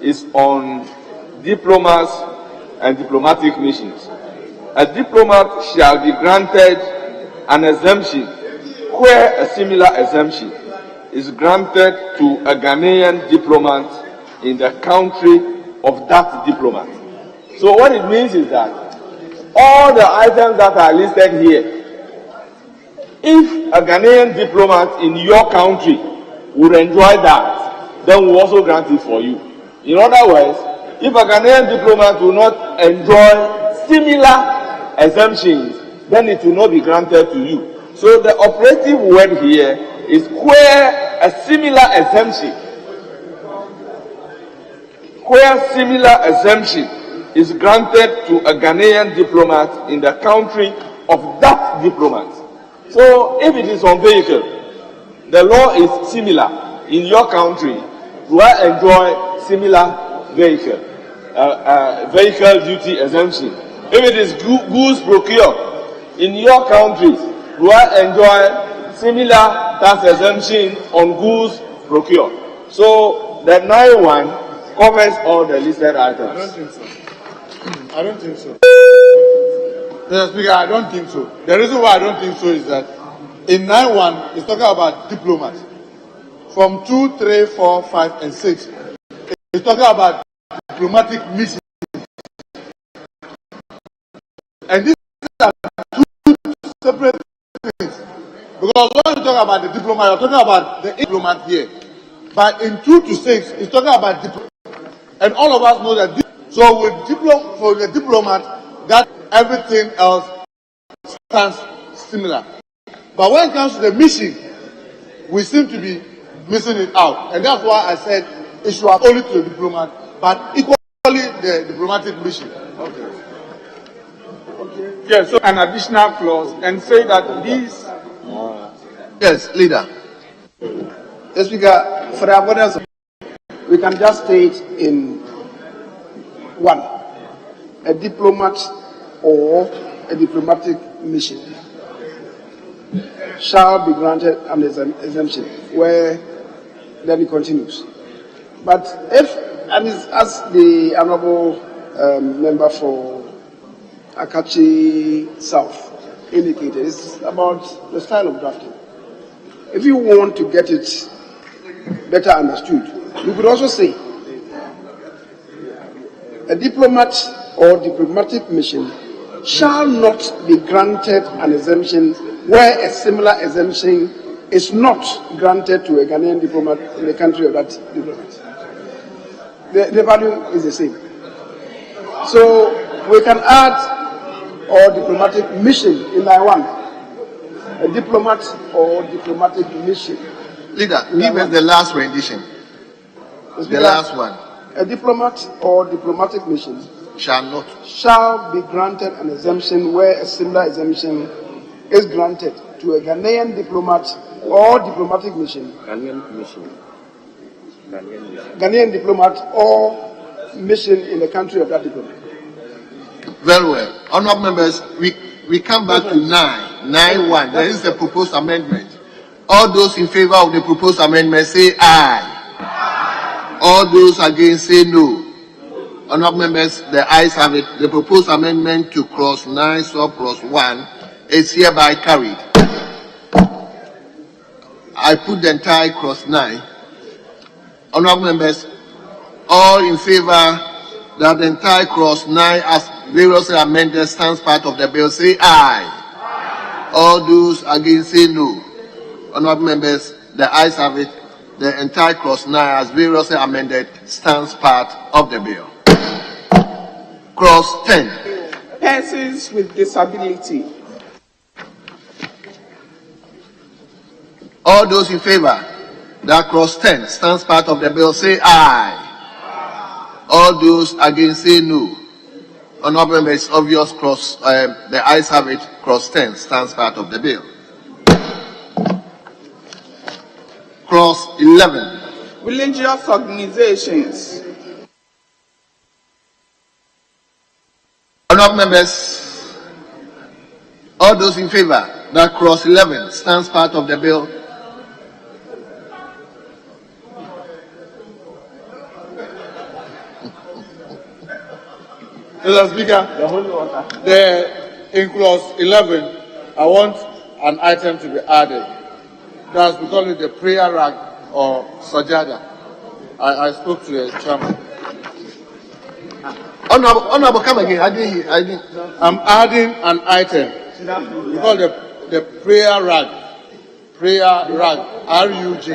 it's on diplomats and diplomatic missions. A diplomat shall be granted an exemption where a similar exemption is granted to a Ghanaian diplomat in the country of that diplomat. So what it means is that all the items that are listed here, if a Ghanaian diplomat in your country would enjoy that, then we'll also grant it for you. In other words, if a Ghanaian diplomat will not enjoy similar exemptions, then it will not be granted to you. So the operative word here is where a similar exemption, is granted to a Ghanaian diplomat in the country of that diplomat. So if it is on vehicle, the law is similar in your country, do I enjoy similar vehicle duty exemption? If it is goods procured in your country, do I enjoy similar tax exemption on goods procured? So the 9(1) covers all the listed items. I don't think so. Mr. Speaker, I don't think so. The reason why I don't think so is that in 9(1), it's talking about diplomats. From 2, 3, 4, 5, and 6, it's talking about diplomatic missions. And these are two separate things. Because when you talk about the diplomat, you're talking about the diplomat here. But in 2 to 6, it's talking about diplomat. And all of us know that. So for the diplomat, that everything else stands similar. But when it comes to the mission, we seem to be missing it out. And that's why I said it should have only to the diplomat, but equally the diplomatic mission. Okay. Yes, so an additional clause and say that these. Yes, leader. Yes, Speaker, for the avoidance, we can just state in 1, a diplomat or a diplomatic mission shall be granted an exemption, where then it continues. But if, and as the honourable member for Akachi South indicated, it's about the style of drafting. If you want to get it better understood, you could also say a diplomat or diplomatic mission shall not be granted an exemption where a similar exemption is not granted to a Ghanaian diplomat in the country of that diplomat. The value is the same. So we can add or diplomatic mission in line 1. A diplomat or diplomatic mission. Leader, give us the last rendition. The last one. A diplomat or diplomatic mission shall be granted an exemption where a similar exemption is granted to a Ghanaian diplomat or diplomatic mission. Ghanaian diplomat or mission in the country of that diplomat. Very well. Honourable members, we come back to 9(1). There is a proposed amendment. All those in favour of the proposed amendment say aye. All those against say no. Honourable members, the ayes have it. The proposed amendment to clause 9 sub clause 1 is hereby carried. I put the entire clause 9. Honourable members, all in favour that the entire clause 9 as variously amended stands part of the bill say aye. All those against say no. Honourable members, the ayes have it. The entire clause 9 as variously amended stands part of the bill. Clause 10. Persons with disability. All those in favour that clause 10 stands part of the bill say aye. All those against say no. Honourable members, it's obvious clause, the ayes have it, clause 10 stands part of the bill. Clause 11. Religious organizations. Honourable members, all those in favour that clause 11 stands part of the bill. Mr. Speaker, in clause 11, I want an item to be added. That's because of the prayer rag or sajada. I spoke to the chairman. Honourable, come again. I didn't. I'm adding an item because the prayer rag, RUG,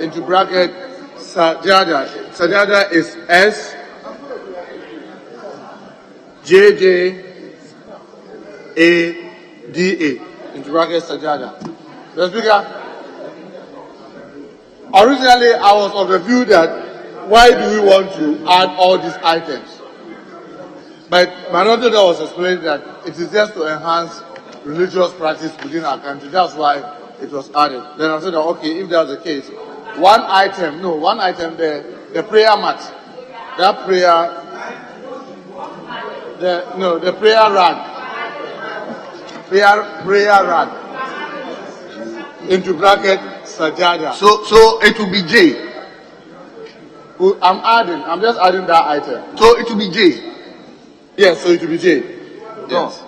into bracket Sajada. Sajada is S-J-J-A-D-A, into bracket Sajada. Mr. Speaker, originally I was of the view that why do we want to add all these items? But my auditor was explaining that it is just to enhance religious practice within our country. That's why it was added. Then I said, okay, if that's the case, one item, the prayer mat, that prayer, the prayer rag, into bracket Sajada. So it will be J. I'm just adding that item. So it will be J. Yes, so it will be J. Yes.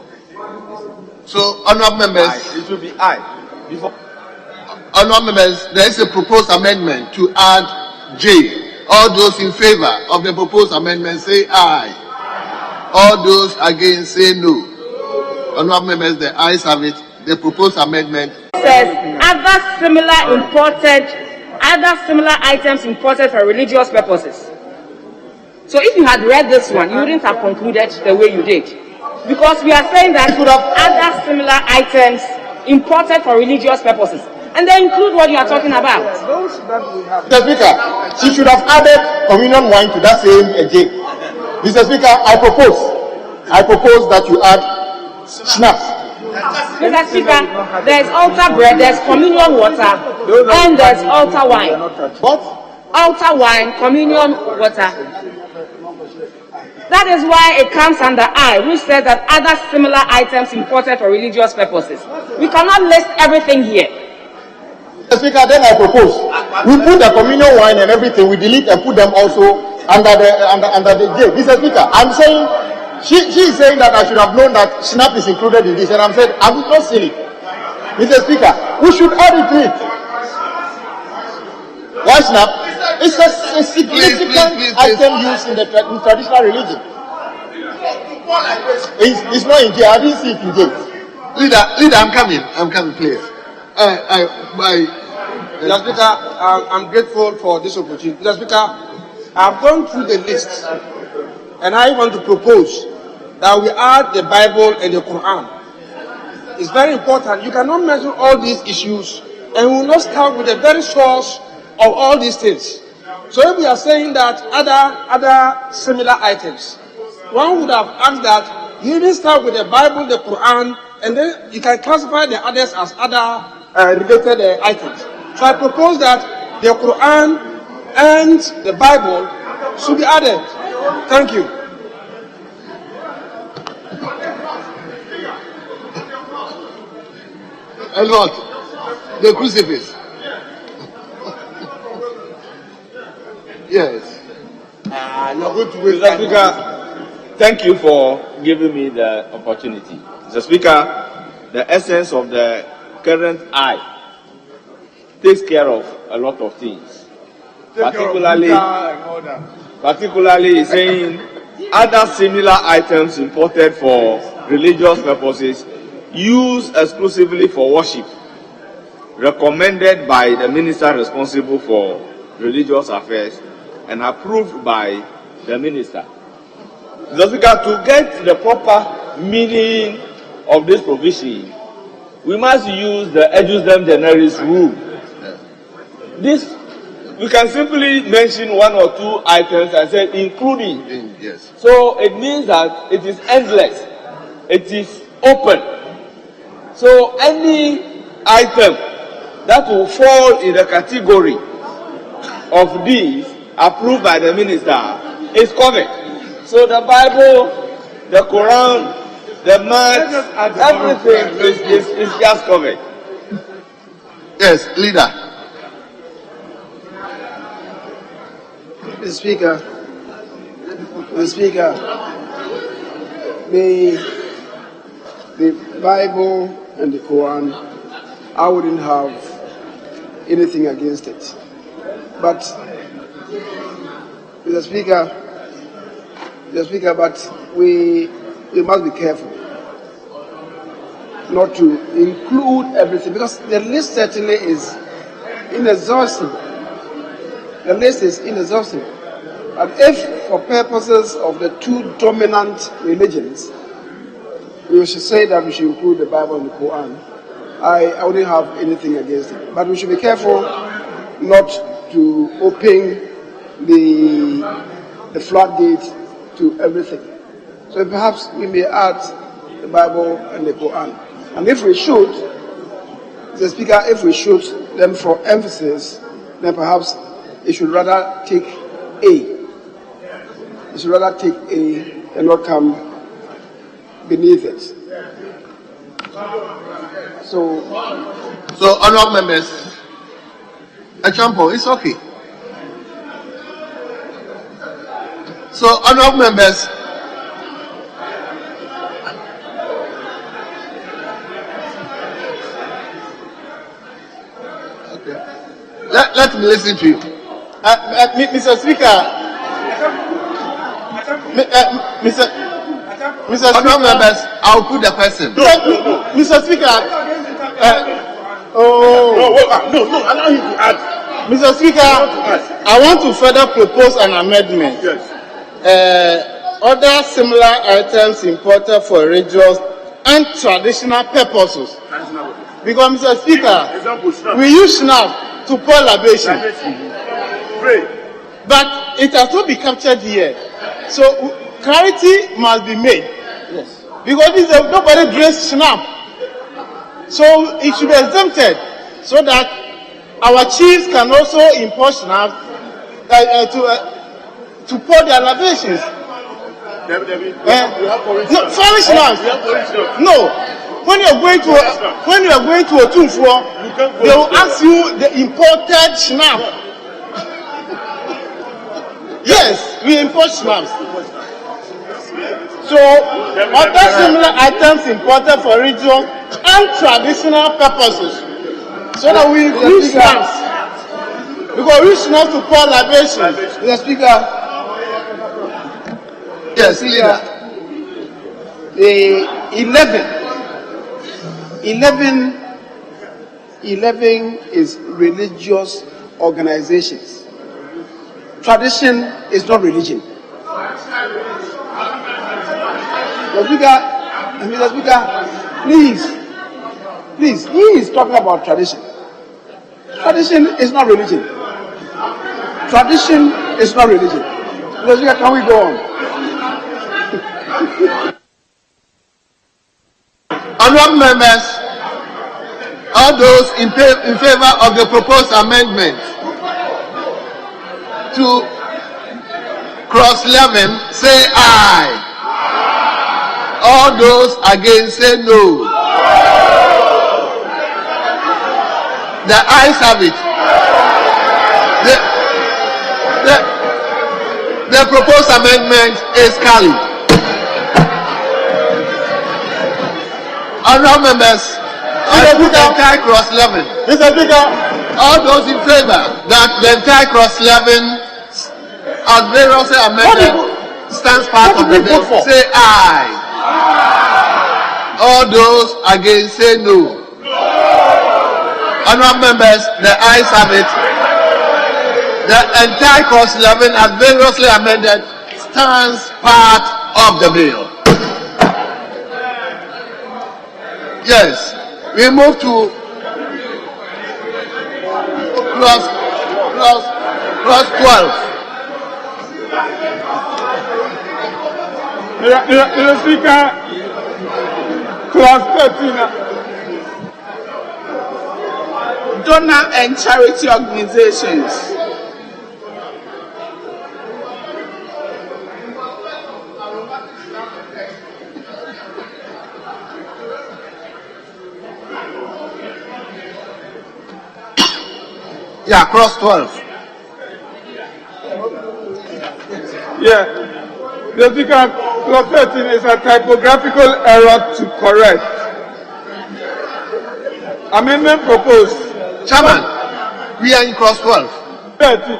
So, honourable members, it will be I. Before. Honourable members, there is a proposed amendment to add J. All those in favour of the proposed amendment say aye. All those against say no. Honourable members, the ayes have it. The proposed amendment says other similar items imported for religious purposes. So if you had read this one, you wouldn't have concluded the way you did. Because we are saying that other similar items imported for religious purposes. And they include what you are talking about. Mr. Speaker, she should have added communion wine to that same J. Mr. Speaker, I propose that you add schnapps. Mr. Speaker, there's altar bread, there's communion water, and there's altar wine. What? Altar wine, communion water. That is why it comes under I, which says that other similar items imported for religious purposes. We cannot list everything here. Mr. Speaker, then I propose we put the communion wine and everything, we delete and put them also under the J. Mr. Speaker, I'm saying she is saying that I should have known that snap is included in this, and I'm saying I'm not silly. Mr. Speaker, we should add it to it. Why snap? It's a significant item used in traditional religion. It's not in J. I didn't see it in J. Leader, I'm coming, please. Mr. Speaker, I'm grateful for this opportunity. Mr. Speaker, I've gone through the list, and I want to propose that we add the Bible and the Quran. It's very important. You cannot mention all these issues, and we will not start with the very source of all these things. So if we are saying that other similar items, one would have asked that you even start with the Bible, the Quran, and then you can classify the others as other related items. So I propose that the Quran and the Bible should be added. Thank you. And what? The crucifix. Yes. You're going to wait. Mr. Speaker, thank you for giving me the opportunity. Mr. Speaker, the essence of the current I takes care of a lot of things. Particularly saying other similar items imported for religious purposes used exclusively for worship, recommended by the minister responsible for religious affairs and approved by the minister. Mr. Speaker, to get the proper meaning of this provision, we must use the Adjournment generis rule. This, we can simply mention one or two items and say including. Yes. So it means that it is endless. It is open. So any item that will fall in the category of these approved by the minister is covered. So the Bible, the Quran, the mat, everything is just covered. Yes, leader. Mr. Speaker, the Bible and the Quran, I wouldn't have anything against it. But, Mr. Speaker, but we must be careful not to include everything, because the list certainly is inexhaustible. the list is inexhaustive. And if, for purposes of the two dominant religions, we should say that we should include the Bible and the Quran, I wouldn't have anything against it. But we should be careful not to open the floodgates to everything. So perhaps we may add the Bible and the Quran. And if we should, the Speaker, if we should, then for emphasis, then perhaps it should rather take A. It should rather take A and not come beneath it. So honourable members, example, it's okay. So, honourable members, let me listen to you. Mr. Speaker, Mr. Honourable members, I'll put the person. Mr. Speaker, allow him to add. Mr. Speaker, I want to further propose an amendment. Yes. Other similar items imported for religious and traditional purposes. Because, Mr. Speaker, we use snap to pour libation. But it has not been captured here. So clarity must be made. Yes. Because nobody drinks snap. So it should be exempted so that our chiefs can also import snap to pour their libations. Foreign snaps. No. When you are going to Otunfo, they will ask you the imported snap. Yes, we import snaps. So, other similar items imported for regional and traditional purposes. So that we use snaps. Because we use snaps to pour libations. Mr. Speaker. Yes, leader. The 11 is religious organizations. Tradition is not religion. Mr. Speaker, please, he is talking about tradition. Tradition is not religion. Tradition is not religion. Mr. Speaker, can we go on? Honourable members, all those in favor of the proposed amendment to clause 11 say aye. All those against say no. The ayes have it. The proposed amendment is carried. Honourable members, I put the entire clause 11. Mr. Speaker, all those in favor that the entire clause 11 as variously amended stands part of the bill say aye. All those against say no. Honourable members, the ayes have it. The entire clause 11 as variously amended stands part of the bill. Yes, we move to clause 12. Mr. Speaker, clause 13. Donor and charity organizations. Yeah, clause 12. Yeah. The Speaker, clause 13 is a typographical error to correct. Amendment proposed. Chairman, we are in clause 12. 13.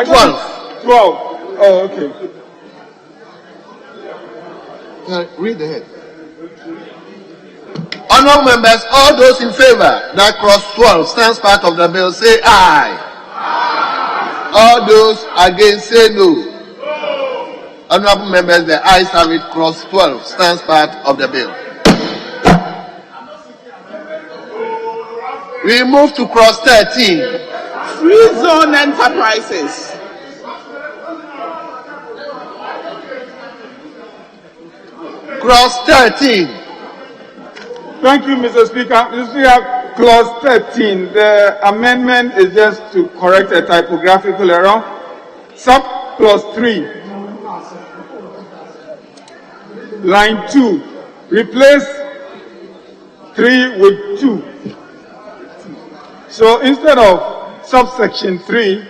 12. 12. Oh, okay. Read the head. Honourable members, all those in favor that clause 12 stands part of the bill say aye. All those against say no. Honorable members, the ayes have it. Clause 12 stands part of the bill. We move to clause 13. Free zone enterprises. Clause 13. Thank you, Mr. Speaker. Mr. Speaker, clause 13. The amendment is just to correct a typographical error. Clause 3. Line 2. Replace 3 with 2. So instead of subsection 3,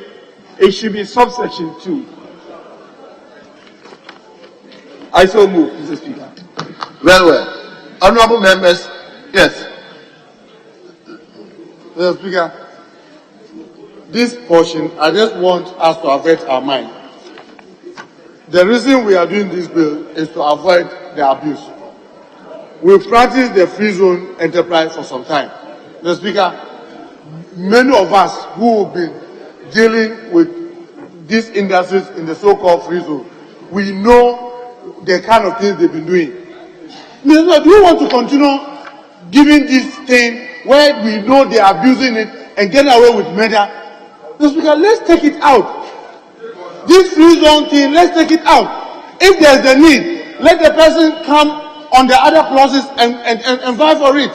it should be subsection 2. I so move, Mr. Speaker. Well. Honorable members, yes. Mr. Speaker, this portion, I just want us to avert our mind. The reason we are doing this bill is to avoid the abuse. We've practiced the free zone enterprise for some time. Mr. Speaker, many of us who have been dealing with these industries in the so-called free zone, we know the kind of things they've been doing. Mr. Speaker, do you want to continue giving this thing where we know they are abusing it and getting away with murder? Mr. Speaker, let's take it out. This free zone thing, let's take it out. If there's a need, let the person come on the other clauses and vie for it.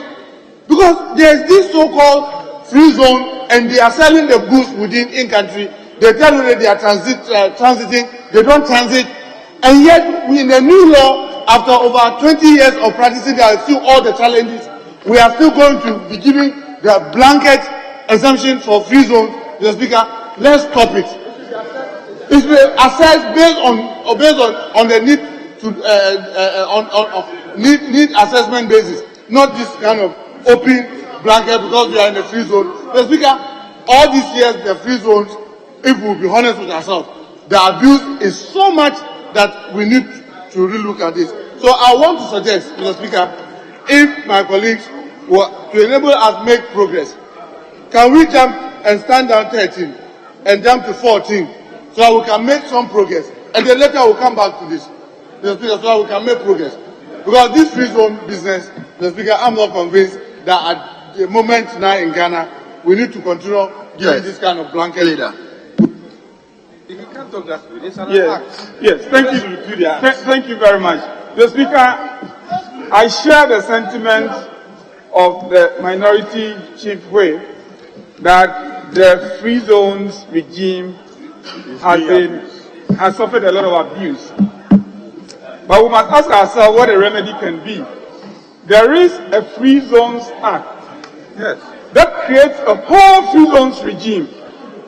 Because there's this so-called free zone and they are selling the goods within in-country. They tell you that they are transiting, they don't transit. And yet, in the new law, after over 20 years of practicing, there are still all the challenges. We are still going to be giving the blanket exemption for free zones. Mr. Speaker, let's stop it. It's assessed based on the need to need assessment basis, not this kind of open blanket because we are in the free zone. Mr. Speaker, all these years the free zones, if we'll be honest with ourselves, the abuse is so much that we need to relook at this. So I want to suggest, Mr. Speaker, if my colleagues were to enable us make progress, can we jump and stand down 13 and jump to 14 so that we can make some progress? And then later we'll come back to this, Mr. Speaker, so that we can make progress. Because this free zone business, Mr. Speaker, I'm not convinced that at the moment now in Ghana, we need to continue giving this kind of blanket leader. Yes, thank you. Thank you very much. The Speaker, I share the sentiment of the minority chief Hui that the free zones regime has suffered a lot of abuse. But we must ask ourselves what a remedy can be. There is a Free Zones Act that creates a whole free zones regime.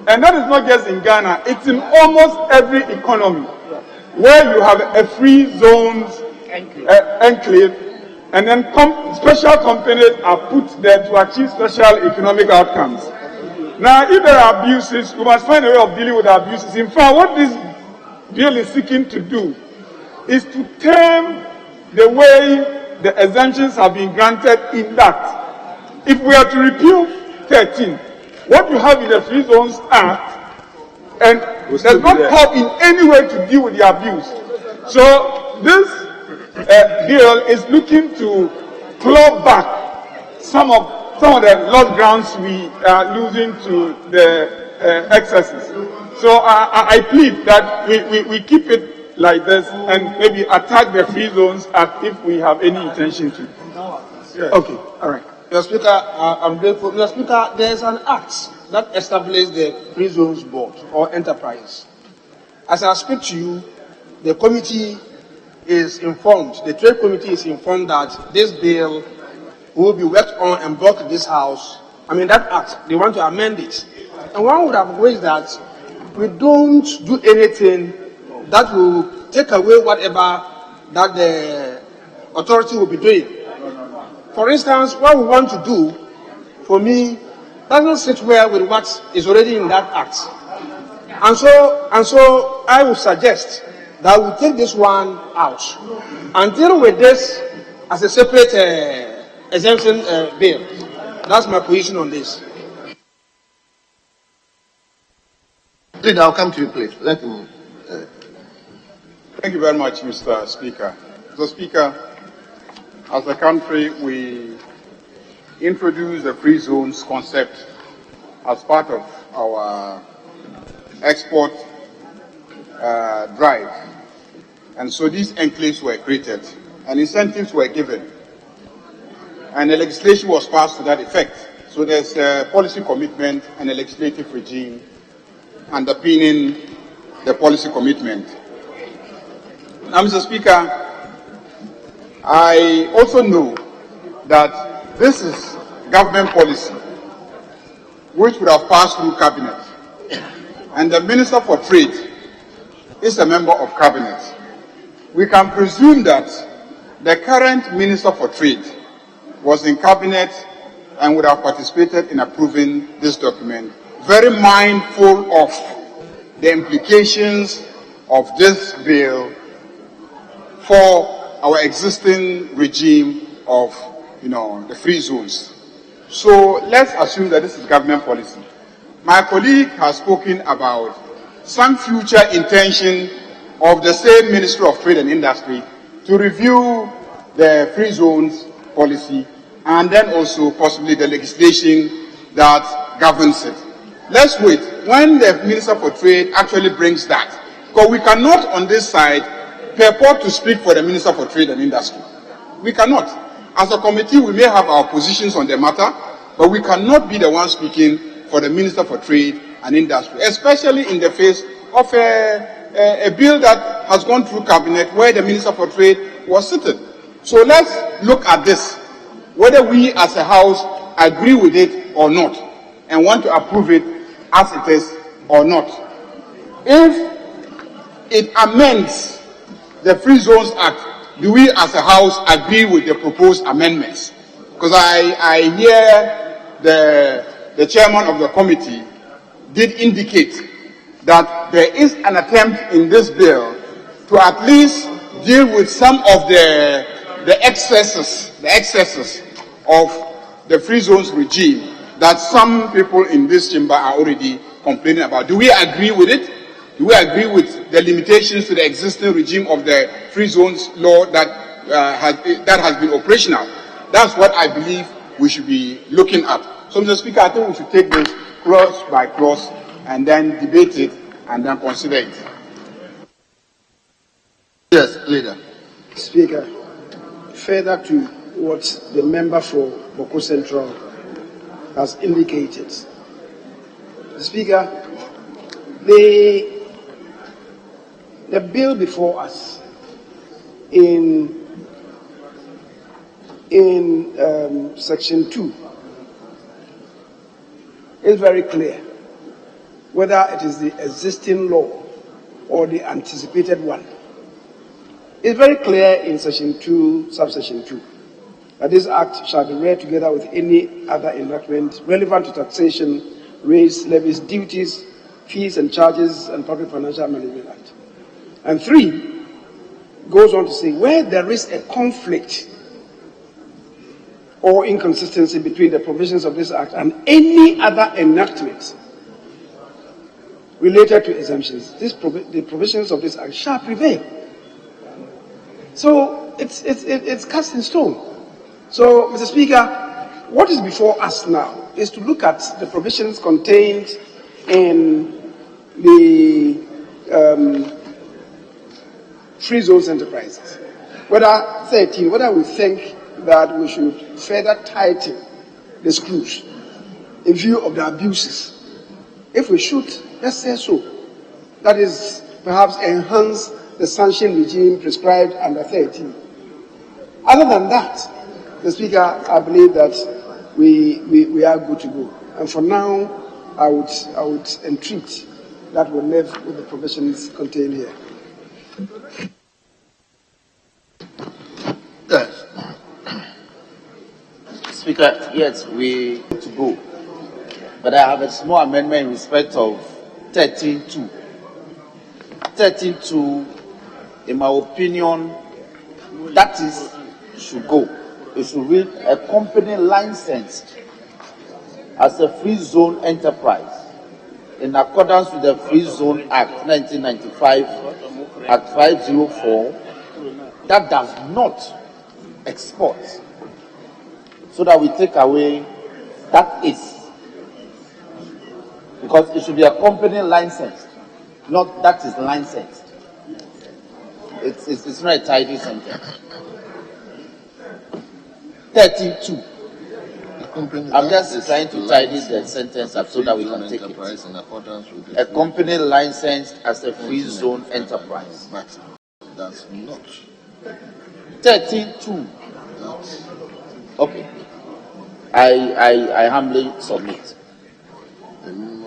And that is not just in Ghana, it's in almost every economy where you have a free zones enclave, and then special companies are put there to achieve special economic outcomes. Now, if there are abuses, we must find a way of dealing with the abuses. In fact, what this bill is seeking to do is to tame the way the exemptions have been granted in that. If we are to repeal 13, what you have in the Free Zones Act, and does not help in any way to deal with the abuse. So this bill is looking to claw back some of the lost grounds we are losing to the excesses. So I plead that we keep it like this and maybe attack the free zones as if we have any intention to. Okay, all right. Mr. Speaker, I'm grateful. Mr. Speaker, there is an act that established the Free Zones Board or enterprise. As I speak to you, the committee is informed, the Trade Committee is informed that this bill will be worked on and brought to this House. I mean, that act, they want to amend it. And one would have wished that we don't do anything that will take away whatever that the authority will be doing. For instance, what we want to do, for me, doesn't sit well with what is already in that act. And so I would suggest that we take this one out and deal with this as a separate exemption bill. That's my position on this. Leader, I'll come to you, please. Let him. Thank you very much, Mr. Speaker. Mr. Speaker, as a country, we introduced the free zones concept as part of our export drive. And so these enclaves were created and incentives were given. And the legislation was passed to that effect. So there's a policy commitment and a legislative regime underpinning the policy commitment. Now, Mr. Speaker, I also know that this is government policy which would have passed through cabinet. And the Minister for Trade is a member of cabinet. We can presume that the current Minister for Trade was in cabinet and would have participated in approving this document, very mindful of the implications of this bill for our existing regime of, the free zones. So let's assume that this is government policy. My colleague has spoken about some future intention of the same Ministry of Trade and Industry to review the free zones policy and then also possibly the legislation that governs it. Let's wait. When the Minister for Trade actually brings that, because we cannot on this side purport to speak for the Minister for Trade and Industry. We cannot. As a committee, we may have our positions on the matter, but we cannot be the one speaking for the Minister for Trade and Industry, especially in the face of a bill that has gone through cabinet where the Minister for Trade was sitting. So let's look at this, whether we as a House agree with it or not, and want to approve it as it is or not. If it amends the Free Zones Act, do we as a House agree with the proposed amendments? Because I hear the chairman of the committee did indicate that there is an attempt in this bill to at least deal with some of the excesses of the free zones regime that some people in this chamber are already complaining about. Do we agree with it? Do we agree with the limitations to the existing regime of the free zones law that has been operational? That's what I believe we should be looking at. So, Mr. Speaker, I think we should take this clause by clause and then debate it and then consider it. Yes, Leader. Speaker, further to what the member for Boko Central has indicated. Speaker, the bill before us in section 2 is very clear whether it is the existing law or the anticipated one. It's very clear in section 2, subsection 2, that this act shall be read together with any other enactment relevant to taxation, rates, levies, duties, fees and charges, and Public Financial Management Act. And 3 goes on to say, where there is a conflict or inconsistency between the provisions of this act and any other enactment related to exemptions, the provisions of this act shall prevail. So it's cast in stone. So, Mr. Speaker, what is before us now is to look at the provisions contained in the free zones enterprises. Whether 13, whether we think that we should further tighten the screws in view of the abuses. If we should, let's say so. That is, perhaps enhance the sanction regime prescribed under 13. Other than that, Mr. Speaker, I believe that we are good to go. And for now, I would entreat that we live with the provisions contained here. Yes. Speaker, yes, we need to go. But I have a small amendment in respect of 13.2. 13.2, in my opinion, that is, should go. It should read a company licensed as a free zone enterprise in accordance with the Free Zone Act 1995, Act 504, that does not export, so that we take away that is, because it should be a company licensed, not that is licensed. It's not a tidy sentence. 13.2. I'm just trying to tidy the sentence up so that we can take it. A company licensed as a free zone enterprise. That's not. 13.2. Okay. I humbly submit. The minimum.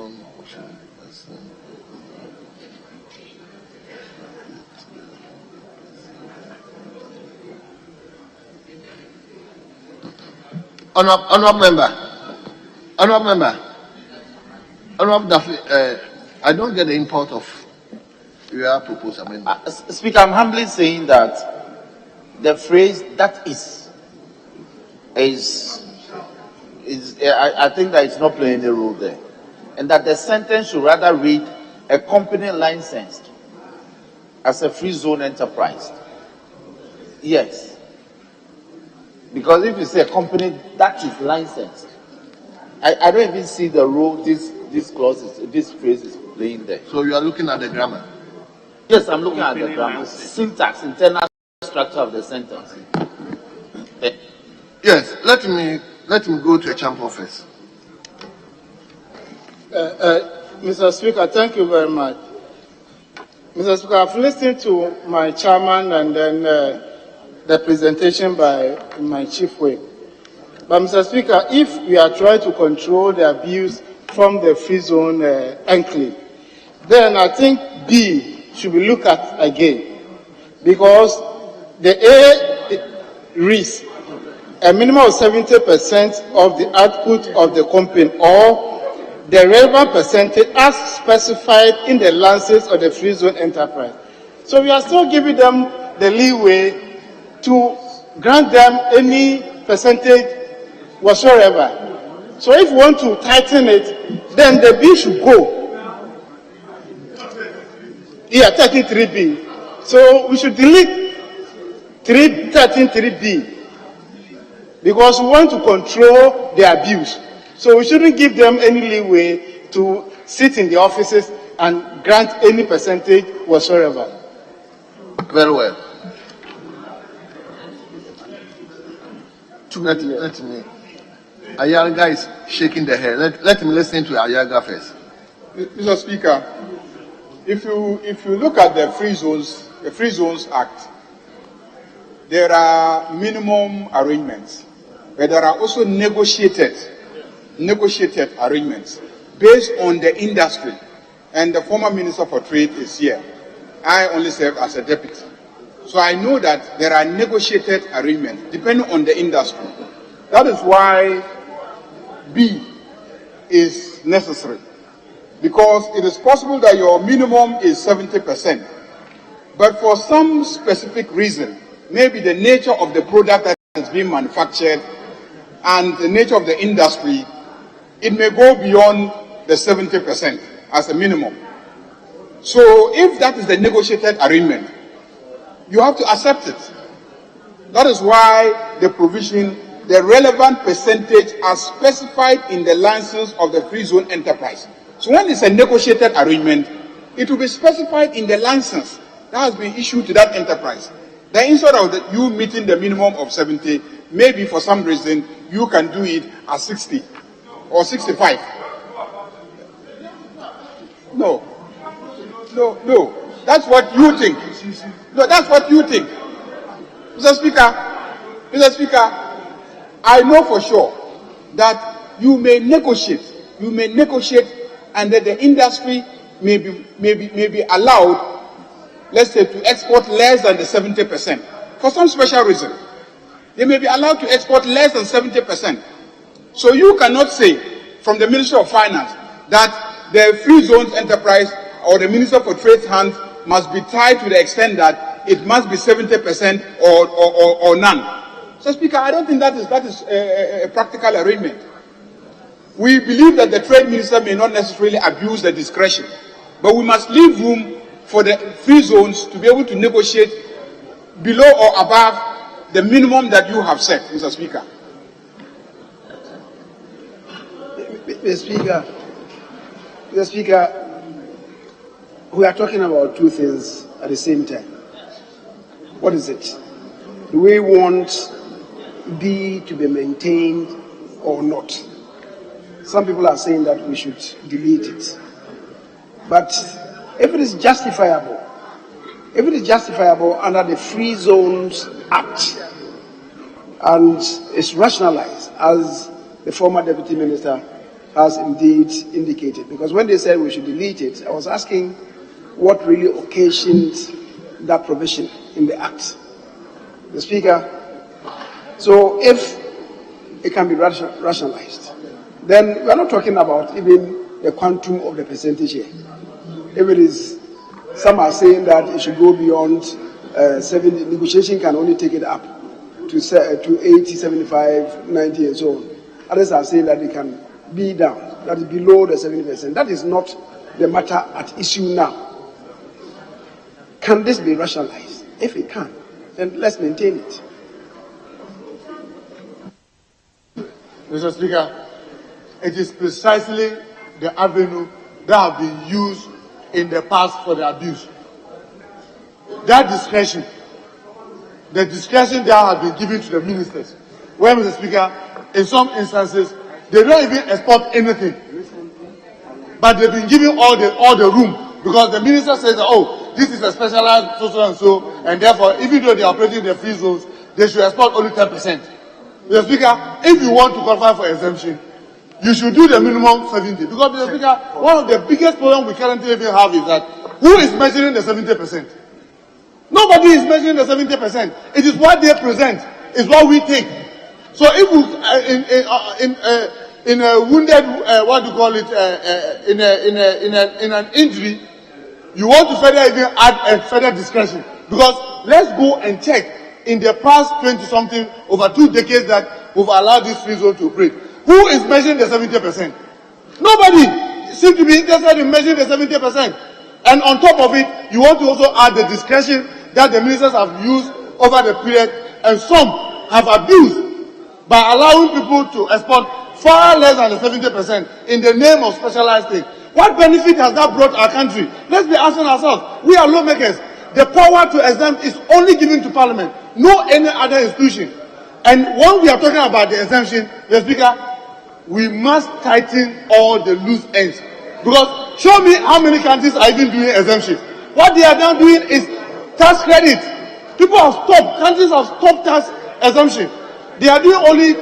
Honorable member, I don't get the import of your proposed amendment. Speaker, I'm humbly saying that the phrase "that is," I think that it's not playing a role there, and that the sentence should rather read "a company licensed as a free zone enterprise." Yes. Because if you say a company that is licensed, I don't even see the role this clause, this phrase is playing there. So you are looking at the grammar? Yes, I'm looking at the grammar. Syntax, internal structure of the sentence. Yes, let me go to a chamber first. Mr. Speaker, thank you very much. Mr. Speaker, I've listened to my chairman and then the presentation by my chief whip. But Mr. Speaker, if we are trying to control the abuse from the free zone enclave, then I think B should be looked at again. Because the A reads a minimum of 70% of the output of the company or the relevant percentage as specified in the license of the free zone enterprise. So we are still giving them the leeway to grant them any percentage whatsoever. So if you want to tighten it, then the B should go. Yeah, 13.3B. So we should delete 13.3B because we want to control the abuse. So we shouldn't give them any leeway to sit in the offices and grant any percentage whatsoever. Very well. Let me. Ayaga is shaking the head. Let me listen to Ayaga first. Mr. Speaker, if you look at the Free Zones Act, there are minimum arrangements, but there are also negotiated arrangements based on the industry. And the former Minister for Trade is here. I only serve as a deputy. So I know that there are negotiated arrangements depending on the industry. That is why B is necessary. Because it is possible that your minimum is 70%. But for some specific reason, maybe the nature of the product that is being manufactured and the nature of the industry, it may go beyond the 70% as a minimum. So if that is the negotiated arrangement, you have to accept it. That is why the provision, the relevant percentage as specified in the license of the free zone enterprise. So when it's a negotiated arrangement, it will be specified in the license that has been issued to that enterprise. Then instead of you meeting the minimum of 70, maybe for some reason you can do it at 60 or 65. No. That's what you think. No, that's what you think. Mr. Speaker, I know for sure that you may negotiate, and that the industry may be allowed, let's say, to export less than the 70%. For some special reason, they may be allowed to export less than 70%. So you cannot say from the Ministry of Finance that the free zones enterprise or the Minister for Trade's hands must be tied to the extent that it must be 70% or none. So, Speaker, I don't think that is a practical arrangement. we believe that the trade minister may not necessarily abuse the discretion, but we must leave room for the free zones to be able to negotiate below or above the minimum that you have set, Mr. Speaker. Mr. Speaker, we are talking about two things at the same time. What is it? Do we want B to be maintained or not? Some people are saying that we should delete it. But if it is justifiable under the Free Zones Act and is rationalized, as the former Deputy Minister has indeed indicated, because when they said we should delete it, I was asking what really occasioned that provision in the Act. The Speaker, so if it can be rationalized, then we are not talking about even the quantum of the percentage here. If it is, some are saying that it should go beyond 70, negotiation can only take it up to 80, 75, 90 and so on. Others are saying that it can be down, that is below the 70%. That is not the matter at issue now. Can this be rationalized? If it can, then let's maintain it. Mr. Speaker, it is precisely the avenue that have been used in the past for the abuse. That discretion, the discretion that has been given to the ministers, where, Mr. Speaker, in some instances, they don't even export anything, but they've been given all the room, because the minister says that, oh, this is a specialized so and so, and therefore, even though they are operating in the free zones, they should export only 10%. Mr. Speaker, if you want to qualify for exemption, you should do the minimum 70. Because, Mr. Speaker, one of the biggest problems we currently even have is that who is measuring the 70%? Nobody is measuring the 70%. It is what they present, is what we take. So if we, in a wounded, what do you call it, in an injury, you want to further even add a further discretion. Because let's go and check in the past 20-something, over 2 decades that we've allowed this free zone to operate. Who is measuring the 70%? Nobody seems to be interested in measuring the 70%. And on top of it, you want to also add the discretion that the ministers have used over the period, and some have abused by allowing people to export far less than the 70% in the name of specialized things. What benefit has that brought our country? Let's be asking ourselves. We are lawmakers. The power to exempt is only given to Parliament, no any other institution. And when we are talking about the exemption, Mr. Speaker, we must tighten all the loose ends. Because show me how many countries are even doing exemption. What they are now doing is tax credit. People have stopped, countries have stopped tax exemption. They are doing only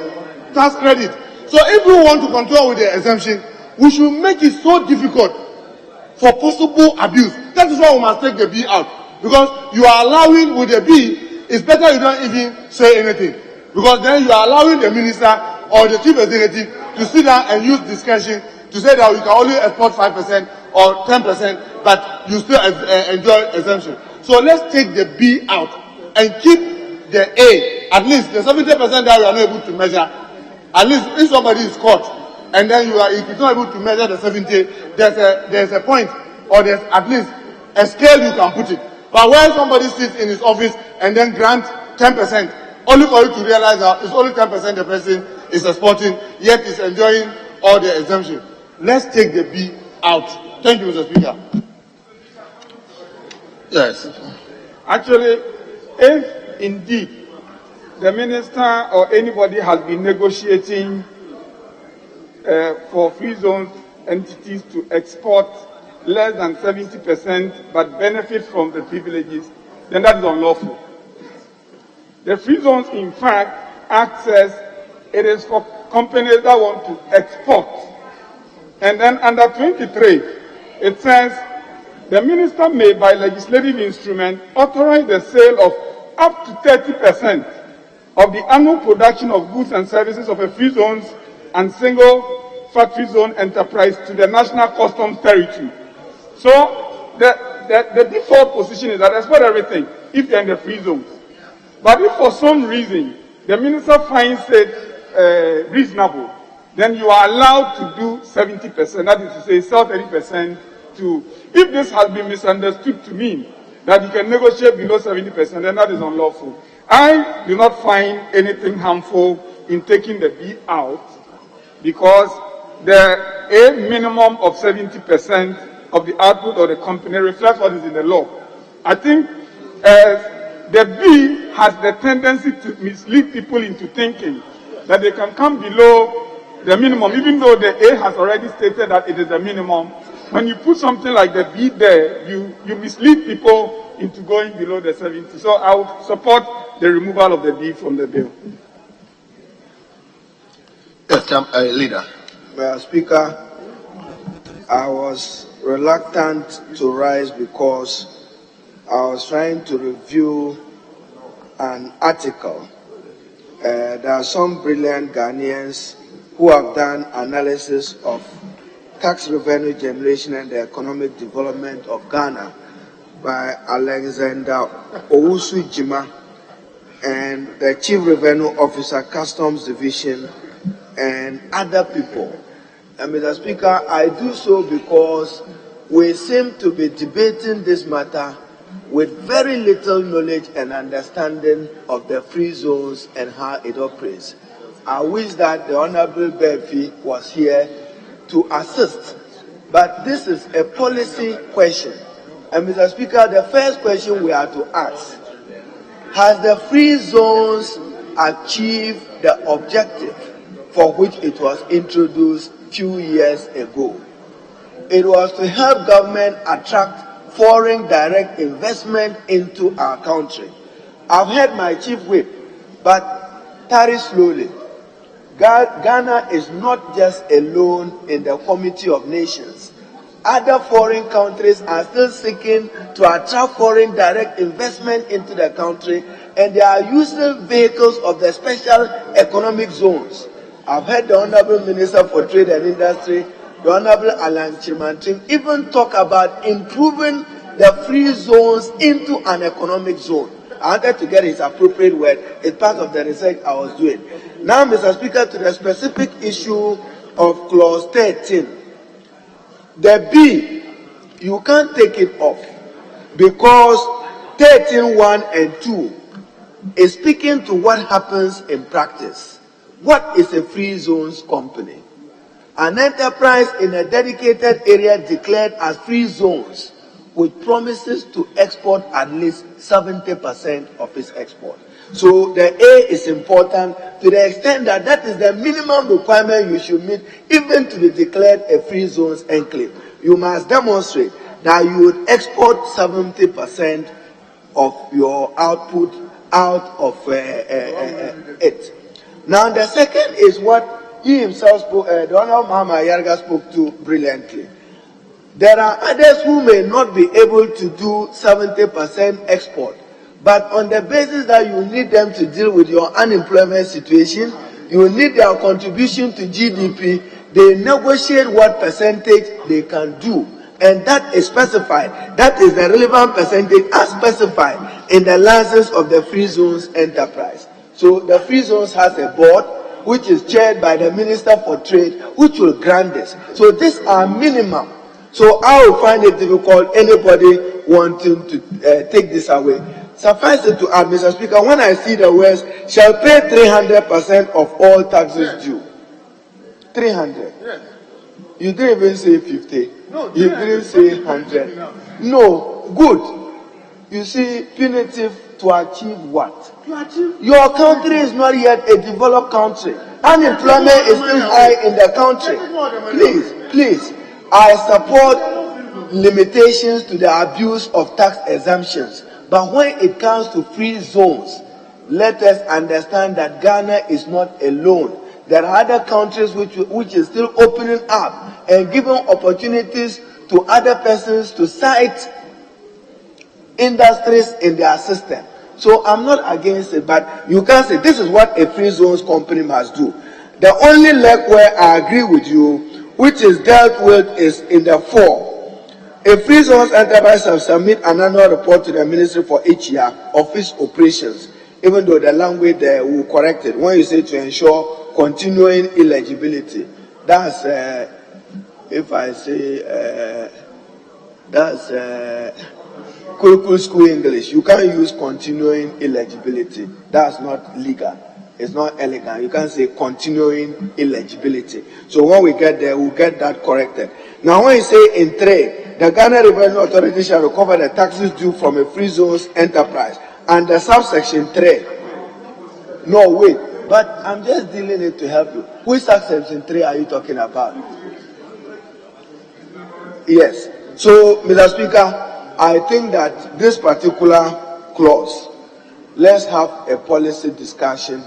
tax credit. So if we want to control with the exemption, we should make it so difficult for possible abuse. That is why we must take the B out. Because you are allowing with the B, it's better you don't even say anything. Because then you are allowing the minister or the chief executive to sit down and use discretion to say that you can only export 5% or 10%, but you still enjoy exemption. So let's take the B out and keep the A, at least the 70% that we are not able to measure. At least if somebody is caught and then if you're not able to measure the 70, there's a point, or there's at least a scale you can put it. But when somebody sits in his office and then grants 10%, only for you to realize that it's only 10% the person is exporting, yet is enjoying all the exemption. Let's take the B out. Thank you, Mr. Speaker. Yes. Actually, if indeed the minister or anybody has been negotiating for free zones entities to export less than 70% but benefit from the privileges, then that is unlawful. The free zones, in fact, act as it is for companies that want to export. And then under 23, it says, the minister may, by legislative instrument, authorize the sale of up to 30% of the annual production of goods and services of a free zones and single factory zone enterprise to the national customs territory. So the default position is that export everything if they're in the free zones. But if for some reason the minister finds it reasonable then you are allowed to do 70%. That is to say, sell 30% to. If this has been misunderstood to mean that you can negotiate below 70%, then that is unlawful. I do not find anything harmful in taking the B out, because a minimum of 70% of the output of the company reflects what is in the law. I think the B has the tendency to mislead people into thinking that they can come below the minimum, even though the A has already stated that it is a minimum. When you put something like the B there, you mislead people into going below the 70. So I would support the removal of the B from the bill. Yes, Leader. Mr. Speaker, I was reluctant to rise because I was trying to review an article. There are some brilliant Ghanaians who have done analysis of tax revenue generation and the economic development of Ghana by Alexander Owusu-Jima and the Chief Revenue Officer, Customs Division, and other people. And Mr. Speaker, I do so because we seem to be debating this matter with very little knowledge and understanding of the free zones and how it operates. I wish that the Honorable Befi was here to assist, but this is a policy question. And Mr. Speaker, the first question we are to ask: has the free zones achieved the objective for which it was introduced few years ago? It was to help government attract foreign direct investment into our country. I've heard my chief whip, but tarry slowly. Ghana is not just alone in the Committee of Nations. Other foreign countries are still seeking to attract foreign direct investment into the country, and they are using vehicles of the special economic zones. I've heard the Honorable Minister for Trade and Industry, the Honorable Alan Chirmantin, even talk about improving the free zones into an economic zone. I wanted to get his appropriate word. It's part of the research I was doing. Now, Mr. Speaker, to the specific issue of Clause 13. The B, you can't take it off because 13.1 and 2 is speaking to what happens in practice. What is a free zones company? An enterprise in a dedicated area declared as free zones with promises to export at least 70% of its export. So the A is important to the extent that that is the minimum requirement you should meet even to be declared a free zones enclave. You must demonstrate that you would export 70% of your output out of it. Now the second is what he himself spoke, the Honorable Mahama Yarga spoke to brilliantly. There are others who may not be able to do 70% export, but on the basis that you need them to deal with your unemployment situation, you need their contribution to GDP, they negotiate what percentage they can do. And that is specified. That is the relevant percentage as specified in the license of the Free Zones Enterprise. So the Free Zones has a board which is chaired by the Minister for Trade, which will grant this. So these are minimum. So I will find it difficult anybody wanting to take this away. Suffice it to add, Mr. Speaker, when I see the words, shall pay 300% of all taxes due. 300. Yes. You didn't even say 50. No, you didn't say 100. No, good. You see, punitive to achieve what? To achieve your country is not yet a developed country. Unemployment is still high in the country. Please. I support limitations to the abuse of tax exemptions. But when it comes to free zones, let us understand that Ghana is not alone. There are other countries which is still opening up and giving opportunities to other persons to cite industries in their system. So I'm not against it, but you can say this is what a free zones company must do. The only leg where I agree with you, which is dealt with, is in the 4. A free zones enterprise shall submit an annual report to the ministry for each year of its operations, even though the language there will correct it. When you say to ensure continuing illegibility. That's, if I say, that's Kurukul school English. You can't use continuing illegibility. That's not legal. It's not elegant. You can't say continuing illegibility. So when we get there, we'll get that corrected. Now when you say in trade, the Ghana Revenue Authority shall recover the taxes due from a free zones enterprise and the subsection 3. No, wait. But I'm just dealing it to help you. Which subsection 3 are you talking about? Yes. So, Mr. Speaker, I think that this particular clause, let's have a policy discussion.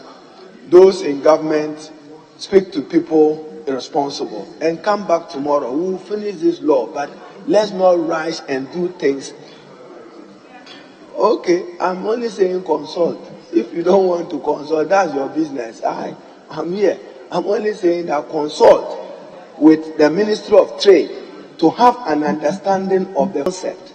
Those in government speak to people responsible and come back tomorrow. We will finish this law, but let's not rush and do things. Okay, I'm only saying consult. If you don't want to consult, that's your business. I'm here. I'm only saying that consult with the Ministry of Trade to have an understanding of the concept.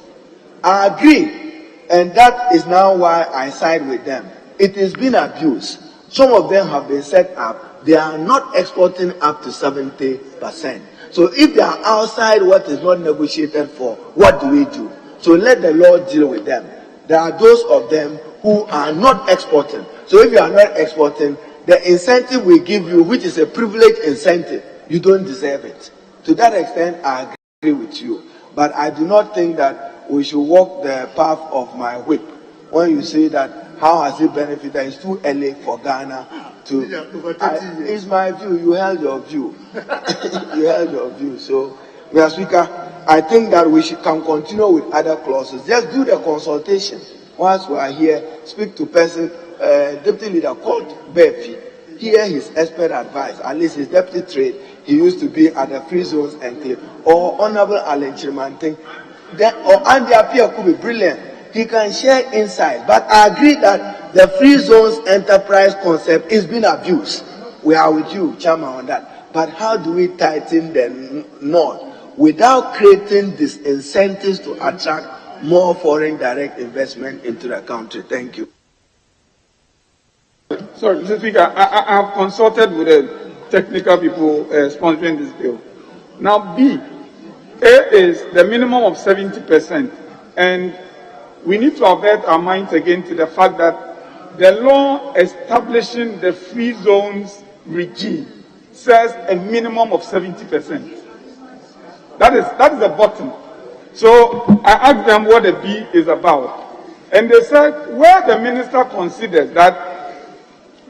I agree, and that is now why I side with them. It has been abused. Some of them have been set up. They are not exporting up to 70%. So if they are outside what is not negotiated for, what do we do? So let the law deal with them. There are those of them who are not exporting. So if you are not exporting, the incentive we give you, which is a privileged incentive, you don't deserve it. To that extent, I agree with you. But I do not think that we should walk the path of my whip. When you say that, how has it benefited? It's too early for Ghana to... It's my view. You held your view. You held your view. So, Mr. Speaker, I think that we can continue with other clauses. Just do the consultation. Once we are here, speak to person, Deputy Leader called Befi. Hear his expert advice. At least his Deputy Trade, he used to be at the free zones enclave. Or Honorable Alan Chirmanting. Or Andy Appiah could be brilliant. He can share insights. But I agree that the free zones enterprise concept is being abused. We are with you, Chairman, on that. But how do we tighten the knot without creating disincentives to attract more foreign direct investment into the country? Thank you. Sorry, Mr. Speaker, I have consulted with the technical people sponsoring this bill. Now, B, A is the minimum of 70%. And we need to avert our minds again to the fact that the law establishing the free zones regime says a minimum of 70%. That is the bottom. So I asked them what the B is about. And they said, where the minister considers that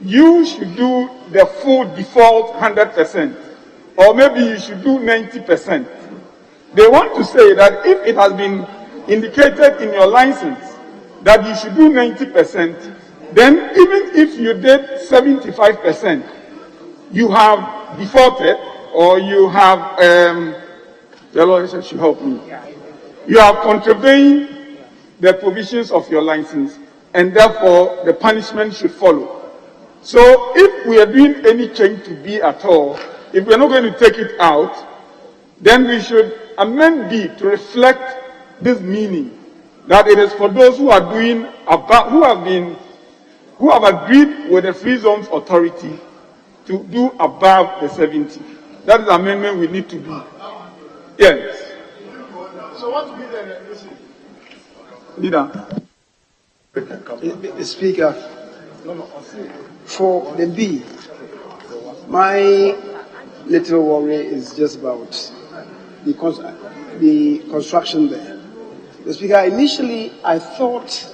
you should do the full default 100%, or maybe you should do 90%. They want to say that if it has been indicated in your license that you should do 90%, then even if you did 75%, you have defaulted, or you have, the lawyer should help me. You have contravened the provisions of your license, and therefore the punishment should follow. So if we are doing any change to B at all, if we are not going to take it out, then we should amend B to reflect this meaning, that it is for those who are doing about, who have agreed with the Free Zones Authority to do above the 70. That is the amendment we need to do. Yes. So what will be the Leader? Speaker, for the B, my little worry is just about the construction there. The Speaker, initially I thought,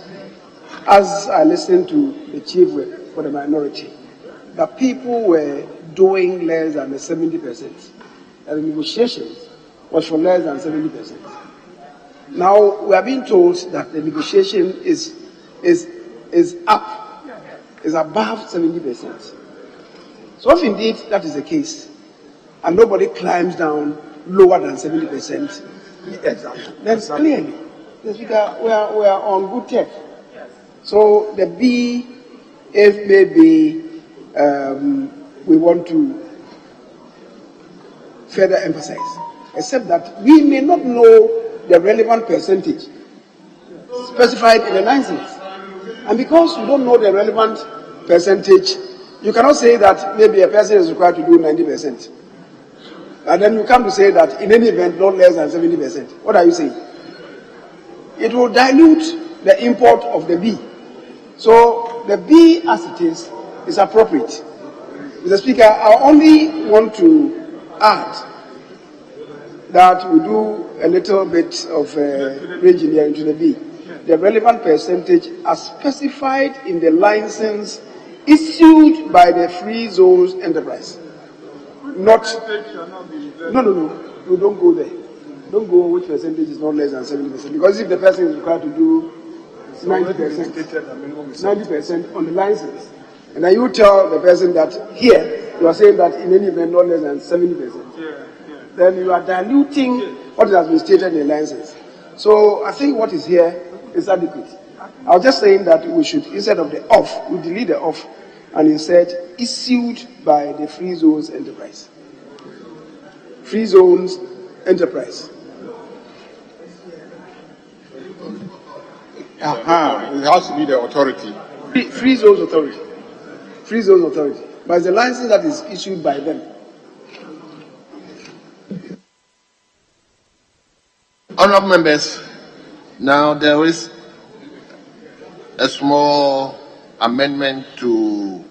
as I listened to the chief for the minority, that people were doing less than the 70%. And the negotiations was for less than 70%. Now we are being told that the negotiation is up, is above 70%. So if indeed that is the case, and nobody climbs down lower than 70%, then clearly, the Speaker, we are on good track. So the B, if maybe we want to further emphasize, except that we may not know the relevant percentage specified in the license. And because you don't know the relevant percentage, You cannot say that maybe a person is required to do 90%. And then you come to say that in any event, not less than 70%. What are you saying? It will dilute the import of the B. So the B as it is appropriate. Mr. Speaker, I only want to add that we do a little bit of ranging here into the B. The relevant percentage as specified in the license issued by the Free Zones Enterprise. No, you don't go there. Don't go which percentage is not less than 70%. Because if the person is required to do 90% on the license, and then you tell the person that here, you are saying that in any event not less than 70%, then you are diluting what has been stated in the license. So I think what is here is adequate. I was just saying that we should, instead of the off, we delete the off and insert issued by the Free Zones Enterprise. Free Zones Enterprise. It has to be the authority. Free Zones Authority. Free Zones Authority. But it's a license that is issued by them. Honourable members, now there is a small amendment to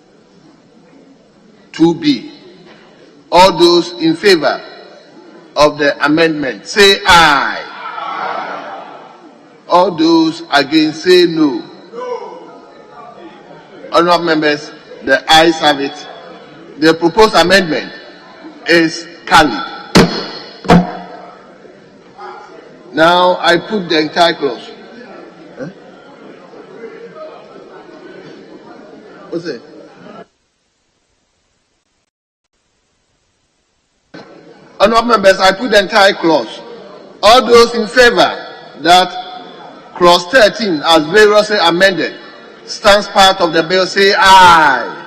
2B. All those in favor of the amendment, say aye. All those against, say no. Honourable members, the ayes have it. The proposed amendment is carried. Now I put the entire clause. What's it? Honourable members, I put the entire clause. All those in favor that clause 13 as variously amended stands part of the bill, say aye.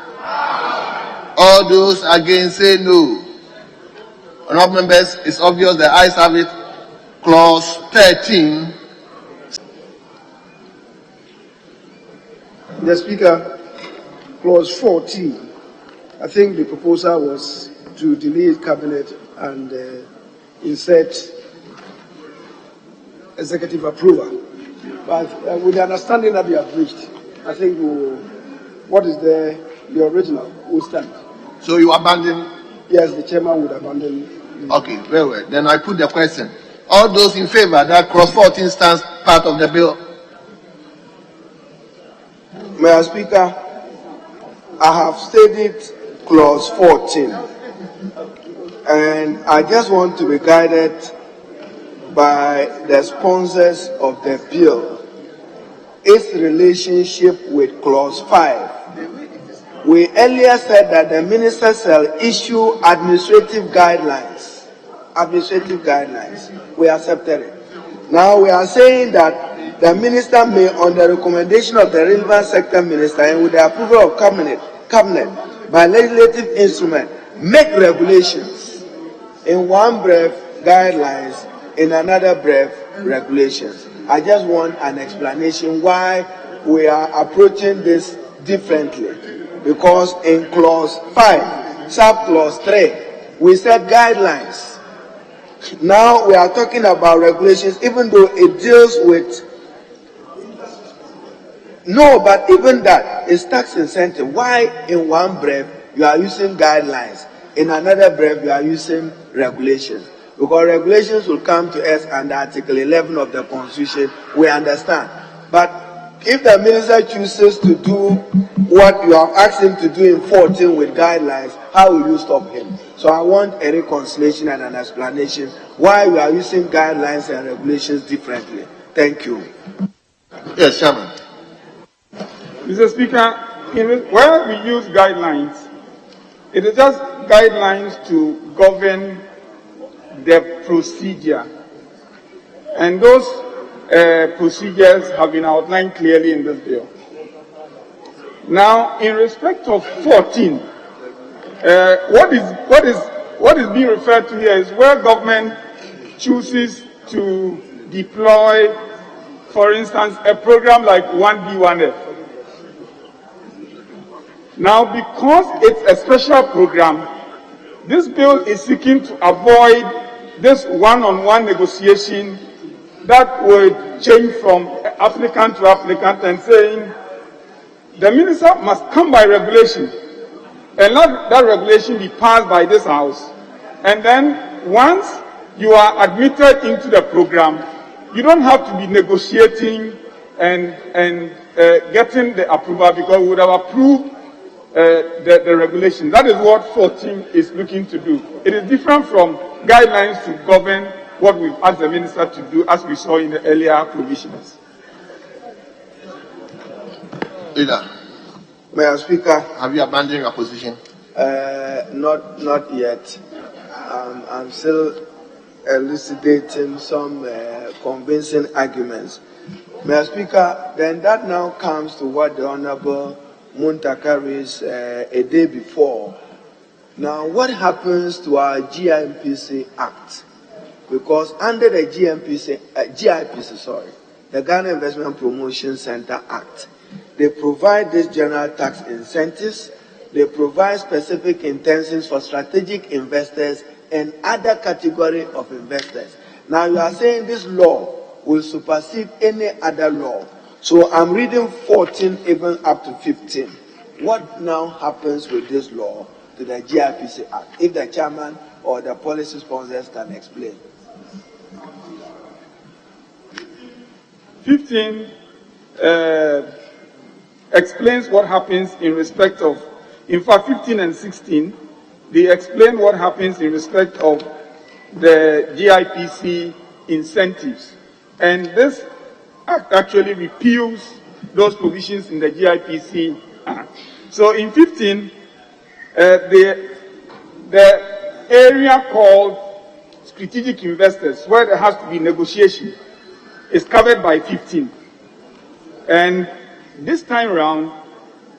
All those against, say no. Honourable members, it's obvious the ayes have it. Clause 13. The Speaker, clause 14. I think the proposal was to delete cabinet and insert executive approval. But with the understanding that we have reached, I think what is the original will stand. So you abandon? Yes, the chairman would abandon. Okay, very well. Then I put the question. All those in favor that clause 14 stands part of the bill? Mr. Speaker, I have stated clause 14. And I just want to be guided by the sponsors of the bill, its relationship with clause 5. We earlier said that the minister shall issue administrative guidelines. Administrative guidelines. We accepted it. Now we are saying that the minister may, on the recommendation of the relevant sector minister and with the approval of cabinet by legislative instrument, make regulations. In one breath, guidelines. In another breath, regulations. I just want an explanation why we are approaching this differently. Because in clause 5, sub-clause 3, we said guidelines. Now we are talking about regulations, even though it deals with... No, but even that is tax incentive. Why in one breath you are using guidelines, in another breath you are using regulations? Because regulations will come to us under Article 11 of the Constitution, we understand. But if the minister chooses to do what you have asked him to do in 14 with guidelines, how will you stop him? So I want a reconciliation and an explanation why we are using guidelines and regulations differently. Thank you. Yes, Chairman. Mr. Speaker, where we use guidelines, it is just guidelines to govern the procedure. And those procedures have been outlined clearly in this bill. Now, in respect of 14, what is being referred to here is where government chooses to deploy, for instance, a program like 1B1F. Now, because it's a special program, this bill is seeking to avoid this one-on-one negotiation that would change from applicant to applicant and saying the minister must come by regulation and let that regulation be passed by this house. And then once you are admitted into the program, you don't have to be negotiating and getting the approval, because we would have approved the regulation. That is what 14 is looking to do. It is different from guidelines to govern what we've asked the minister to do, as we saw in the earlier provisions. Leader. Mr. Speaker. Have you abandoned your position? Not yet. I'm still elucidating some convincing arguments. Mr. Speaker, then that now comes to what the Honorable Muntaka raised a day before. Now, what happens to our GIPC Act? Because under the GIPC, the Ghana Investment Promotion Center Act, they provide these general tax incentives, they provide specific intentions for strategic investors and other category of investors. Now, you are saying this law will supersede any other law. So I'm reading 14 even up to 15. What now happens with this law to the GIPC Act? If the chairman or the policy sponsors can explain. 15 explains what happens in respect of, in fact 15 and 16, they explain what happens in respect of the GIPC incentives. And this act actually repeals those provisions in the GIPC Act. So in 15, the area called strategic investors, where there has to be negotiation, is covered by 15. And this time around,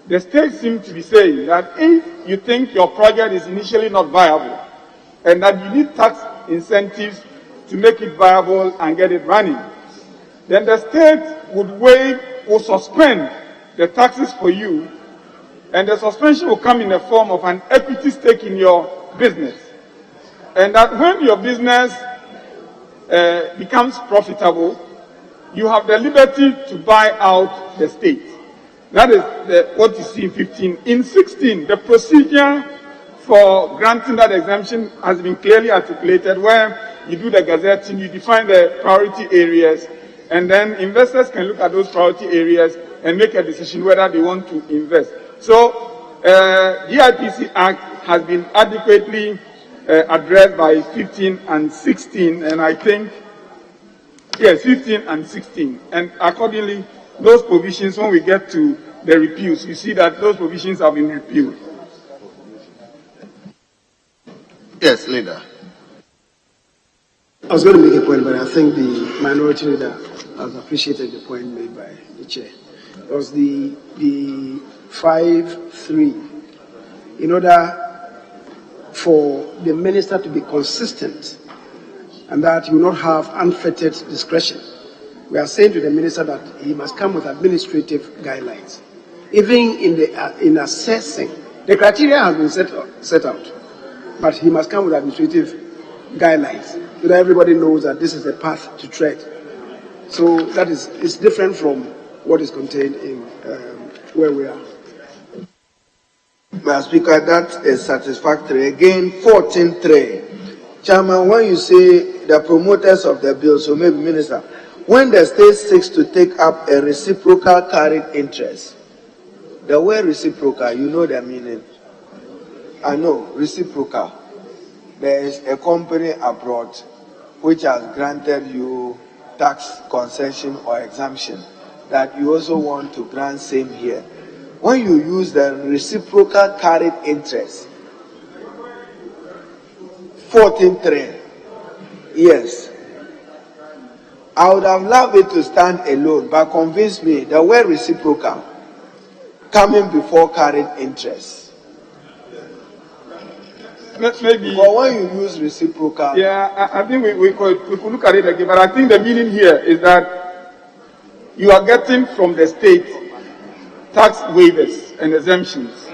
the state seems to be saying that if you think your project is initially not viable and that you need tax incentives to make it viable and get it running, then the state would suspend the taxes for you, and the suspension will come in the form of an equity stake in your business. And that when your business becomes profitable, you have the liberty to buy out the state. That is what you see in 15. In 16, the procedure for granting that exemption has been clearly articulated, where you do the gazetting, you define the priority areas, and then investors can look at those priority areas and make a decision whether they want to invest. So, the GIPC Act has been adequately addressed by 15 and 16, and I think, yes, 15 and 16. And accordingly, those provisions, when we get to the repeals, you see that those provisions have been repealed. Yes, Leader. I was going to make a point, but I think the minority leader has appreciated the point made by the chair. It was the 5-3. In order for the minister to be consistent and that he will not have unfettered discretion, we are saying to the minister that he must come with administrative guidelines. Even in assessing, the criteria has been set out, but he must come with administrative guidelines so that everybody knows that this is the path to tread. So that is different from what is contained in where we are. Mr. Speaker, that is satisfactory. Again, 14.3. Chairman, when you say the promoters of the bill, so maybe Minister, when the state seeks to take up a reciprocal carried interest, the word reciprocal, you know the meaning. I know, reciprocal. There is a company abroad which has granted you tax concession or exemption that you also want to grant same here. When you use the reciprocal carried interest, 14.3, yes, I would have loved it to stand alone, but convince me the word reciprocal coming before carried interest. Maybe. But when you use reciprocal, yeah, I think we could look at it again. But I think the meaning here is that you are getting from the state tax waivers and exemptions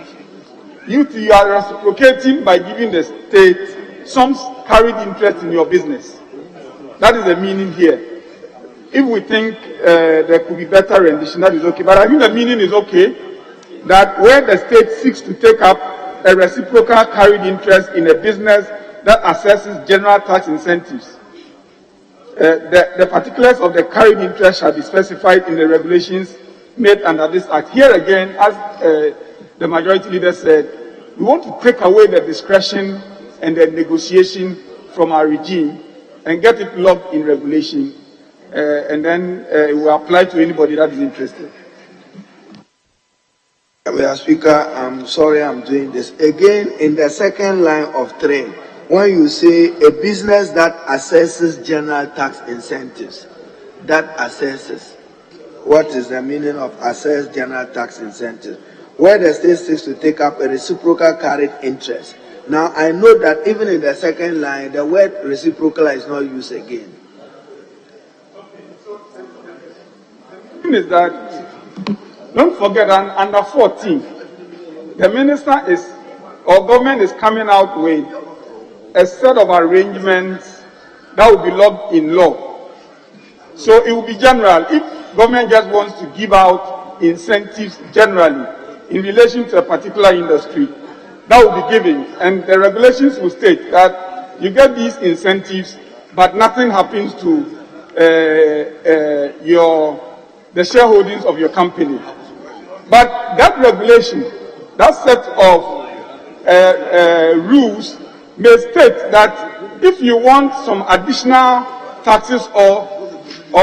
you are reciprocating by giving the state some carried interest in your business. That is the meaning here. If we think there could be better rendition, that is okay. But I think the meaning is okay, that where the state seeks to take up a reciprocal carried interest in a business that assesses general tax incentives, the particulars of the carried interest shall be specified in the regulations made under this act. Here again, as the majority leader said, we want to take away the discretion and the negotiation from our regime and get it locked in regulation, and then it will apply to anybody that is interested. Mr. Speaker, I'm sorry I'm doing this. Again, in the second line of 3, when you say a business that assesses general tax incentives, that assesses, what is the meaning of assess general tax incentives? Where the state seeks to take up a reciprocal carried interest. Now, I know that even in the second line, the word reciprocal is not used again. Is that, don't forget, under 14, the minister is, or government is coming out with a set of arrangements that will be locked in law. So it will be general. If government just wants to give out incentives generally in relation to a particular industry, that will be given. And the regulations will state that you get these incentives, but nothing happens to the shareholdings of your company. But that regulation, that set of rules may state that if you want some additional taxes or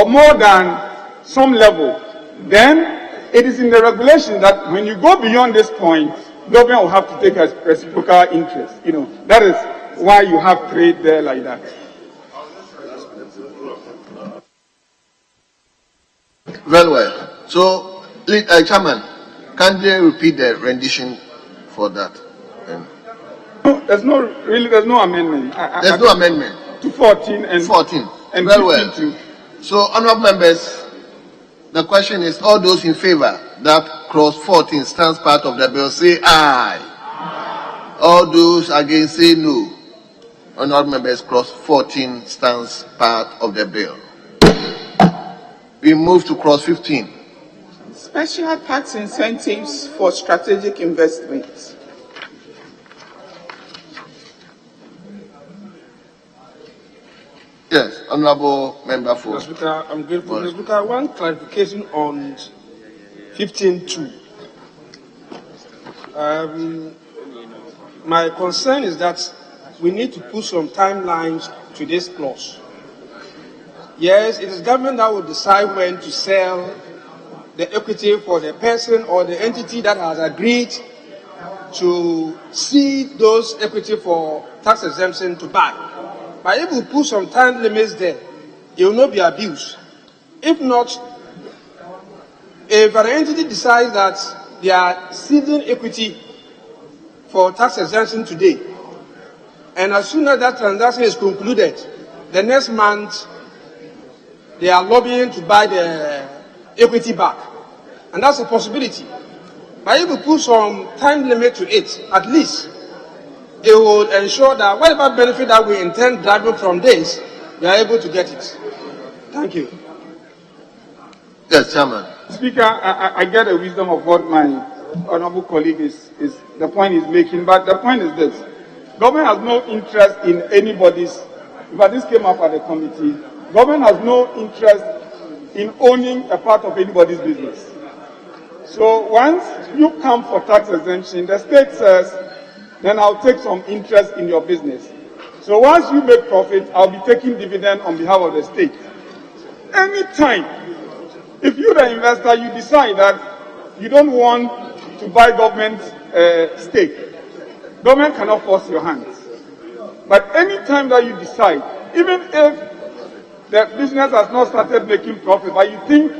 more than some level, then it is in the regulation that when you go beyond this point, government will have to take a reciprocal interest. You know, that is why you have trade there like that. Very well. So, Chairman, can they repeat the rendition for that? No, there's no amendment. There's no amendment. To 14 and 14. And very well. 52. So, honourable members, the question is, all those in favour that clause 14 stands part of the bill, say aye. All those against, say no. Honourable members, clause 14 stands part of the bill. We move to clause 15. Special tax incentives for strategic investments. Yes, honourable member for. Mr. Speaker, I'm grateful. Mr. Speaker, one clarification on 15.2. My concern is that we need to put some timelines to this clause. Yes, it is government that will decide when to sell the equity for the person or the entity that has agreed to cede those equity for tax exemption to buy. But if we put some time limits there, it will not be abused. If not, if an entity decides that they are ceding equity for tax exemption today, and as soon as that transaction is concluded, the next month they are lobbying to buy the equity back. And that's a possibility. But if we put some time limit to it, at least, it will ensure that whatever benefit that we intend driving from this, we are able to get it. Thank you. Yes, Chairman. Speaker, I get the wisdom of what my honorable colleague is the point he's making, but the point is this. Government has no interest in anybody's, but this came up at the committee, government has no interest in owning a part of anybody's business. So once you come for tax exemption, the state says, then I'll take some interest in your business. So once you make profit, I'll be taking dividend on behalf of the state. Anytime, if you're the investor, you decide that you don't want to buy government stake, government cannot force your hands. But anytime that you decide, even if the business has not started making profit, but you think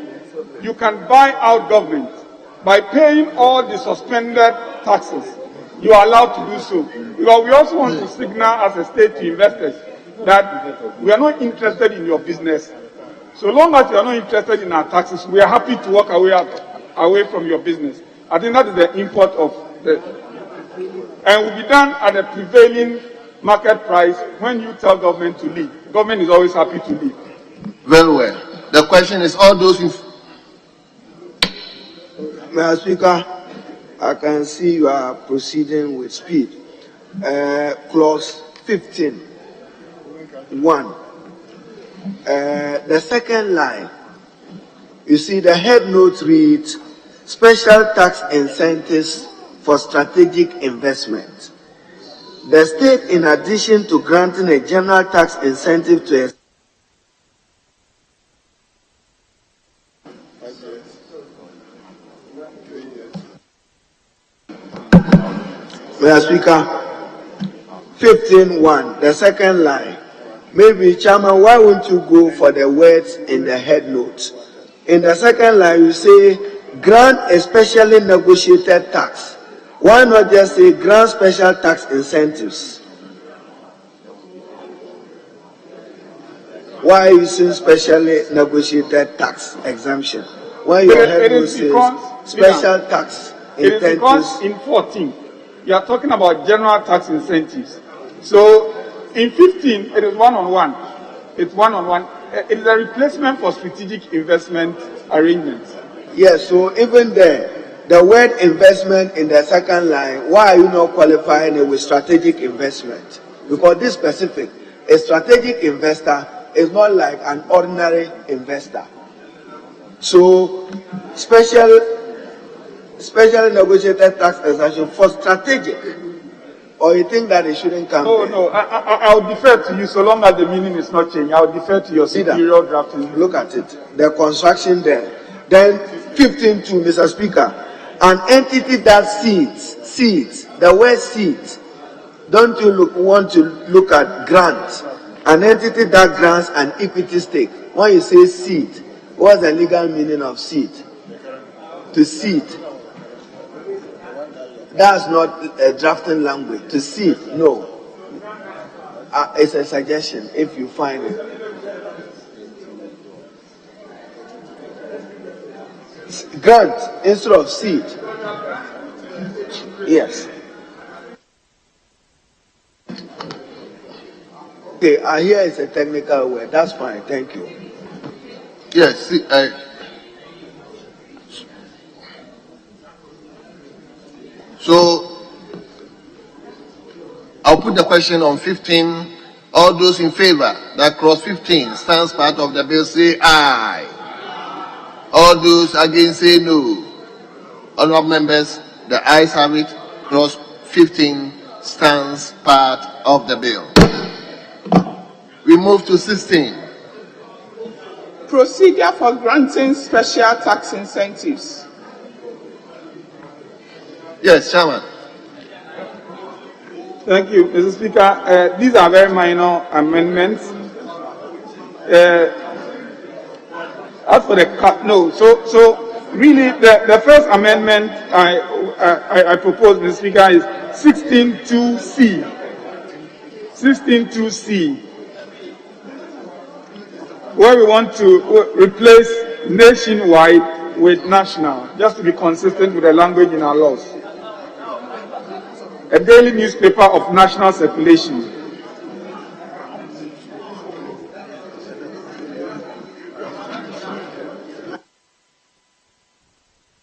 you can buy out government by paying all the suspended taxes, you are allowed to do so. Because we also want to signal as a state to investors that we are not interested in your business. So long as you are not interested in our taxes, we are happy to walk away from your business. I think that is the import of the and will be done at a prevailing market price when you tell government to leave. Government is always happy to leave. Very well. The question is all those in... Mr. Speaker, I can see you are proceeding with speed. Clause 15(1). The second line, you see the head note reads, special tax incentives for strategic investment. The state, in addition to granting a general tax incentive to a Mr. Speaker, 15(1), the second line. Maybe, Chairman, why won't you go for the words in the head note? In the second line, you say, grant a specially negotiated tax. Why not just say grant special tax incentives? Why are you using specially negotiated tax exemption? Why your head note says special tax incentives? It is because in 14, you are talking about general tax incentives. So in 15, it is one-on-one. It's one-on-one. It is a replacement for strategic investment arrangements. Yes, so even there, the word investment in the second line, why are you not qualifying it with strategic investment? Because this specific, a strategic investor is not like an ordinary investor. So, specially negotiated tax exemption for strategic, or you think that it shouldn't come? No, I'll defer to you so long as the meaning is not changed. I'll defer to your superior drafting. Look at it, the construction there. Then 15(2), Mr. Speaker, an entity that seeds, the word seeds, don't you want to look at grant? An entity that grants an equity stake. When you say seed, what's the legal meaning of seed? To seed. That's not a drafting language. To seed, no. It's a suggestion if you find it. Grant instead of seed. Yes. Okay, I hear it's a technical word. That's fine. Thank you. Yes, see, so I'll put the question on 15. All those in favor that clause 15 stands part of the bill, say aye. All those against, say no. Honorable members, the ayes have it. Clause 15 stands part of the bill. We move to 16. Procedure for granting special tax incentives. Yes, Chairman. Thank you, Mr. Speaker. These are very minor amendments. As for the so really the first amendment I propose, Mr. Speaker, is 16(2)(c). 16(2)(c), where we want to replace nationwide with national, just to be consistent with the language in our laws. A daily newspaper of national circulation.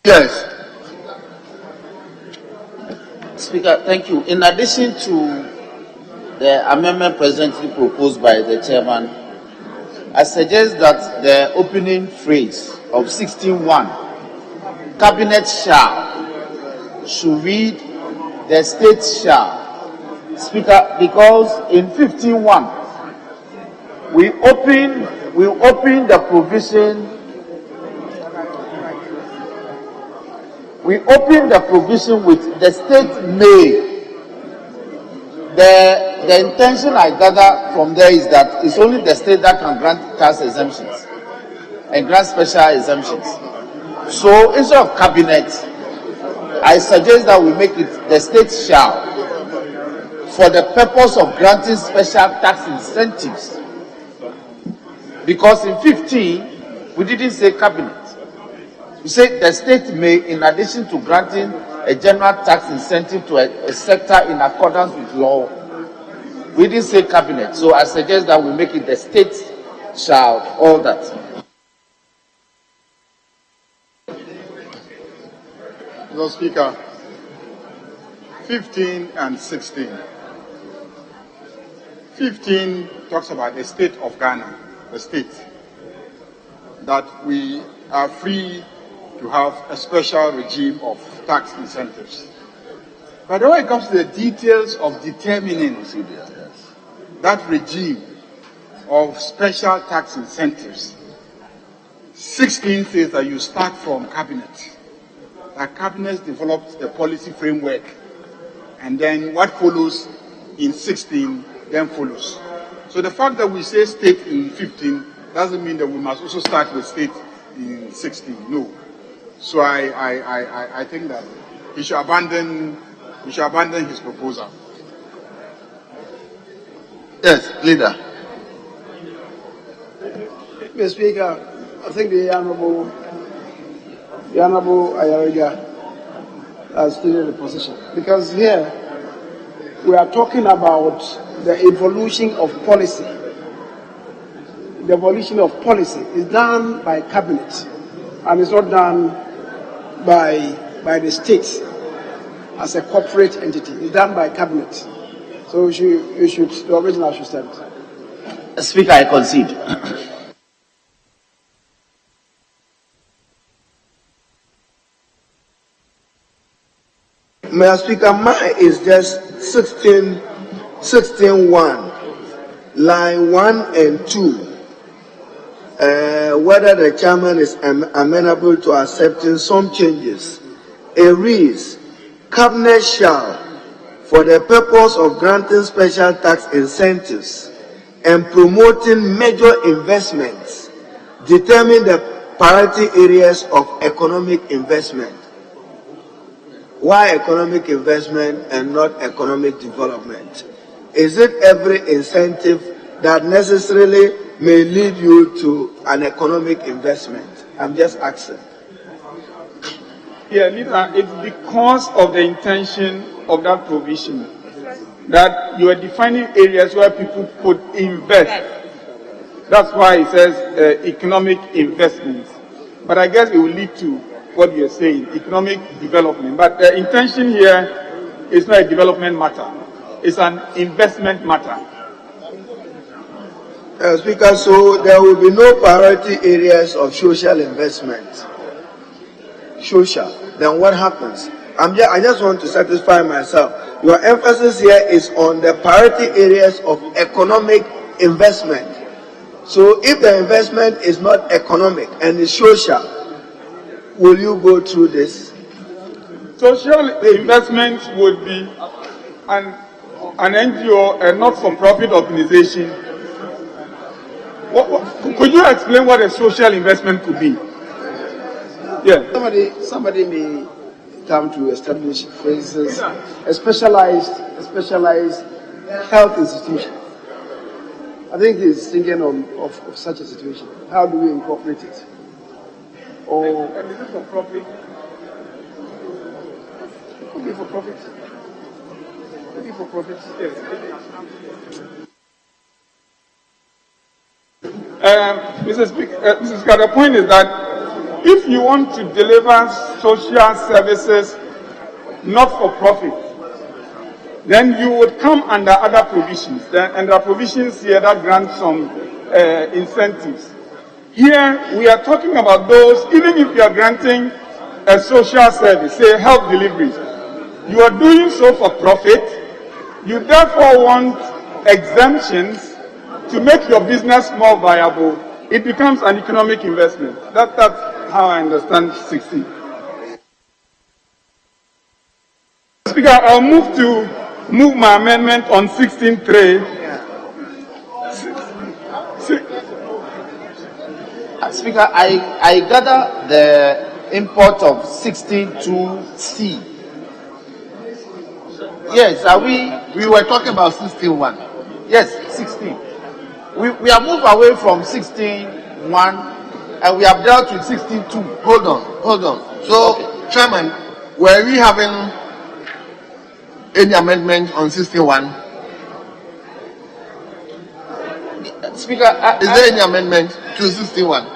Yes. Speaker, thank you. In addition to the amendment presently proposed by the chairman, I suggest that the opening phrase of 16(1), Cabinet shall, should read the state shall. Speaker, because in 15(1), we open the provision. We open the provision with the state may. The intention I gather from there is that it's only the state that can grant tax exemptions and grant special exemptions. So instead of cabinet, I suggest that we make it the state shall, for the purpose of granting special tax incentives. Because in 15, we didn't say cabinet. We said the state may, in addition to granting a general tax incentive to a sector in accordance with law. We didn't say cabinet, so I suggest that we make it the state shall, all that. Mr. Speaker, 15 and 16. 15 talks about the state of Ghana, the state, that we are free to have a special regime of tax incentives. But when it comes to the details of determining that regime of special tax incentives, 16 says that you start from cabinet. That cabinet develops the policy framework, and then what follows in 16 then follows. So the fact that we say state in 15 doesn't mean that we must also start with state in 16. No. So I think that he should abandon his proposal. Yes, leader. Mr. Speaker, I think the Honorable Ayariga has stated the position. Because here we are talking about the evolution of policy. The evolution of policy is done by cabinet and it's not done by the state as a corporate entity. It's done by cabinet. So the original should stand. Speaker, I concede. Mr. Speaker, mine is just 16.1, line 1 and 2. Whether the chairman is amenable to accepting some changes. It reads, Cabinet shall, for the purpose of granting special tax incentives and promoting major investments, determine the priority areas of economic investment. Why economic investment and not economic development? Is it every incentive that necessarily may lead you to an economic investment? I'm just asking. Yeah, leader, it's because of the intention of that provision that you are defining areas where people could invest. That's why it says economic investments. But I guess it will lead to what you're saying, economic development. But the intention here is not a development matter. It's an investment matter. Speaker, so there will be no priority areas of social investment. Social. Then what happens? I just want to satisfy myself. Your emphasis here is on the priority areas of economic investment. So if the investment is not economic and is social, will you go through this? Social investment would be an NGO, a not-for-profit organization. Could you explain what a social investment could be? Yeah. Somebody may come to establish, for instance, a specialized health institution. I think he's thinking of such a situation. How do we incorporate it? Or is it for profit? It could be for profit. It could be for profit. Yes. Mr. Speaker, the point is that if you want to deliver social services not for profit, then you would come under other provisions. And there are provisions here that grant some incentives. Here, we are talking about those, even if you are granting a social service, say health deliveries, you are doing so for profit. You therefore want exemptions to make your business more viable. It becomes an economic investment. That's how I understand 16. Speaker, I'll move my amendment on 16.3. Speaker, I gather the import of 16.2C. Yes, we were talking about 16.1. Yes, 16. We have moved away from 16.1 and we have dealt with 16.2. Hold on. So, Chairman, were we having any amendment on 16.1? Speaker, is there any amendment to 16.1?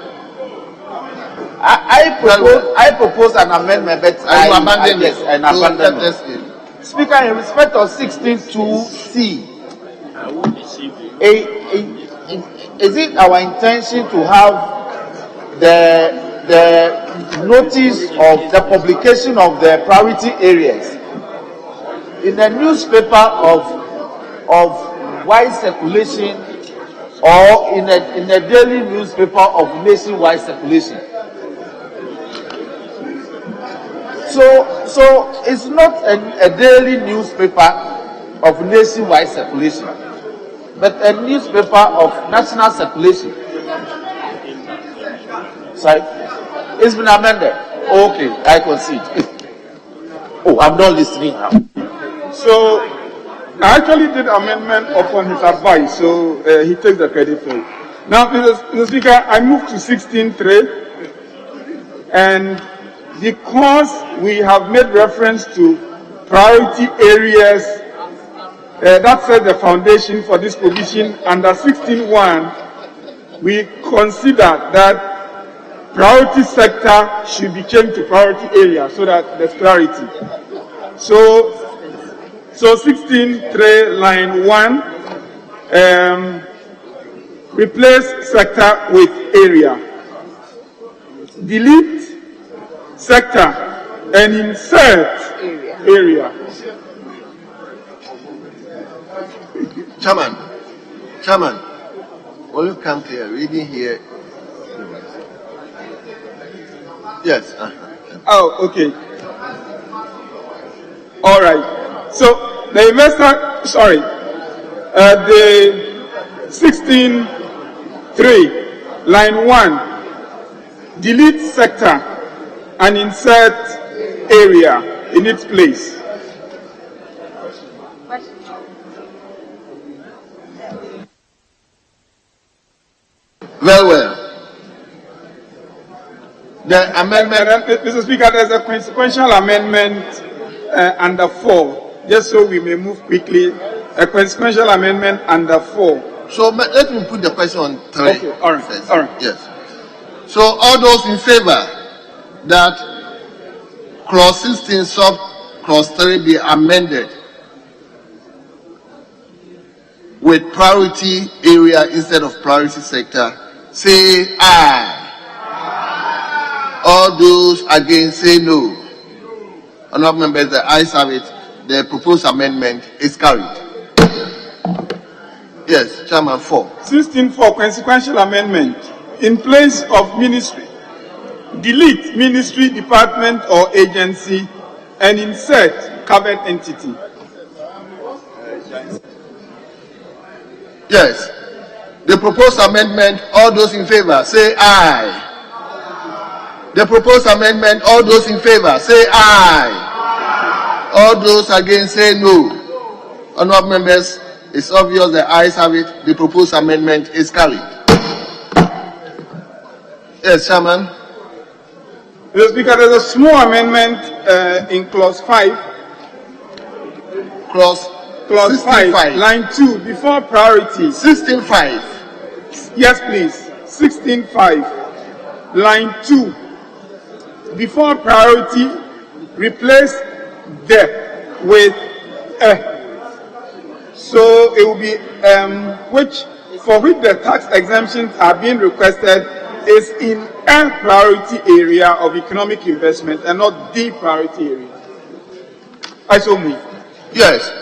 I propose an amendment, but I abandon yes, an amendment. Speaker, in respect of 16.2c, is it our intention to have the notice of the publication of the priority areas in a newspaper of wide circulation or in a daily newspaper of nationwide circulation? So it's not a daily newspaper of nationwide circulation, but a newspaper of national circulation. Sorry, it's been amended. Okay, I concede. Oh, I'm not listening now. So I actually did amendment upon his advice, so he takes the credit for it. Now, Mr. Speaker, I move to 16.3, and because we have made reference to priority areas, that set the foundation for this provision. Under 16.1, we consider that priority sector should be changed to priority area so that there's clarity. So 16.3 line 1, replace sector with area. Delete sector and insert area. Chairman, will you come here? Reading here. Yes. Oh, okay. All right. So the investor, the 16.3 line 1, delete sector and insert area in its place. Very well. The amendment. Mr. Speaker, there's a consequential amendment under 4, just so we may move quickly. A consequential amendment under 4. So let me put the question on 3. Okay, all right. First. All right. Yes. So all those in favor that clause 16 sub clause 3 be amended with priority area instead of priority sector, say aye. All those against say no. Honourable members, the ayes have it. The proposed amendment is carried. Yes, Chairman, 4. 16.4 consequential amendment. In place of ministry, delete ministry, department or agency and insert covered entity. Yes. The proposed amendment, all those in favor, say aye. The proposed amendment, all those in favor, say aye. All those against, say no. Honourable members, it's obvious the ayes have it. The proposed amendment is carried. Yes, Chairman. Mr. Speaker, there's a small amendment in clause 5. Clause 5, line 2, before priority. 16.5. Yes, please. 16.5, line 2. Before priority, replace the with a. So it will be for which the tax exemptions are being requested is in a priority area of economic investment and not the priority area. I so move. Yes.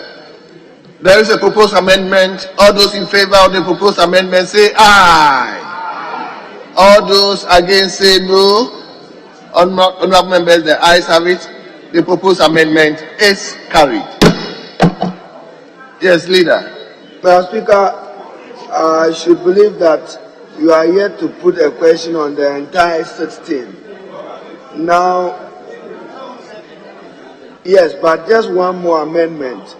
There is a proposed amendment. All those in favor of the proposed amendment say aye. All those against say no. Honourable members, the ayes have it. The proposed amendment is carried. Yes, Leader. Mr. Speaker, I should believe that you are yet to put a question on the entire 16. Now, yes, but just one more amendment.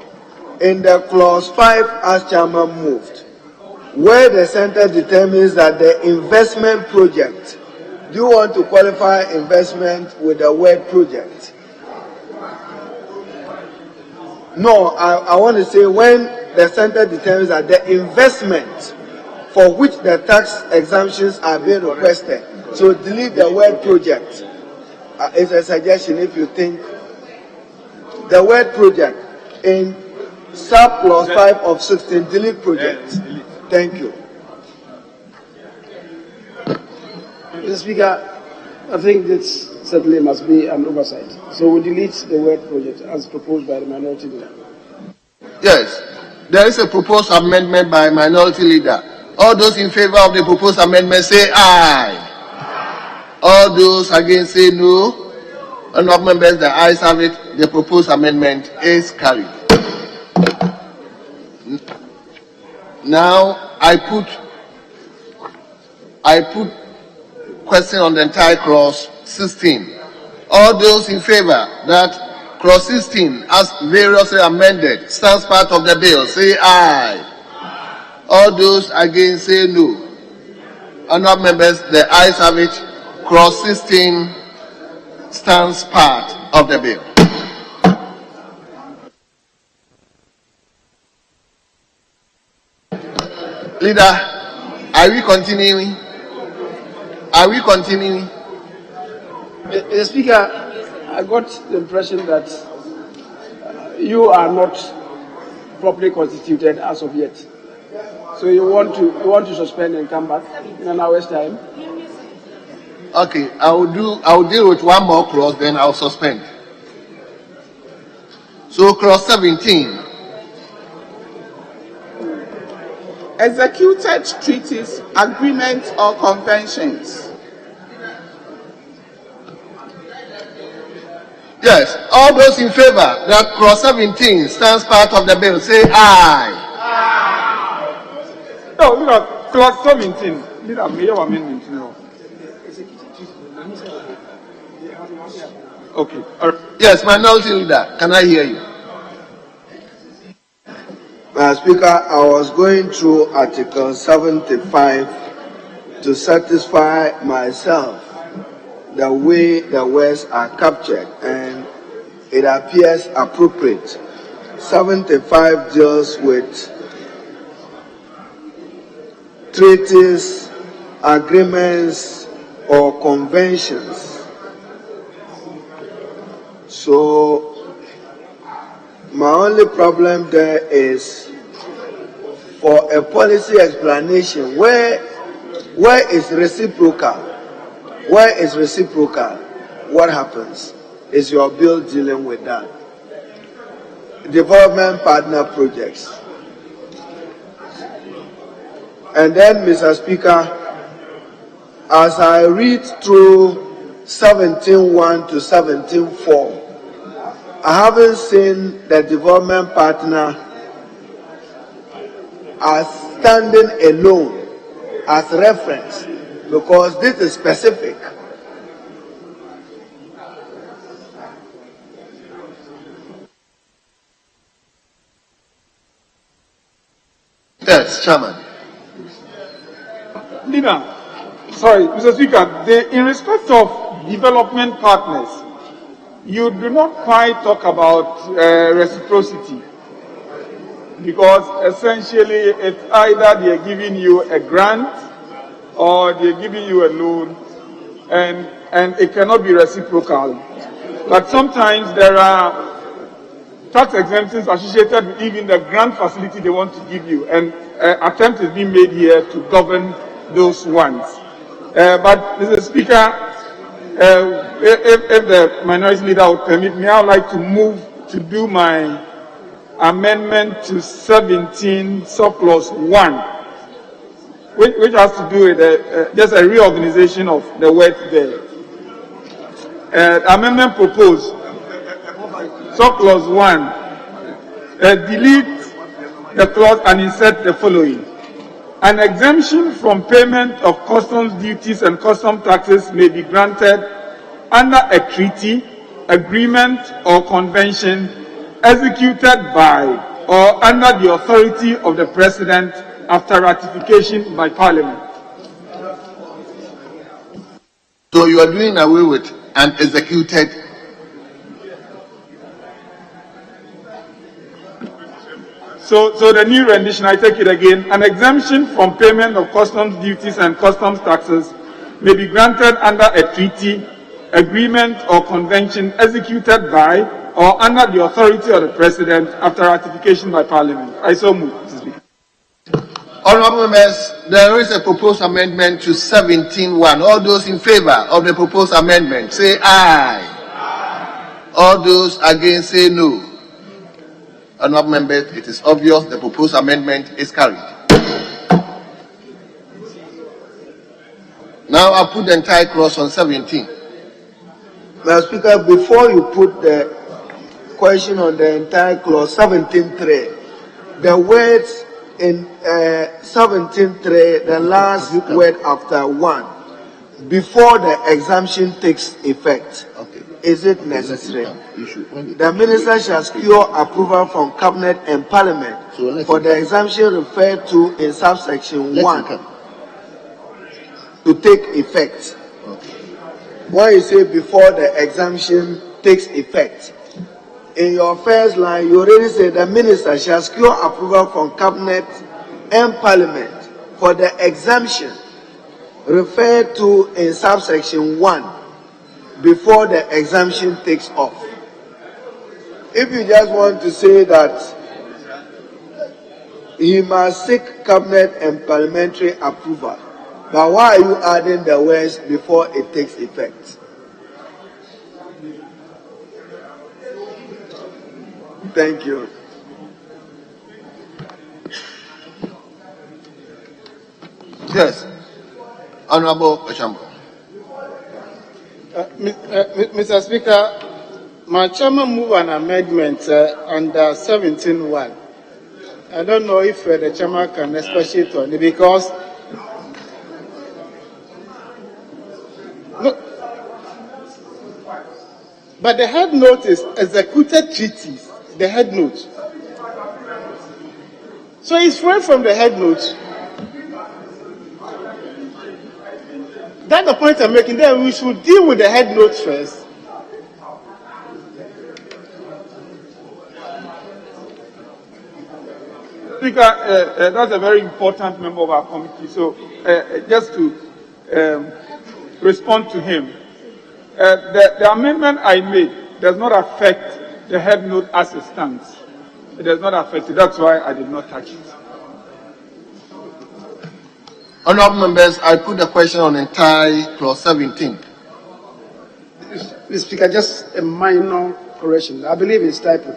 In the clause 5, as Chairman moved, where the center determines that the investment project, do you want to qualify investment with the word project? No, I want to say when the center determines that the investment for which the tax exemptions are being requested, so delete the word project. It's a suggestion if you think the word project in sub clause 5 of 16, delete project. Thank you. Mr. Speaker, I think this certainly must be an oversight. So we delete the word project as proposed by the minority leader. Yes, there is a proposed amendment by minority leader. All those in favor of the proposed amendment say aye. All those against say no. Honourable members, the ayes have it. The proposed amendment is carried. Now I put question on the entire clause 16. All those in favor that clause 16 as variously amended stands part of the bill say aye. All those against say no. Honourable members, the ayes have it. Clause 16 stands part of the bill. Leader, are we continuing? Are we continuing? Mr. Speaker, I got the impression that you are not properly constituted as of yet. So you want to suspend and come back in an hour's time? Okay, I will deal with one more clause, then I'll suspend. So clause 17. Executed treaties, agreements, or conventions. Yes, all those in favor that clause 17 stands part of the bill say aye. No, look at clause 17. Leader, may your amendment now. Okay. Yes, minority leader, can I hear you? Speaker, I was going through Article 75 to satisfy myself the way the words are captured, and it appears appropriate. 75 deals with treaties, agreements, or conventions. So my only problem there is for a policy explanation where is reciprocal? Where is reciprocal? What happens? Is your bill dealing with that? Development partner projects. And then, Mr. Speaker, as I read through 17.1 to 17.4, I haven't seen the development partner as standing alone as reference, because this is specific. Yes, Chairman. Leader, sorry, Mr. Speaker, in respect of development partners, you do not quite talk about reciprocity, because essentially it's either they're giving you a grant or they're giving you a loan, and it cannot be reciprocal. But sometimes there are tax exemptions associated with even the grant facility they want to give you, and attempt is being made here to govern those ones. But Mr. Speaker, if the minority leader would permit me, I would like to move to do my amendment to 17 subclause 1, which has to do with just a reorganization of the words there. Amendment proposed, subclause 1, delete the clause and insert the following. An exemption from payment of customs duties and custom taxes may be granted under a treaty, agreement, or convention executed by or under the authority of the President after ratification by Parliament. So you are doing away with an executed. So the new rendition, I take it again. An exemption from payment of customs duties and customs taxes may be granted under a treaty, agreement, or convention executed by or under the authority of the President after ratification by Parliament. I so move, Mr. Speaker. Honourable members, there is a proposed amendment to 17.1. All those in favour of the proposed amendment, say aye. All those against, say no. Honourable members, it is obvious the proposed amendment is carried. Now I'll put the entire clause on 17. Mr. Speaker, before you put the question on the entire clause 17.3, the words in 17.3, the last word after 1, before the exemption takes effect, is it necessary? The minister shall secure approval from Cabinet and Parliament for the exemption referred to in subsection 1 to take effect. When you say before the exemption takes effect, in your first line, you already say the minister shall secure approval from Cabinet and Parliament for the exemption referred to in subsection 1 before the exemption takes off. If you just want to say that he must seek Cabinet and Parliamentary approval, but why are you adding the words before it takes effect? Thank you. Yes. Honourable Oshambo. Mr. Speaker, my chairman move an amendment under 17.1. I don't know if the chairman can expatiate on it because no, but the head note is executed treaties. The head note. So it's free from the head note. That's the point I'm making. Then we should deal with the head note first. Speaker, that's a very important member of our committee. So just to respond to him, the amendment I made does not affect the head note as it stands. It does not affect it. That's why I did not touch it. Honourable members, I put the question on entire clause 17. Mr. Speaker, just a minor correction. I believe it's typo.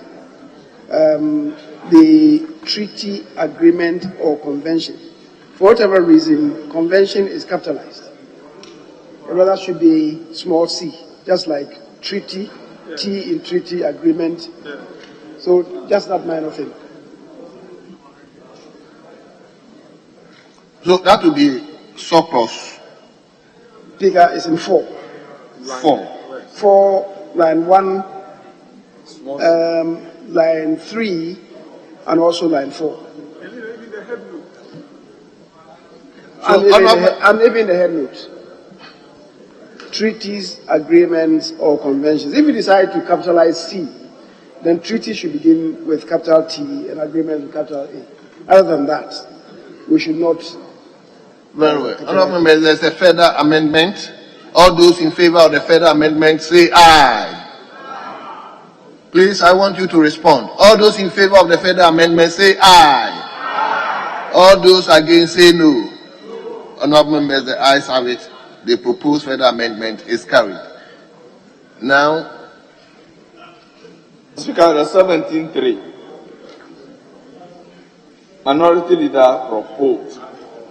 The treaty, agreement, or convention. For whatever reason, convention is capitalized. It rather should be small c, just like treaty, T in treaty, agreement. So just that minor thing. So that will be surplus. Speaker is in 4. 4, line 1, line 3, and also line 4. And even the head note. Treaties, agreements, or conventions. If you decide to capitalize C, then treaty should begin with capital T and agreement with capital A. Other than that, we should not. Very well. Honourable members, there's a further amendment. All those in favour of the further amendment say aye. Please, I want you to respond. All those in favour of the further amendment say aye. All those against say no. Honourable members, the ayes have it. The proposed further amendment is carried. Now, Speaker, the 17.3. Minority Leader proposed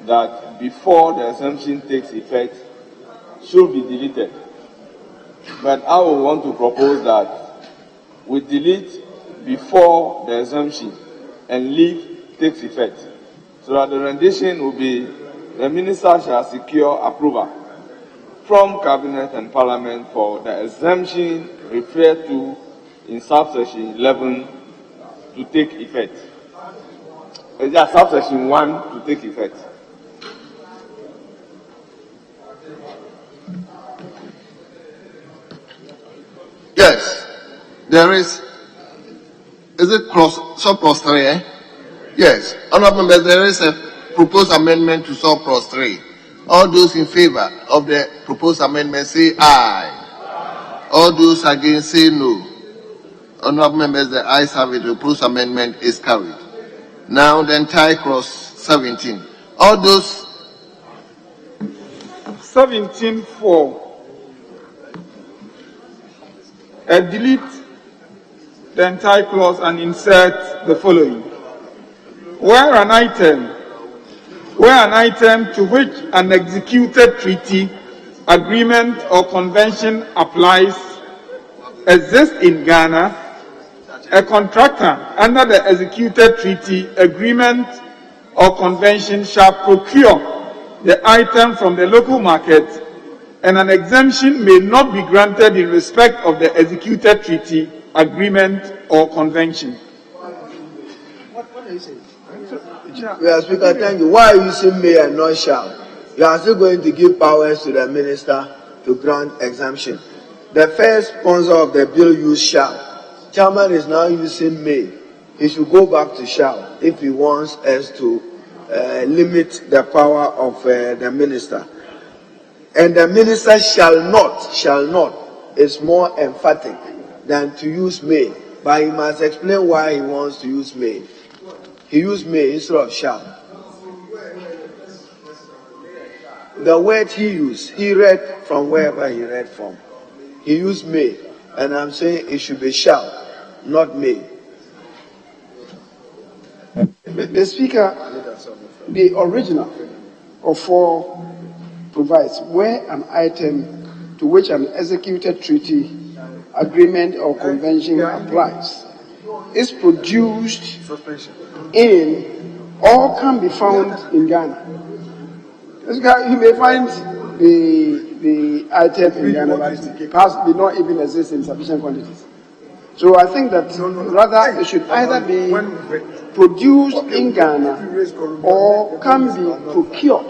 that before the exemption takes effect should be deleted. But I would want to propose that we delete before the exemption and leave takes effect. So that the rendition will be the minister shall secure approval from Cabinet and Parliament for the exemption referred to in subsection 11 to take effect. Just subsection 1 to take effect. yes, there is it surplus 3, eh? Yes, honorable members, there is a proposed amendment to surplus 3. All those in favor of the proposed amendment say aye. All those against say no. Honorable members, the ayes have it. The proposed amendment is carried. Now the entire clause 17. All those 17 for delete the entire clause and insert the following. Where an item to which an executed treaty, agreement, or convention applies exists in Ghana, a contractor under the executed treaty, agreement, or convention shall procure the item from the local market, and an exemption may not be granted in respect of the executed treaty, agreement, or convention. What are you saying? Mr. Speaker, thank you. Why are you saying may and not shall? You are still going to give powers to the minister to grant exemption. The first sponsor of the bill used shall. Chairman is now using may. He should go back to shall if he wants us to limit the power of the minister. And the minister shall not is more emphatic than to use may. But he must explain why he wants to use may. He used may instead of shall. The word he used, he read from wherever he read from. He used may, and I'm saying it should be shall, not may. The Speaker, the original of 4 provides where an item to which an executed treaty, agreement, or convention applies is produced in or can be found in Ghana. You may find the item in Ghana, but perhaps did not even exist in sufficient quantities. So I think that rather it should either be produced in Ghana or can be procured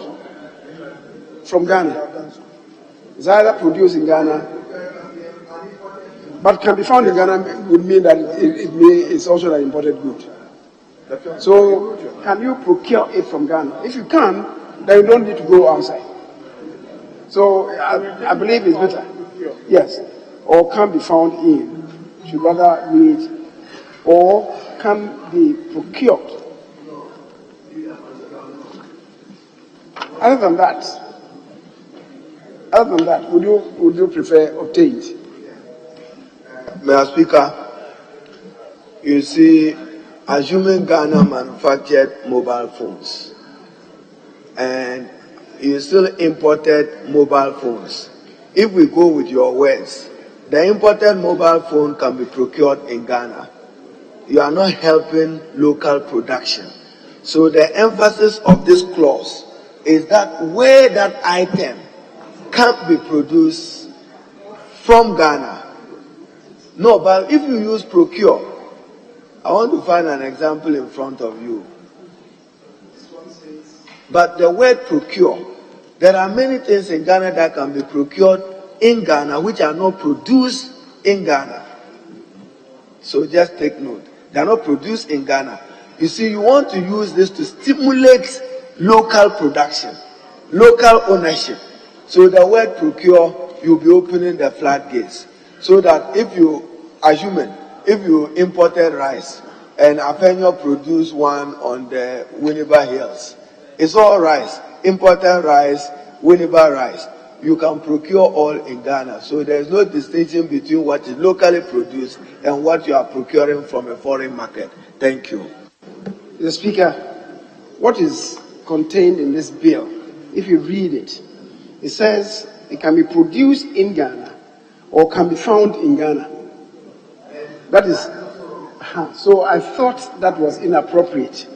from Ghana. It's either produced in Ghana, but can be found in Ghana would mean that it's also an imported good. So can you procure it from Ghana? If you can, then you don't need to go outside. So I believe it's better. Yes. Or can be found in. Should rather read or can be procured. Other than that, would you prefer obtained? Mr. Speaker, you see, assuming Ghana manufactured mobile phones and you still imported mobile phones, if we go with your words, the imported mobile phone can be procured in Ghana. You are not helping local production. So the emphasis of this clause is that where that item can't be produced from Ghana. No, but if you use procure, I want to find an example in front of you. But the word procure, there are many things in Ghana that can be procured in Ghana which are not produced in Ghana. So just take note. They are not produced in Ghana. You see, you want to use this to stimulate local production, local ownership. So the word procure, you'll be opening the floodgates. So that if you imported rice and Afenyo produced one on the Winneba Hills, it's all rice, imported rice, Winneba rice. You can procure all in Ghana. So there's no distinction between what is locally produced and what you are procuring from a foreign market. Thank you. The Speaker, what is contained in this bill, if you read it, it says it can be produced in Ghana or can be found in Ghana. That is, so I thought that was inappropriate.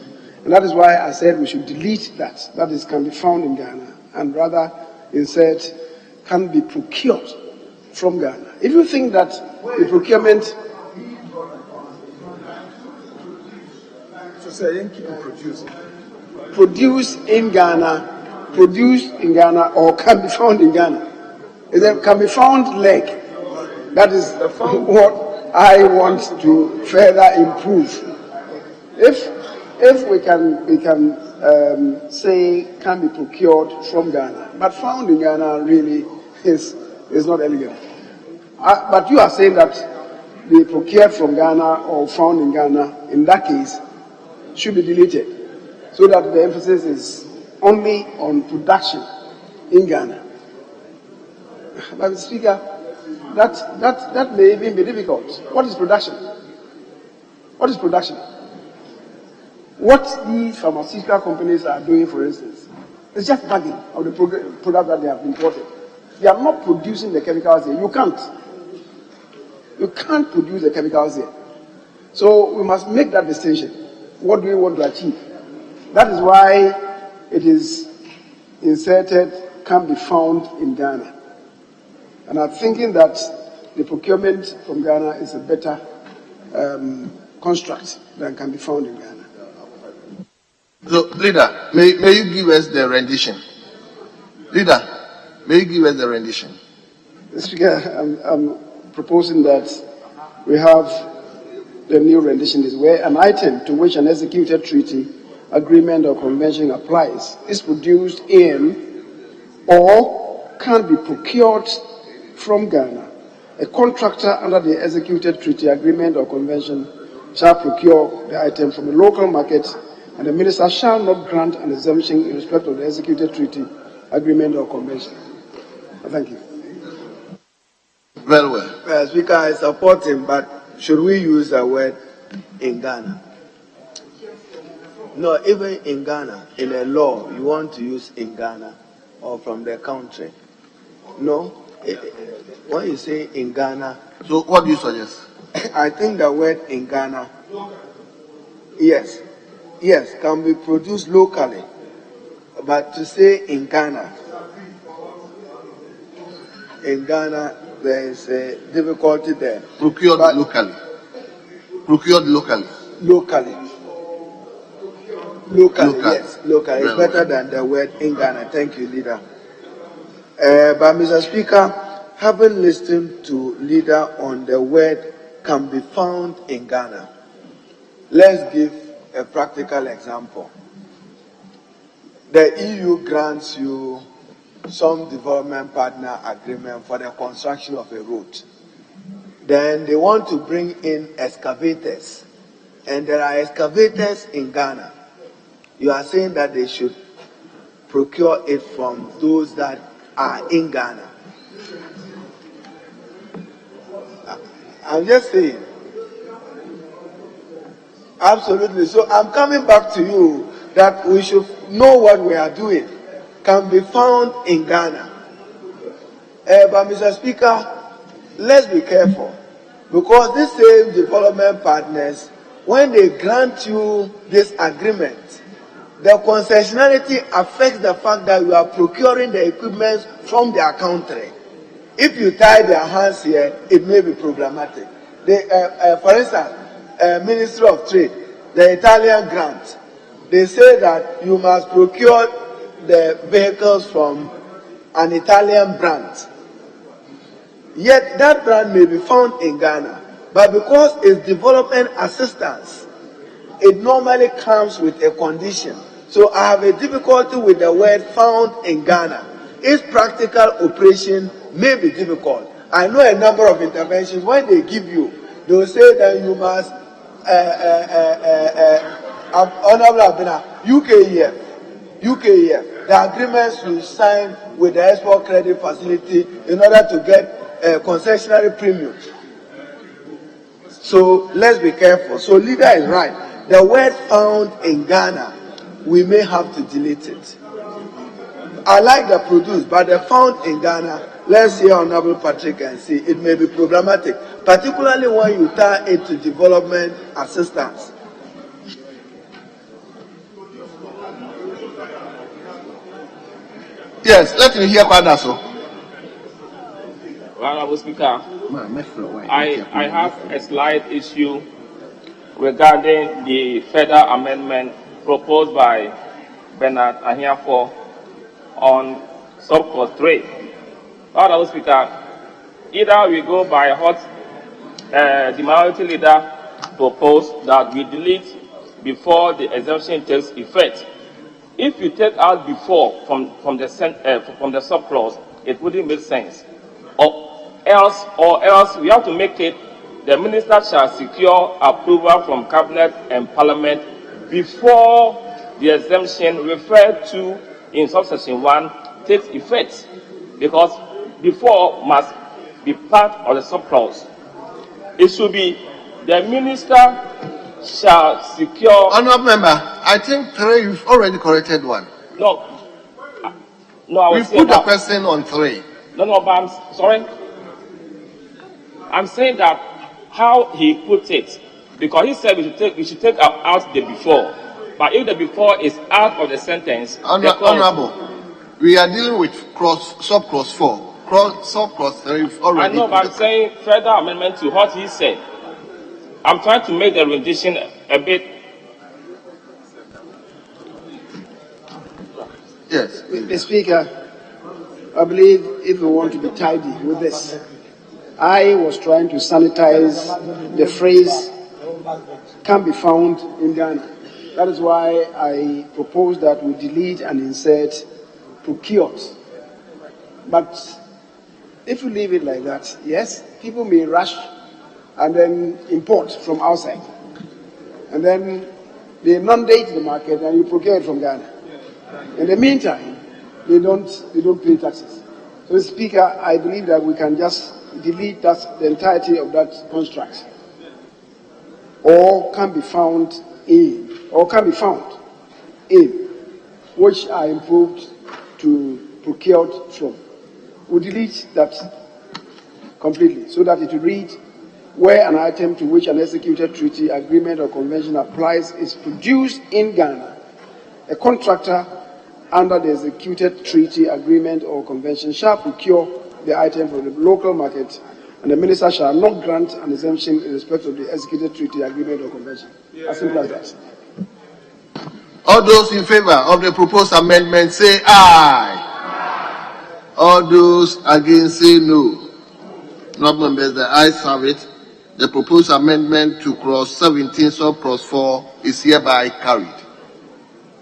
And that is why I said we should delete that. That is, can be found in Ghana. And rather, insert, can be procured from Ghana. If you think that the procurement... produced in Ghana or can be found in Ghana. It can be found leg. That is what I want to further improve. If if we can say can be procured from Ghana, but found in Ghana really is not elegant. But you are saying that the procured from Ghana or found in Ghana, in that case, should be deleted, so that the emphasis is only on production in Ghana. But Speaker, that may even be difficult. What is production? What is production? What these pharmaceutical companies are doing, for instance, is just bagging of the product that they have imported. They are not producing the chemicals here. You can't produce the chemicals here. So we must make that distinction. What do we want to achieve? That is why it is inserted, can be found in Ghana. And I'm thinking that the procurement from Ghana is a better construct than can be found in Ghana. So, Leader, may you give us the rendition? Leader, may you give us the rendition? Speaker, I'm proposing that we have the new rendition is where an item to which an executed treaty, agreement, or convention applies is produced in or can be procured from Ghana. A contractor under the executed treaty, agreement, or convention shall procure the item from a local market, and the minister shall not grant an exemption in respect of the executed treaty, agreement, or convention. Thank you. Very well. Speaker, I support him, but should we use the word in Ghana? No, even in Ghana, in a law, you want to use in Ghana or from the country. No? When you say in Ghana... So what do you suggest? I think the word in Ghana, yes, can be produced locally. But to say in Ghana, there is a difficulty there. Procured locally. Procured locally. Locally, yes, locally. It's better than the word in Ghana. Thank you, Leader. But Mr. Speaker, having listened to Leader on the word can be found in Ghana, let's give a practical example. The EU grants you some development partner agreement for the construction of a road. Then they want to bring in excavators, and there are excavators in Ghana. You are saying that they should procure it from those that are in Ghana. I'm just saying. Absolutely. So I'm coming back to you that we should know what we are doing can be found in Ghana. But Mr. Speaker, let's be careful, because these same development partners, when they grant you this agreement, the concessionality affects the fact that you are procuring the equipment from their country. If you tie their hands here, it may be problematic. For instance, Ministry of Trade, the Italian grant, they say that you must procure the vehicles from an Italian brand. Yet that brand may be found in Ghana, but because it's development assistance, it normally comes with a condition. So I have a difficulty with the word found in Ghana. Its practical operation may be difficult. I know a number of interventions, when they give you, they will say that you must, Honorable Abena, UKEF, the agreements you sign with the export credit facility in order to get a concessionary premium. So let's be careful. So Leader is right. The word found in Ghana, we may have to delete it. I like the produce, but the found in Ghana, let's hear Honorable Patrick and see, it may be problematic, particularly when you tie it to development assistance. Yes, let me hear Kwadaso. Honorable Speaker, I have a slight issue regarding the further amendment proposed by Bernard Ahiafo on subclause 3. Honorable Speaker, either we go by what the minority leader proposed, that we delete before the exemption takes effect. If you take out before from the subclause, it wouldn't make sense. Or else we have to make it the minister shall secure approval from cabinet and parliament before the exemption referred to in subsection 1 takes effect, because before must be part of the subclause. It should be the minister shall secure. Honourable member, I think 3 you've already corrected one. No, I was we put the question on 3. No, but I'm sorry. I'm saying that how he put it, because he said we should take out the before. But if the before is out of the sentence, Honourable, we are dealing with subclause 4. Subclause 3 you've already. I know, but I'm saying further amendment to what he said. I'm trying to make the rendition a bit. Yes. Mr. Speaker, I believe if we want to be tidy with this, I was trying to sanitize the phrase "can be found in Ghana." That is why I propose that we delete and insert "procured." But if you leave it like that, yes, people may rush and then import from outside, and then they inundate the market and you procure it from Ghana. In the meantime, they don't pay taxes. So, Mr. Speaker, I believe that we can just delete the entirety of that construct. Or can be found in, which are improved to procured from. We delete that completely so that it will read, where an item to which an executed treaty, agreement, or convention applies is produced in Ghana, a contractor under the executed treaty, agreement, or convention shall procure the item from the local market, and the minister shall not grant an exemption in respect of the executed treaty, agreement, or convention. As simple as that. All those in favor of the proposed amendment say aye. All those against say no. Not members, the ayes have it. The proposed amendment to clause 17 subclause 4 is hereby carried.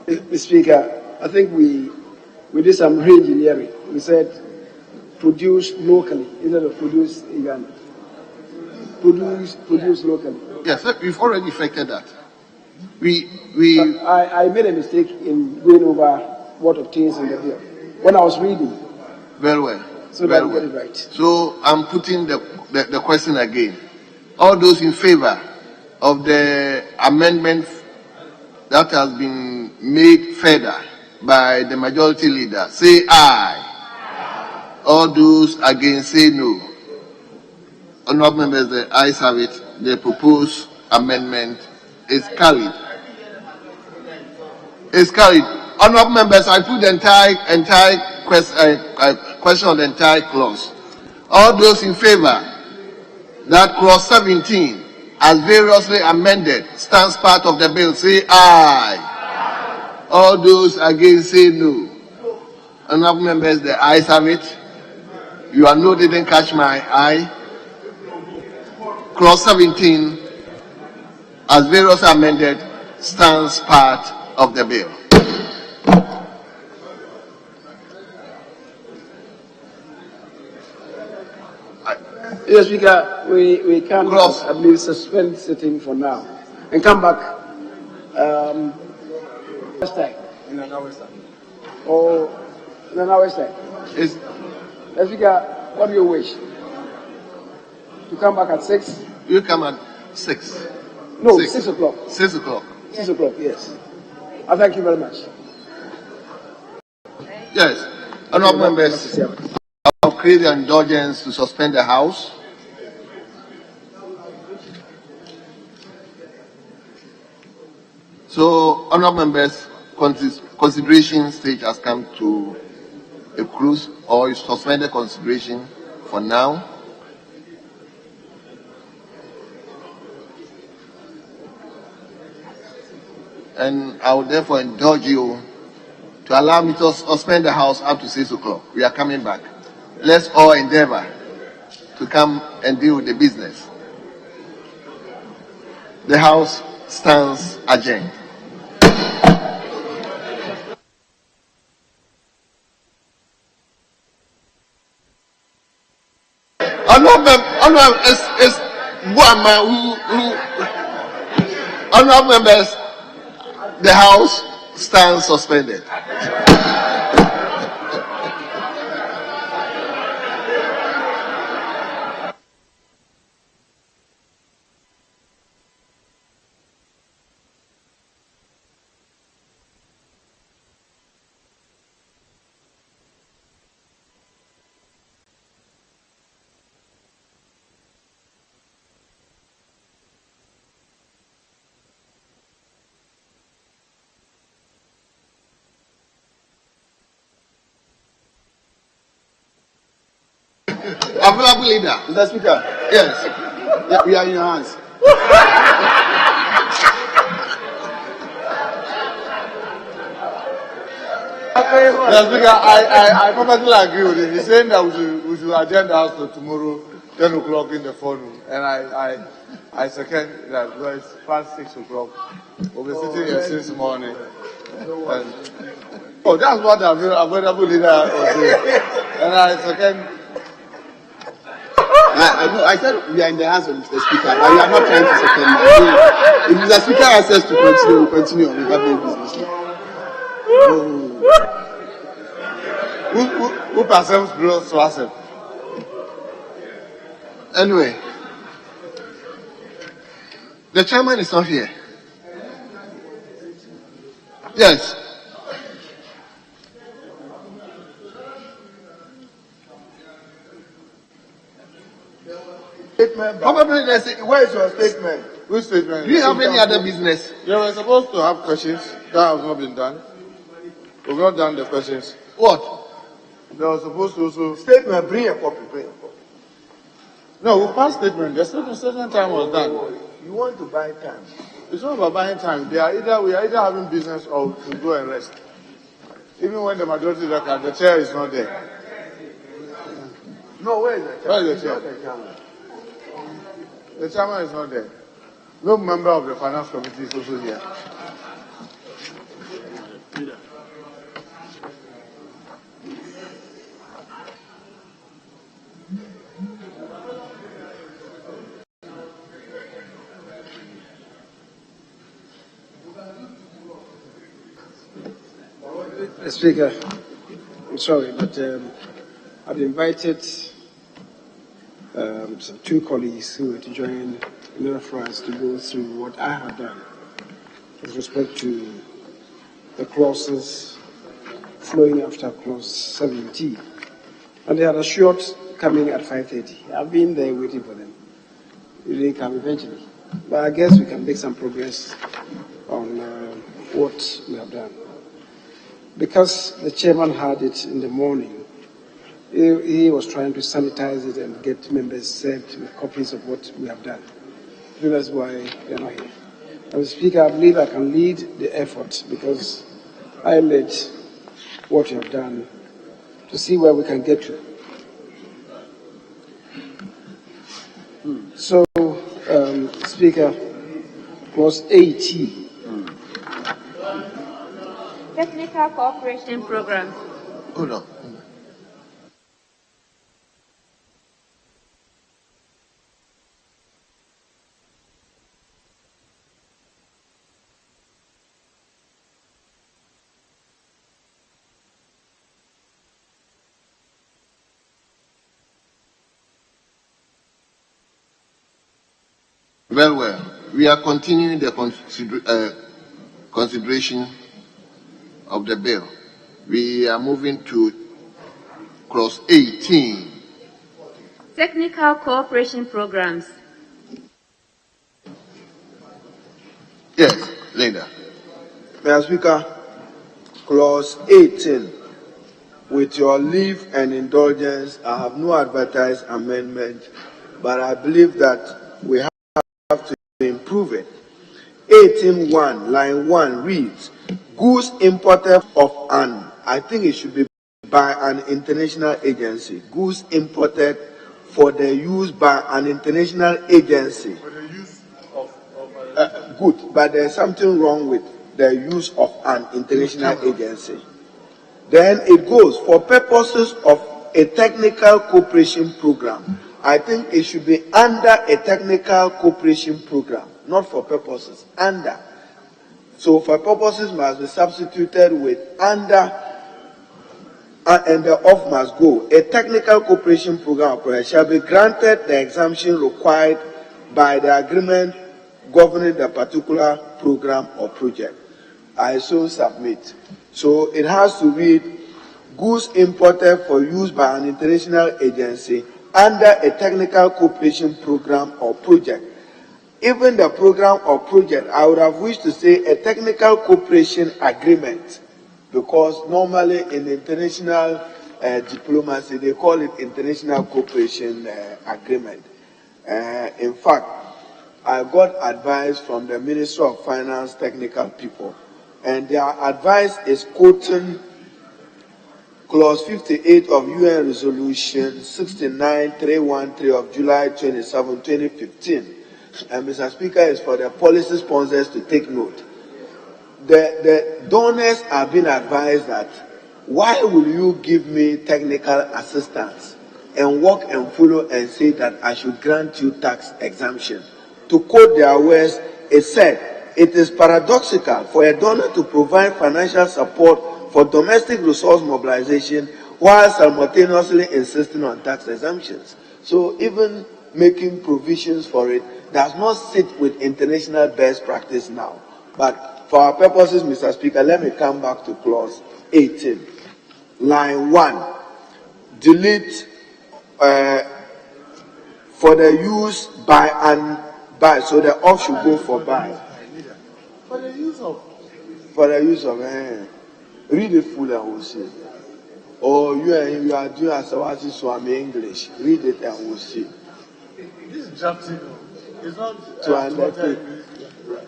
Mr. Speaker, I think we did some re-engineering. We said produce locally instead of produce in Ghana. Produce locally. Yes, we've already effected that. I made a mistake in going over what obtains in the bill when I was reading. Very well. So that I get it right. So I'm putting the question again. All those in favor of the amendment that has been made further by the majority leader, say aye. All those against say no. Honourable members, the ayes have it. The proposed amendment is carried. It's carried. Honourable members, I put the entire question on the entire clause. All those in favor that clause 17, as variously amended, stands part of the bill, say aye. All those against say no. Honourable members, the ayes have it. You are no, didn't catch my eye. Clause 17, as variously amended, stands part of the bill. Yes, Speaker, we can at least suspend sitting for now and come back next time. In an hour's time. Or in an hour's time. Yes, Speaker, what do you wish? To come back at 6? You come at 6. No, 6 o'clock. 6 o'clock. 6 o'clock, yes. I thank you very much. Yes. Honourable members, I'll create the indulgence to suspend the House. So, honourable members, consideration stage has come to a close, or is suspended consideration for now. And I would therefore indulge you to allow me to suspend the House up to 6 o'clock. We are coming back. Let's all endeavor to come and deal with the business. The House stands adjourned. Honorable members, the House stands suspended. Available leader. Mr. Speaker. Yes. Yeah, we are in your hands. Mr. Speaker, I perfectly agree with him. He's saying that we should adjourn the House to tomorrow, 10 o'clock in the forenoon. And I second that. Well, it's past 6 o'clock. We'll be sitting here since morning. And, that's what the available leader was saying. And I second. I said we are in the hands of Mr. Speaker, but we are not trying to second him. If Mr. Speaker asks us to continue, we'll continue. We have no business. Who perceives growth to accept? Anyway, the chairman is not here. Yes. Statement. Probably Where is your statement? Which statement? Do you have any other business? Yeah, we're supposed to have questions. That has not been done. We've not done the questions. What? They were supposed to also. Statement. Bring a copy. No, we passed statement. The statement time was done. You want to buy time? It's not about buying time. We are either having business or to go and rest. Even when the majority is there, the chair is not there. No, where is the chair? Where is the chair? The chairman is not there. No member of the finance committee is also here. Speaker, I'm sorry, but I've invited some two colleagues who were to join in order for us to go through what I have done with respect to the clauses flowing after clause 17. And they had assured coming at 5:30. I've been there waiting for them. They didn't come eventually. But I guess we can make some progress on what we have done. Because the chairman had it in the morning, he was trying to sanitize it and get members served with copies of what we have done. So that's why they are not here. As Speaker, I believe I can lead the effort because I led what you have done to see where we can get to. So, Speaker, clause 18. Technical cooperation programs. Hold on. Very well. We are continuing the consideration of the bill. We are moving to clause 18. Technical cooperation programs. Yes, Linda. Mr. Speaker, clause 18. With your leave and indulgence, I have no advertised amendment, but I believe that we have to improve it. 18.1, line 1 reads, goods imported of an, I think it should be by an international agency. Goods imported for the use by an international agency. For the use of good, but there's something wrong with the use of an international agency. Then it goes, for purposes of a technical cooperation program. I think it should be under a technical cooperation program, not for purposes, under. So for purposes must be substituted with under, and the off must go. A technical cooperation program shall be granted the exemption required by the agreement governing the particular program or project. I so submit. So it has to read, goods imported for use by an international agency under a technical cooperation program or project. Even the program or project, I would have wished to say a technical cooperation agreement, because normally in international diplomacy, they call it international cooperation agreement. In fact, I got advice from the Ministry of Finance technical people, and their advice is quoting Clause 58 of UN Resolution 69313 of July 27, 2015. And Mr. Speaker, is for the policy sponsors to take note. The donors have been advised that, why will you give me technical assistance and walk and follow and say that I should grant you tax exemption? To quote their words, it said, it is paradoxical for a donor to provide financial support for domestic resource mobilization while simultaneously insisting on tax exemptions. So even making provisions for it does not sit with international best practice now. But for our purposes, Mr. Speaker, let me come back to clause 18. Line 1. Delete for the use by and by. So the off should go for by. For the use of. Read it full and we'll see. Or you are doing Asawasi Swami English. Read it and we'll see. This is drafting. It's not to undertake.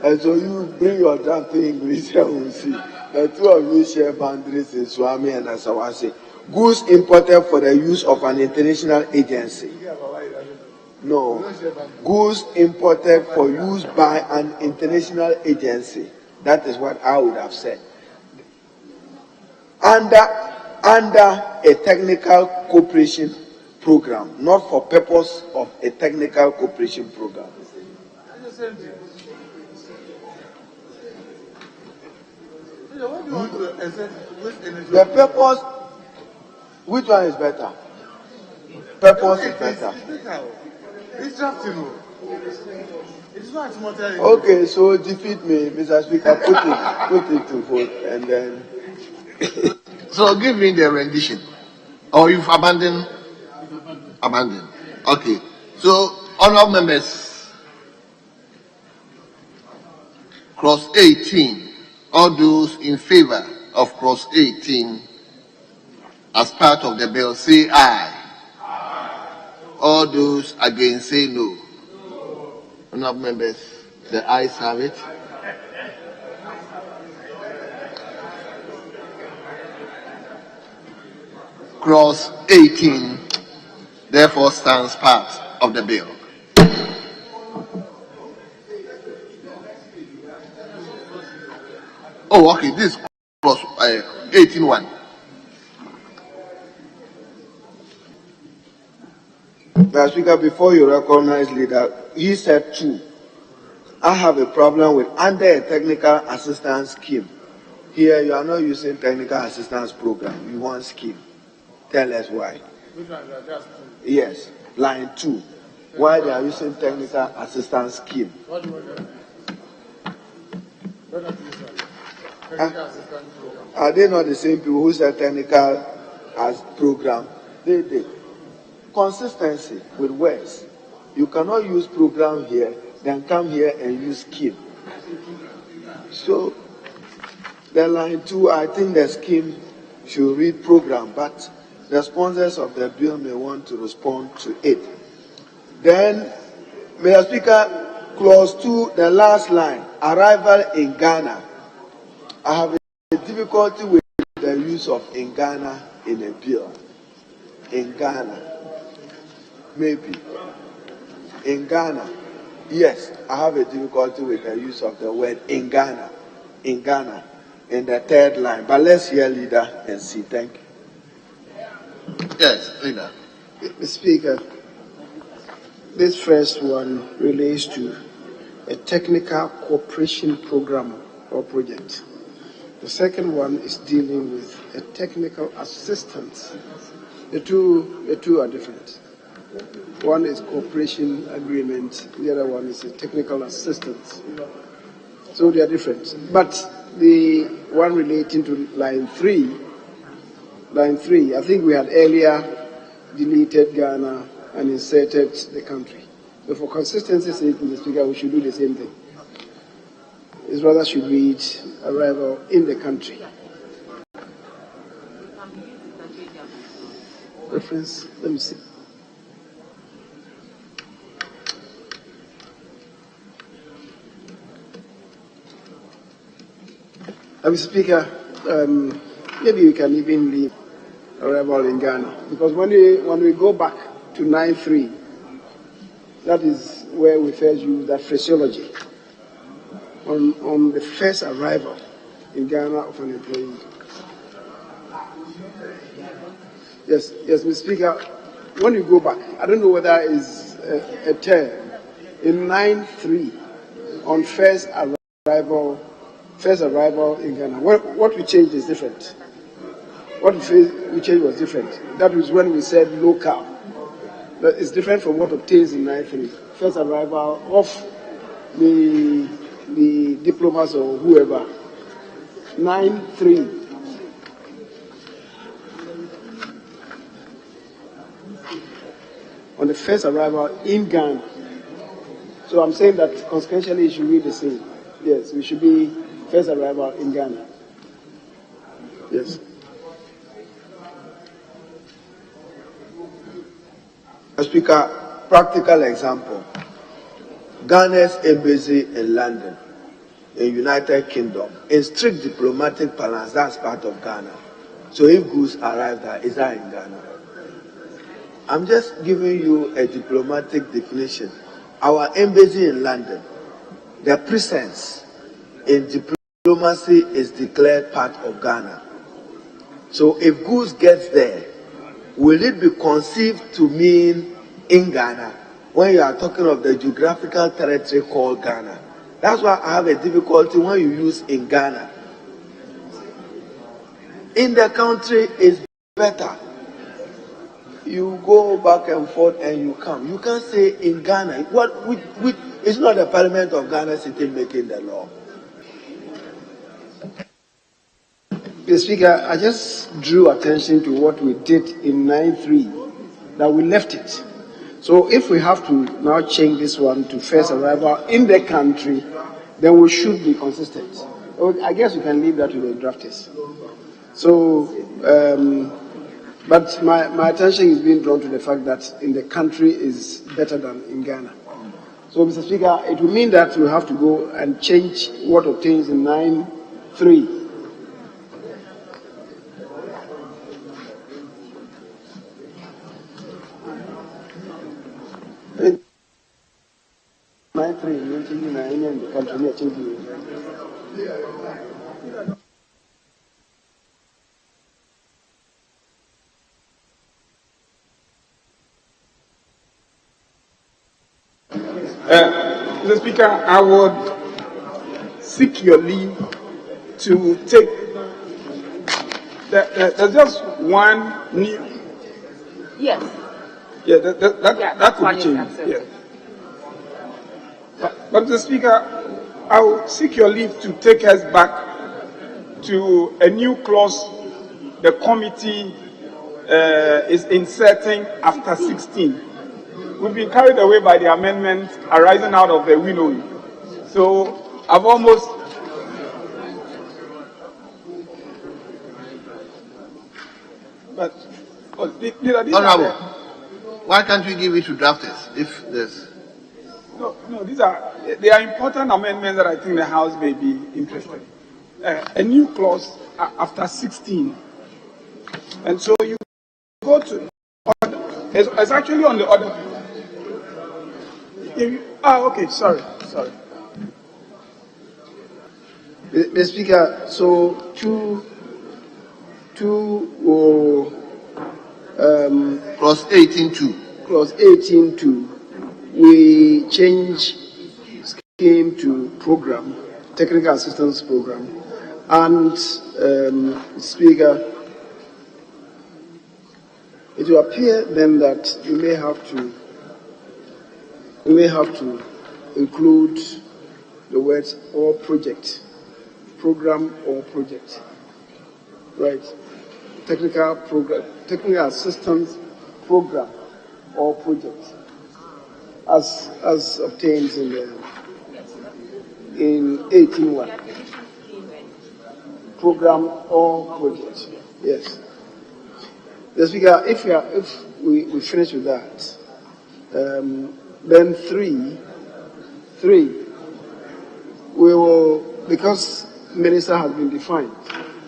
And so you bring your drafting English and we'll see. The two of you share boundaries in Swami and Asawasi. Goods imported for the use of an international agency. No. Goods imported for use by an international agency. That is what I would have said. Under a technical cooperation program, not for purpose of a technical cooperation program. The purpose, which one is better? Purpose is better. It's drafting. It's not multi. Okay, so defeat me, Mr. Speaker. Put it to vote, and then. So give me the rendition. Or you've abandoned? Abandoned. Okay. So, honorable members, clause 18. All those in favor of clause 18 as part of the bill, say aye. All those against, say no. Honorable members, the ayes have it. Clause 18 therefore stands part of the bill. Oh, okay, this clause 18.1. Mr. Speaker, before you recognize leader, he said 2. I have a problem with under a technical assistance scheme. Here you are not using technical assistance program, you want scheme. Tell us why. Which one? Just 2. Yes, line 2. Why they are using technical assistance scheme? What do you want? Technical assistance program. Are they not the same people who said technical as program? They. Consistency with words. You cannot use program here, then come here and use scheme. So, the line 2, I think the scheme should read program, but the sponsors of the bill may want to respond to it. Then, Mr. Speaker, clause 2, the last line, arrival in Ghana. I have a difficulty with the use of in Ghana in a bill. In Ghana. Maybe. In Ghana. Yes, I have a difficulty with the use of the word in Ghana, in the third line. But let's hear leader and see. Thank you. Yes, leader. Mr. Speaker, this first one relates to a technical cooperation program or project. The second one is dealing with a technical assistance. The two are different. One is cooperation agreement, the other one is a technical assistance. So they are different. But the one relating to line 3, I think we had earlier deleted Ghana and inserted the country. So for consistency's sake, Mr. Speaker, we should do the same thing. It's rather should read arrival in the country. Reference, let me see. Mr. Speaker, maybe we can even leave arrival in Ghana, because when we go back to 9.3, that is where we first use that phraseology on the first arrival in Ghana of an employee. Yes, Mr. Speaker, when you go back, I don't know whether it's a term in 9.3 on first arrival in Ghana. What we changed is different. What we changed was different. That was when we said local. But it's different from what obtains in 9.3. First arrival of the diplomats or whoever. 9.3. On the first arrival in Ghana. So I'm saying that consequentially it should be the same. Yes, we should be first arrival in Ghana. Yes. Speaker, practical example. Ghana's embassy in London, in United Kingdom, in strict diplomatic balance, that's part of Ghana. So if goods arrive there, is that in Ghana? I'm just giving you a diplomatic definition. Our embassy in London, the presence in diplomacy is declared part of Ghana. So if goods gets there, will it be conceived to mean in Ghana when you are talking of the geographical territory called Ghana? That's why I have a difficulty when you use in Ghana. In the country is better. You go back and forth and you come. You can't say in Ghana. It's not the Parliament of Ghana sitting making the law. Mr. Speaker, I just drew attention to what we did in 9.3, that we left it. So if we have to now change this one to first arrival in the country, then we should be consistent. I guess we can leave that to the drafters. So, but my attention is being drawn to the fact that in the country is better than in Ghana. So, Mr. Speaker, it will mean that we have to go and change what obtains in 9.3. Mr. Speaker, I would seek your leave to take. There's just one new. Yes. Yeah, that could be changed. Yeah. But Mr. Speaker, I will seek your leave to take us back to a new clause the committee is inserting after 16. We've been carried away by the amendments arising out of the winnowing. So I've almost... But, Honorable, why can't we give it to drafters if there's... No, they are important amendments that I think the House may be interested in. A new clause after 16. And so you go to... It's actually on the order. Okay, sorry. Mr. Speaker, so Clause 18.2. Clause 18.2, we change scheme to program, technical assistance program, and Speaker, it will appear then that we may have to include the words or project, program or project, right? Technical program, technical assistance program or project, as obtained in 18.1. Program or project, yes. The Speaker, if we finish with that, then three, we will, because minister has been defined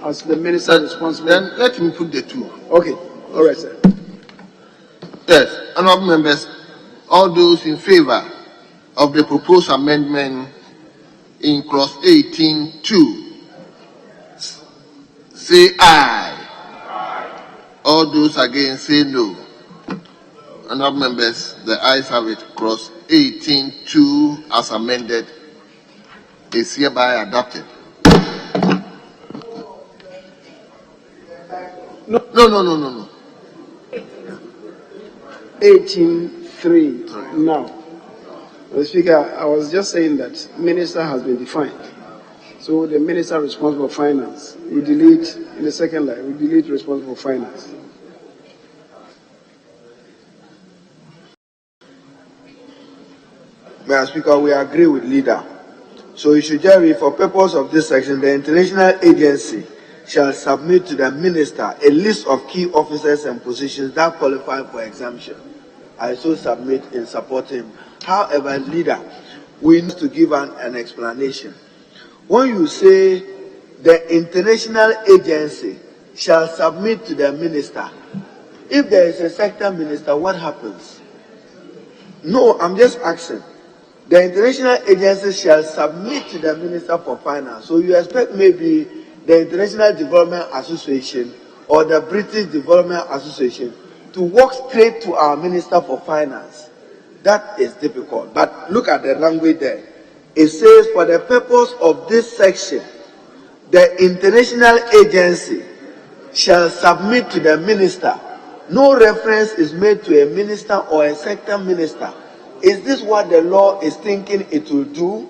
as the minister responsible. Then let me put the two. Okay, all right, sir. Yes, honorable members, all those in favor of the proposed amendment in clause 18.2, say aye. All those against say no. Honorable members, the ayes have it. Clause 18.2 as amended is hereby adopted. No. 18.3 now. Mr. Speaker, I was just saying that minister has been defined. So the minister responsible for finance, we delete in the second line, we delete responsible for finance. Mr. Speaker, we agree with leader. So you should just read, for purpose of this section, the international agency shall submit to the minister a list of key officers and positions that qualify for exemption. I so submit in supporting him. However, leader, we need to give an explanation. When you say the international agency shall submit to the minister, if there is a sector minister, what happens? No, I'm just asking. The international agency shall submit to the Minister for Finance. So you expect maybe the International Development Association or the British Development Association to walk straight to our Minister for Finance. That is difficult. But look at the language there. It says, for the purpose of this section, the international agency shall submit to the minister. No reference is made to a minister or a sector minister. Is this what the law is thinking it will do?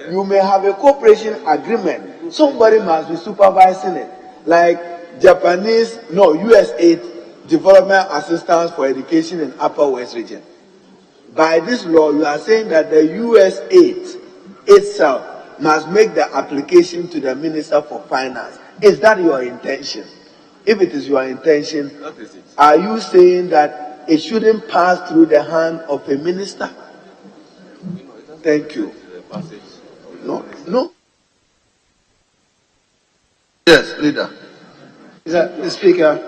You may have a cooperation agreement. Somebody must be supervising it. Like USAID Development Assistance for Education in Upper West Region. By this law, you are saying that the USAID itself must make the application to the Minister for Finance. Is that your intention? If it is your intention, are you saying that it shouldn't pass through the hand of a minister? Thank you. No. Yes, leader. Mr. Speaker,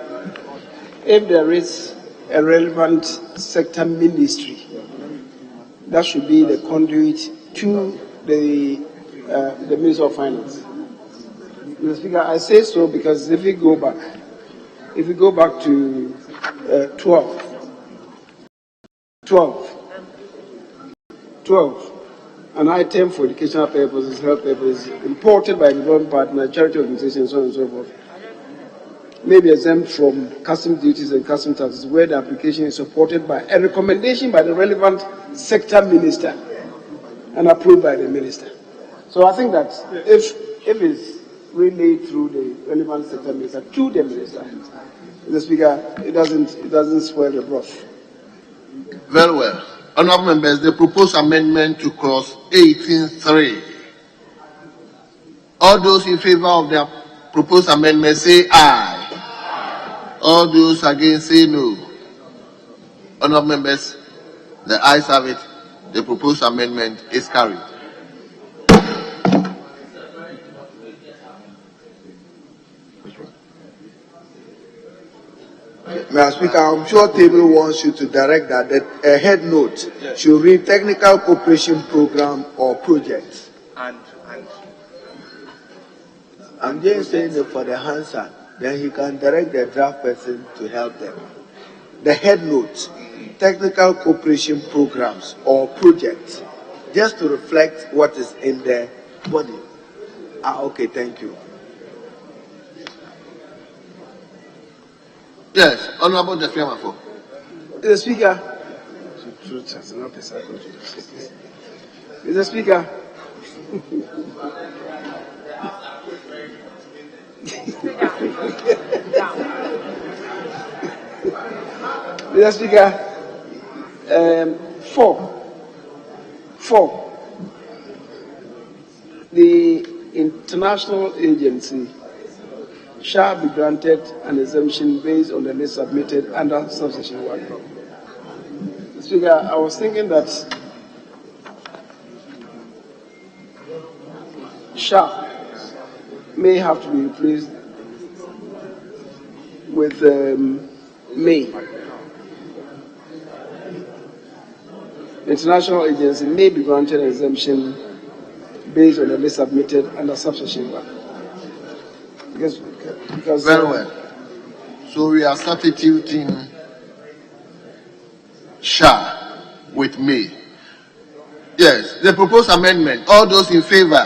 if there is a relevant sector ministry, that should be the conduit to the Minister of Finance. Mr. Speaker, I say so because if we go back to 12, an item for educational purposes, health purposes, imported by development partner, charity organizations, so on and so forth, may be exempt from custom duties and custom taxes where the application is supported by a recommendation by the relevant sector minister and approved by the minister. So I think that if it's relayed through the relevant sector minister to the minister, Mr. Speaker, it doesn't spoil the broth. Very well. Honourable members, the proposed amendment to clause 18.3. All those in favor of the proposed amendment say aye. All those against say no. Honourable members, the ayes have it. The proposed amendment is carried. Mr. Speaker, I'm sure table wants you to direct that a head note should read technical cooperation program or project. And I'm just saying it for the answer. Then he can direct the draft person to help them. The head note, technical cooperation programs or projects, just to reflect what is in the body. Okay, thank you. Yes, Honorable Defiamafo. Mr. Speaker. Mr. Speaker. Mr. Speaker, 4. The international agency shall be granted an exemption based on the list submitted under subsection 1. Mr. Speaker, I was thinking that shall may have to be replaced with may. The international agency may be granted an exemption based on the list submitted under subsection 1. Because very well. So we are substituting shall with may. Yes, the proposed amendment. All those in favor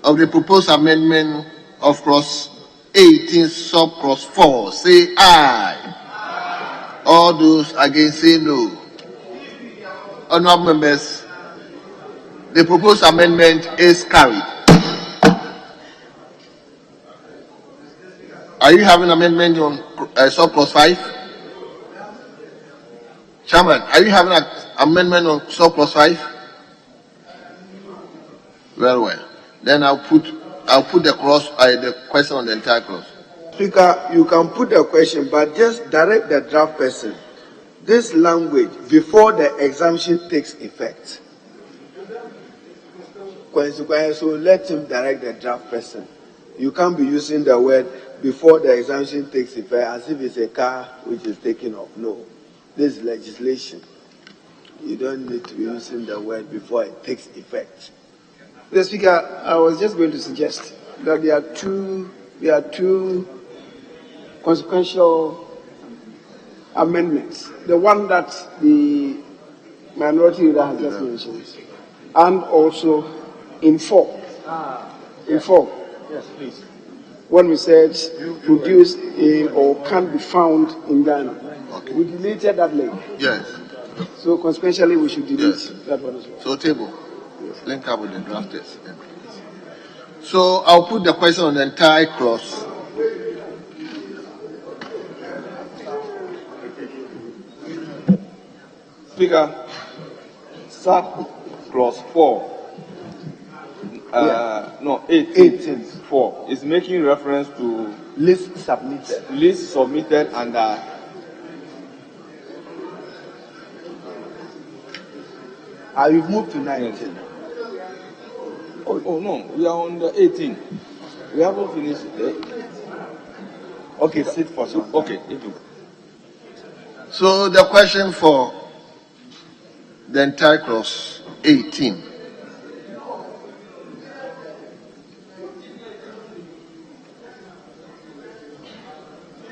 of the proposed amendment of clause 18 sub clause 4 say aye. All those against say no. Honourable members, the proposed amendment is carried. Are you having amendment on sub clause 5? Chairman, are you having an amendment on sub clause 5? Very well. Then I'll put the question on the entire clause. Speaker, you can put the question, but just direct the draft person. This language before the exemption takes effect. So let him direct the draft person. You can't be using the word before the exemption takes effect as if it's a car which is taken off. No. This is legislation. You don't need to be using the word before it takes effect. Mr. Speaker, I was just going to suggest that there are two consequential amendments. The one that the minority leader has just mentioned, and also in 4. In 4. Yes, please. When we said produced in or can be found in Ghana, we deleted that link. Yes. So consequentially, we should delete that one as well. So table. Link up with the drafters. So I'll put the question on the entire clause. Speaker, sub clause 4. 18. 4 is making reference to list submitted. List submitted under I've moved to 19. Oh no, we are on the 18. We haven't finished it. Okay, sit for some. Okay. So the question for the entire clause 18.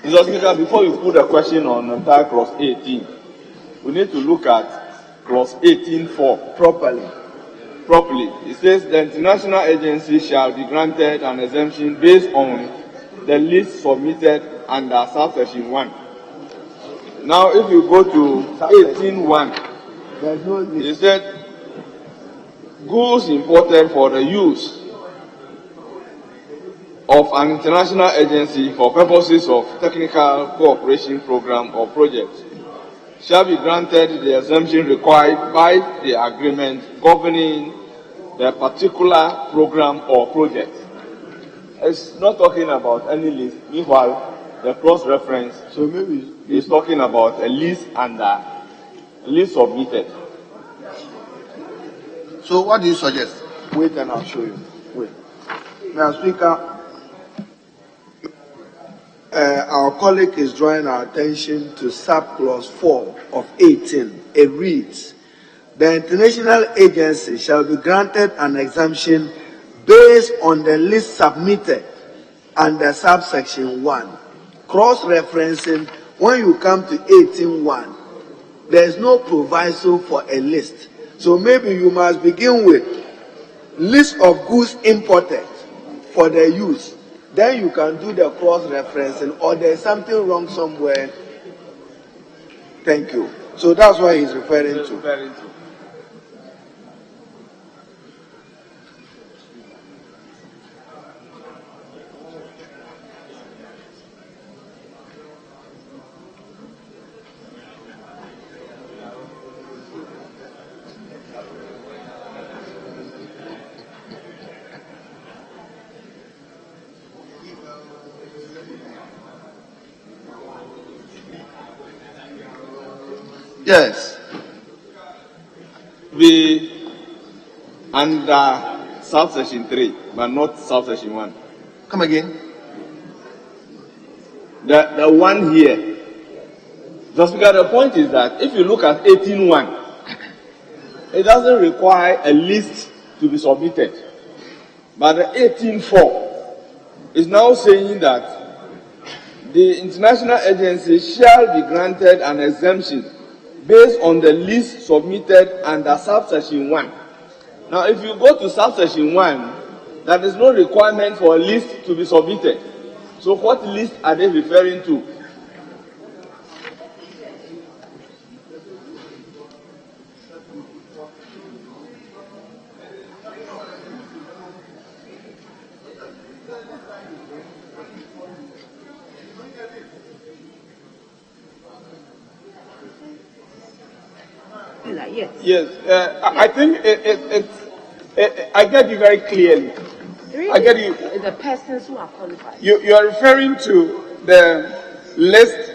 Mr. Speaker, before you put a question on entire clause 18, we need to look at clause 18.4 properly. It says the international agency shall be granted an exemption based on the list submitted under subsection 1. Now, if you go to 18.1, it said goods imported for the use of an international agency for purposes of technical cooperation program or project shall be granted the exemption required by the agreement governing the particular program or project. It's not talking about any list. Meanwhile, the cross-reference is talking about a list and a list submitted. So what do you suggest? Wait and I'll show you. Wait. Now, Speaker, our colleague is drawing our attention to sub-clause 4 of 18. It reads, the international agency shall be granted an exemption based on the list submitted under subsection 1. Cross-referencing, when you come to 18.1, there is no proviso for a list. So maybe you must begin with list of goods imported for their use. Then you can do the cross-referencing, or there's something wrong somewhere. Thank you. So that's what he's referring to. Yes. Be under subsection 3, but not subsection 1. Come again. The one here. Just because the point is that if you look at 18.1, it doesn't require a list to be submitted. But the 18.4 is now saying that the international agency shall be granted an exemption based on the list submitted under subsection 1. Now, if you go to subsection 1, there is no requirement for a list to be submitted. So what list are they referring to? Yes, I think I get you very clearly. I get you. The persons who are qualified. You are referring to the list.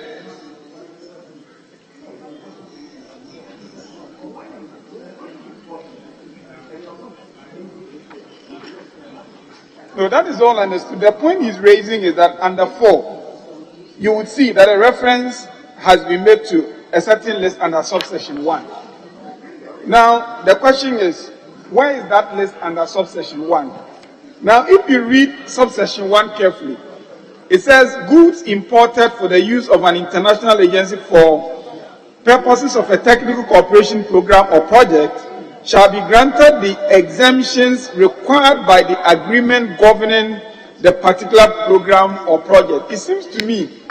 No, that is all understood. The point he's raising is that under 4, you would see that a reference has been made to a certain list under subsection 1. Now, the question is, where is that list under subsection 1? Now, if you read subsection 1 carefully, it says goods imported for the use of an international agency for purposes of a technical cooperation program or project shall be granted the exemptions required by the agreement governing the particular program or project. It seems to me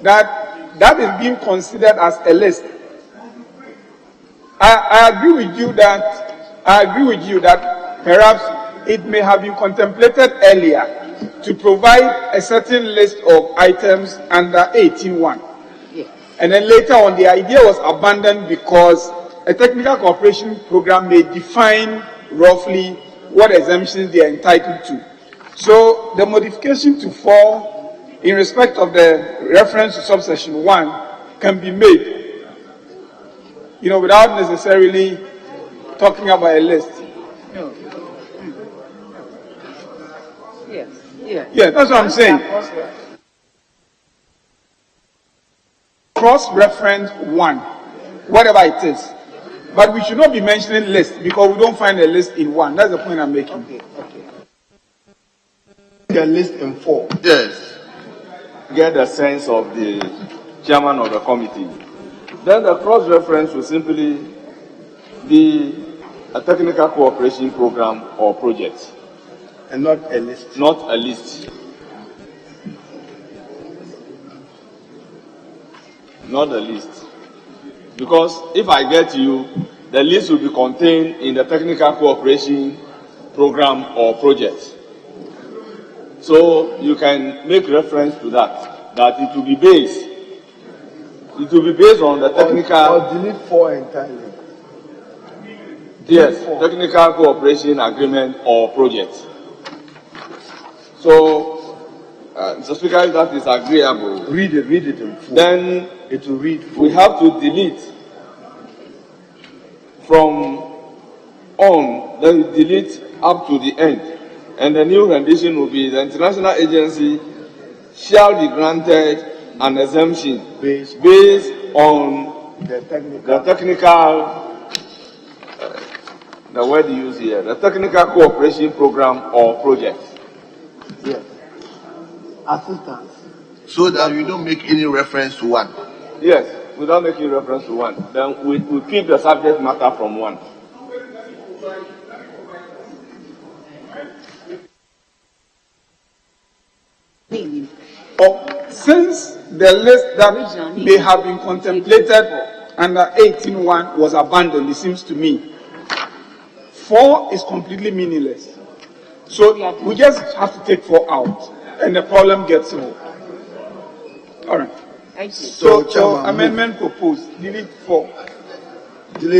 that that is being considered as a list. I agree with you that perhaps it may have been contemplated earlier to provide a certain list of items under 18.1. Yes. And then later on, the idea was abandoned because a technical cooperation program may define roughly what exemptions they are entitled to. So the modification to 4 in respect of the reference to subsection 1 can be made, without necessarily talking about a list. No. Yes. Yeah. Yeah, that's what I'm saying. Cross-reference 1, whatever it is. But we should not be mentioning list because we don't find a list in 1. That's the point I'm making. Okay. The list in 4. Yes. Get the sense of the chairman of the committee. Then the cross-reference will simply be a technical cooperation program or project. And not a list. Not a list. Not a list. Because if I get you, the list will be contained in the technical cooperation program or project. So you can make reference to that it will be based. It will be based on the technical. Or delete 4 entirely. Yes, technical cooperation agreement or project. So, Mr. Speaker, if that is agreeable, read it in full. Then it will read full. We have to delete from on, then delete up to the end. And the new rendition will be the international agency shall be granted an exemption based on the word used here, the technical cooperation program or project. Yes. Assistance. So that we don't make any reference to one. Yes, we don't make any reference to one. Then we keep the subject matter from one. Since the list that may have been contemplated under 18.1 was abandoned, it seems to me, 4 is completely meaningless. So we just have to take 4 out, and the problem gets solved. All right. Thank you. So amendment proposed, delete 4.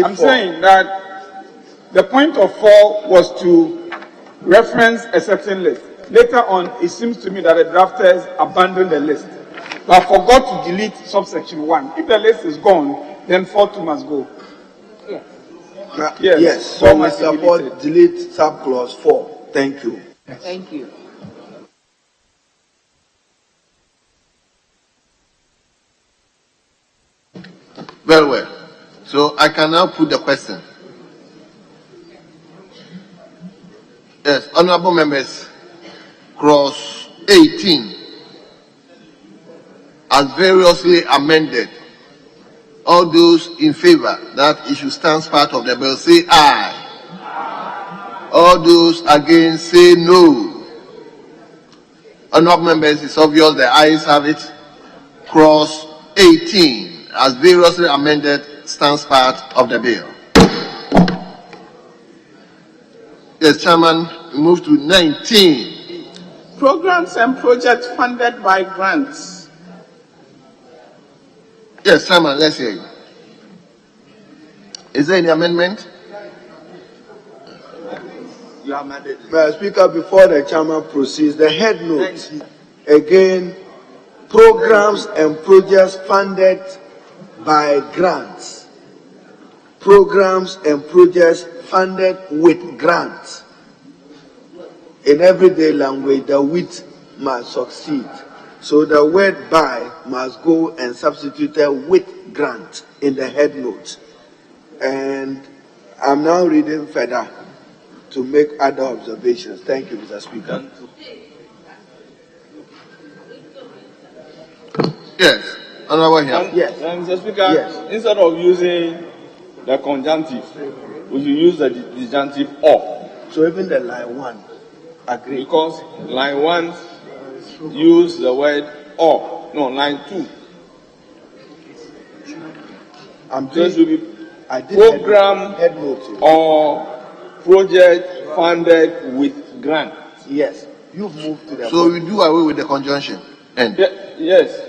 I'm saying that the point of 4 was to reference a certain list. Later on, it seems to me that the drafters abandoned the list, but forgot to delete subsection 1. If the list is gone, then 4.2 must go. Yes. Yes. So we support delete subclause 4. Thank you. Thank you. Very well. So I can now put the question. Yes, honorable members, clause 18 as variously amended. All those in favor that it should stand part of the bill say aye. All those against say no. Honorable members, it's obvious the ayes have it. Clause 18 as variously amended stands part of the bill. Yes, Chairman, we move to 19. Programs and projects funded by grants. Yes, Chairman, let's hear you. Is there any amendment? Mr. Speaker, before the chairman proceeds, the head note again, programs and projects funded by grants. Programs and projects funded with grants. In everyday language, the with must succeed. So the word by must go and substitute with grant in the head note. And I'm now reading further to make other observations. Thank you, Mr. Speaker. Yes. Honorable here. Yes. Mr. Speaker, yes. Instead of using the conjunctive, we should use the disjunctive or. So even the line 1, agree. Because line 1 use the word or. No, line 2. So it should be program head note or project funded with grant. Yes. You've moved to the So we do away with the conjunction. And yes.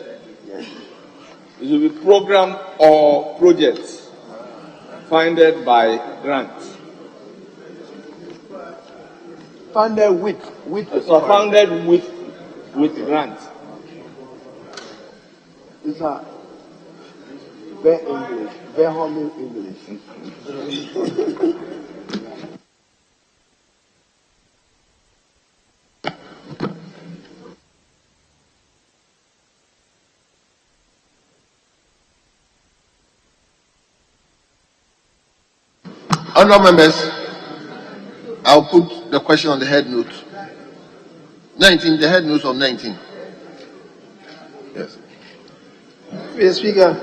It will be program or projects funded by grants. Funded with funded with grants. These are very English, very humble English. Honourable members, I'll put the question on the head note. 19, the head note of 19. Yes. Mr. Speaker,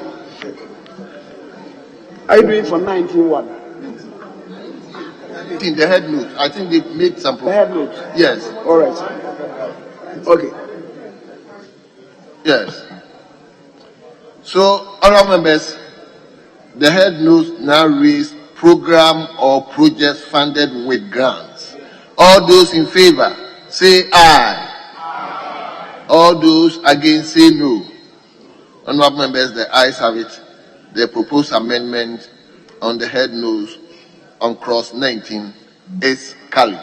are you doing for 19.1? In the head note, I think they made some. The head note? Yes. All right. Okay. Yes. So, honourable members, the head note now reads program or projects funded with grants. All those in favor say aye. All those against say no. Honourable members, the ayes have it. The proposed amendment on the head note on clause 19 is carried.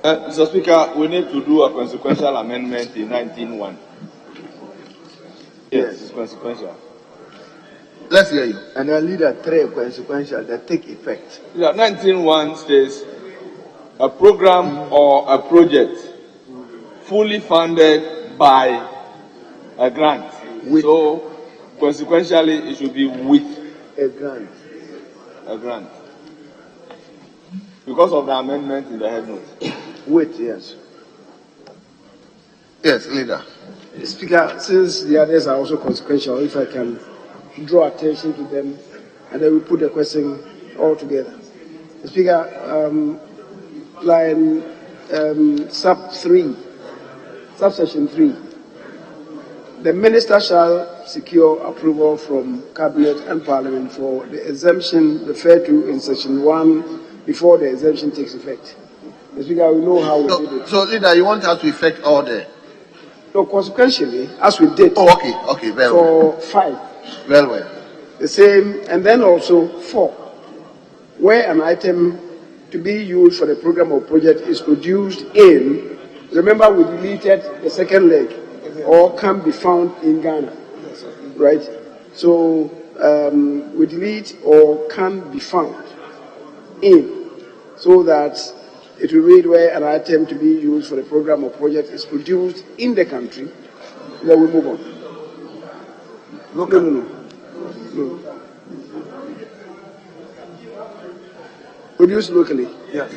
Mr. Speaker, we need to do a consequential amendment in 19.1. Yes, it's consequential. Let's hear you. And then leader 3 consequential that take effect. Yeah, 19.1 states a program or a project fully funded by a grant. So, consequentially, it should be with a grant. A grant. Because of the amendment in the head note. With, yes. Yes, leader. Speaker, since the others are also consequential, if I can draw attention to them, and then we put the question all together. Speaker, line subsection 3. The minister shall secure approval from Cabinet and Parliament for the exemption referred to in section 1 before the exemption takes effect. Speaker, we know how we did it. So, leader, you want us to effect all the? No, consequentially, as we did. Oh, okay, very well. For 5. Very well. The same, and then also 4, where an item to be used for the program or project is produced in, remember we deleted the second leg, or can be found in Ghana, right? So we delete or can be found in, so that it will read where an item to be used for the program or project is produced in the country. Then we move on. No. Produced locally. Yes.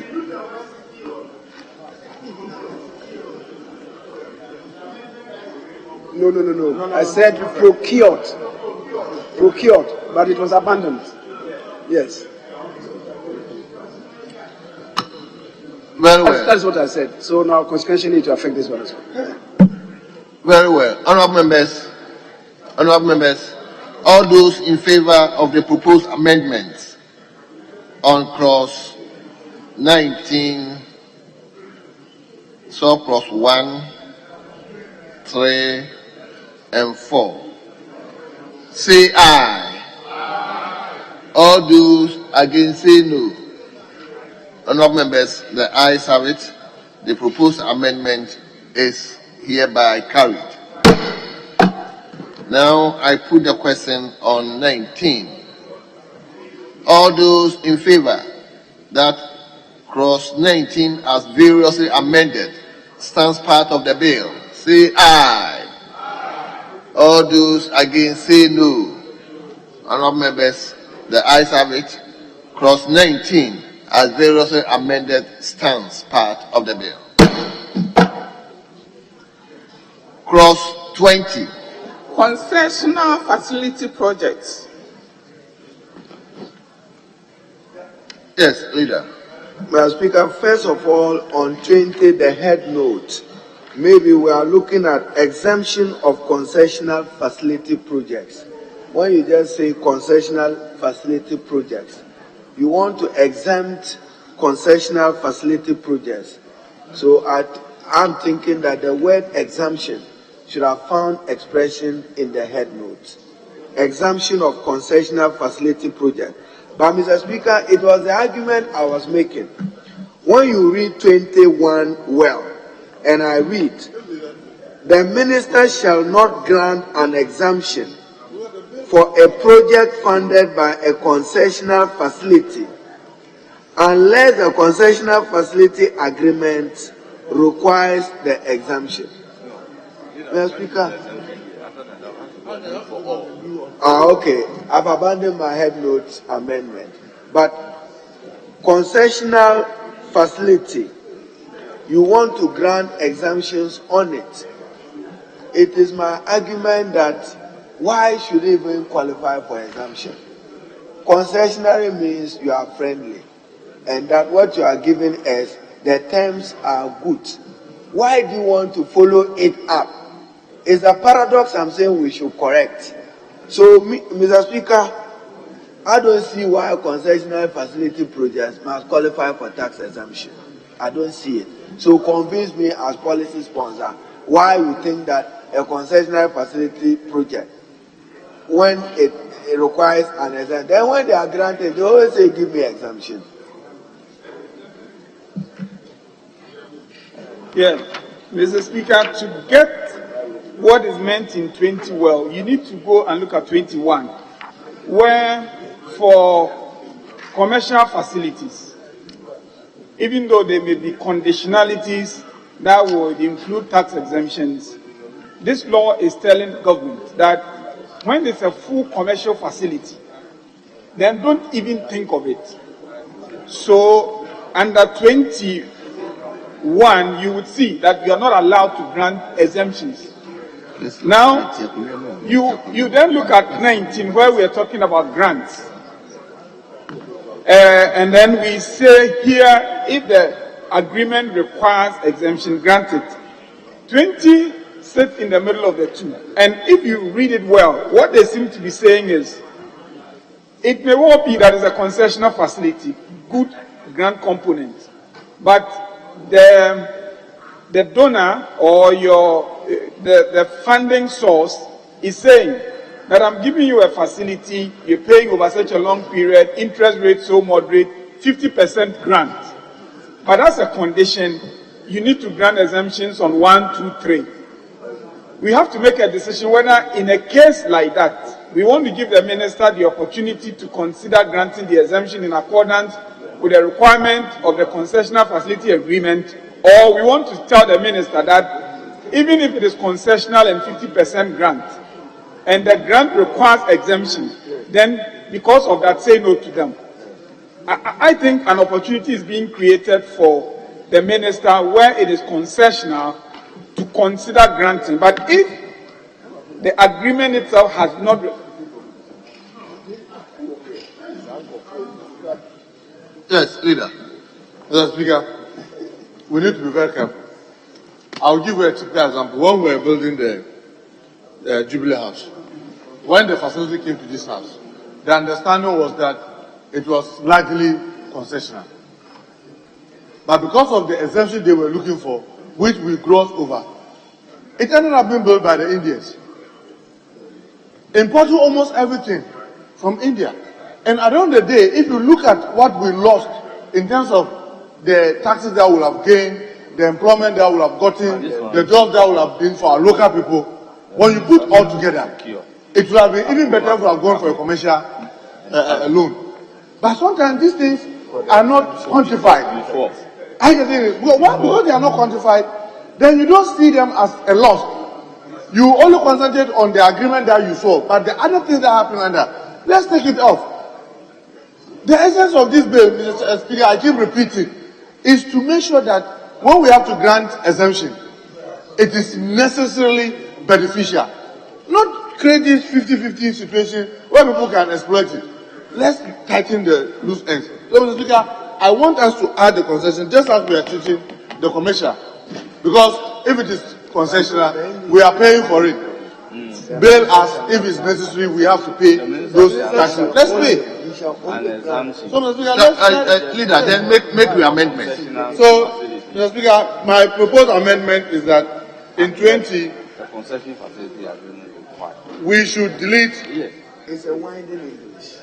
No. I said procured, but it was abandoned. Yes. Very well. That's what I said. So now, consequentially, to affect this one as well. Very well. Honourable members, all those in favour of the proposed amendments on clause 19, surplus 1, 3, and 4, say aye. All those against say no. Honourable members, the ayes have it. The proposed amendment is hereby carried. Now I put the question on 19. All those in favour that clause 19 as variously amended stands part of the bill, say aye. All those against say no. Honourable members, the ayes have it. Clause 19 as variously amended stands part of the bill. Clause 20. Concessional facility projects. Yes, leader. Mr. Speaker, first of all, on 20, the head note, maybe we are looking at exemption of concessional facility projects. When you just say concessional facility projects, you want to exempt concessional facility projects. So I'm thinking that the word exemption should have found expression in the head notes. Exemption of concessional facility project. But Mr. Speaker, it was the argument I was making. When you read 21 well, and I read, the minister shall not grant an exemption for a project funded by a concessional facility unless the concessional facility agreement requires the exemption. Mr. Speaker. Okay, I've abandoned my head notes amendment. But concessional facility, you want to grant exemptions on it. It is my argument that why should it even qualify for exemption? Concessionary means you are friendly, and that what you are giving is the terms are good. Why do you want to follow it up? It's a paradox I'm saying we should correct. So, Mr. Speaker, I don't see why concessional facility projects must qualify for tax exemption. I don't see it. So convince me as policy sponsor why you think that a concessional facility project, when it requires an exemption, then when they are granted, they always say, give me exemption. Yeah, Mr. Speaker, to get what is meant in 20 well, you need to go and look at 21, where for commercial facilities, even though there may be conditionalities that would include tax exemptions, this law is telling government that when it's a full commercial facility, then don't even think of it. So under 21, you would see that you are not allowed to grant exemptions. Now, you then look at 19, where we are talking about grants. And then we say here, if the agreement requires exemption, granted. 20 sits in the middle of the two. And if you read it well, what they seem to be saying is, it may well be that it's a concessional facility, good grant component, but the donor or the funding source is saying that I'm giving you a facility, you're paying over such a long period, interest rate so moderate, 50% grant. But that's a condition. You need to grant exemptions on 1, 2, 3. We have to make a decision whether in a case like that, we want to give the minister the opportunity to consider granting the exemption in accordance with the requirement of the concessional facility agreement, or we want to tell the minister that even if it is concessional and 50% grant, and the grant requires exemption, then because of that, say no to them. I think an opportunity is being created for the minister where it is concessional to consider granting. But if the agreement itself has not... Yes, leader. Mr. Speaker, we need to be very careful. I'll give you a typical example. When we were building the Jubilee House, when the facility came to this house, the understanding was that it was largely concessional. But because of the exemption they were looking for, which we glossed over, it ended up being built by the Indians, importing almost everything from India. And at the end of the day, if you look at what we lost in terms of the taxes that we will have gained, the employment that we will have gotten, the jobs that will have been for our local people, when you put all together, it would have been even better if we have gone for a commercial loan. But sometimes these things are not quantified. I can say, because they are not quantified, then you don't see them as a loss. You only concentrate on the agreement that you saw, but the other things that happen under, let's take it off. The essence of this bill, Mr. Speaker, I keep repeating, is to make sure that when we have to grant exemption, it is necessarily beneficial. Not create this 50-50 situation where people can exploit it. Let's tighten the loose ends. So, Mr. Speaker, I want us to add the concession just as we are treating the commercial. Because if it is concessional, we are paying for it. Bail us if it's necessary, we have to pay those taxes. Let's pay. So, Mr. Speaker, leader, then make the amendment. So, Mr. Speaker, my proposed amendment is that in 20, we should delete. It's a winding English.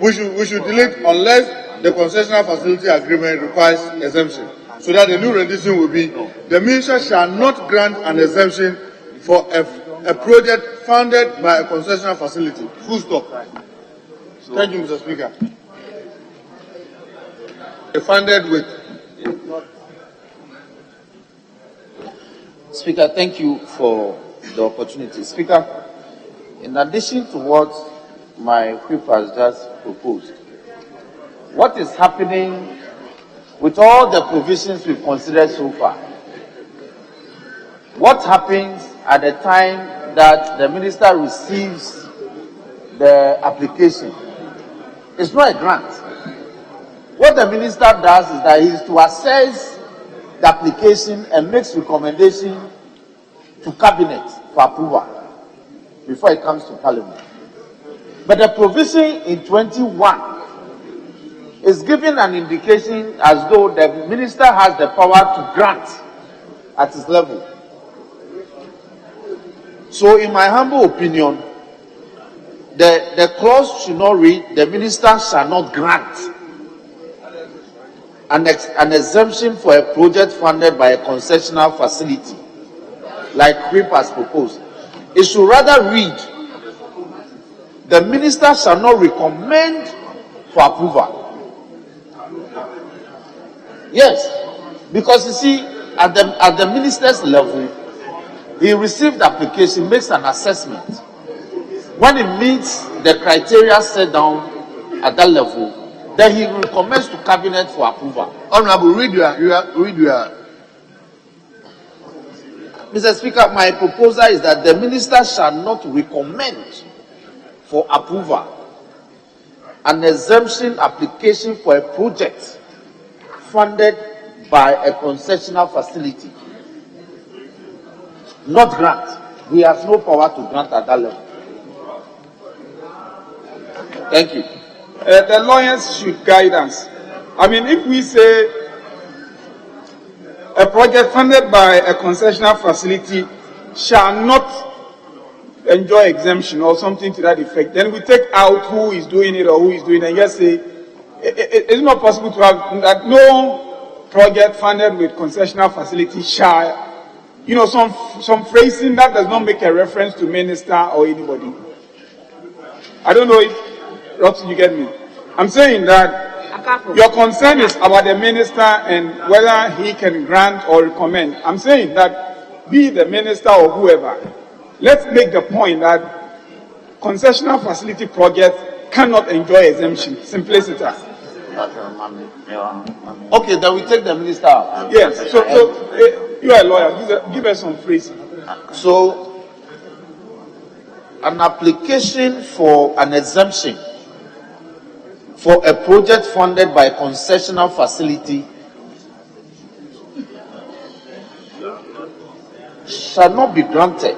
We should delete unless the concessional facility agreement requires exemption. So that the new rendition will be: the minister shall not grant an exemption for a project funded by a concessional facility. Full stop. Thank you, Mr. Speaker. Funded with. Speaker, thank you for the opportunity. Speaker, in addition to what my whip has just proposed, what is happening with all the provisions we've considered so far? What happens at the time that the minister receives the application? It's not a grant. What the minister does is that he is to assess the application and makes recommendation to cabinet for approval before it comes to parliament. But the provision in 21 is giving an indication as though the minister has the power to grant at his level. So in my humble opinion, the clause should not read, the minister shall not grant an exemption for a project funded by a concessional facility, like WHIP has proposed. It should rather read, the minister shall not recommend for approval. Yes, because you see, at the minister's level, he received the application, makes an assessment. When he meets the criteria set down at that level, then he recommends to cabinet for approval. Honorable, read your. Mr. Speaker, my proposal is that the minister shall not recommend for approval an exemption application for a project funded by a concessional facility. Not grant. He has no power to grant at that level. Thank you. The lawyers should guide us. I mean, if we say a project funded by a concessional facility shall not enjoy exemption or something to that effect, then we take out who is doing it or who is doing it and just say it's not possible to have that no project funded with concessional facility shall, some phrasing that does not make a reference to minister or anybody. I don't know if you get me. I'm saying that your concern is about the minister and whether he can grant or recommend. I'm saying that be the minister or whoever, let's make the point that concessional facility projects cannot enjoy exemption. Simplicity. Okay, then we take the minister out. Yes, so you are a lawyer, give us some phrasing. So, an application for an exemption for a project funded by a concessional facility shall not be granted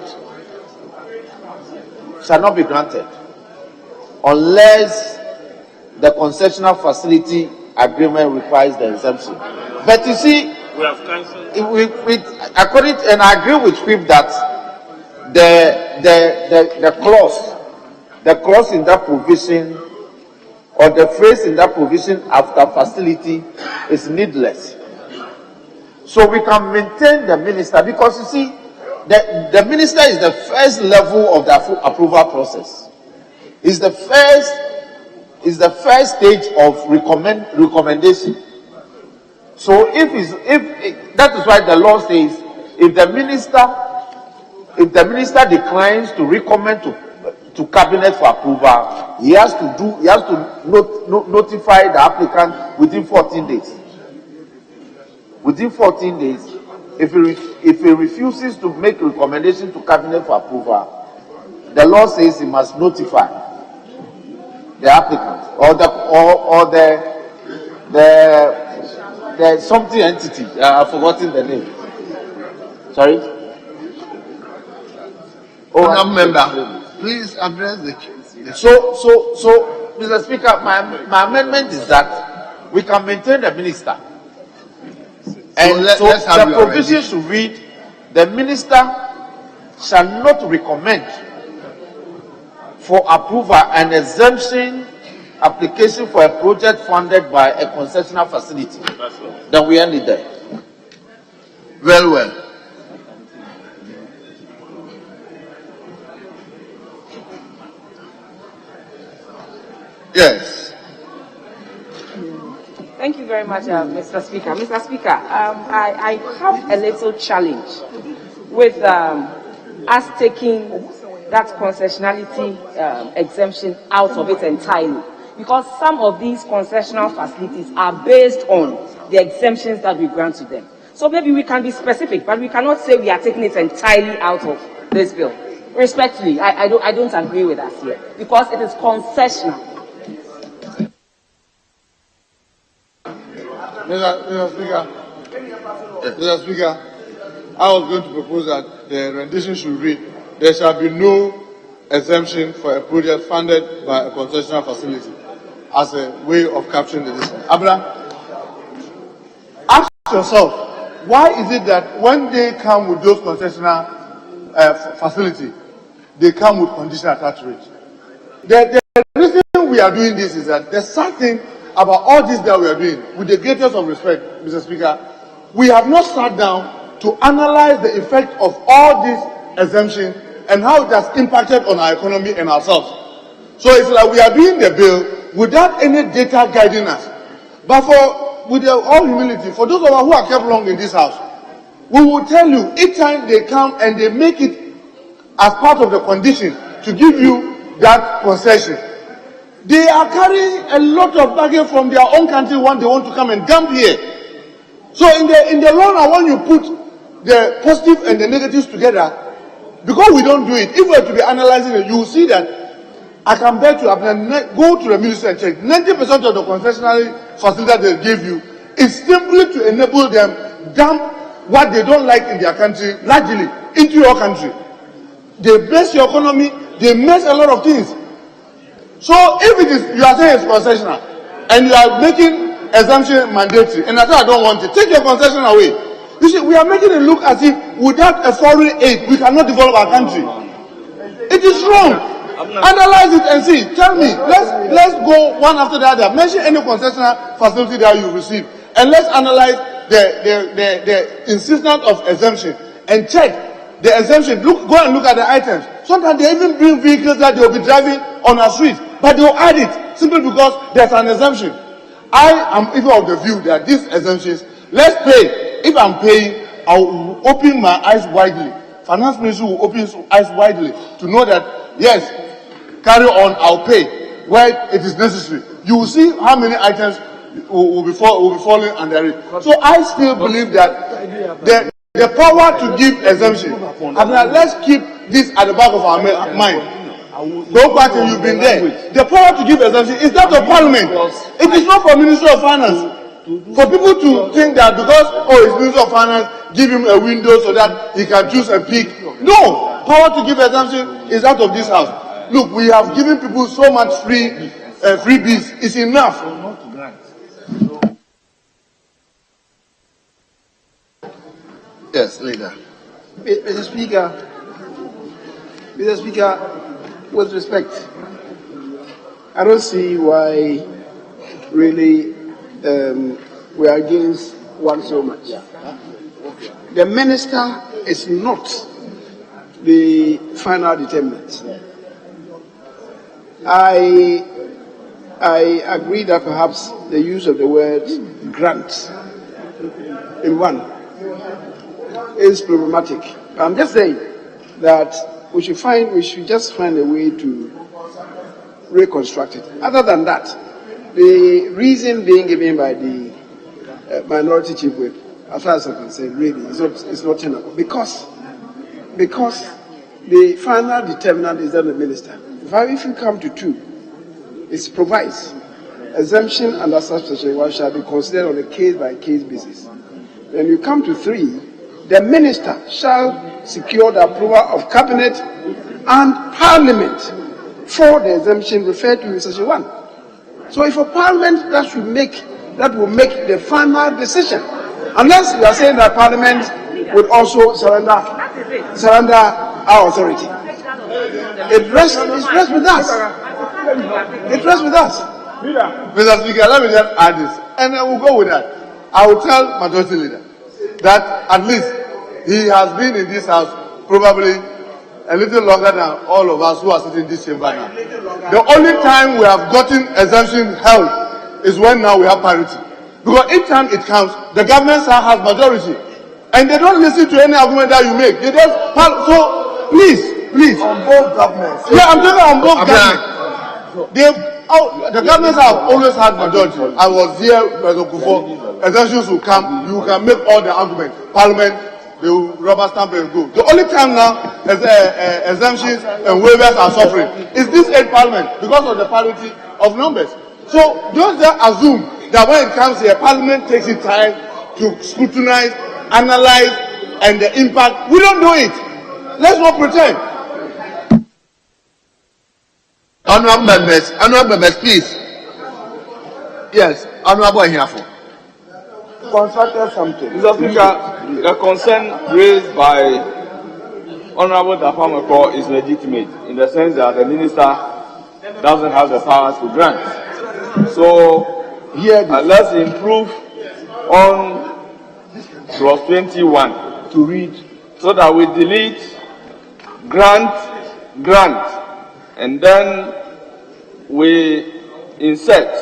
unless the concessional facility agreement requires the exemption. But you see, we have cancelled. According to, and I agree with Script that the clause in that provision or the phrase in that provision after facility is needless. So we can maintain the minister, because you see, the minister is the first level of the approval process. Is the first stage of recommendation. So if that is why the law says, if the minister declines to recommend to cabinet for approval, he has to notify the applicant within 14 days. Within 14 days, if he refuses to make recommendation to cabinet for approval, the law says he must notify the applicant or the something entity. I've forgotten the name. Sorry. Member, please address the case. So, Mr. Speaker, my amendment is that we can maintain the minister. And so the provision should read, the minister shall not recommend for approval an exemption application for a project funded by a concessional facility. Then we end it there. Well. Yes. Thank you very much, Mr. Speaker. Mr. Speaker, I have a little challenge with us taking that concessionality exemption out of it entirely, because some of these concessional facilities are based on the exemptions that we grant to them. So maybe we can be specific, but we cannot say we are taking it entirely out of this bill. Respectfully, I don't agree with us here, because it is concessional. Mr. Speaker, I was going to propose that the rendition should read, there shall be no exemption for a project funded by a concessional facility, as a way of capturing the distance. Abra, ask yourself, why is it that when they come with those concessional facility, they come with conditional attach rate? The reason we are doing this is that there's something about all this that we are doing, with the greatest of respect, Mr. Speaker, we have not sat down to analyze the effect of all these exemptions and how it has impacted on our economy and ourselves. So it's like we are doing the bill without any data guiding us. But for with all humility, for those of us who are kept long in this house, we will tell you each time they come and they make it as part of the condition to give you that concession, they are carrying a lot of baggage from their own country when they want to come and dump here. So in the long run, when you put the positive and the negatives together, because we don't do it, if we were to be analyzing it, you will see that I can bet you, go to the ministry and check, 90% of the concessional facility that they give you is simply to enable them dump what they don't like in their country, largely into your country. They base your economy, they mess a lot of things. So if it is, you are saying it's concessional, and you are making exemption mandatory, and I say I don't want it, take your concession away. You see, we are making it look as if without a foreign aid, we cannot develop our country. It is wrong. Analyze it and see. Tell me. Let's go one after the other. Mention any concessional facility that you receive, and let's analyze the insistence of exemption and check the exemption. Go and look at the items. Sometimes they even bring vehicles that they will be driving on our streets, but they will add it simply because there's an exemption. I am even of the view that these exemptions, let's pay. If I'm paying, I will open my eyes widely. Finance Ministry will open his eyes widely to know that, yes, carry on, I'll pay where it is necessary. You will see how many items will be falling under it. So I still believe that the power to give exemption, let's keep this at the back of our mind. Go back and you've been there. The power to give exemption is that of Parliament. It is not for Ministry of Finance. For people to think that because, it's Ministry of Finance, give him a window so that he can choose a pick. No! Power to give exemption is out of this house. Look, we have given people so much freebies. It's enough. Yes, leader. Mr. Speaker, with respect, I don't see why really we are against one so much. The minister is not the final determinant. I agree that perhaps the use of the word grant in one is problematic. I'm just saying that we should just find a way to reconstruct it. Other than that, the reason being given by the minority chief whip, as far as I'm concerned, really, it's not tenable. Because the final determinant is not the minister. If you come to 2, it provides exemption under such situation shall be considered on a case-by-case basis. When you come to 3, the minister shall secure the approval of cabinet and parliament for the exemption referred to in section 1. So if a parliament that will make the final decision, unless you are saying that parliament would also surrender our authority. It rests with us. It rests with us. Mr. Speaker, let me just add this, and I will go with that. I will tell Majority Leader that at least he has been in this house probably a little longer than all of us who are sitting in this chamber now. The only time we have gotten exemption held is when now we have parity. Because each time it comes, the government side has majority. And they don't listen to any argument that you make. They just, so please. On both governments. Yeah, I'm talking on both governments. The governments have always had majority. I was here, President Kufo. Exemptions will come, you can make all the arguments. Parliament, they will rubber stamp and go. The only time now exemptions and waivers are suffering is this 8th Parliament because of the parity of numbers. So don't just assume that when it comes here, Parliament takes its time to scrutinize, analyze, and the impact. We don't do it. Let's not pretend. Honorable members, please. Yes, Honorable Hiafo. Constructed something. Mr. Speaker, the concern raised by Honorable Dapamako is legitimate in the sense that the minister doesn't have the powers to grant. So let's improve on clause 21 to read so that we delete grant, and then we insert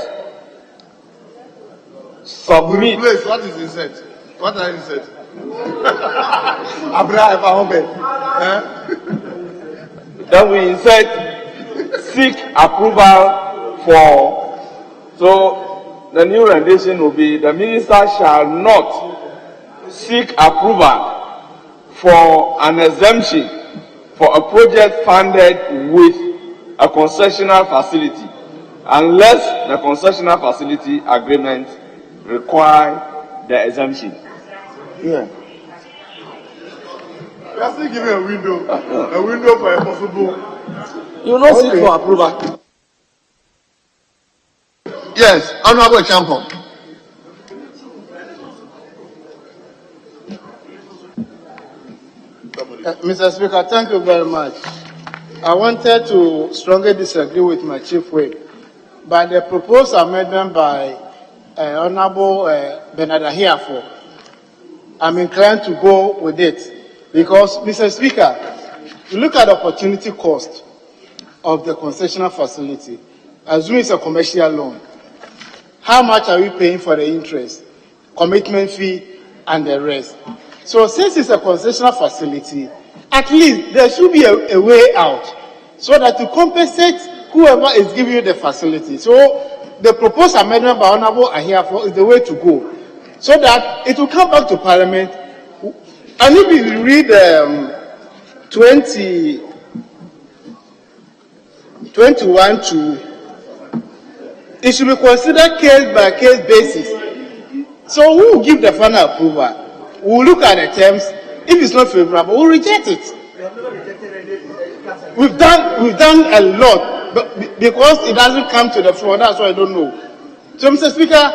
submit. Please, what is insert? What are insert? Then we insert seek approval for. So the new rendition will be: the minister shall not seek approval for an exemption for a project funded with a concessional facility, unless the concessional facility agreement require the exemption. Yeah. You are still giving a window for a possible. You not seek for approval. Yes, Honorable Champon. Mr. Speaker, thank you very much. I wanted to strongly disagree with my chief whip, but the proposed amendment by Honorable Bernard Ahiafo, I'm inclined to go with it because, Mr. Speaker, you look at the opportunity cost of the concessional facility. Assume it's a commercial loan. How much are we paying for the interest, commitment fee, and the rest? So since it's a concessional facility, at least there should be a way out so that to compensate whoever is giving you the facility. So the proposed amendment by Honorable Ahiafo is the way to go, so that it will come back to Parliament. And if you read 21 to, it should be considered case by case basis. So who will give the final approval? We will look at the terms. If it's not favorable, we'll reject it. We've done a lot, but because it doesn't come to the floor, that's why I don't know. So, Mr. Speaker,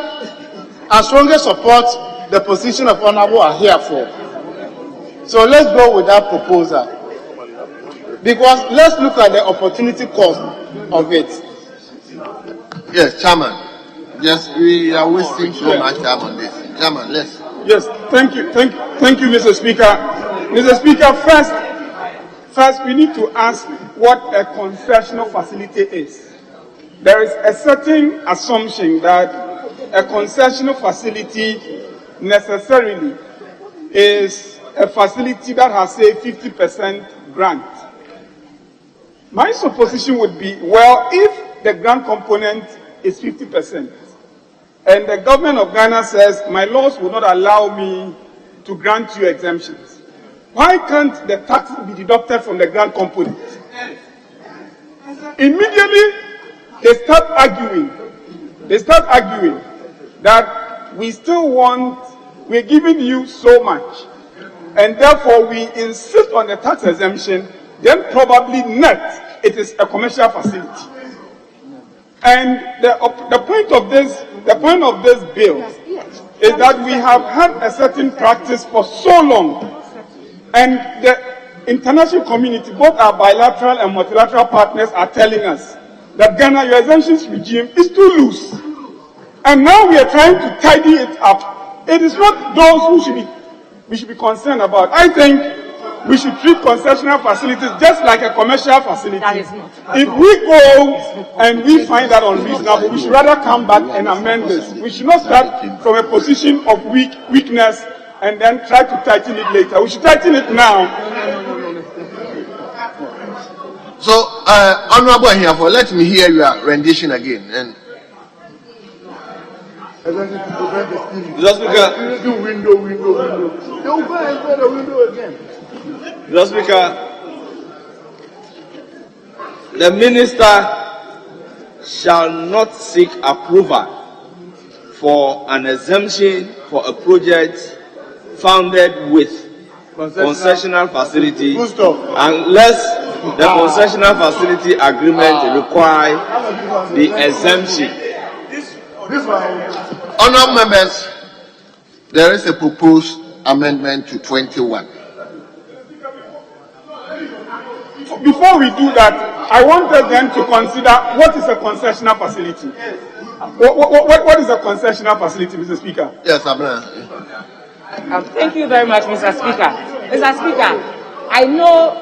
I strongly support the position of Honorable Ahiafo. So let's go with that proposal. Because let's look at the opportunity cost of it. Yes, Chairman. Yes, we are wasting so much time on this. Chairman, let's. Yes, thank you, Mr. Speaker. Mr. Speaker, first we need to ask what a concessional facility is. There is a certain assumption that a concessional facility necessarily is a facility that has, say, 50% grant. My supposition would be, well, if the grant component is 50%, and the government of Ghana says, my laws will not allow me to grant you exemptions, why can't the tax be deducted from the grant component? Immediately, they start arguing that we're giving you so much, and therefore we insist on the tax exemption, then probably net, it is a commercial facility. And the point of this bill is that we have had a certain practice for so long, and the international community, both our bilateral and multilateral partners, are telling us that Ghana, your exemptions regime is too loose. And now we are trying to tidy it up. It is not those who we should be concerned about. I think we should treat concessional facilities just like a commercial facility. If we go and we find that unreasonable, we should rather come back and amend this. We should not start from a position of weakness and then try to tighten it later. We should tighten it now. So, Honorable Ahiafo, let me hear your rendition again. And Mr. Speaker, do window. They will go and go the window again. Mr. Speaker, the minister shall not seek approval for an exemption for a project founded with concessional facility unless the concessional facility agreement require the exemption. Honourable members, there is a proposed amendment to 21. Before we do that, I want us then to consider what is a concessional facility. What is a concessional facility, Mr. Speaker? Yes, Abner. Thank you very much, Mr. Speaker. Mr. Speaker, I know,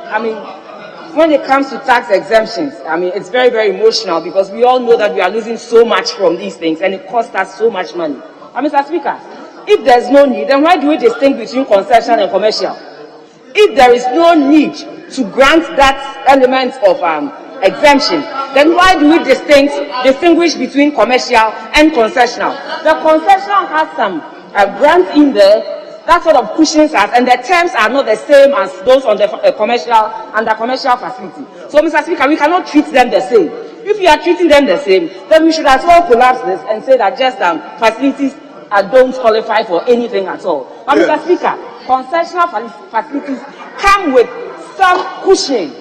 when it comes to tax exemptions, it's very, very emotional because we all know that we are losing so much from these things and it costs us so much money. Mr. Speaker, if there's no need, then why do we distinguish between concession and commercial? If there is no need to grant that element of exemption, then why do we distinguish between commercial and concessional? The concessional has some grants in there that sort of cushions us, and the terms are not the same as those on the commercial facility. So, Mr. Speaker, we cannot treat them the same. If you are treating them the same, then we should as well collapse this and say that just facilities don't qualify for anything at all. But, Mr. Speaker, concessional facilities come with some cushion,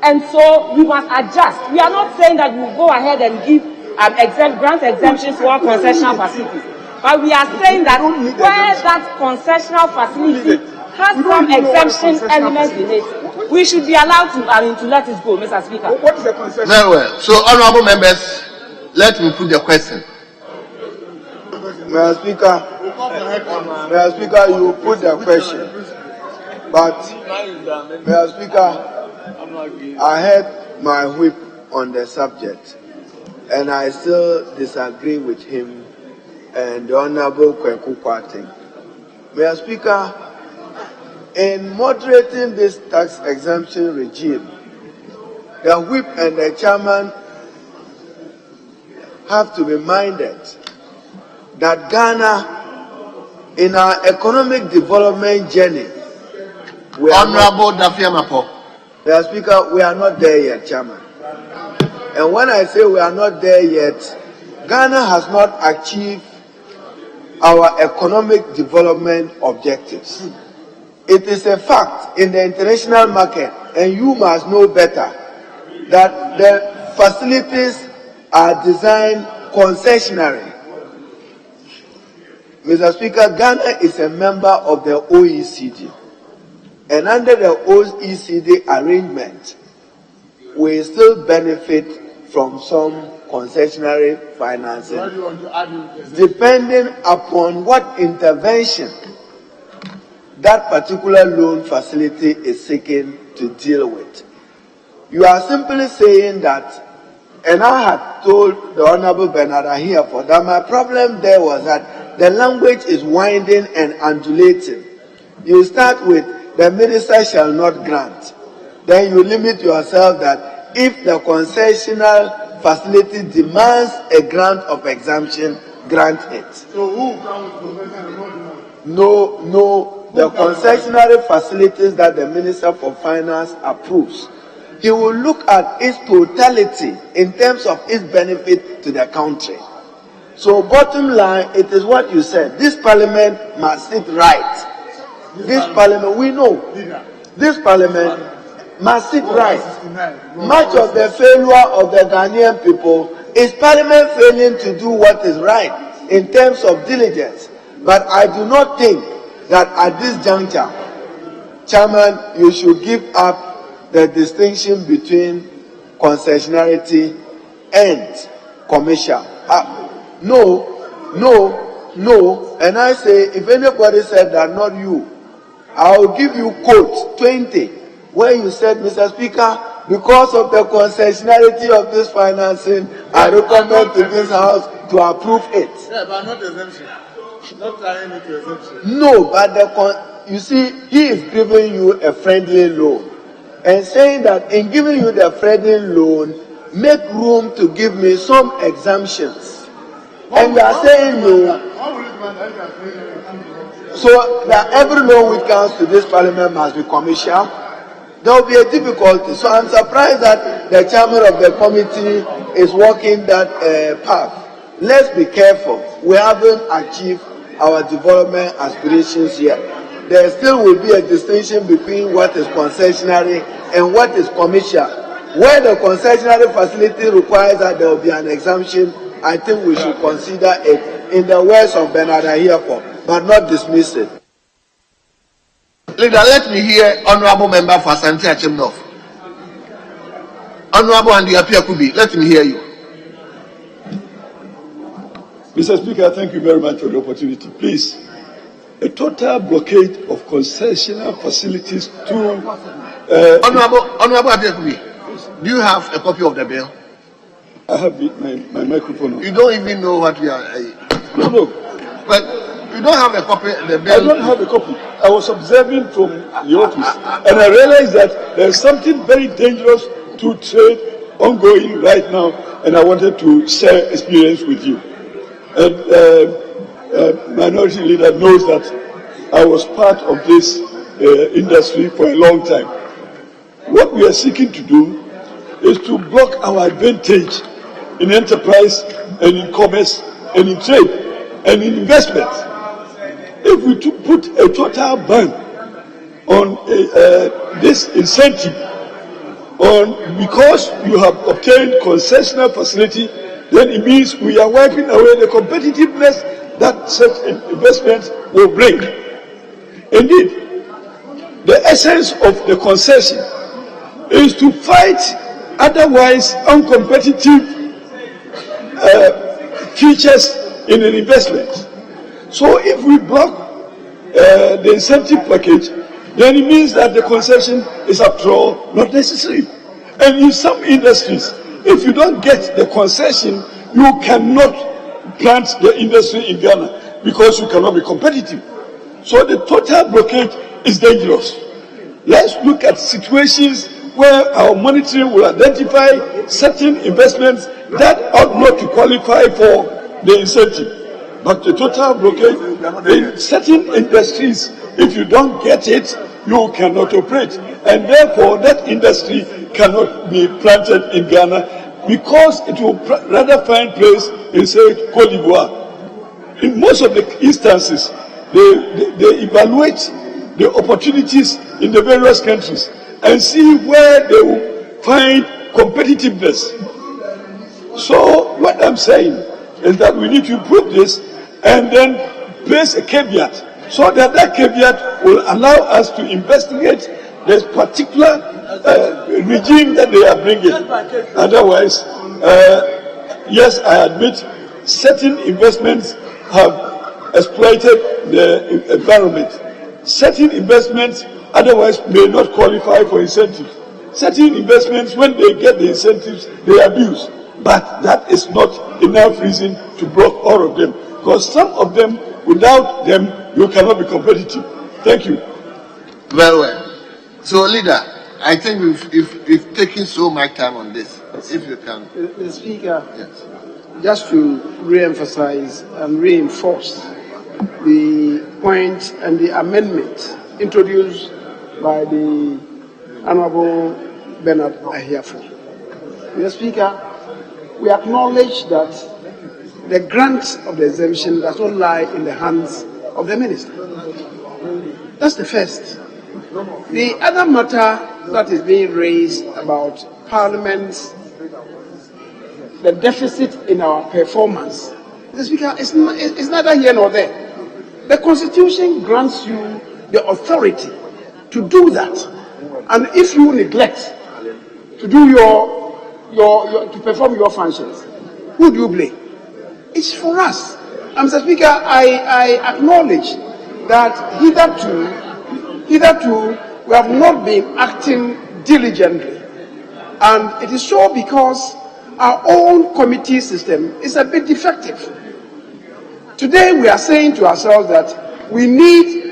and so we must adjust. We are not saying that we will go ahead and give grant exemptions for concessional facilities. But we are saying that where that concessional facility has some exemption elements in it, we should be allowed to let it go, Mr. Speaker. What is the concession? Very well. So, honorable members, let me put the question. Mr. Speaker, you put the question. But, Mr. Speaker, I had my whip on the subject, and I still disagree with him and the Honorable Kweku Kwate. Mr. Speaker, in moderating this tax exemption regime, the whip and the chairman have to be minded that Ghana, in our economic development journey, Honorable Dafiamapo. Mr. Speaker, we are not there yet, Chairman. And when I say we are not there yet, Ghana has not achieved our economic development objectives. It is a fact in the international market, and you must know better, that the facilities are designed concessionary. Mr. Speaker, Ghana is a member of the OECD, and under the OECD arrangement, we still benefit from some concessionary financing, depending upon what intervention that particular loan facility is seeking to deal with. You are simply saying that, and I had told the Honorable Bernard Ahiafo that my problem there was that the language is winding and undulating. You start with the minister shall not grant. Then you limit yourself that if the concessional facility demands a grant of exemption, grant it. So who comes with No, the concessionary facilities that the Minister for Finance approves, he will look at its totality in terms of its benefit to the country. So bottom line, it is what you said. This parliament must sit right. This parliament, we know, this parliament must sit right. Much of the failure of the Ghanaian people is parliament failing to do what is right in terms of diligence. But I do not think that at this juncture, Chairman, you should give up the distinction between concessionarity and commercial. No. And I say, if anybody said that, not you, I will give you quote 20, where you said, Mr. Speaker, because of the concessionarity of this financing, I recommend to this House to approve it. Yeah, but not exemption. Not tying it to exemption. No, but you see, he is giving you a friendly loan and saying that in giving you the friendly loan, make room to give me some exemptions. And you are saying no. So that every loan which comes to this parliament must be commercial. There will be a difficulty. So I'm surprised that the chairman of the committee is walking that path. Let's be careful. We haven't achieved our development aspirations yet. There still will be a distinction between what is concessionary and what is commercial. Where the concessionary facility requires that there will be an exemption, I think we should consider it in the words of Bernard Ahiafo, but not dismiss it. Leader, let me hear Honorable Member for Asante Achimnof. Honorable Andy Kubi, let me hear you. Mr. Speaker, thank you very much for the opportunity. Please, a total blockade of concessional facilities to... Honorable Kubi, do you have a copy of the bill? I have my microphone on. You don't even know what we are... No. But you don't have a copy of the bill. I don't have a copy. I was observing from the office, and I realized that there's something very dangerous to trade ongoing right now, and I wanted to share experience with you. And minority leader knows that I was part of this industry for a long time. What we are seeking to do is to block our advantage in enterprise and in commerce and in trade and in investment. If we put a total ban on this incentive, because you have obtained concessional facility, then it means we are wiping away the competitiveness that such investment will bring. Indeed, the essence of the concession is to fight otherwise uncompetitive features in an investment. So if we block the incentive package, then it means that the concession is after all not necessary. And in some industries, if you don't get the concession, you cannot plant the industry in Ghana because you cannot be competitive. So the total blockade is dangerous. Let's look at situations where our monitoring will identify certain investments that ought not to qualify for the incentive. But the total blockade in certain industries, if you don't get it, you cannot operate. And therefore, that industry cannot be planted in Ghana because it will rather find place in, say, Cote d'Ivoire. In most of the instances, they evaluate the opportunities in the various countries and see where they will find competitiveness. So what I'm saying is that we need to improve this and then place a caveat so that that caveat will allow us to investigate this particular regime that they are bringing. Otherwise, yes, I admit certain investments have exploited the environment. Certain investments otherwise may not qualify for incentives. Certain investments, when they get the incentives, they abuse. But that is not enough reason to block all of them. Because some of them, without them, you cannot be competitive. Thank you. Very well. So, leader, I think we've taken so much time on this. If you can. Mr. Speaker, yes. Just to re-emphasize and reinforce the point and the amendment introduced by the Honorable Bernard Ahiafo. Mr. Speaker, we acknowledge that the grant of the exemption does not lie in the hands of the minister. That's the first. The other matter that is being raised about Parliament's the deficit in our performance, Mr. Speaker, it's neither here nor there. The Constitution grants you the authority to do that, and if you neglect to do to perform your functions, who do you blame? It's for us. And Mr. Speaker, I acknowledge that hitherto we have not been acting diligently, and it is so because our own committee system is a bit defective. Today we are saying to ourselves that we need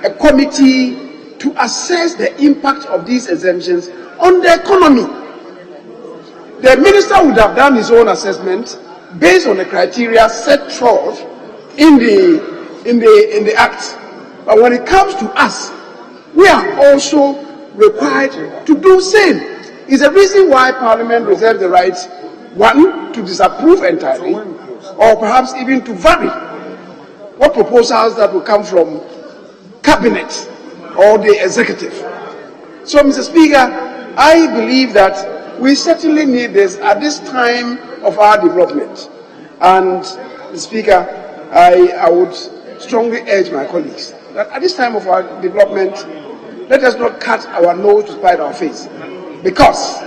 a committee to assess the impact of these exemptions on the economy. The minister would have done his own assessment based on the criteria set forth in the Act. But when it comes to us, we are also required to do the same. It's the reason why Parliament reserves the right, one, to disapprove entirely, or perhaps even to vary what proposals that will come from Cabinet or the Executive. So, Mr. Speaker, I believe that we certainly need this at this time of our development. And, Mr. Speaker, I would strongly urge my colleagues that at this time of our development, let us not cut our nose to spite our face, because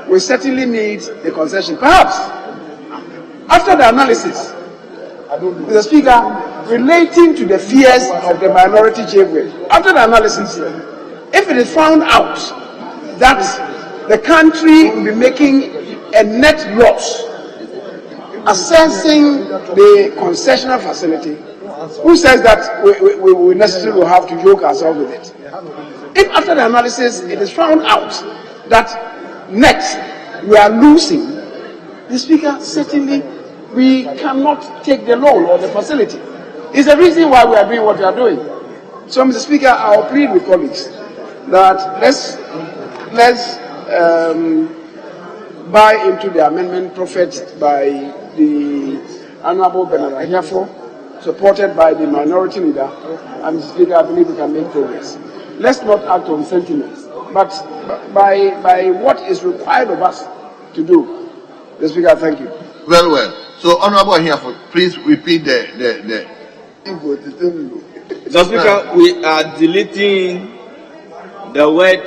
we certainly need the concession. Perhaps, after the analysis, Mr. Speaker, relating to the fears of the minority jailway, after the analysis, if it is found out that the country will be making a net loss assessing the concessional facility, Who says that we necessarily will have to yoke ourselves with it? If after the analysis it is found out that next we are losing, the Speaker, certainly we cannot take the loan or the facility. It's the reason why we are doing what we are doing. So, Mr. Speaker, I will plead with colleagues that let's buy into the amendment proffered by the Honorable Bernard Ahiafo, supported by the minority leader, and Mr. Speaker, I believe we can make progress. Let's not act on sentiments, but by what is required of us to do. Mr. Speaker, thank you. Very well. So, Honorable Ahiafo, please repeat the. Mr. Speaker, we are deleting the word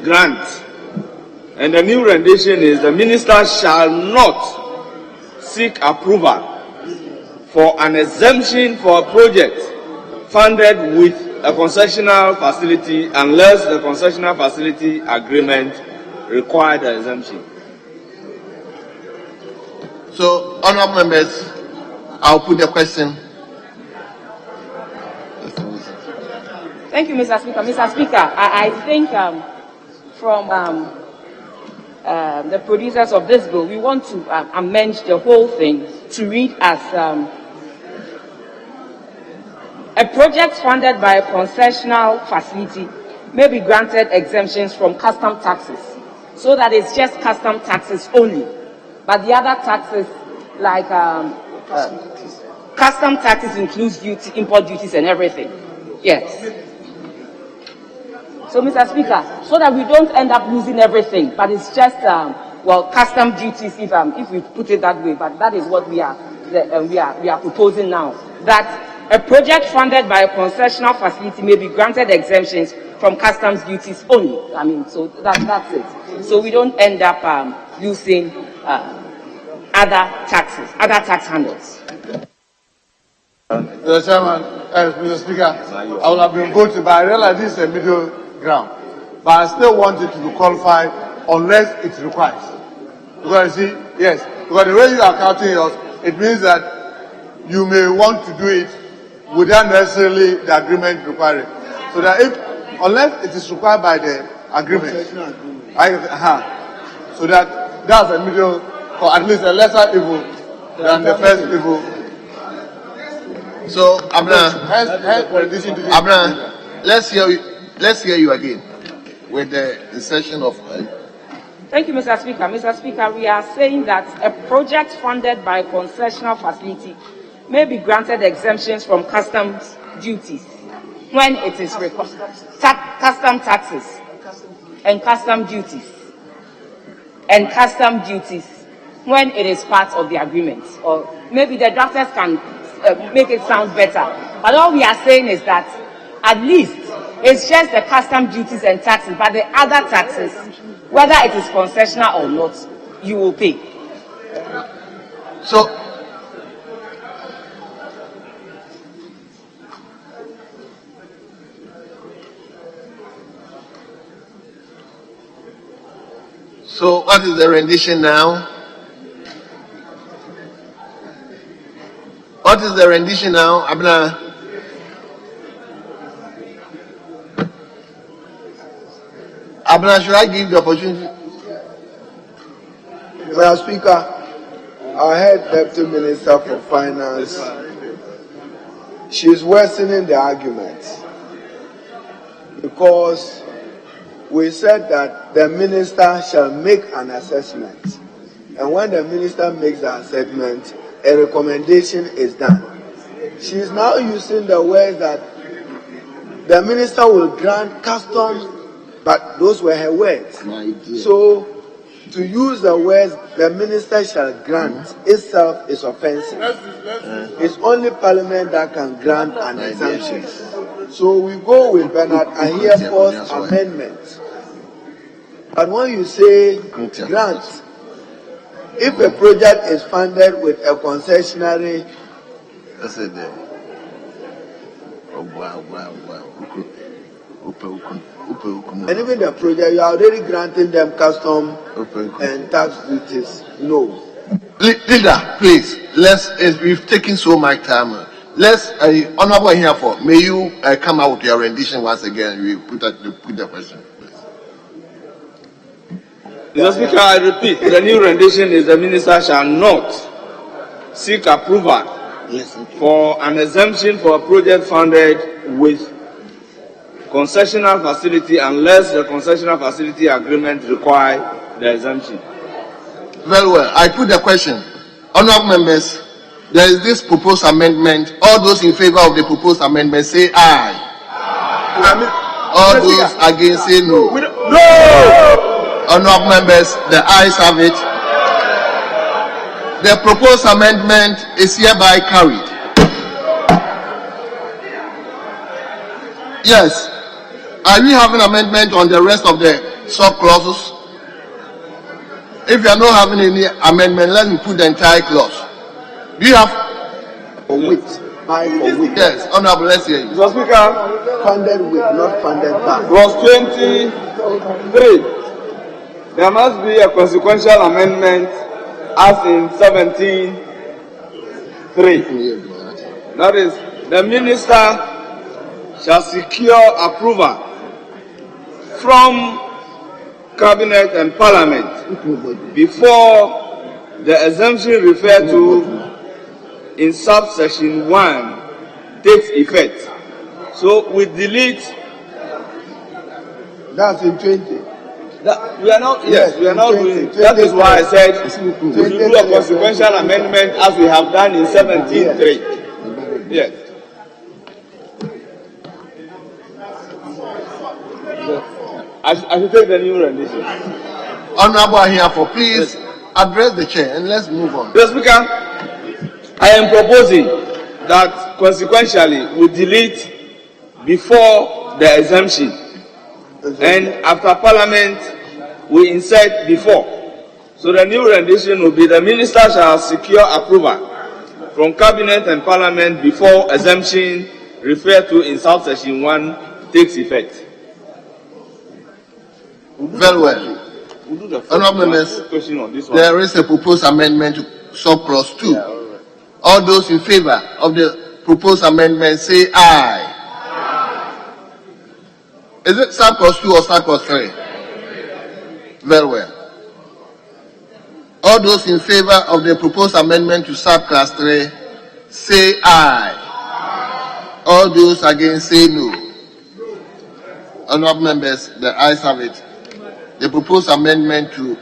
grant. And the new rendition is the minister shall not seek approval for an exemption for a project funded with a concessional facility unless the concessional facility agreement required the exemption. So, honorable members, I'll put the question. Thank you, Mr. Speaker. Mr. Speaker, I think from the producers of this bill, we want to amend the whole thing to read as a project funded by a concessional facility may be granted exemptions from custom taxes, so that it's just custom taxes only. But the other taxes, like custom taxes, includes duty, import duties, and everything. Yes. So, Mr. Speaker, so that we don't end up losing everything, but it's just custom duties, if we put it that way. But that is what we are proposing now. That a project funded by a concessional facility may be granted exemptions from customs duties only. So that's it. So we don't end up losing other taxes, other tax handles. Mr. Chairman, Mr. Speaker, I would have been voting, but I realize this is a middle ground. But I still want it to be qualified unless it requires. Because you see, yes, because the way you are counting yours, it means that you may want to do it without necessarily the agreement requiring. So that unless it is required by the agreement, so that's a middle, or at least a lesser evil than the first evil. So, Abner, let's hear you again with the insertion of. Thank you, Mr. Speaker. Mr. Speaker, we are saying that a project funded by a concessional facility may be granted exemptions from customs duties when it is required. Custom taxes and custom duties. And custom duties when it is part of the agreement. Or maybe the drafters can make it sound better. But all we are saying is that at least it's just the custom duties and taxes, but the other taxes, whether it is concessional or not, you will pay. So what is the rendition now? What is the rendition now, Abner? Abner, should I give the opportunity? Mr. Speaker, I heard Deputy Minister for Finance. She's worsening the argument because we said that the minister shall make an assessment, and when the minister makes the assessment, a recommendation is done. She is now using the words that the minister will grant custom, but those were her words. So to use the words the minister shall grant itself is offensive. It's only Parliament that can grant an exemption. So we go with Bernard Ahiafo's amendment. But when you say grant, if a project is funded with a concessionary, and even the project, you are already granting them custom and tax duties. No. Leader, please, we've taken so much time. Let's, Honorable here for, may you come out with your rendition once again. We put the question. Mr. Speaker, I repeat, the new rendition is the minister shall not seek approval for an exemption for a project funded with concessional facility unless the concessional facility agreement require the exemption. Very well. I put the question. Honorable members, there is this proposed amendment. All those in favor of the proposed amendment say aye. All those against say no. No! Honorable members, the ayes have it. The proposed amendment is hereby carried. Yes. Are we having amendment on the rest of the sub-clauses? If you are not having any amendment, let me put the entire clause. Do you have? For which? By for which? Yes, Honorable, let's hear you. Mr. Speaker, funded with, not funded by. Clause 23. There must be a consequential amendment as in 17(3). That is, the minister shall secure approval from Cabinet and Parliament before the exemption referred to in subsection 1 takes effect. So we delete. That's in 20. We are not. Yes, we are not doing. That is why I said we should do a consequential amendment as we have done in 17(3). Yes. I should take the new rendition. Honorable Ahiafo, please address the chair and let's move on. Mr. Speaker, I am proposing that consequentially we delete before the exemption, and after Parliament we insert before. So the new rendition will be: the minister shall secure approval from Cabinet and Parliament before exemption referred to in subsection 1 takes effect. Very well. Honorable members, there is a proposed amendment to sub-clause 2. All those in favor of the proposed amendment say aye. Is it sub-clause 2 or sub-clause 3? Very well. All those in favor of the proposed amendment to sub-clause 3 say aye. All those against say no. Honorable members, the ayes have it. The proposed amendment to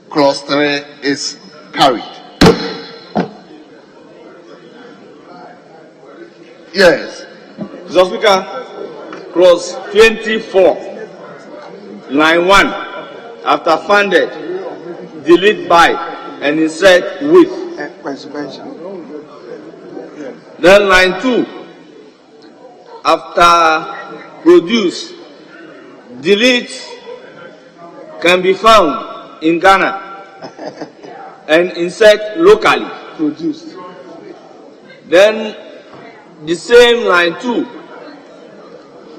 clause 3 is carried. Yes. Mr. Speaker, clause 24, line 1, after funded, delete by and insert with. Then line 2, after produce, delete can be found in Ghana and insert locally. Produced. Then the same line 2,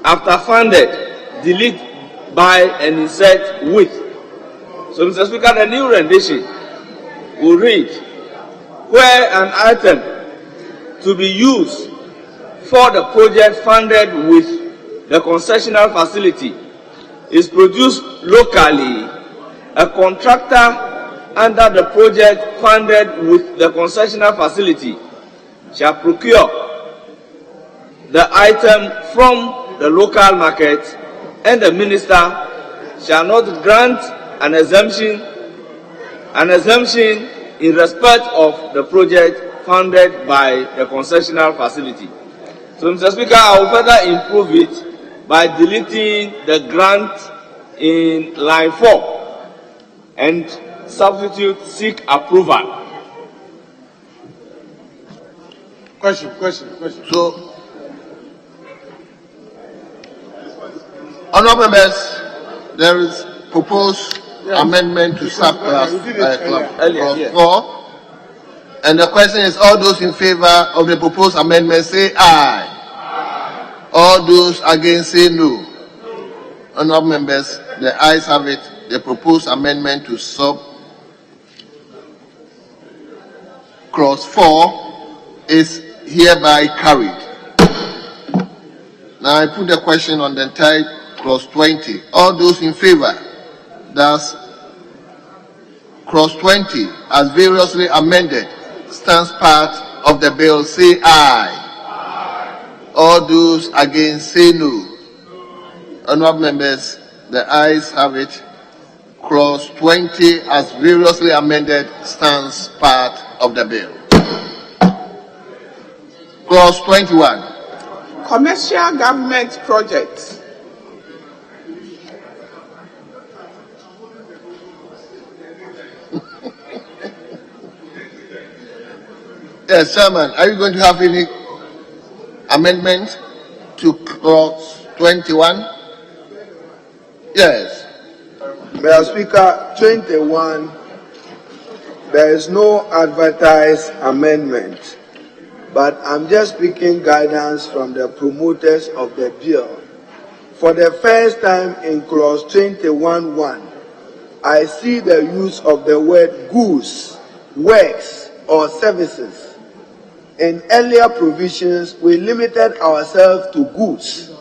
after funded, delete by and insert with. So, Mr. Speaker, the new rendition will read: where an item to be used for the project funded with the concessional facility is produced locally, a contractor under the project funded with the concessional facility shall procure the item from the local market, and the minister shall not grant an exemption in respect of the project funded by the concessional facility. So, Mr. Speaker, I will further improve it by deleting the grant in line 4 and substitute seek approval. Question. So, honorable members, there is proposed amendment to clause 4. And the question is, all those in favor of the proposed amendment say aye. All those against say no. Honorable members, the ayes have it. The proposed amendment to Clause 4 is hereby carried. Now I put the question on the entire Clause 20. All those in favor, thus Clause 20, as variously amended, stands part of the bill, say aye. All those against, say no. Honourable members, the ayes have it. Clause 20, as variously amended, stands part of the bill. Clause 21. Commercial government projects. Yes, Chairman, are you going to have any amendment to Clause 21? Yes. Mr. Speaker, 21, there is no advertised amendment, but I'm just speaking guidance from the promoters of the bill. For the first time in Clause 21(1), I see the use of the word goods, works, or services. In earlier provisions, we limited ourselves to goods.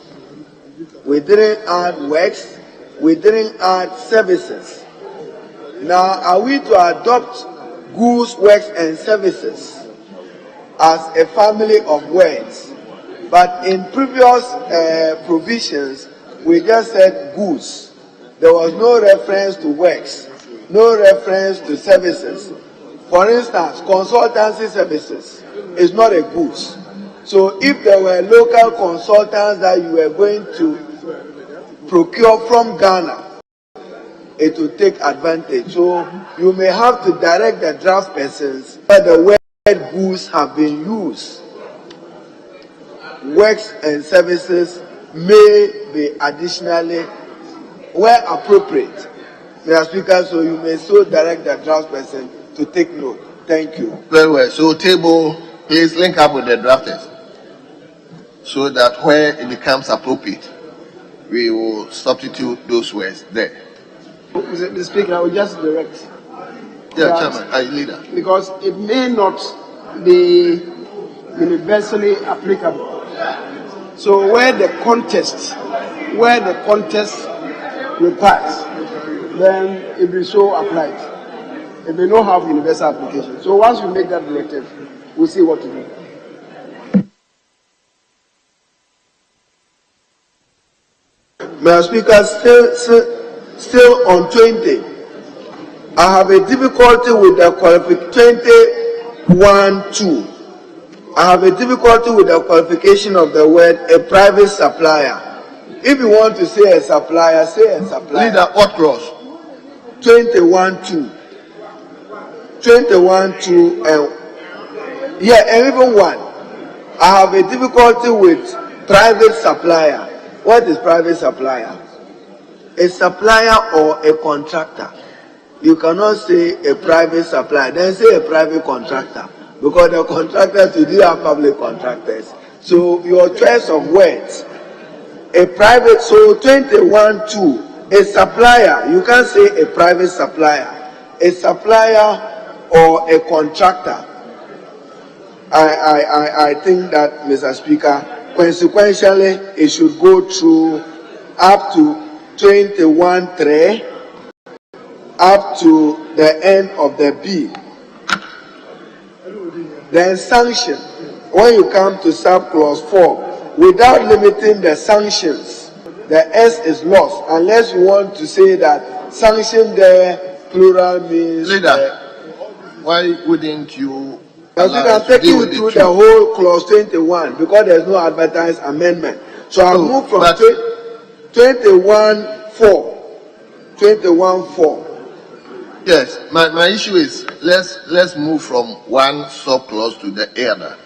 We didn't add works, we didn't add services. Now, are we to adopt goods, works, and services as a family of words? But in previous provisions, we just said goods. There was no reference to works, no reference to services. For instance, consultancy services is not a goods. So if there were local consultants that you were going to procure from Ghana, it will take advantage. So you may have to direct the draft persons where the word goods have been used. Works and services may be additionally, where appropriate, Mr. Speaker, so you may so direct the draft person to take note. Thank you. Very well. So table, please link up with the drafters so that where it becomes appropriate, we will substitute those words there. Mr. Speaker, I will just direct. Yeah, Chairman, leader. Because it may not be universally applicable. So where the context requires, then it will so applied. It may not have universal application. So once we make that directive, we'll see what to do. Mr. Speaker, still on 20, I have a difficulty with the qualification 21(2). I have a difficulty with the qualification of the word a private supplier. If you want to say a supplier, say a supplier. Leader, what clause? 21(2). 21(2), and even 1. I have a difficulty with private supplier. What is private supplier? A supplier or a contractor. You cannot say a private supplier, then say a private contractor, because the contractors today are public contractors. So your choice of words, a private, so 21(2), a supplier, you can't say a private supplier. A supplier or a contractor. I think that, Mr. Speaker, consequentially, it should go through up to 21(3), up to the end of the B. Then sanction. When you come to subclause 4, without limiting the sanctions, the S is lost, unless you want to say that sanction there, plural means... Leader, why wouldn't you... I'm taking you through the whole clause 21 because there's no advertised amendment. So I'll move from 21(4). 21(4). Yes, my issue is let's move from one subclause to the other.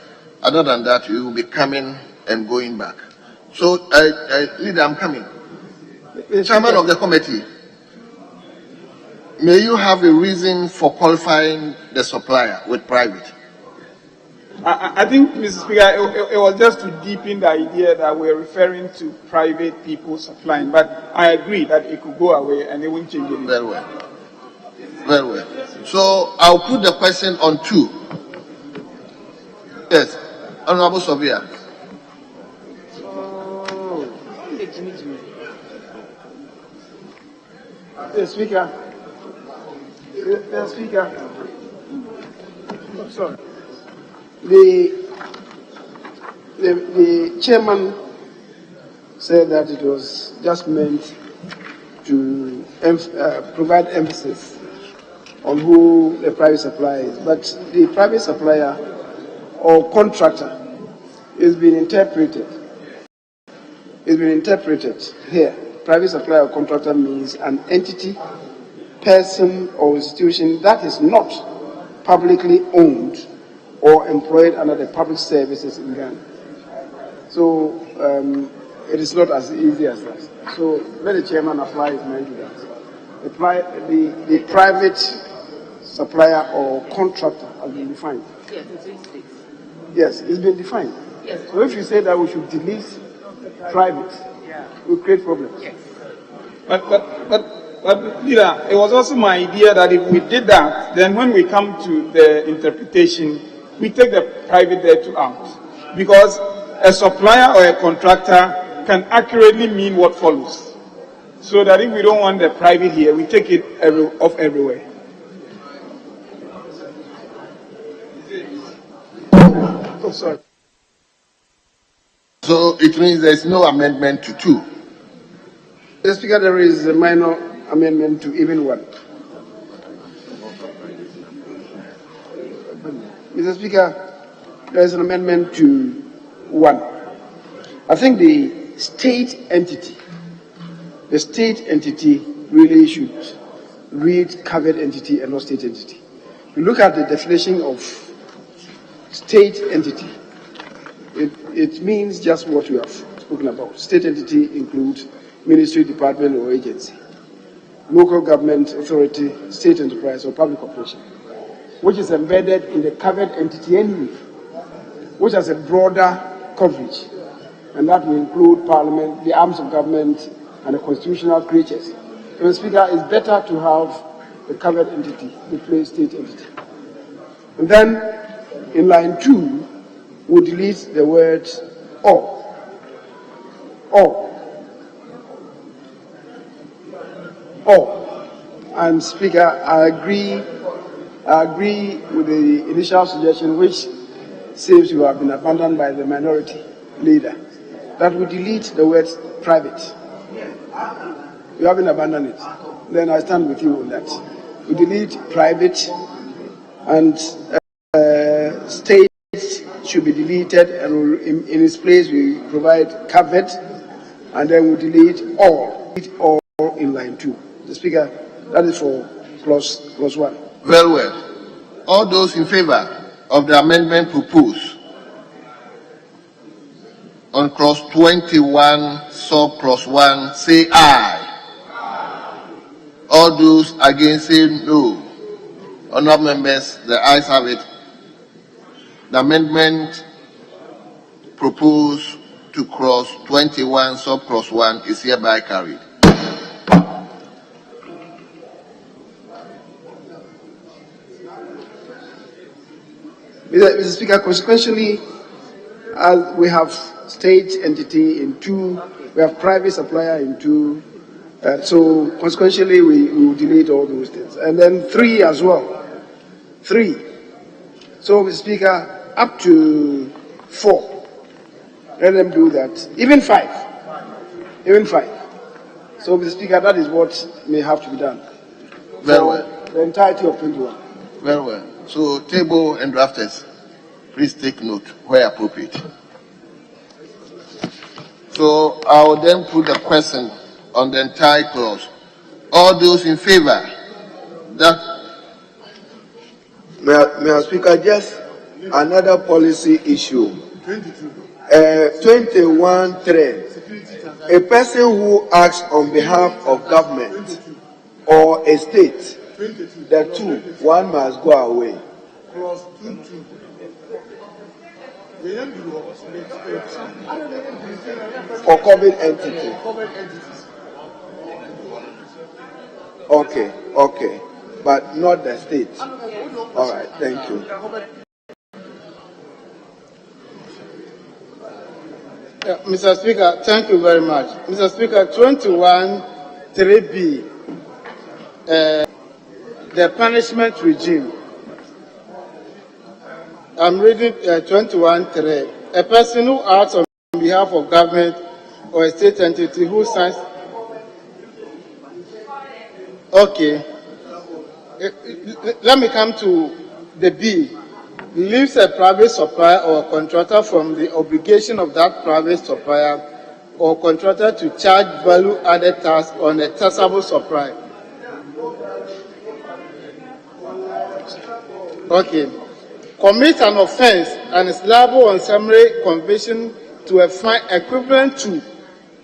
Other than that, we will be coming and going back. So, Leader, I'm coming. Chairman of the committee, may you have a reason for qualifying the supplier with private? I think, Mr. Speaker, it was just to deepen the idea that we're referring to private people supplying. But I agree that it could go away and it won't change anything. Very well. Very well. So I'll put the question on 2. Yes, Honorable Sophia. The Speaker. The Speaker. Sorry. The chairman said that it was just meant to provide emphasis on who the private supplier is. But the private supplier or contractor is being interpreted. It's been interpreted here. Private supplier or contractor means an entity, person, or institution that is not publicly owned or employed under the public services in Ghana. So it is not as easy as that. So let the chairman apply his mind to that. The private supplier or contractor has been defined. Yes, it's in states. Yes, it's been defined. Yes. So if you say that we should delete private, we create problems. Yes. But leader, it was also my idea that if we did that, then when we come to the interpretation, we take the private there to out. Because a supplier or a contractor can accurately mean what follows. So that if we don't want the private here, we take it off everywhere. Oh, sorry. So it means there is no amendment to 2. Mr. Speaker, there is a minor amendment to even 1. Mr. Speaker, there is an amendment to 1. I think the state entity really should read covered entity and not state entity. If you look at the definition of state entity, it means just what you have spoken about. State entity includes ministry, department, or agency, local government authority, state enterprise, or public corporation, which is embedded in the covered entity anyway, which has a broader coverage, and that will include parliament, the arms of government, and the constitutional creatures. So, Mr. Speaker, it's better to have the covered entity replace state entity. And then, in line 2, we delete the word or. And Speaker, I agree with the initial suggestion, which seems to have been abandoned by the minority leader, that we delete the word private. You haven't abandoned it. Then I stand with you on that. We delete private, and state should be deleted, and in its place we provide covered, and then we delete all in line 2. The Speaker, that is for clause 1. Very well. All those in favor of the amendment proposed on clause 21, sub clause 1, say aye. All those against say no. Honourable members, the ayes have it. The amendment proposed to clause 21, sub clause 1 is hereby carried. Mr. Speaker, consequentially, we have state entity in 2, we have private supplier in 2, so consequentially we will delete all those things. And then 3 as well. 3. So, Mr. Speaker, up to 4, let them do that. Even 5. Even 5. So, Mr. Speaker, that is what may have to be done. Very well. The entirety of 21. Very well. So, table and drafters, please take note where appropriate. So, I will then put the question on the entire clause. All those in favor that. Mr. Speaker, just another policy issue. 21(3). A person who acts on behalf of government or a state, the 2, one must go away. For covered entity. Okay. But not the state. All right, thank you. Mr. Speaker, thank you very much. Mr. Speaker, 21 3B, the punishment regime. I'm reading 21.3. A person who acts on behalf of government or a state entity who signs. Okay. Let me come to the B. Leaves a private supplier or contractor from the obligation of that private supplier or contractor to charge value-added tax on a taxable supply. Okay. Commits an offense and is liable on summary conviction to a fine equivalent to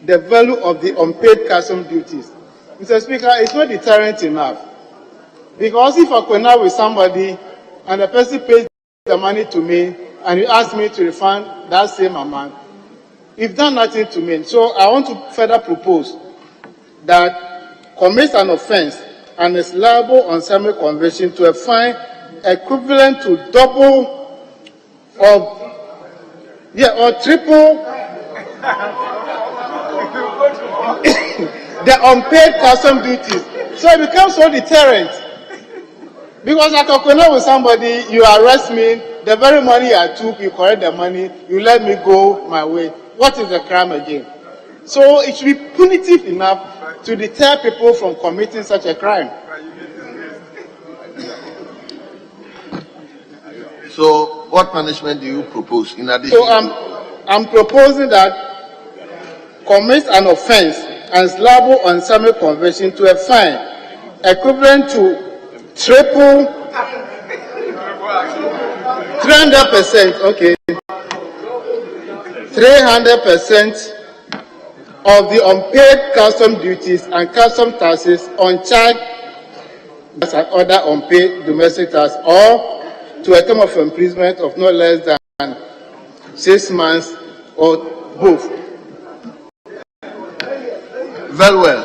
the value of the unpaid custom duties. Mr. Speaker, it's not deterrent enough. Because if I quarrel with somebody and the person pays the money to me and you ask me to refund that same amount, you've done nothing to me. So I want to further propose that commits an offense and is liable on summary conviction to a fine equivalent to double or triple the unpaid custom duties. So it becomes so deterrent. Because I can connect with somebody, you arrest me, the very money I took, you collect the money, you let me go my way. What is the crime again? So it should be punitive enough to deter people from committing such a crime. So, what punishment do you propose in addition? So I'm proposing that commits an offense and is liable on summary conviction to a fine equivalent to triple 300%. Okay, 300% of the unpaid custom duties and custom taxes on charge and other unpaid domestic tax, or to a term of imprisonment of no less than 6 months or both. Very well.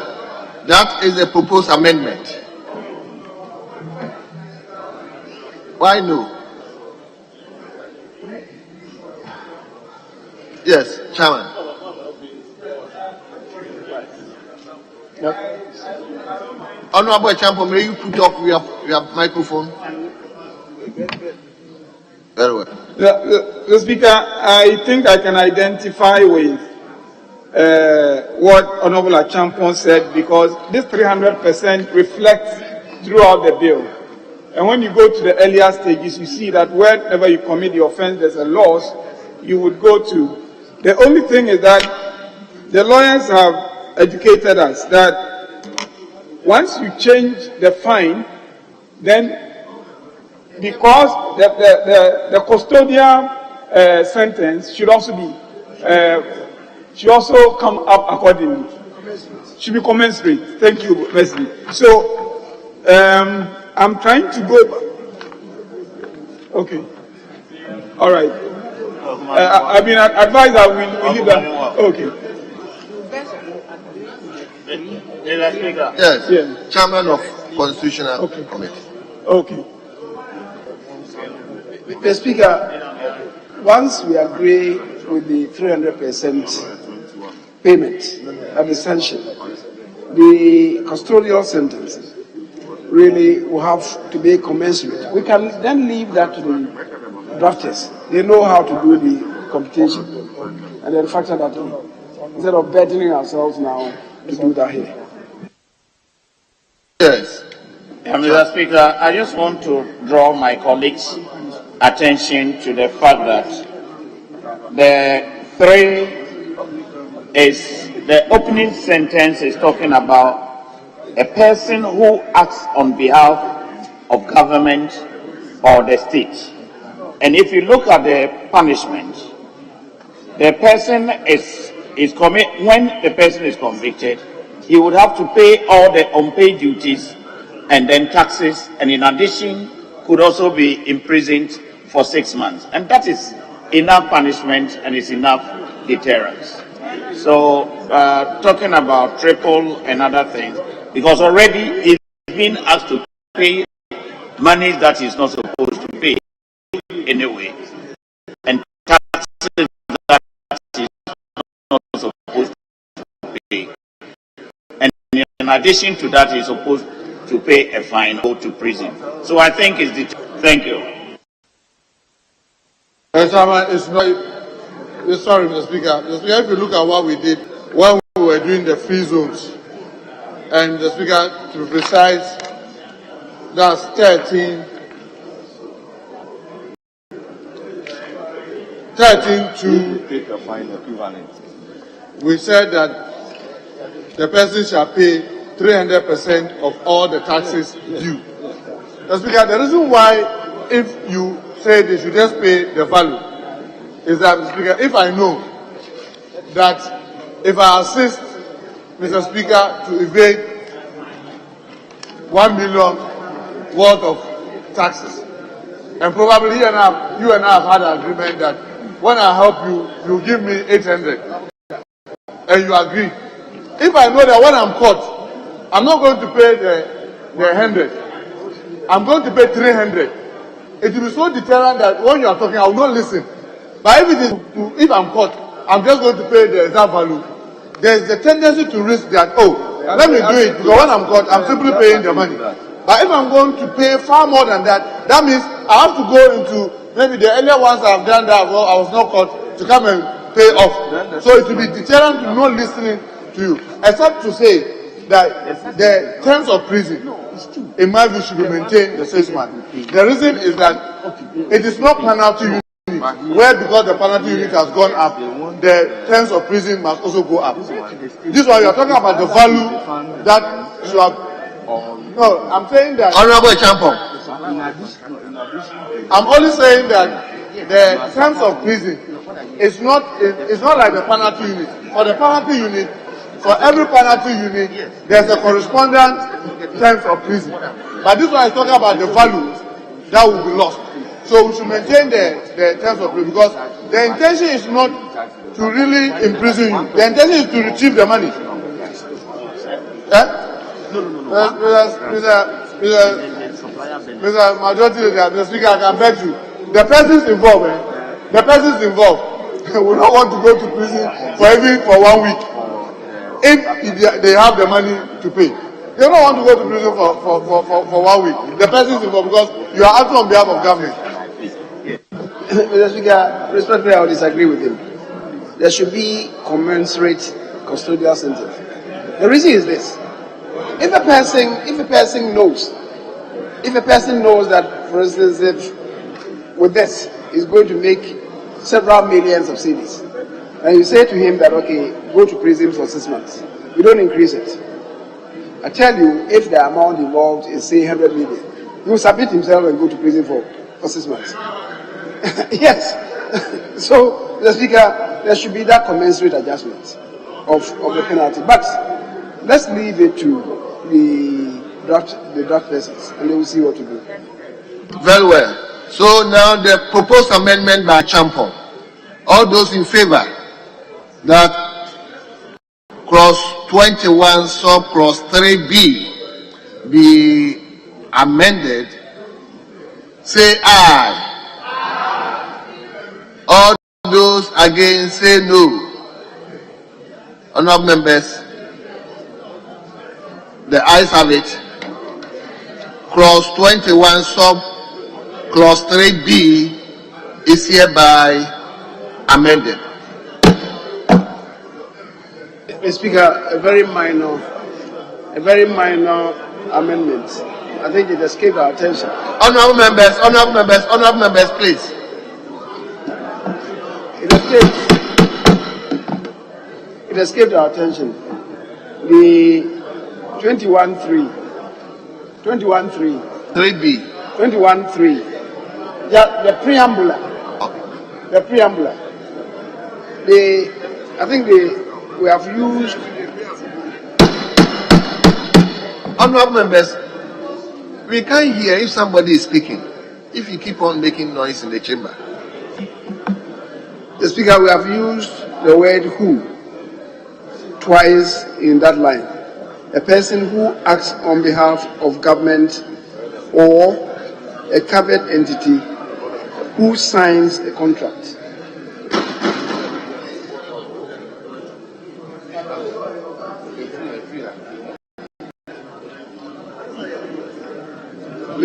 That is the proposed amendment. Why no? Yes, Chairman. Yep. Honorable Champo, may you put up your microphone? Very well. The Speaker, I think I can identify with what Honorable Achampon said, because this 300% reflects throughout the bill. And when you go to the earlier stages, you see that whenever you commit the offense, there's a loss you would go to. The only thing is that the lawyers have educated us that once you change the fine, then because the custodial sentence should also come up accordingly. Should be commensurate. Thank you, Wesley. So I'm trying to go. Okay. All right. I've been advised that we leave that. Okay. Yes. Yeah. Chairman of Constitutional Committee. Okay. Mr. Speaker, once we agree with the 300% payment and the sanction, the custodial sentence really will have to be commensurate. We can then leave that to the drafters. They know how to do the computation and then factor that in, instead of burdening ourselves now to do that here. Yes. Mr. Speaker, I just want to draw my colleagues' attention to the fact that the opening sentence is talking about a person who acts on behalf of government or the state. And if you look at the punishment, the person when the person is convicted, he would have to pay all the unpaid duties and then taxes, and in addition could also be imprisoned for 6 months. And that is enough punishment and is enough deterrence. So talking about triple and other things, because already he's been asked to pay money that he's not supposed to pay anyway, and taxes that he's in addition to that, he's supposed to pay a fine or go to prison. So I think it's the... Thank you. It's not... Sorry, Mr. Speaker. Mr. Speaker, if you look at what we did when we were doing the free zones, and the Speaker, to be precise, that's 13 to take a fine equivalent. We said that the person shall pay 300% of all the taxes due. Mr. Speaker, the reason why, if you say they should just pay the value, is that, Mr. Speaker, if I know that if I assist Mr. Speaker to evade 1 million worth of taxes, and probably you and I have had an agreement that when I help you, you give me 800, and you agree. If I know that when I'm caught, I'm not going to pay the 100, I'm going to pay 300. It will be so deterrent that when you are talking, I will not listen. But if it is, if I'm caught, I'm just going to pay the exact value. There is a tendency to risk that, oh, let me do it, because when I'm caught, I'm simply paying the money. But if I'm going to pay far more than that, that means I have to go into maybe the earlier ones I've done that, well, I was not caught, to come and pay off. So it will be deterrent to not listening to you, except to say that the terms of prison, in my view, should be maintained the 6 months. The reason is that it is not penalty unit, where because the penalty unit has gone up, the terms of prison must also go up. This is why you are talking about the value that should have. No, I'm saying that. Honorable Champon. I'm only saying that the terms of prison is not like the penalty unit. For the penalty unit, for every penalty unit, there's a correspondent terms of prison. But this one is talking about the value that will be lost. So we should maintain the terms of prison, because the intention is not to really imprison you. The intention is to retrieve the money. Mr. Majority Leader, Mr. Speaker, I can beg you. The persons involved, will not want to go to prison for 1 week if they have the money to pay. They don't want to go to prison for 1 week. The persons involved, because you are acting on behalf of government. Mr. Speaker, respectfully, I would disagree with him. There should be commensurate custodial sentence. The reason is this: if a person knows that, for instance, if with this he's going to make several millions of cedis, and you say to him that, okay, go to prison for 6 months, you don't increase it. I tell you, if the amount involved is, say, 100 million, he will submit himself and go to prison for 6 months. Yes. So, Mr. Speaker, there should be that commensurate adjustment of the penalty. But let's leave it to the draft persons, and they will see what to do. Very well. So now the proposed amendment by Champon. All those in favor that clause 21 sub clause 3b be amended, say aye. All those against, say no. Honourable members, the ayes have it. Clause 21 sub clause 3b is hereby amended. Mr. Speaker, a very minor amendment. I think it escaped our attention. Honourable members, please. It escaped our attention. The 21.3, 3B, 21.3. Yeah, the preambular. I think we have used. Honourable members, we can't hear if somebody is speaking, if you keep on making noise in the chamber. The Speaker, we have used the word who twice in that line. A person who acts on behalf of government or a covered entity who signs a contract.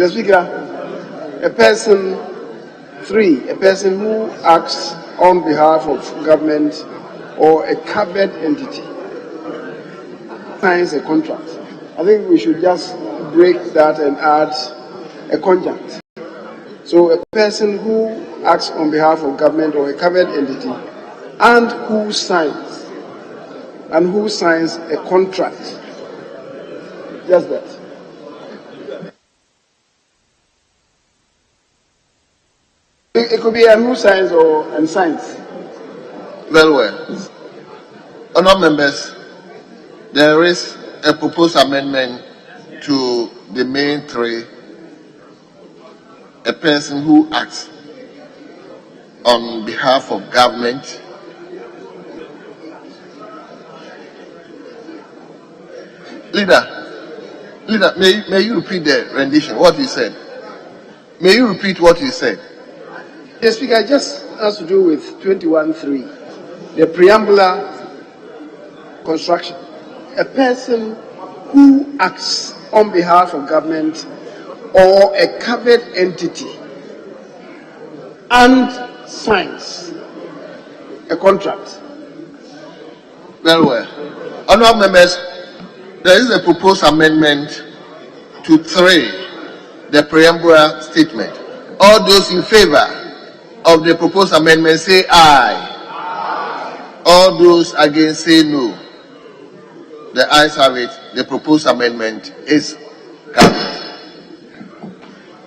Mr. Speaker, a person who acts on behalf of government or a covered entity signs a contract. I think we should just break that and add a conjunct. So a person who acts on behalf of government or a covered entity and who signs a contract. Just that. It could be a who signs or and signs. Very well. Honourable members, there is a proposed amendment to the main three. A person who acts on behalf of government Leader, may you repeat the rendition, what you said? May you repeat what you said? Yes, Speaker, it just has to do with 21.3, the preambular construction. A person who acts on behalf of government or a covered entity and signs a contract. Very well. Honourable members, there is a proposed amendment to 3, the preambular statement. All those in favor of the proposed amendment say aye. All those against say no. The ayes have it. The proposed amendment is carried.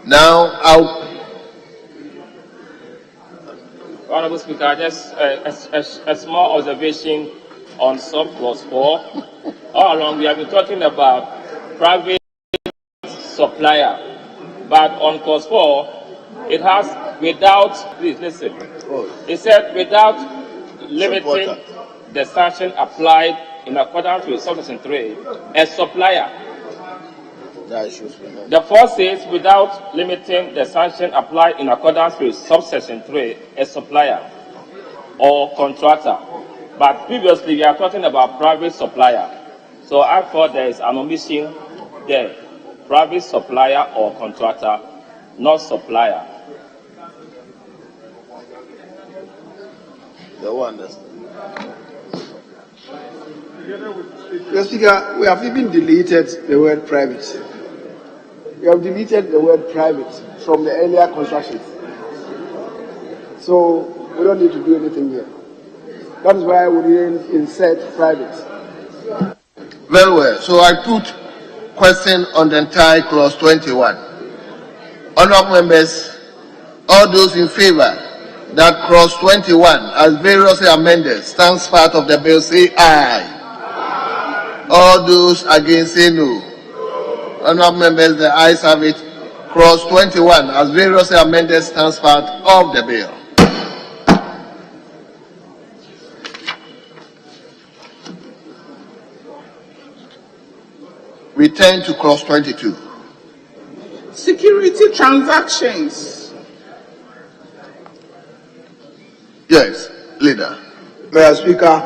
Now, Honourable Speaker, just a small observation on sub-clause 4. All along, we have been talking about private supplier, but on clause 4, it has without, please listen, it said without limiting the sanction applied in accordance with subsection 3, a supplier. The 4 says without limiting the sanction applied in accordance with subsection 3, a supplier or contractor. But previously we are talking about private supplier. So I thought there is an omission there. Private supplier or contractor, not supplier. The one understand. Mr. Speaker, we have even deleted the word private. We have deleted the word private from the earlier constructions. So we don't need to do anything here. That is why we didn't insert private. Very well. So I put question on the entire clause 21. Honourable members, all those in favor that clause 21 as variously amended stands part of the bill say aye. All those against say no. Honourable members, the ayes have it. Clause 21 as variously amended stands part of the bill. We turn to clause 22. Security transactions. Yes, Leader. Mr. Speaker,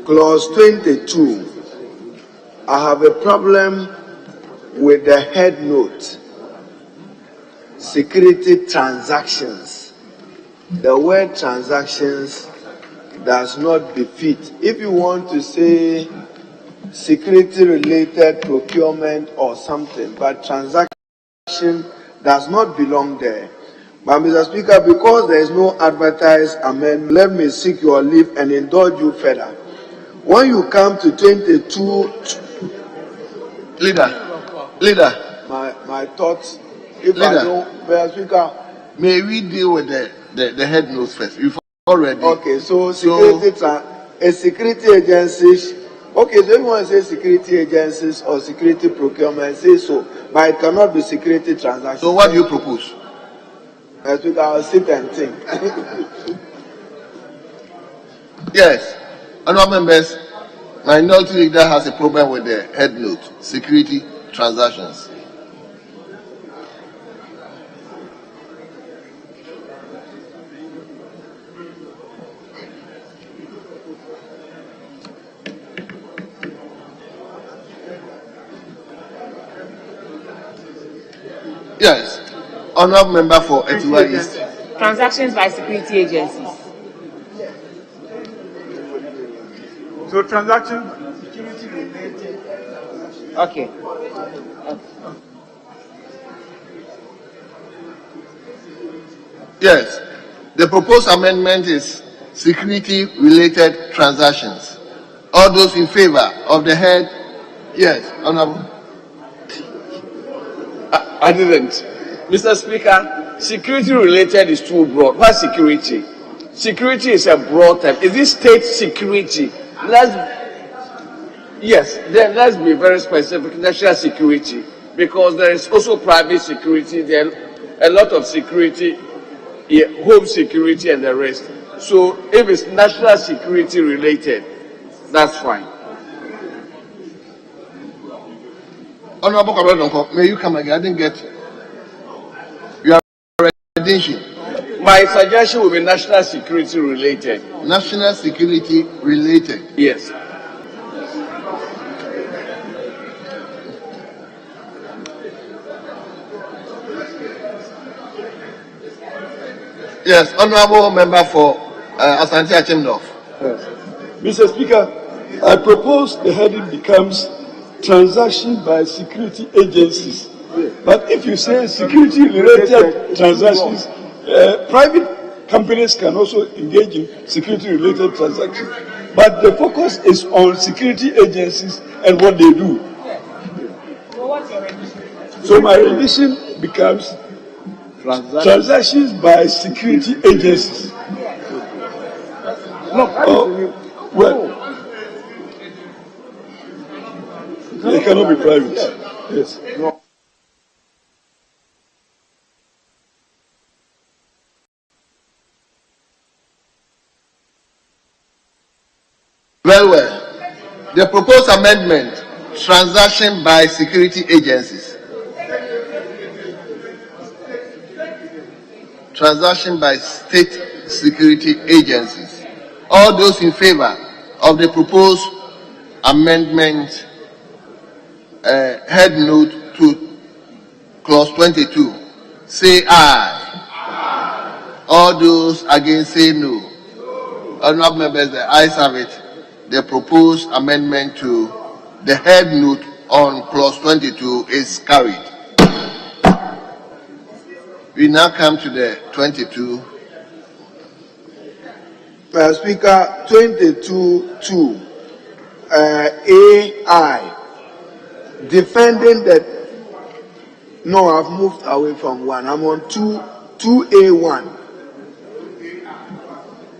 clause 22. I have a problem with the head note. Security transactions. The word transactions does not befit. If you want to say security-related procurement or something, but transaction does not belong there. But Mr. Speaker, because there is no advertised amendment, let me seek your leave and indulge you further. When you come to 22, Leader, my thoughts, if Leader, I don't, Mr. Speaker, may we deal with the head notes first? You've already. Okay, so security agencies. Okay, so if you want to say security agencies or security procurement, say so, but it cannot be security transactions. So what do you propose? I think I'll sit and think. Yes, honourable members, minority leader has a problem with the head note, security transactions. Yes. Honourable member for Etiwa East. Transactions by security agencies. So transaction. Okay. Yes. The proposed amendment is security-related transactions. All those in favor of the head? Yes, Honourable. I didn't. Mr. Speaker, security-related is too broad. What security? Security is a broad term. Is this state security? Then let's be very specific. National security, because there is also private security. There are a lot of security, home security, and the rest. So if it's national security related, that's fine. Honourable Kabradonko, may you come again? I didn't get your rendition. My suggestion will be national security related. National security related. Yes. Yes, Honourable member for Asante Achimdorf. Yes. Mr. Speaker, I propose the heading becomes transaction by security agencies. But if you say security-related transactions, private companies can also engage in security-related transactions. But the focus is on security agencies and what they do. So my rendition becomes transactions by security agencies. Well, they cannot be private. Yes. Very well. The proposed amendment, transaction by security agencies. Transaction by state security agencies. All those in favor of the proposed amendment, head note to clause 22, say aye. All those against say no. Honourable members, the ayes have it. The proposed amendment to the head note on clause 22 is carried. We now come to the 22. Speaker, 22(2), AI, defending that. No, I've moved away from 1. I'm on 2A1.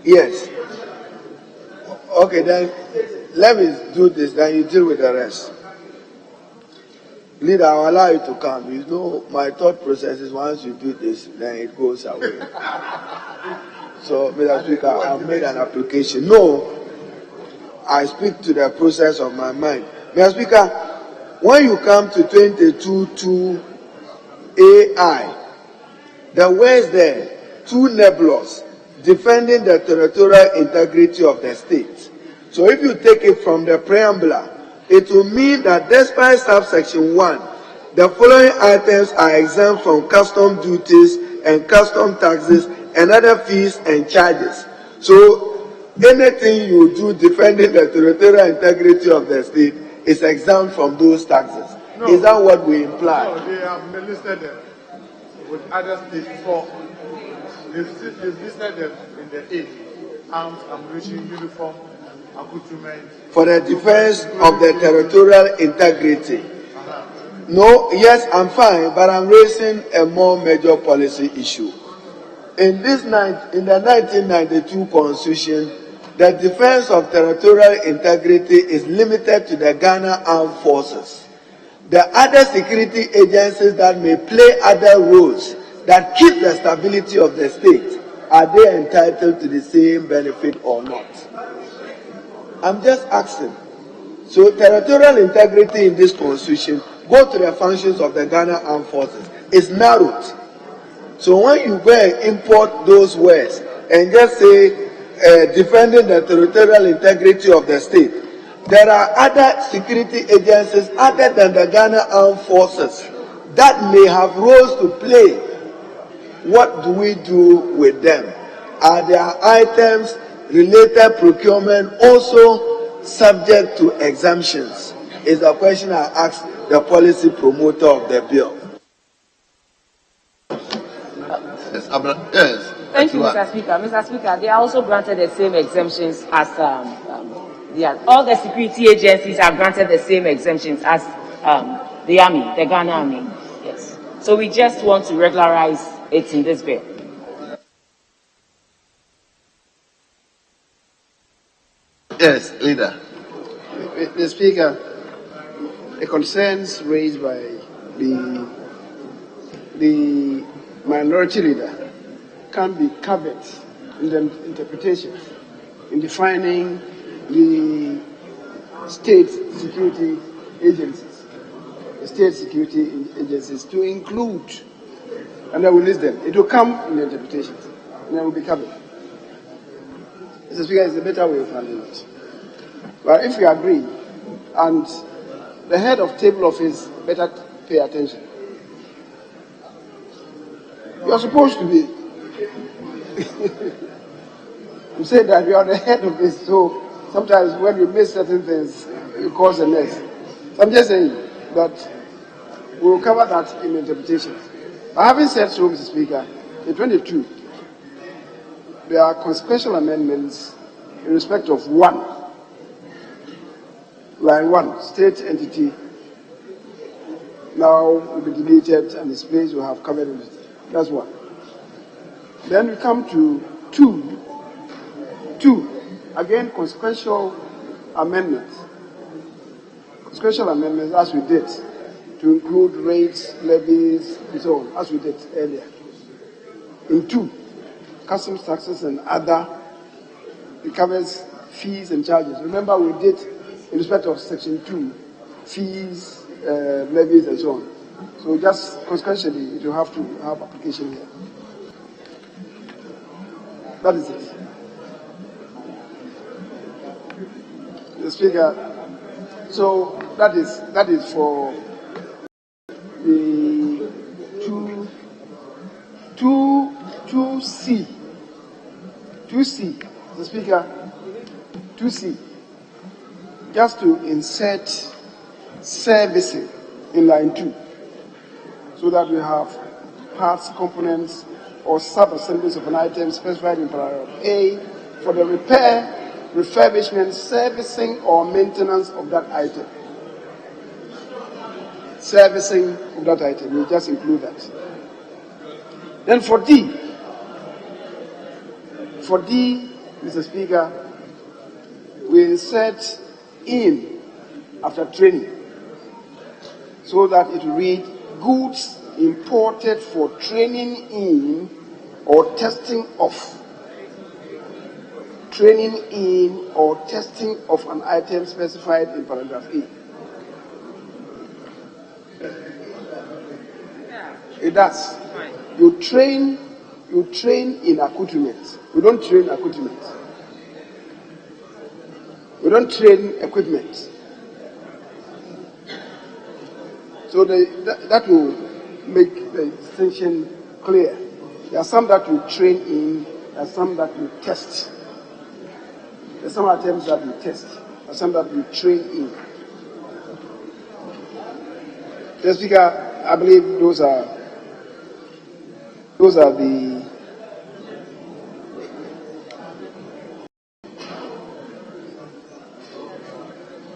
Yes. Okay, then let me do this, then you deal with the rest. Leader, I'll allow you to come. You know, my thought process is once you do this, then it goes away. So, Mr. Speaker, I've made an application. No, I speak to the process of my mind. Mr. Speaker, when you come to 22(2)AI, the words there, too nebulous, defending the territorial integrity of the state. So if you take it from the preamble, it will mean that despite subsection 1, the following items are exempt from custom duties and custom taxes and other fees and charges. So anything you do defending the territorial integrity of the state is exempt from those taxes. No. Is that what we imply? No, they have listed them with other states before. They've listed them in the A, arms, ammunition, uniform, accoutrement. For the defense of the territorial integrity. No, yes, I'm fine, but I'm raising a more major policy issue. In the 1992 Constitution, the defense of territorial integrity is limited to the Ghana Armed Forces. The other security agencies that may play other roles that keep the stability of the state, are they entitled to the same benefit or not? I'm just asking. So territorial integrity in this Constitution, go to the functions of the Ghana Armed Forces. It's narrowed. So when you go and import those words and just say defending the territorial integrity of the state, there are other security agencies other than the Ghana Armed Forces that may have roles to play, what do we do with them? Are there items related procurement also subject to exemptions? Is a question I asked the policy promoter of the bill. Yes, yes. Thank you, Mr. Speaker. Mr. Speaker, they are also granted the same exemptions as all the security agencies are granted the same exemptions as the army, the Ghana Army. Yes. So we just want to regularize it in this bill. Yes, leader. Mr. Speaker, the concerns raised by the minority leader can be covered in the interpretation in defining the state security agencies, to include, and I will list them. It will come in the interpretation, and it will be covered. Mr. Speaker, it's a better way of handling it. But if you agree, and the head of table office better pay attention. You are supposed to be. You say that you are the head of this, so sometimes when you miss certain things, you cause a mess. So I'm just saying that we will cover that in interpretation. But having said so, Mr. Speaker, in 22, there are consequential amendments in respect of line 1, state entity now will be deleted and its place will have covered it. That's one. Then we come to 2, again, consequential amendments. Consequential amendments, as we did, to include rates, levies, and so on, as we did earlier. In 2, customs taxes and other, it covers fees and charges. Remember, we did, in respect of section 2, fees, levies, and so on. So just consequentially, it will have to have application here. That is it. The Speaker, so that is for the 2C. 2C, the Speaker, 2C, just to insert servicing in line 2, so that we have parts, components, or sub-assemblies of an item specified in paragraph A for the repair, refurbishment, servicing, or maintenance of that item. Servicing of that item, we just include that. Then for D, Mr. Speaker, we insert in after training, so that it will read goods imported for training in or testing of. Training in or testing of an item specified in paragraph A. It does. You train in accoutrement. We don't train accoutrement. We don't train equipment. So that will make the distinction clear. There are some that we train in, there are some that we test. There are some items that we test, there are some that we train in. Mr. Speaker, I believe those are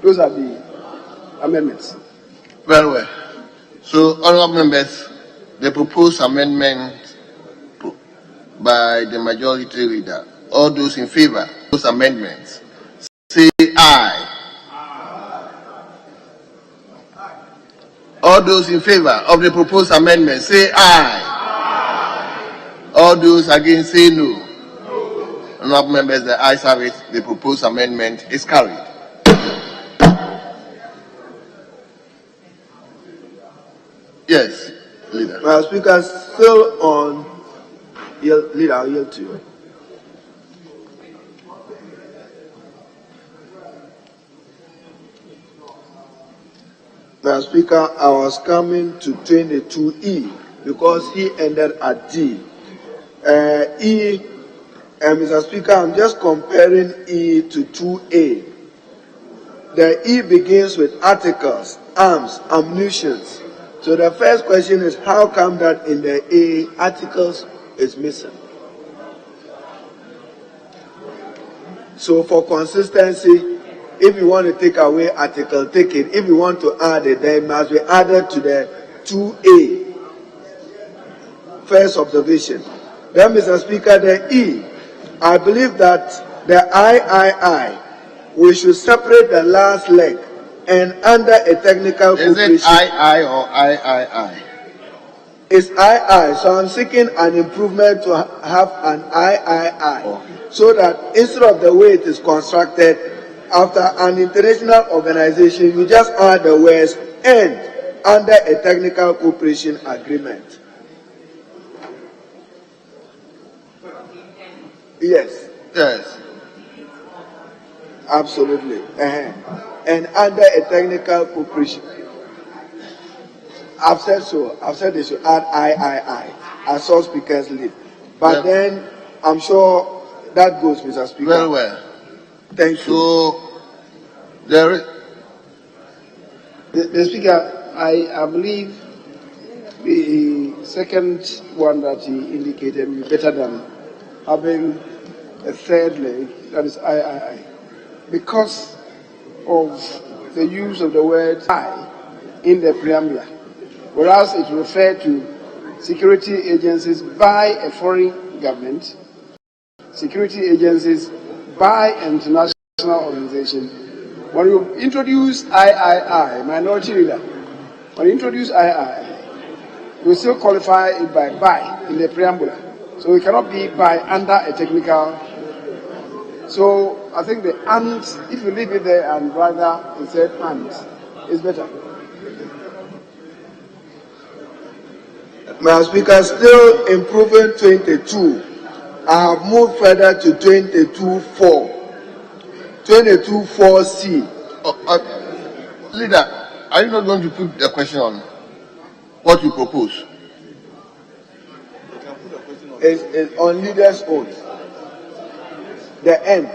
the amendments. Very well. So, honorable members, the proposed amendment by the majority leader, all those in favor of those amendments, say aye. All those in favor of the proposed amendment, say aye. All those against, say no. Honorable members, the ayes have it. The proposed amendment is carried. Yes, leader. Well, Speaker, still on leader, I'll yield to you. Mr. Speaker, I was coming to 22E because he ended at D. Mr. Speaker, I'm just comparing E to 2A. The E begins with articles, arms, ammunition. So the first question is, how come that in the A, articles is missing? So for consistency, if you want to take away article, take it. If you want to add it, then it must be added to the 2A. First observation. Then, Mr. Speaker, the E, I believe that the I, we should separate the last leg and under a technical cooperation. Is it I or I? It's I. So I'm seeking an improvement to have an I. So that instead of the way it is constructed, after an international organization, you just add the words and under a technical cooperation agreement. Yes. Yes. Absolutely. And under a technical cooperation. I've said so. I've said they should add I. I saw speakers leave. But then I'm sure that goes, Mr. Speaker. Very well. Thank you. So there is The Speaker, I believe the second one that he indicated will be better than having a third leg, that is I. Because of the use of the word I in the preamble, whereas it referred to security agencies by a foreign government, security agencies by an international organization. When you introduce I, minority leader, when you introduce I, you still qualify it by in the preamble. So it cannot be by under a technical. So I think the and, if you leave it there and rather instead and, is better. Mr. Speaker, still improving 22. I have moved further to 22.4. 22.4C. Leader, are you not going to put the question on what you propose? It's on leader's oath. The end.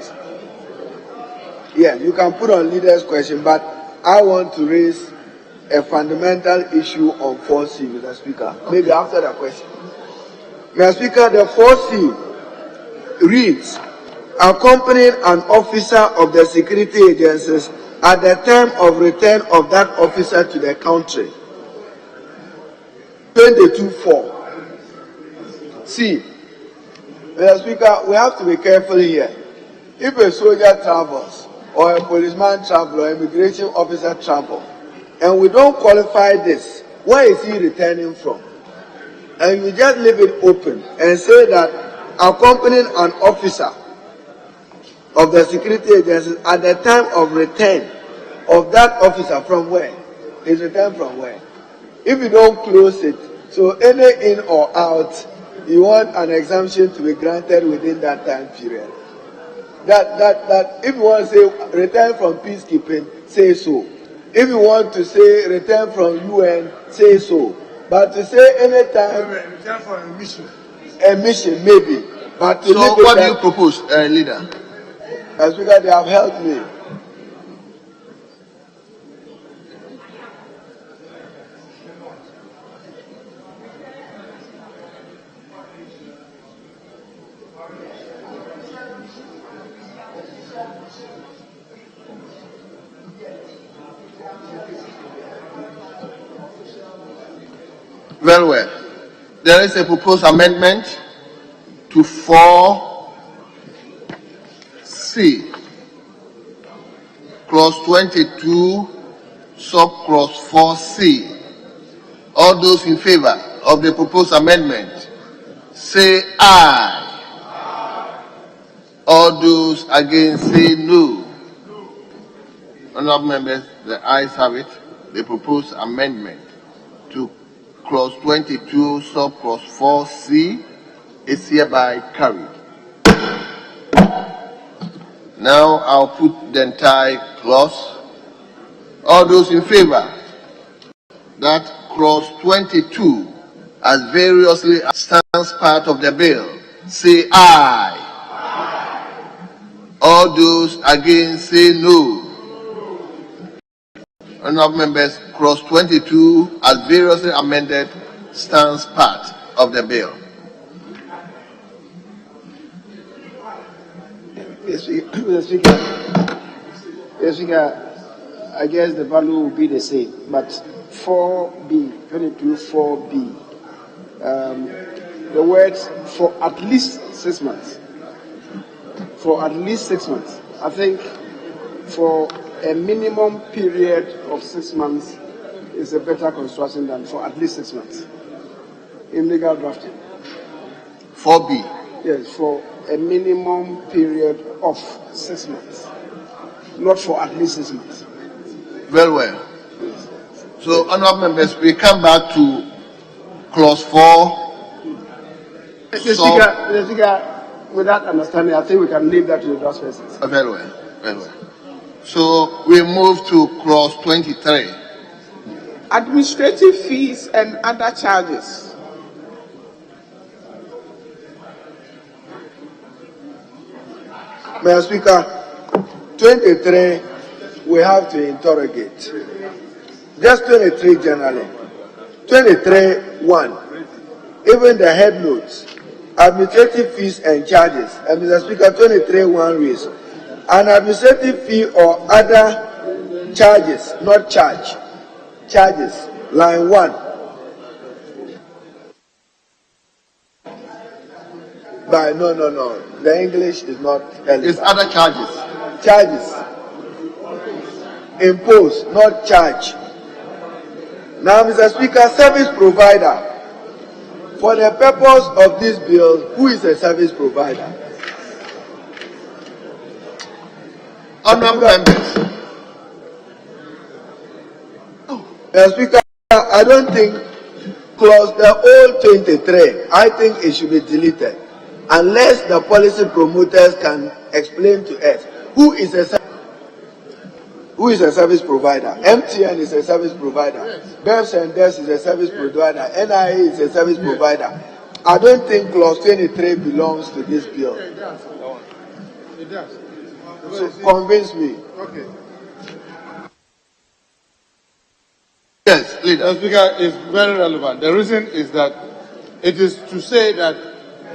Yeah, you can put on leader's question, but I want to raise a fundamental issue on 4C, Mr. Speaker. Maybe after the question. Mr. Speaker, the 4C reads, accompanying an officer of the security agencies at the time of return of that officer to the country. 22.4. See, Mr. Speaker, we have to be careful here. If a soldier travels, or a policeman travels, or immigration officer travels, and we don't qualify this, where is he returning from? And you just leave it open and say that accompanying an officer of the security agencies at the time of return of that officer from where? His return from where? If you don't close it, so any in or out, you want an exemption to be granted within that time period. That if you want to say return from peacekeeping, say so. If you want to say return from UN, say so. But to say any time, Return for a mission maybe. But to so what do you propose, leader? As Speaker, they have helped me. Very well. There is a proposed amendment to 4C, clause 22, subclause 4C. All those in favor of the proposed amendment, say aye. All those against, say no. Honourable members, the ayes have it. The proposed amendment to clause 22, subclause 4C is hereby carried. Now I'll put the entire clause. All those in favor that clause 22 as variously stands part of the bill, say aye. All those against say no. Honourable members, clause 22 as variously amended stands part of the bill. Mr. Speaker, I guess the value will be the same, but 4B, 22 4B, the words for at least 6 months. For at least 6 months. I think for a minimum period of 6 months is a better construction than for at least 6 months in legal drafting. 4B. Yes, for a minimum period of 6 months, not for at least 6 months. Very well. So, honourable members, we come back to clause 4. Mr. Speaker, with that understanding, I think we can leave that to the draft persons. Very well, very well. So, we move to clause 23. Administrative fees and other charges. Mr. Speaker, 23, we have to interrogate. Just 23 generally. 23.1. Even the head notes, administrative fees and charges. And Mr. Speaker, 23.1 reads, an administrative fee or other charges, not charge, charges, line 1. But no. The English is not eligible. It's other charges. Charges. Impose, not charge. Now, Mr. Speaker, service provider. For the purpose of this bill, who is a service provider? Honourable members. Mr. Speaker, I don't think clause the old 23. I think it should be deleted. Unless the policy promoters can explain to us who is a service provider. MTN is a service provider. Bev and Des is a service provider. NIA is a service provider. I don't think clause 23 belongs to this bill. It does. It does. So convince me. Okay. Yes, leader. Speaker, is very relevant. The reason is that it is to say that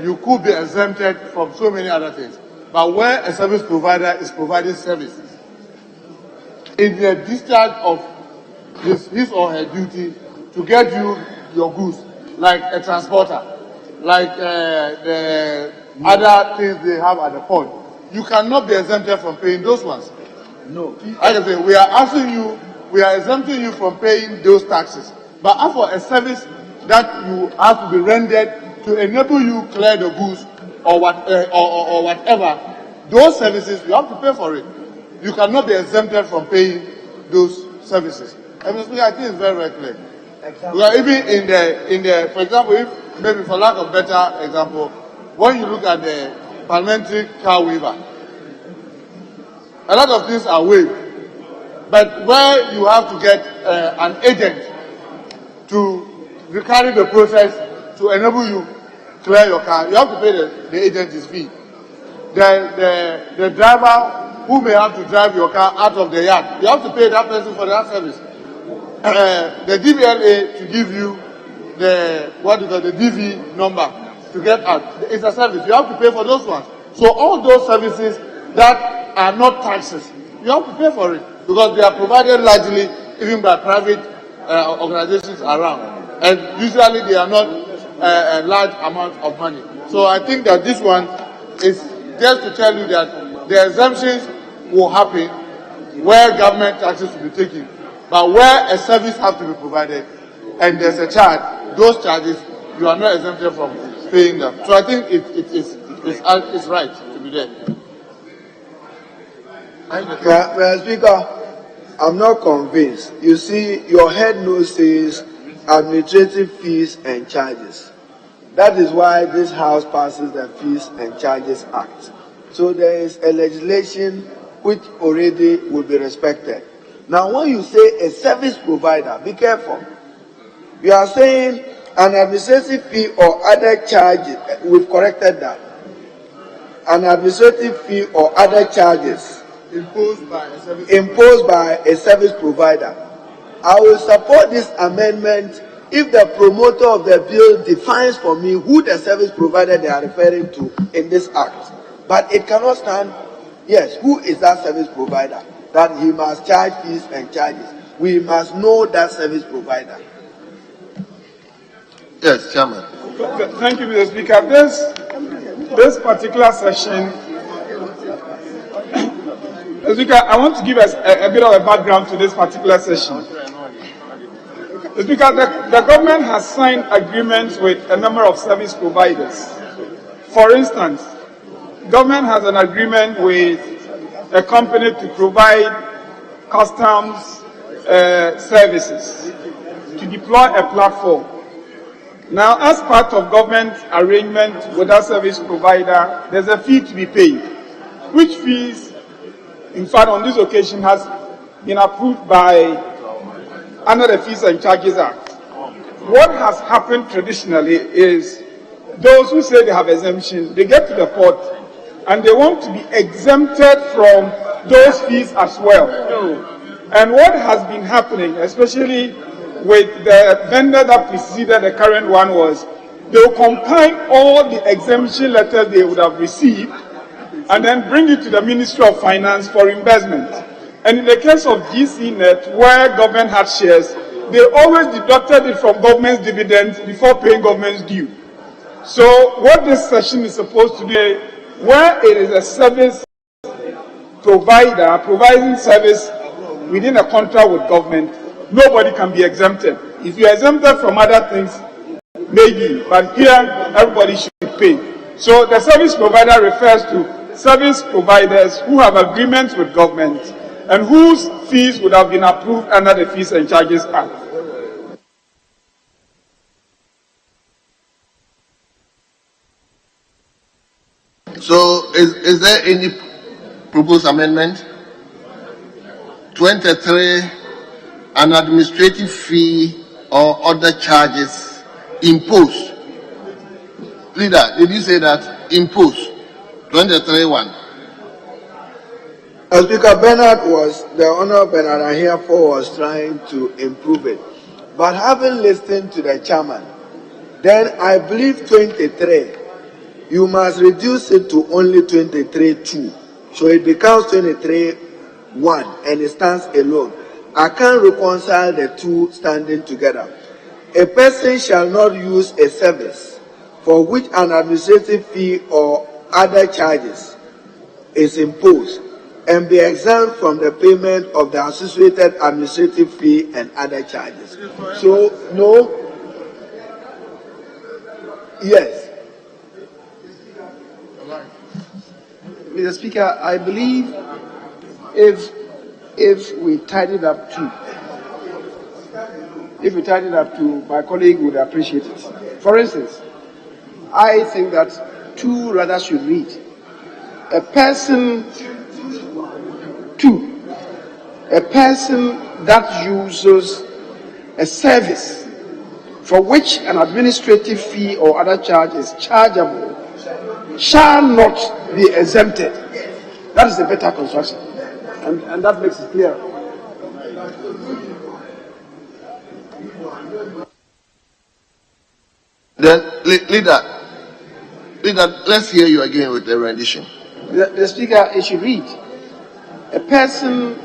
you could be exempted from so many other things. But where a service provider is providing services, in the discharge of his or her duty to get you your goods, like a transporter, like the other things they have at the port, you cannot be exempted from paying those ones. No. Like I say, we are exempting you from paying those taxes. But as for a service that you have to be rendered to enable you clear the goods or whatever, those services, you have to pay for it. You cannot be exempted from paying those services. I think it's very, very clear. Because even in the, for example, if maybe for lack of better example, when you look at the parliamentary car waiver, a lot of things are waived. But where you have to get an agent to carry the process to enable you clear your car, you have to pay the agent's fee. The driver who may have to drive your car out of the yard, you have to pay that person for that service. The DVLA to give you the DV number to get out, it's a service. You have to pay for those ones. So all those services that are not taxes, you have to pay for it because they are provided largely even by private organizations around, and usually they are not a large amount of money. So I think that this one is just to tell you that the exemptions will happen where government taxes will be taken, but where a service has to be provided and there's a charge, those charges you are not exempted from paying them. So I think it's right to be there. Mr. Speaker, I'm not convinced. You see, your head note says administrative fees and charges. That is why this House passes the Fees and Charges Act. So there is a legislation which already will be respected. Now, when you say a service provider, be careful. You are saying an administrative fee or other charges. We've corrected that. An administrative fee or other charges imposed by a service provider. I will support this amendment if the promoter of the bill defines for me who the service provider they are referring to in this act. But it cannot stand, yes, who is that service provider? That he must charge fees and charges. We must know that service provider. Yes, Chairman. Thank you, Mr. Speaker. This particular session, Mr. Speaker, I want to give us a bit of a background to this particular session. Mr. Speaker, the government has signed agreements with a number of service providers. For instance, government has an agreement with a company to provide customs services, to deploy a platform. Now, as part of government arrangement with that service provider, there's a fee to be paid, which fees, in fact, on this occasion has been approved by under the Fees and Charges Act. What has happened traditionally is those who say they have exemption, they get to the port and they want to be exempted from those fees as well. And what has been happening, especially with the vendor that preceded the current one, was they will compile all the exemption letters they would have received and then bring it to the Ministry of Finance for reimbursement. And in the case of GCNet, where government had shares, they always deducted it from government's dividends before paying government's due. So what this session is supposed to do, where it is a service provider providing service within a contract with government, nobody can be exempted. If you are exempted from other things, maybe, but here everybody should pay. So the service provider refers to service providers who have agreements with government and whose fees would have been approved under the Fees and Charges Act. So is there any proposed amendment? 23, an administrative fee or other charges imposed. Leader, did you say that? Imposed. 23(1). Speaker, the Honorable Bernard Ahiafo was trying to improve it. But having listened to the chairman, then I believe 23, you must reduce it to only 23(2). So it becomes 23(1) and it stands alone. I can't reconcile the two standing together. A person shall not use a service for which an administrative fee or other charges is imposed and be exempt from the payment of the associated administrative fee and other charges. So, no. Yes. Mr. Speaker, I believe if we tied it up to, my colleague would appreciate it. For instance, I think that 2 rather should read. A person that uses a service for which an administrative fee or other charge is chargeable shall not be exempted. That is a better construction. And that makes it clear. Then, leader, let's hear you again with the rendition. The Speaker, it should read, a person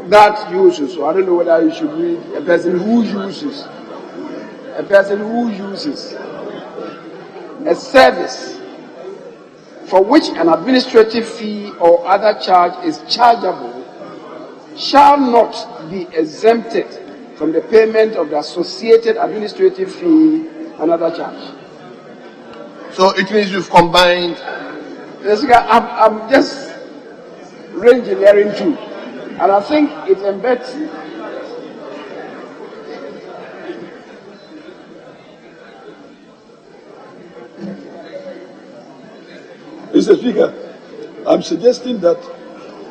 that uses, so I don't know whether you should read a person who uses a service for which an administrative fee or other charge is chargeable shall not be exempted from the payment of the associated administrative fee and other charge. So it means you've combined. Yes, I'm just re-engineering too, and I think it embeds. Mr. Speaker, I'm suggesting that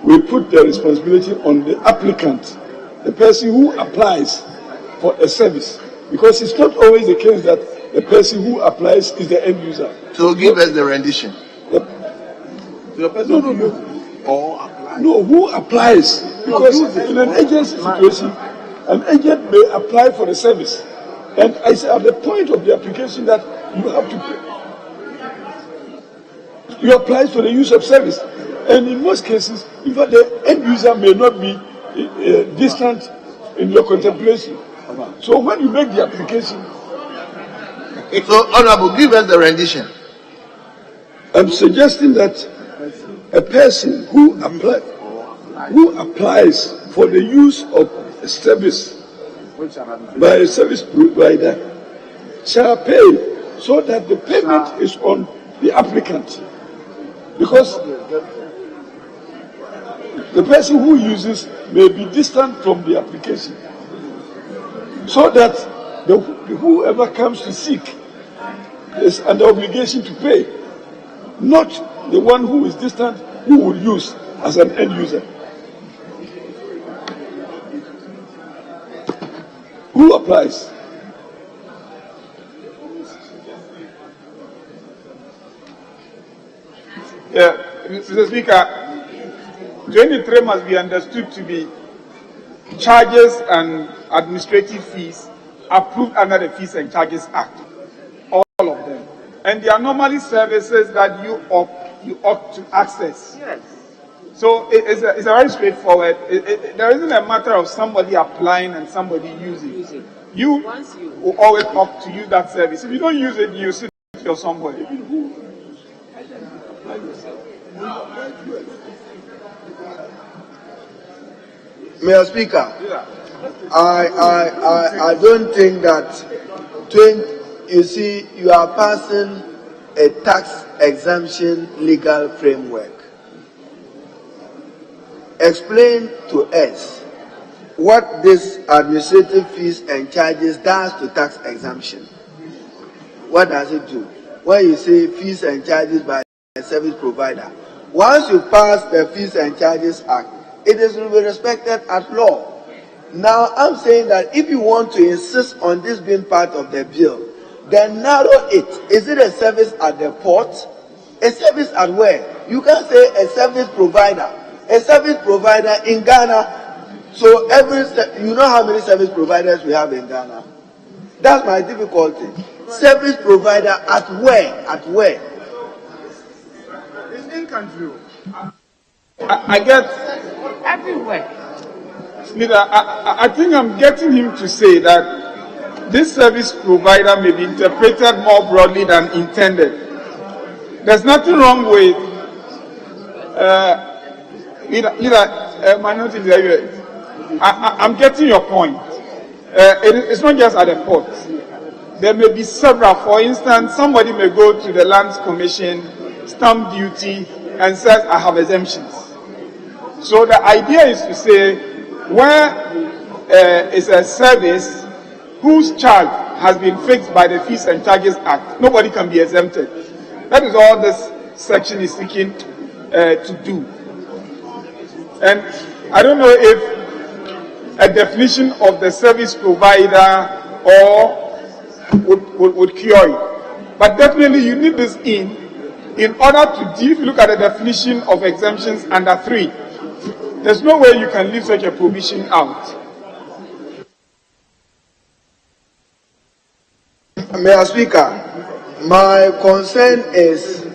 we put the responsibility on the applicant, the person who applies for a service. because it's not always the case that the person who applies is the end user. So give us the rendition. No, who applies? Because in an agency situation, an agent may apply for the service. And I say at the point of the application that you have to pay. You apply for the use of service. And in most cases, even the end user may not be distant in your contemplation. So when you make the application. So, Honorable, give us the rendition. I'm suggesting that a person who applies for the use of a service by a service provider shall pay, so that the payment is on the applicant. Because the person who uses may be distant from the application, so that whoever comes to seek is under obligation to pay, not the one who is distant who will use as an end user. Who applies? Yeah, Mr. Speaker, 23 must be understood to be charges and administrative fees approved under the Fees and Charges Act, all of them. And they are normally services that you ought to access. Yes. So it's a very straightforward. There isn't a matter of somebody applying and somebody using. You will always opt to use that service. If you don't use it, you sit for somebody. Mr. Speaker, I don't think that you see, you are passing a tax exemption legal framework. Explain to us what this administrative fees and charges does to tax exemption. What does it do? When you say fees and charges by a service provider, once you pass the Fees and Charges Act, it is to be respected at law. Now, I'm saying that if you want to insist on this being part of the bill, then narrow it. Is it a service at the port? A service at where? You can say a service provider. A service provider in Ghana. So you know how many service providers we have in Ghana? That's my difficulty. Service provider at where? At where? It's in country. I get everywhere. I think I'm getting him to say that this service provider may be interpreted more broadly than intended. There's nothing wrong with I'm getting your point. It's not just at the port. There may be several. For instance, somebody may go to the Lands Commission, stamp duty, and says, I have exemptions. So the idea is to say, where is a service whose charge has been fixed by the Fees and Charges Act, nobody can be exempted. That is all this section is seeking to do. And I don't know if a definition of the service provider would cure it. But definitely you need this in order to deal. If you look at the definition of exemptions under 3, there's no way you can leave such a provision out. Mr. Speaker, my concern is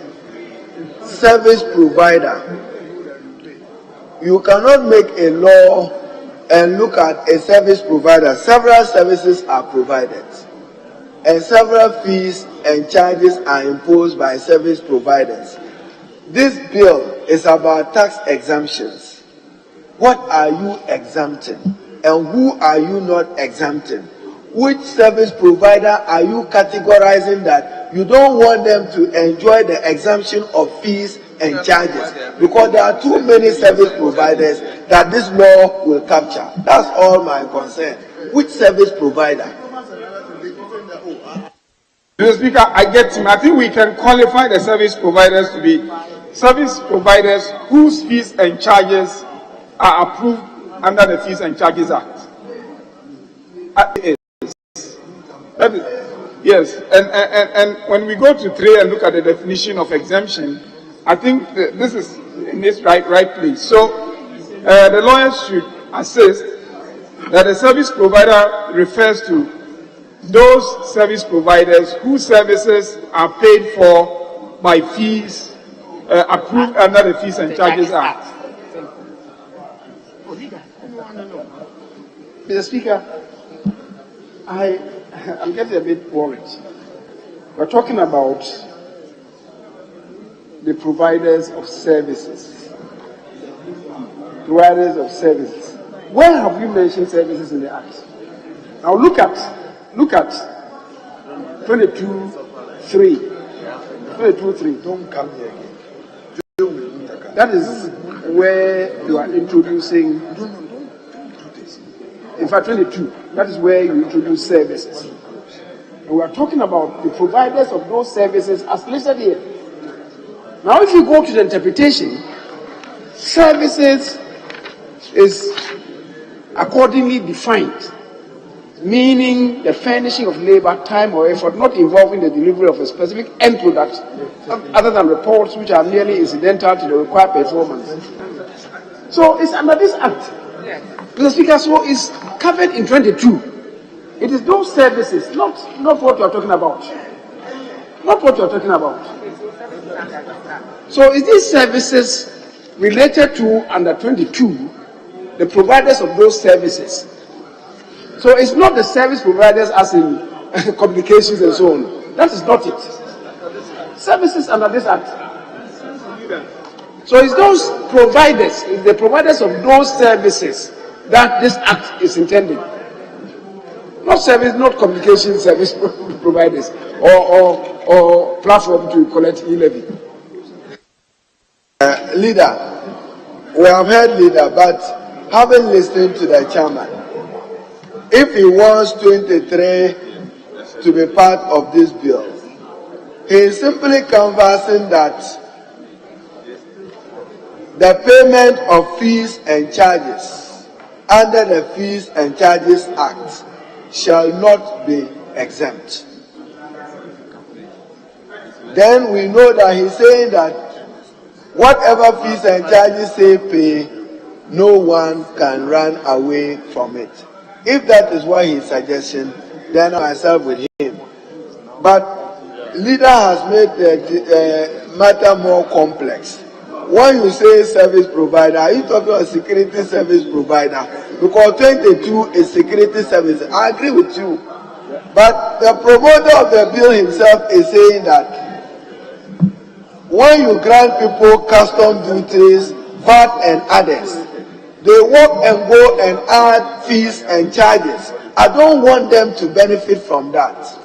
service provider. You cannot make a law and look at a service provider. Several services are provided, and several fees and charges are imposed by service providers. This bill is about tax exemptions. What are you exempting, and who are you not exempting? Which service provider are you categorizing that you don't want them to enjoy the exemption of fees and charges? Because there are too many service providers that this law will capture. That's all my concern. Which service provider? Mr. Speaker, I get him. I think we can qualify the service providers to be service providers whose fees and charges are approved under the Fees and Charges Act. That is, yes, and when we go to 3 and look at the definition of exemption, I think this is in its right place. So the lawyers should assist that the service provider refers to those service providers whose services are paid for by fees approved under the Fees and Charges Act. Mr. Speaker, I'm getting a bit worried. We're talking about the providers of services. Providers of services. Where have you mentioned services in the Act? Now look at 22.3. 22.3. Don't come here again. That is where you are introducing. In fact, 22. That is where you introduce services. And we are talking about the providers of those services as listed here. Now, if you go to the interpretation, services is accordingly defined, meaning the furnishing of labor, time, or effort not involving the delivery of a specific end product, other than reports which are merely incidental to the required performance. So it's under this Act. Mr. Speaker, so it's covered in 22. It is those services, not what you are talking about. Not what you are talking about. So is these services related to under 22, the providers of those services? So it's not the service providers as in communications and so on. That is not it. Services under this Act. So it's those providers, it's the providers of those services that this Act is intending. Not service, not communication service providers or platform to collect e-levy. Leader, we have heard leader, but having listened to the chairman, if he wants 23 to be part of this bill, he is simply canvassing that the payment of fees and charges under the Fees and Charges Act shall not be exempt. Then we know that he's saying that whatever fees and charges they pay, no one can run away from it. If that is what he's suggesting, then I myself with him. But leader has made the matter more complex. When you say service provider, are you talking about security service provider? Because 22 is security service. I agree with you. But the promoter of the bill himself is saying that when you grant people custom duties, VAT and others, they walk and go and add fees and charges. I don't want them to benefit from that.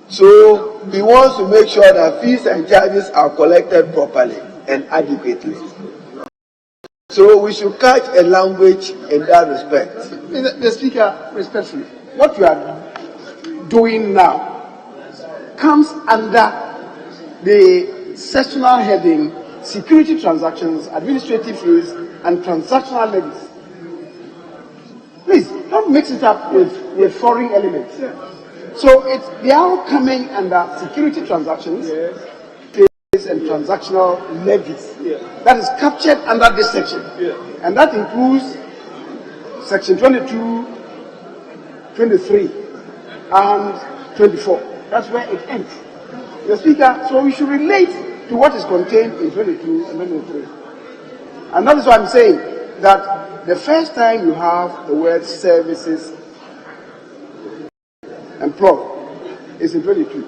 So he wants to make sure that fees and charges are collected properly and adequately. So we should catch a language in that respect. The Speaker, respectfully, what you are doing now comes under the sectional heading security transactions, administrative fees, and transactional levies. Please, don't mix it up with foreign elements. So they are all coming under security transactions, fees, and transactional levies. That is captured under this section. And that includes section 22, 23, and 24. That's where it ends. The Speaker, so we should relate to what is contained in 22 and 23. And that is why I'm saying that the first time you have the word services employed is in 22.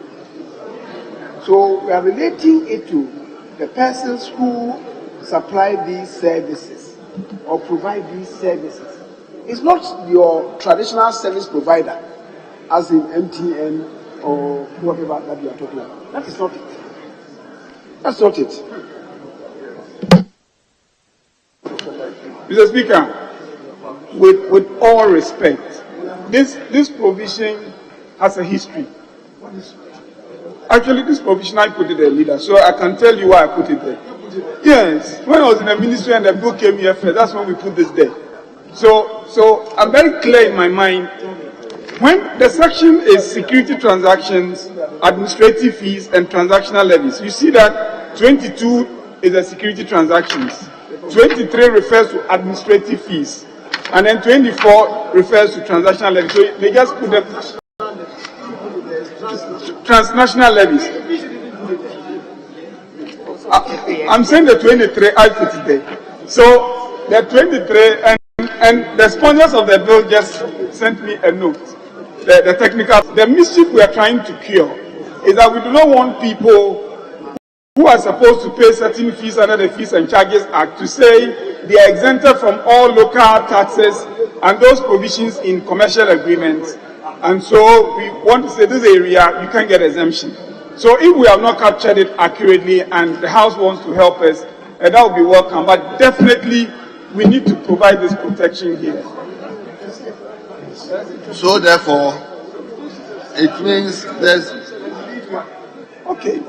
So we are relating it to the persons who supply these services or provide these services. It's not your traditional service provider, as in MTN or whatever that you are talking about. That is not it. That's not it. Mr. Speaker, with all respect, this provision has a history. Actually, this provision I put it there, leader, so I can tell you why I put it there. Yes, when I was in the ministry and the bill came here first, that's when we put this there. So I'm very clear in my mind When the section is security transactions, administrative fees, and transactional levies, you see that 22 is the security transactions, 23 refers to administrative fees, and then 24 refers to transactional levies. So they just put them transnational levies. I'm saying the 23, I put it there. So the 23, and the sponsors of the bill just sent me a note. The technical, the mischief we are trying to cure is that we do not want people who are supposed to pay certain fees under the Fees and Charges Act to say they are exempted from all local taxes and those provisions in commercial agreements. And so we want to say this area, you can't get exemption. So if we have not captured it accurately and the House wants to help us, that would be welcome. But definitely, we need to provide this protection here. So therefore, it means there's... Okay.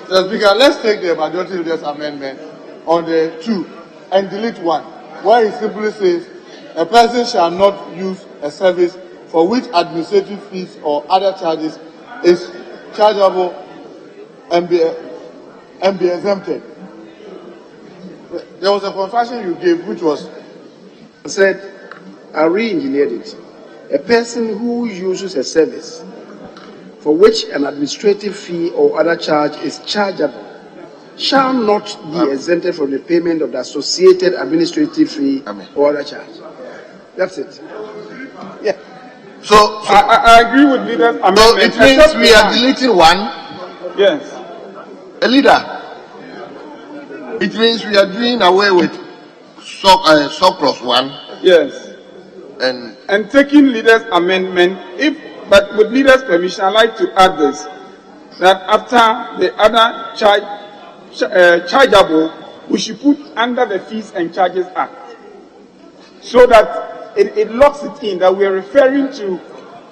Mr. Speaker, let's take the majority leader's amendment on the 2 and delete 1, where it simply says, a person shall not use a service for which administrative fees or other charges is chargeable and be exempted. There was a construction you gave which was said, I re-engineered it. A person who uses a service for which an administrative fee or other charge is chargeable shall not be exempted from the payment of the associated administrative fee or other charge. That's it. Yeah. So I agree with leader's amendment. So it means we are deleting 1. Yes. A leader. It means we are doing away with surplus 1. Yes. And taking leader's amendment, but with leader's permission, I'd like to add this, that after the other chargeable, we should put under the Fees and Charges Act, so that it locks it in, that we are referring to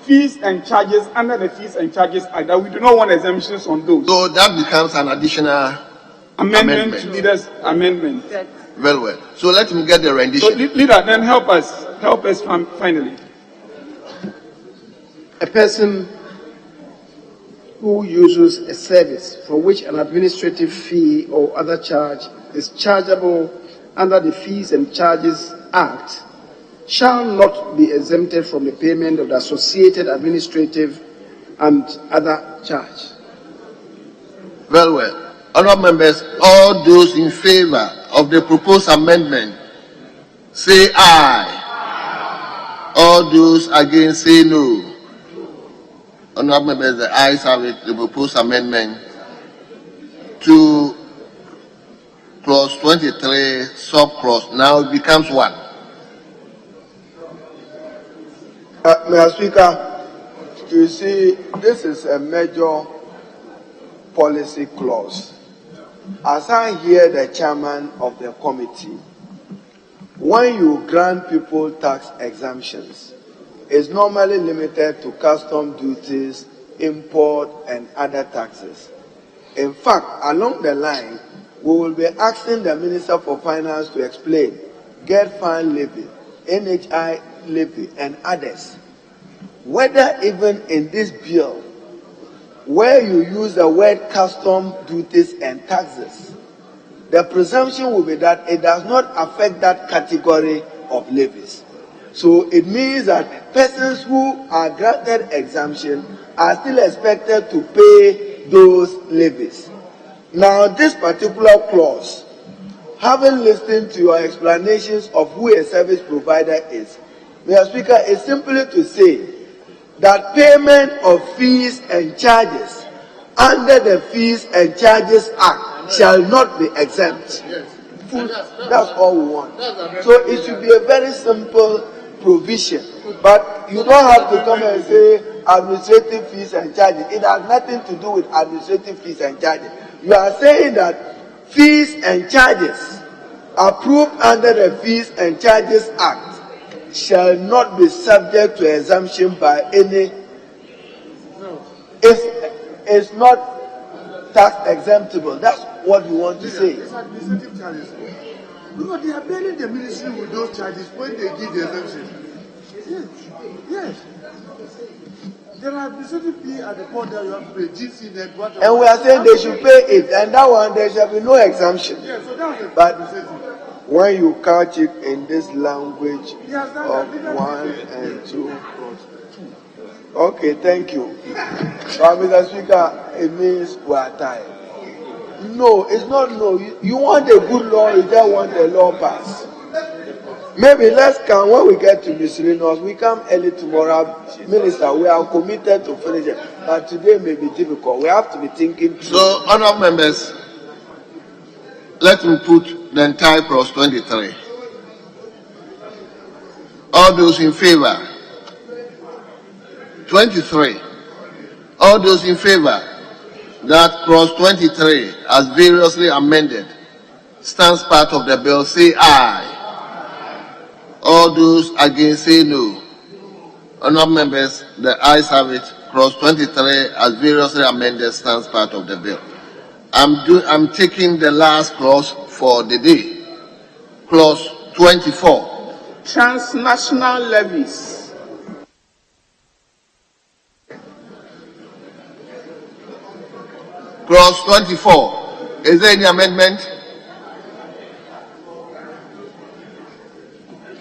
fees and charges under the Fees and Charges Act, that we do not want exemptions on those. So that becomes an additional amendment to leader's amendment. Very well. So let me get the rendition. So, leader, then help us finally. A person who uses a service for which an administrative fee or other charge is chargeable under the Fees and Charges Act shall not be exempted from the payment of the associated administrative and other charge. Very well. Honourable members, all those in favour of the proposed amendment, say aye. All those against, say no. Honourable members, the ayes have it. The proposed amendment to clause 23 sub-clause now becomes 1. Mr. Speaker, you see, this is a major policy clause. As I hear the chairman of the committee, when you grant people tax exemptions, it's normally limited to custom duties, import, and other taxes. In fact, along the line, we will be asking the Minister for Finance to explain Get Fund Levy, NHI Levy, and others, whether even in this bill, where you use the word custom duties and taxes, the presumption will be that it does not affect that category of levies. So it means that persons who are granted exemption are still expected to pay those levies. Now, this particular clause, having listened to your explanations of who a service provider is, Mr. Speaker, is simply to say that payment of fees and charges under the Fees and Charges Act shall not be exempt. That's all we want. So it should be a very simple provision. But you don't have to come and say administrative fees and charges. It has nothing to do with administrative fees and charges. You are saying that fees and charges approved under the Fees and Charges Act shall not be subject to exemption by any. It's not tax exemptable. That's what we want to say. It's administrative charges. Because they are burning the ministry with those charges when they give the exemption. Yes. There are administrative fee at the point that you have to pay GC net, whatever. And we are saying they should pay it, and that one there shall be no exemption. Yeah, so that's it. But when you couch it in this language of 1 and 2. Okay, thank you. But Mr. Speaker, it means we are tired. No, it's not no. You want a good law, you just want a law pass. Maybe let's come when we get to miscellaneous. We come early tomorrow, Minister. We are committed to finish it, but today may be difficult. We have to be thinking. So, honourable members, let me put the entire clause 23. All those in favour. 23. All those in favour that clause 23, as variously amended, stands part of the bill, say aye. All those against, say no. Honourable members, the ayes have it. Clause 23, as variously amended, stands part of the bill. I'm taking the last clause for the day. Clause 24. Transnational levies. Clause 24. Is there any amendment?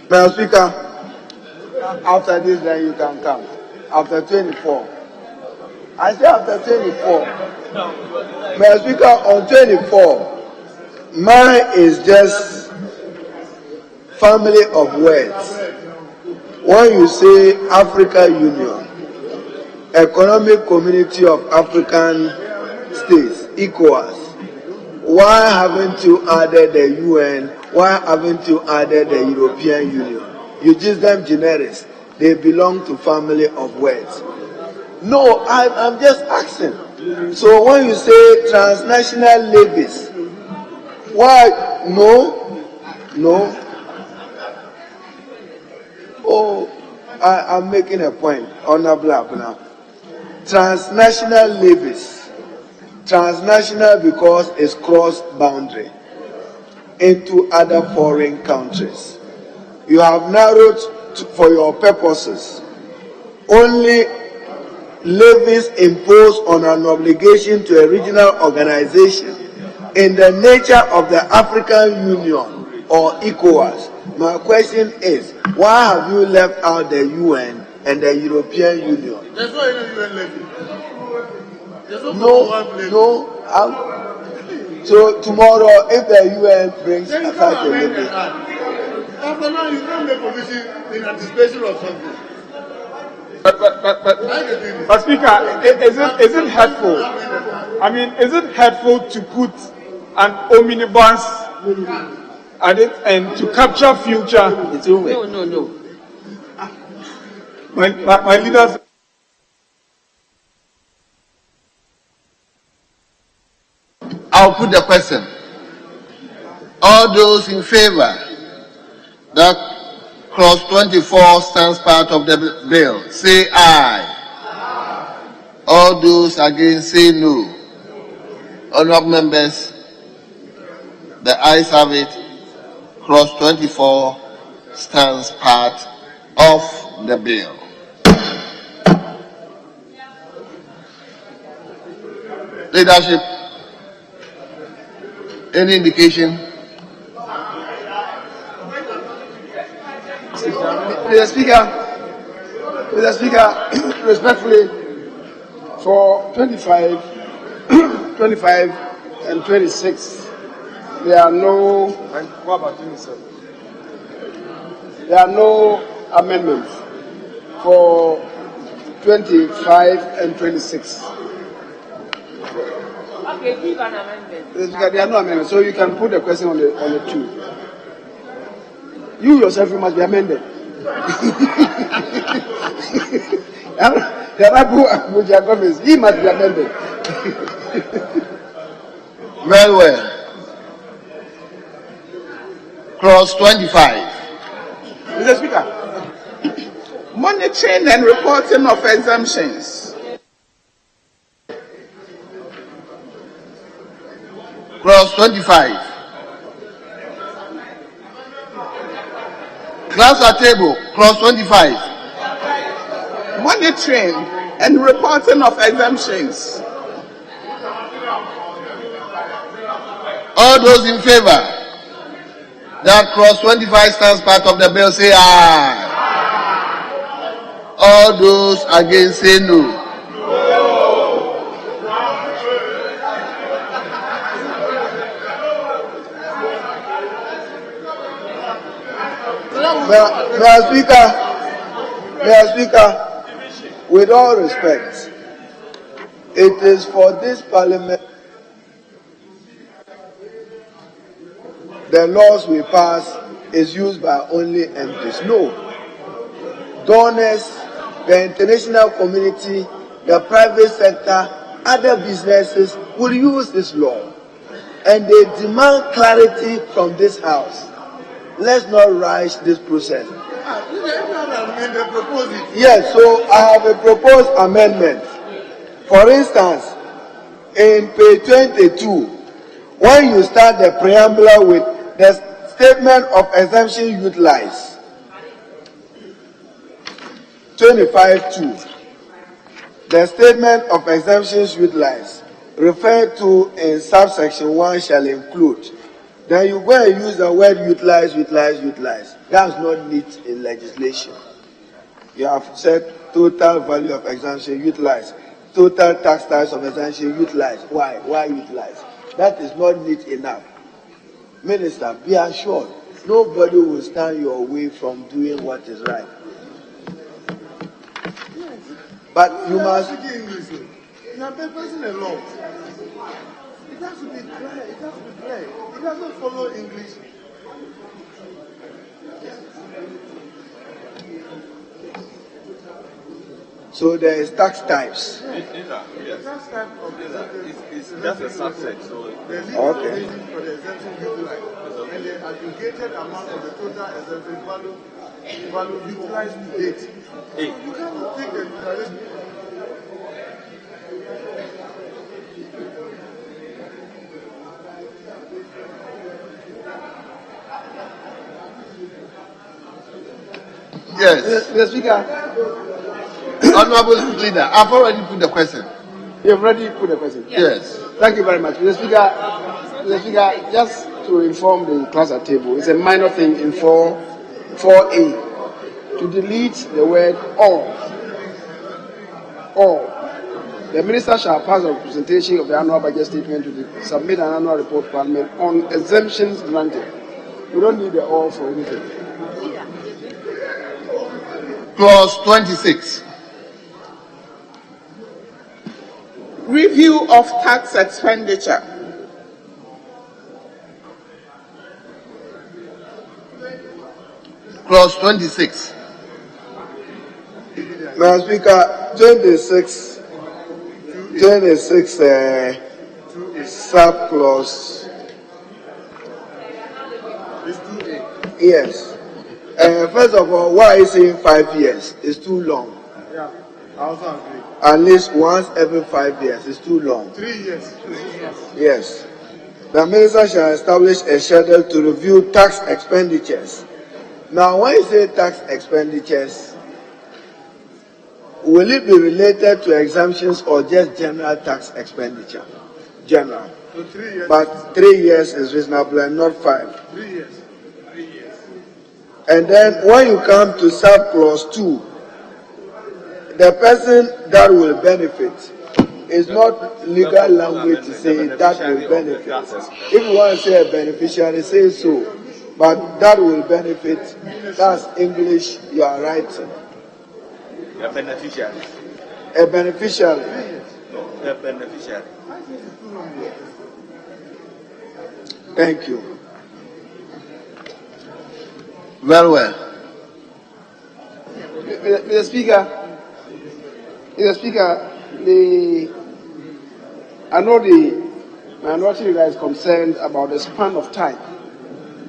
Mr. Speaker, after this, then you can come. After 24. I say after 24. Mr. Speaker, on 24, mine is just family of words. When you say Africa Union, Economic Community of African States, ECOWAS, why haven't you added the UN? Why haven't you added the European Union? You use them generics. They belong to family of words. No, I'm just asking. So when you say transnational levies, why? No. Oh, I'm making a point. Honorable Abuna. Transnational levies. Transnational because it's cross-boundary into other foreign countries. You have narrowed for your purposes only levies imposed on an obligation to a regional organization in the nature of the African Union or ECOWAS. My question is, why have you left out the UN and the European Union? There's no UN levy. No. So tomorrow, if the UN brings a such a levy, after now, you can't make provision in anticipation of something. But Speaker, is it hurtful? I mean, is it hurtful to put an omnibus at it and to capture future? No. My leaders. I'll put the question. All those in favor that clause 24 stands part of the bill, say aye. All those against, say no. Honourable members, the ayes have it. Clause 24 stands part of the bill. Leadership, any indication? Mr. Speaker, respectfully, for 25 and 26, there are no. What about 27? There are no amendments for 25 and 26. Okay, give an amendment. There are no amendments, so you can put the question on the two. You yourself, you must be amended. He must be amended. Very well. Clause 25. Mr. Speaker, monitoring and reporting of exemptions. Clause 25. Clause at table. Clause 25. monitoring and reporting of exemptions. All those in favor that clause 25 stands part of the bill, say aye. All those against, say no. Mr. Speaker, with all respect, it is for this parliament the laws we pass is used by only MPs. No. Donors, the international community, the private sector, other businesses will use this law. And they demand clarity from this house. Let's not rush this process. Yes, so I have a proposed amendment. For instance, in page 22, when you start the preamble with the statement of exemption utilized, 25(2), the statement of exemptions utilized referred to in subsection 1 shall include. Then you go and use the word utilize. That's not neat in legislation. You have said total value of exemption utilized, total tax types of exemption utilized. Why utilize? That is not neat enough. Minister, be assured, nobody will stand your way from doing what is right. But you must. You are passing a law. It has to be clear. It has to be clear. It doesn't follow English. So there is tax types. It's just a subset. So okay. For the exemption utilized, and the aggregated amount of the total exemption value utilized to date. So you can't take the utilization. Yes. Mr. Speaker. Honorable Leader, I've already put the question. You have already put the question? Yes. Thank you very much. Mr. Speaker, just to inform the class at table, it's a minor thing in 4A to delete the word all. All. The minister shall pass a presentation of the annual budget statement to submit an annual report to Parliament on exemptions granted. We don't need the all for anything. Clause 26. Review of tax expenditure. Clause 26. Mr. Speaker, 26 subclause. Yes. First of all, why is saying 5 years? It's too long. Yeah, I also agree. At least once every 5 years is too long. 3 years. Yes. The minister shall establish a schedule to review tax expenditures. Now, when you say tax expenditures, will it be related to exemptions or just general tax expenditure? General. So 3 years. But 3 years is reasonable and not 5. 3 years. And then when you come to subclause 2, the person that will benefit is not legal language to say that will benefit. If you want to say a beneficiary, say so. But that will benefit, that's English, you are right. A beneficiary. A beneficiary. No, a beneficiary. Thank you. Very well. Mr. Speaker, I know the minority leader is concerned about the span of time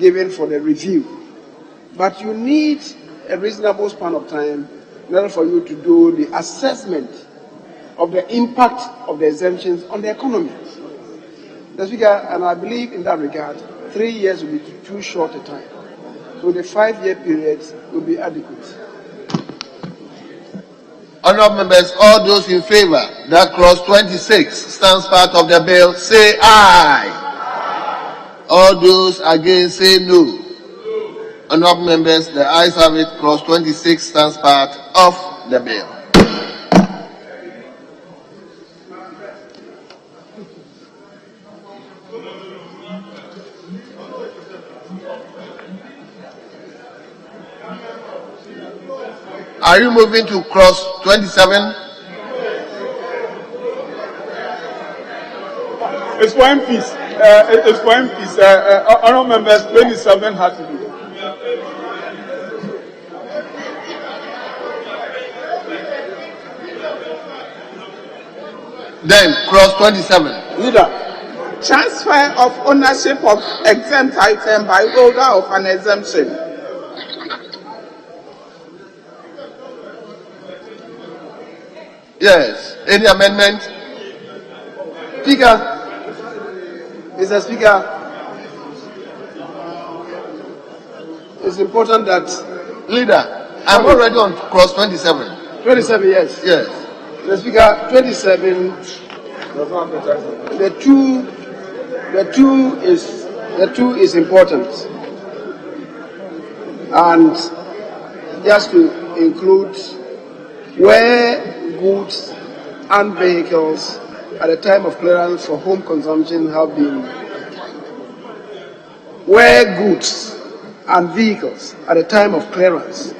given for the review, but you need a reasonable span of time in order for you to do the assessment of the impact of the exemptions on the economy. Mr. Speaker, and I believe in that regard, 3 years will be too short a time. So the 5-year period will be adequate. Honourable members, all those in favour that clause 26 stands part of the bill, say aye. All those against, say no. Honourable members, the ayes have it. Clause 26 stands part of the bill. Are you moving to clause 27? It's for MPs. It's for MPs. Honourable members, 27 has to be. Then, clause 27. Leader, transfer of ownership of exempt item by holder of an exemption. Yes. Any amendment? Speaker, Mr. Speaker, it's important that Leader, I'm already on clause 27. 27, yes. Yes. Mr. Speaker, 27. The two is important, and just to include where goods and vehicles at the time of clearance for home consumption have been, where goods and vehicles at the time of clearance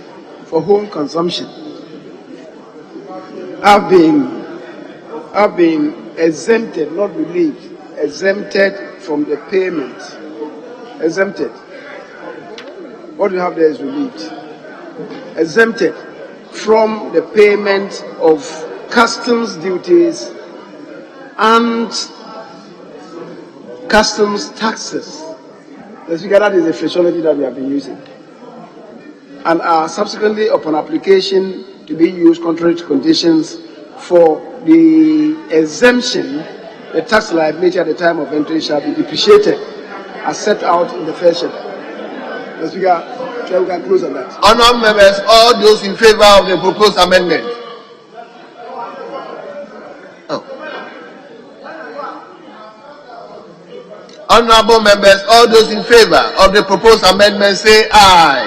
for home consumption have been exempted, not relieved, exempted from the payment. Exempted. What we have there is relieved. Exempted from the payment of customs duties and customs taxes. That is the phraseology that we have been using. And are subsequently, upon application, to be used contrary to conditions for the exemption, the tax liability at the time of entry shall be depreciated as set out in the first schedule. Mr. Speaker, we can close on that. Honourable members, all those in favour of the proposed amendment. Honourable members, all those in favour of the proposed amendment, say aye.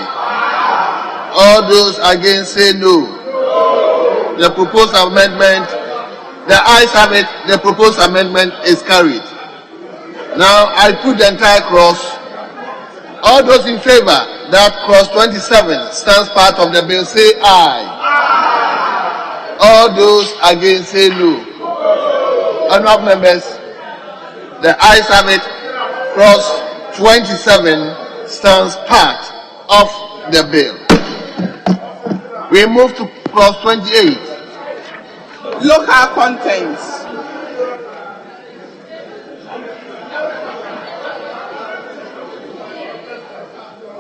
All those against, say no. The proposed amendment, the ayes have it. The proposed amendment is carried. Now I put the entire clause. All those in favour that clause 27 stands part of the bill, say aye. All those against, say no. Honourable members, the ayes have it. Clause 27 stands part of the bill. We move to clause 28. Local contents.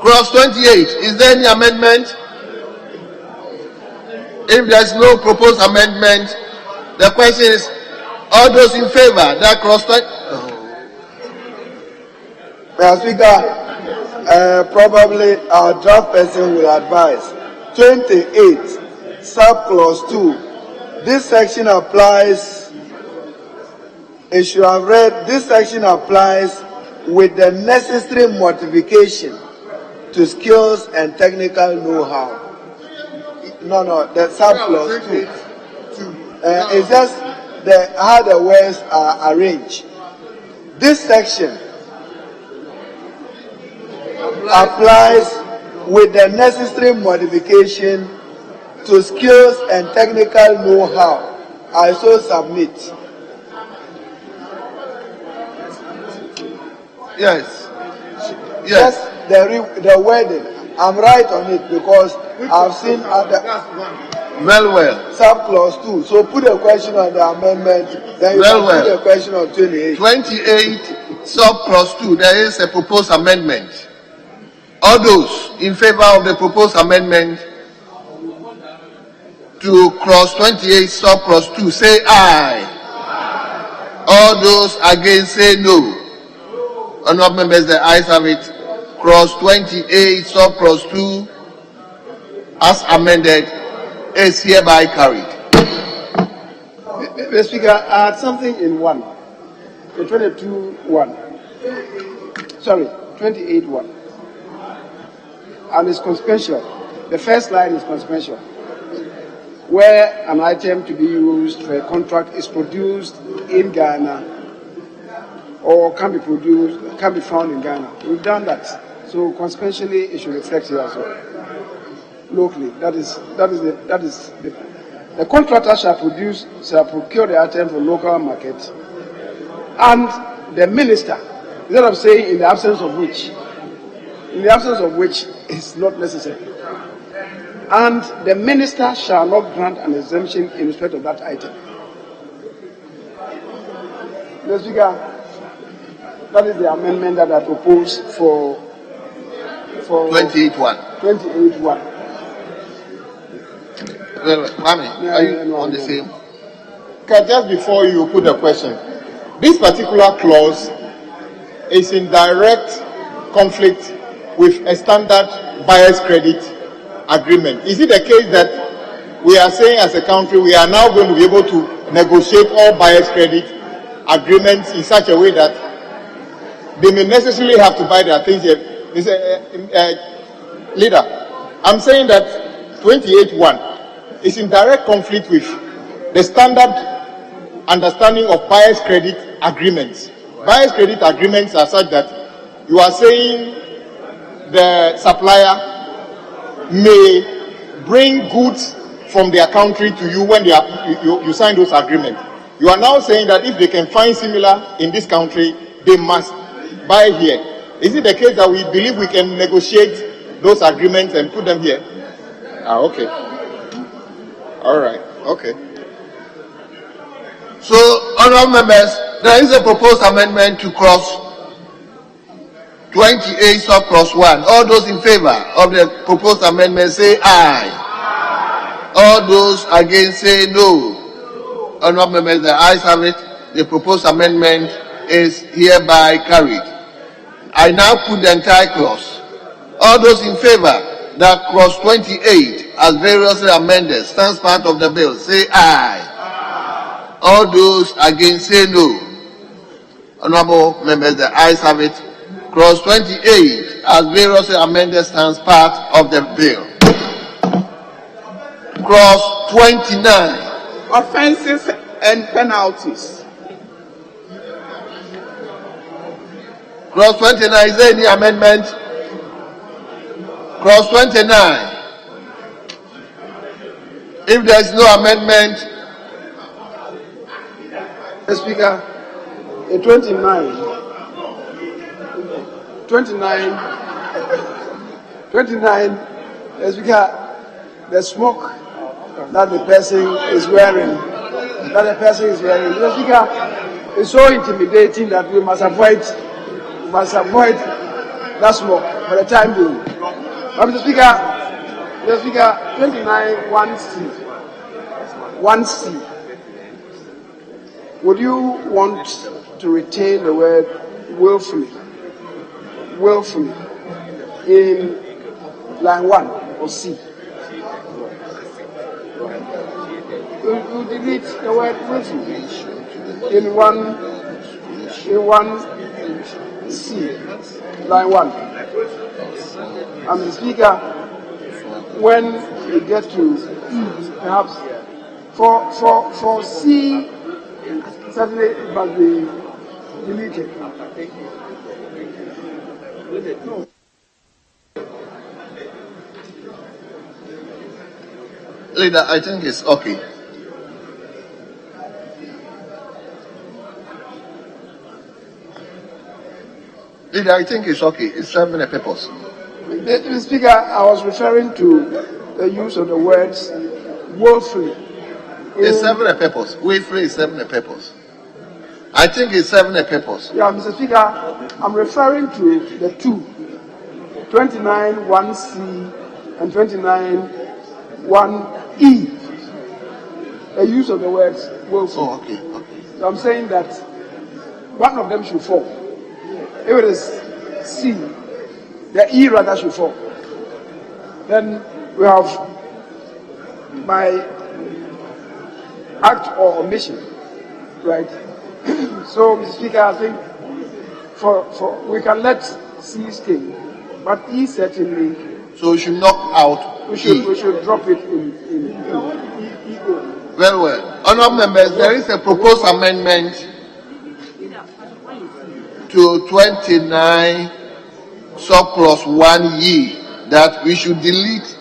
Clause 28. Is there any amendment? If there is no proposed amendment, the question is, all those in favour that clause 28. Mr. Speaker, probably our draft person will advise. 28, subclause 2. This section applies, it should have read, this section applies with the necessary modification to skills and technical know-how. No, the subclause 2. It's just how the words are arranged. This section applies with the necessary modification to skills and technical know-how. I so submit. Yes. Yes. The wording. I'm right on it because I've seen other. Well. Subclause 2. So put a question on the amendment. Then you can put a question on 28. 28, subclause 2. There is a proposed amendment. All those in favour of the proposed amendment to clause 28, subclause 2, say aye. All those against, say no. Honourable members, the ayes have it. Clause 28, subclause 2, as amended, is hereby carried. Mr. Speaker, I had something in 22.1. Sorry, 28.1. And it's consequential. The first line is consequential. Where an item to be used for a contract is produced in Ghana or can be found in Ghana. We've done that. So consequentially, it should reflect here as well. Locally, the contractor shall procure the item for local market, and the minister, instead of saying in the absence of which is not necessary, and the minister shall not grant an exemption in respect of that item. Mr. Speaker, that is the amendment that I propose for 28.1. 28.1. Well, Mami, are you on the same? Okay, just before you put the question, this particular clause is in direct conflict with a standard buyer's credit agreement. Is it the case that we are saying as a country we are now going to be able to negotiate all buyer's credit agreements in such a way that they may necessarily have to buy their things here? Leader, I'm saying that 28.1 is in direct conflict with the standard understanding of buyer's credit agreements. Buyer's credit agreements are such that you are saying the supplier may bring goods from their country to you when you sign those agreements. You are now saying that if they can find similar in this country, they must buy here. Is it the case that we believe we can negotiate those agreements and put them here? Okay. All right. Okay. So, honorable members, there is a proposed amendment to clause 28 sub clause 1. All those in favor of the proposed amendment say aye. All those against say no. Honorable members, the ayes have it. The proposed amendment is hereby carried. I now put the entire clause. All those in favor that clause 28 as variously amended stands part of the bill say aye. All those against say no. Honorable members, the ayes have it. Clause 28 as variously amended stands part of the bill. Clause 29. Offenses and penalties. Clause 29, is there any amendment? Clause 29. If there is no amendment, Mr. Speaker, 29, Mr. Speaker, the smoke that the person is wearing, Mr. Speaker, is so intimidating that we must avoid that smoke for the time being. But Mr. Speaker, 29 1C. Would you want to retain the word willfully in line 1 or C? You delete the word willfully in 1C, line 1. And the Speaker, when we get to E, perhaps for C, certainly it must be deleted. Leader, I think it's okay. Leader, I think it's okay. It's serving a purpose. Mr. Speaker, I was referring to the use of the words willfully. It's serving a purpose. Willfully is serving a purpose. I think it's serving a purpose. Yeah, Mr. Speaker, I'm referring to the two, 29 1C and 29 1E. The use of the words willfully. Oh, okay. So I'm saying that one of them should fall. If it is C, the E rather should fall. Then we have by act or omission, right? So, Mr. Speaker, I think we can let C stay, but E certainly. So we should knock out. We should drop it in Very well. Honourable members, there is a proposed amendment to 29 subclause 1E that we should delete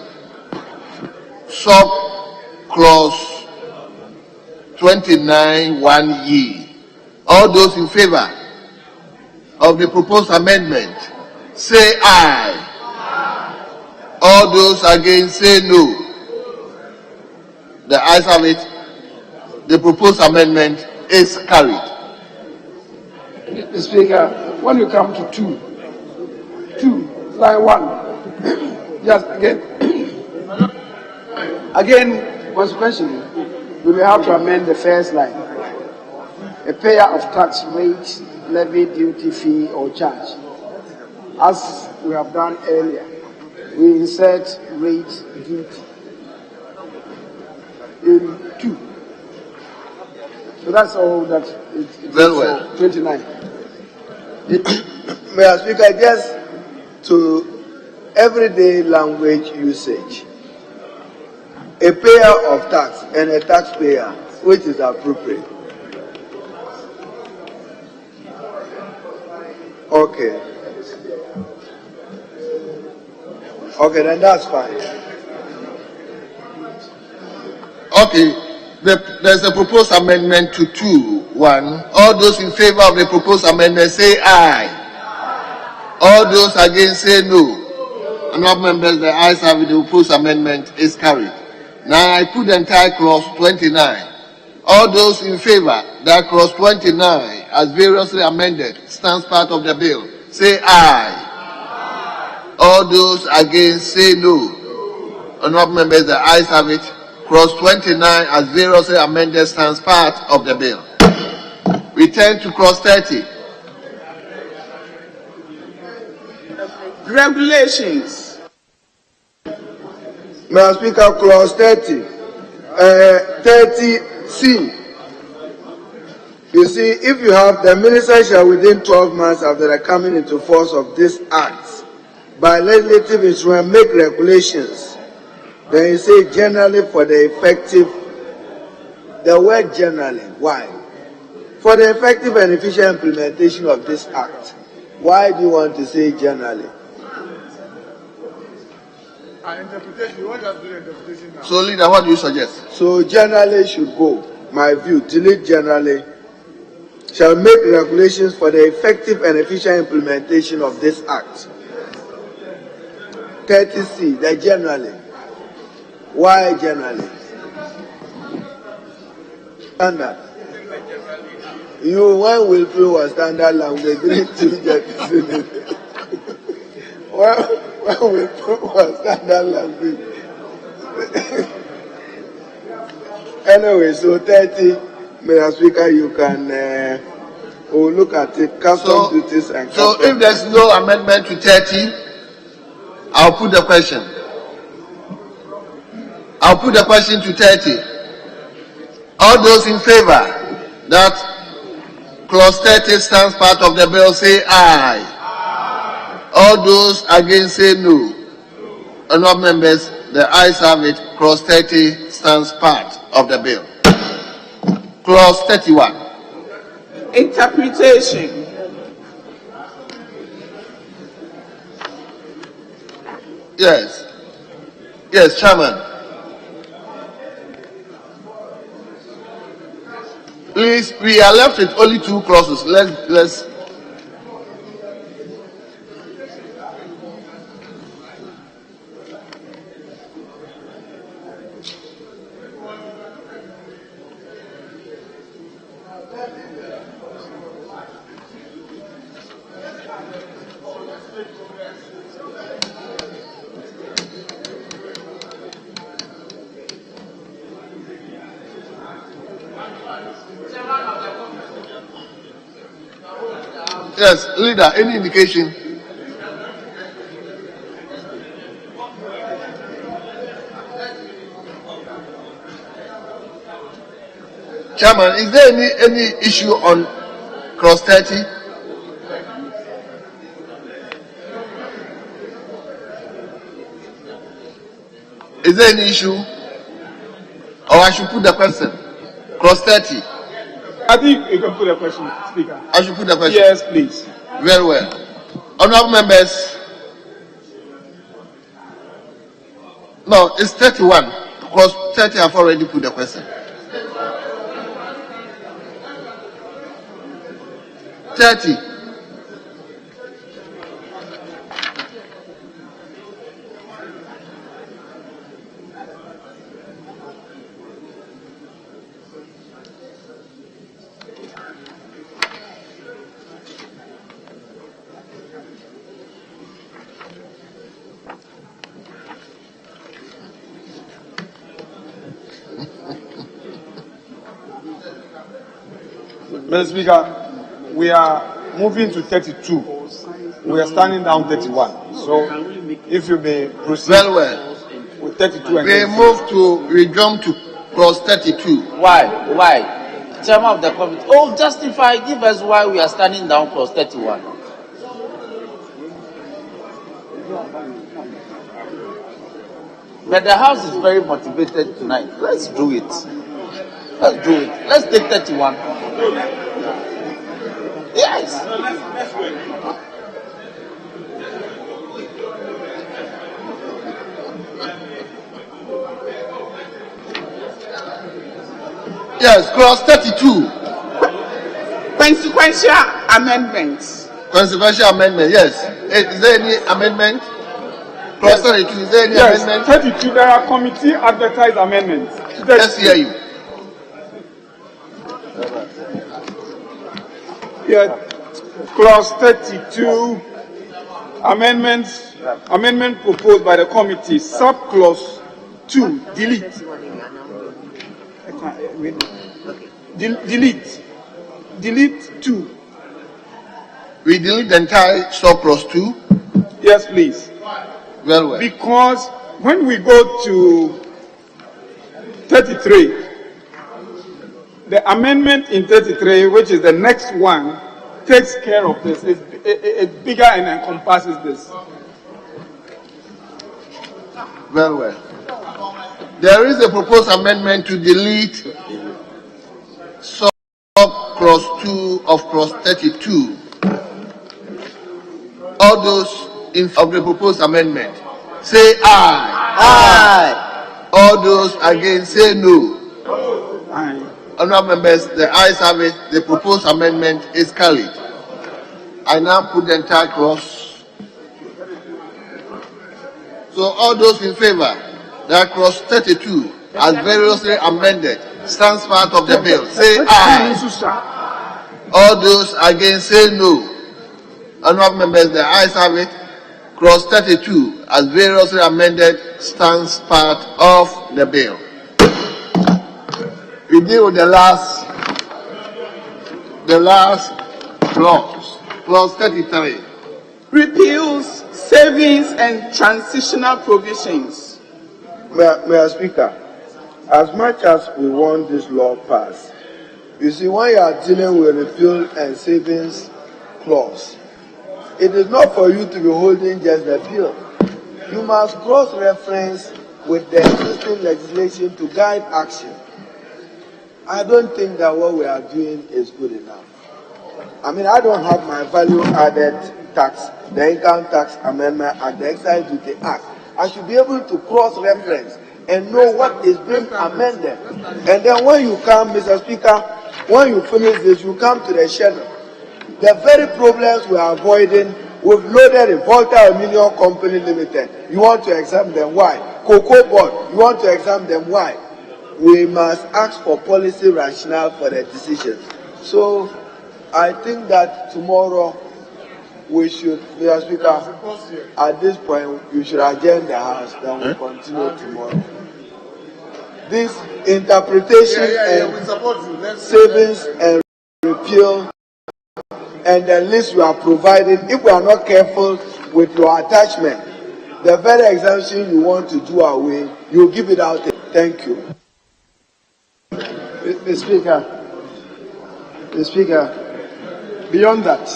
subclause 29 1E. All those in favor of the proposed amendment, say aye. All those against, say no. The ayes have it. The proposed amendment is carried. Mr. Speaker, when you come to 2, line 1, just again, consequentially, we may have to amend the first line. A payer of tax, rate, levy, duty, fee, or charge. As we have done earlier, we insert rate, duty in 2. So that's all that it's very well. 29. Mr. Speaker, just to everyday language usage, a payer of tax and a taxpayer, which is appropriate? Okay. Okay, then that's fine. Okay, there's a proposed amendment to 2.1. All those in favor of the proposed amendment say aye. All those against say no. Honourable members, the ayes have it. The proposed amendment is carried. Now I put the entire clause 29. All those in favor that clause 29 as variously amended stands part of the bill, say aye. All those against say no. Honourable members, the ayes have it. Clause 29 as variously amended stands part of the bill. We turn to clause 30. Regulations. Mr. Speaker, clause 30. 30C. You see, if you have the minister shall within 12 months after the coming into force of this act, by legislative instrument make regulations, then you say generally for the effective, the word generally, why? For the effective and efficient implementation of this act. Why do you want to say generally? Interpretation, what does the interpretation now? So, leader, what do you suggest? So generally should go. My view, delete generally. Shall make regulations for the effective and efficient implementation of this act. 30C, the generally. Why generally? Standard. You, when Wilfred was standard language, didn't you get it? When Wilfred was standard language. Anyway, so 30, Mr. Speaker, you can look at it, custom duties and custom. So if there's no amendment to 30, I'll put the question. I'll put the question to 30. All those in favor that clause 30 stands part of the bill say aye. All those against say no. Honourable members, the ayes have it. Clause 30 stands part of the bill. Clause 31. Interpretation. Yes. Yes, Chairman. Please, we are left with only 2 clauses. Let's. Yes, leader, any indication? Chairman, is there any issue on clause 30? Is there any issue? Or I should put the question? Clause 30. I think you can put a question, Speaker. I should put the question? Yes, please. Very well. Honorable members. No, it's 31. Clause 30, I've already put the question. 30. Mr. Speaker, we are moving to 32. We are standing down 31. So, if you may proceed. Very well. With 32 and we jump to clause 32. Why? Chairman of the committee. Oh, justify, give us why we are standing down clause 31. But the House is very motivated tonight. Let's do it. Let's do it. Let's take 31. Yes. Yes, clause 32. Consequential amendments. Consequential amendment, yes. Is there any amendment? Clause 32, is there any amendment? 32, there are committee advertised amendments. Let's hear you. Yeah, clause 32, amendment proposed by the committee, subclause 2, delete. Delete 2. We delete the entire subclause 2? Yes, please. Very well. Because when we go to 33, the amendment in 33, which is the next one, takes care of this. It's bigger and encompasses this. Very well. There is a proposed amendment to delete subclause 2 of clause 32. All those in favor of the proposed amendment, say aye. Aye. All those against, say no. Aye. Honourable members, the ayes have it. The proposed amendment is carried. I now put the entire clause. So all those in favour that clause 32, as variously amended, stands part of the bill, say aye. All those against, say no. Honourable members, the ayes have it. Clause 32, as variously amended, stands part of the bill. We deal with the last clause, clause 33. Repeals savings and transitional provisions. Mr. Speaker, as much as we want this law passed, you see, when you are dealing with repeal and savings clause, it is not for you to be holding just the bill. You must cross-reference with the existing legislation to guide action. I don't think that what we are doing is good enough. I mean, I don't have my value-added tax, the Income Tax Amendment and the Excise Duty Act. I should be able to cross-reference and know what is being amended. And then when you come, Mr. Speaker, when you finish this, you come to the schedule. The very problems we are avoiding, we've loaded a Volta Aluminium Company Limited. You want to exempt them, why? Cocoa Board, you want to exempt them, why? We must ask for policy rationale for the decision. So, I think that tomorrow we should, Mr. Speaker, at this point, you should adjourn the House, then we'll continue tomorrow. This interpretation and savings and repeal and the list you are providing, if we are not careful with your attachment, the very exemption you want to do away, you give it out. Thank you. Mr. Speaker, Mr. Speaker, beyond that,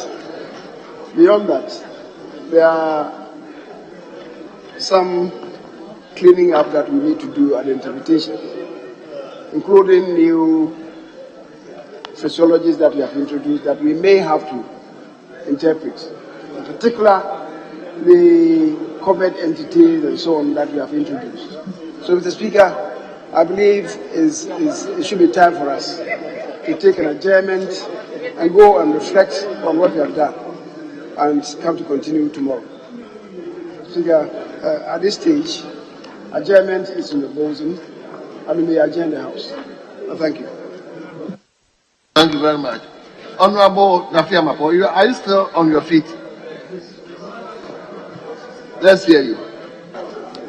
there are some cleaning up that we need to do at the interpretation, including new physiologies that we have introduced that we may have to interpret, in particular the covered entities and so on that we have introduced. So, Mr. Speaker, I believe it should be time for us to take an adjournment and go and reflect on what we have done and come to continue tomorrow. Speaker, at this stage, adjournment is in the bosom and we may adjourn the House. Thank you. Thank you very much. Honorable Nafia Mapo, are you still on your feet? Let's hear you.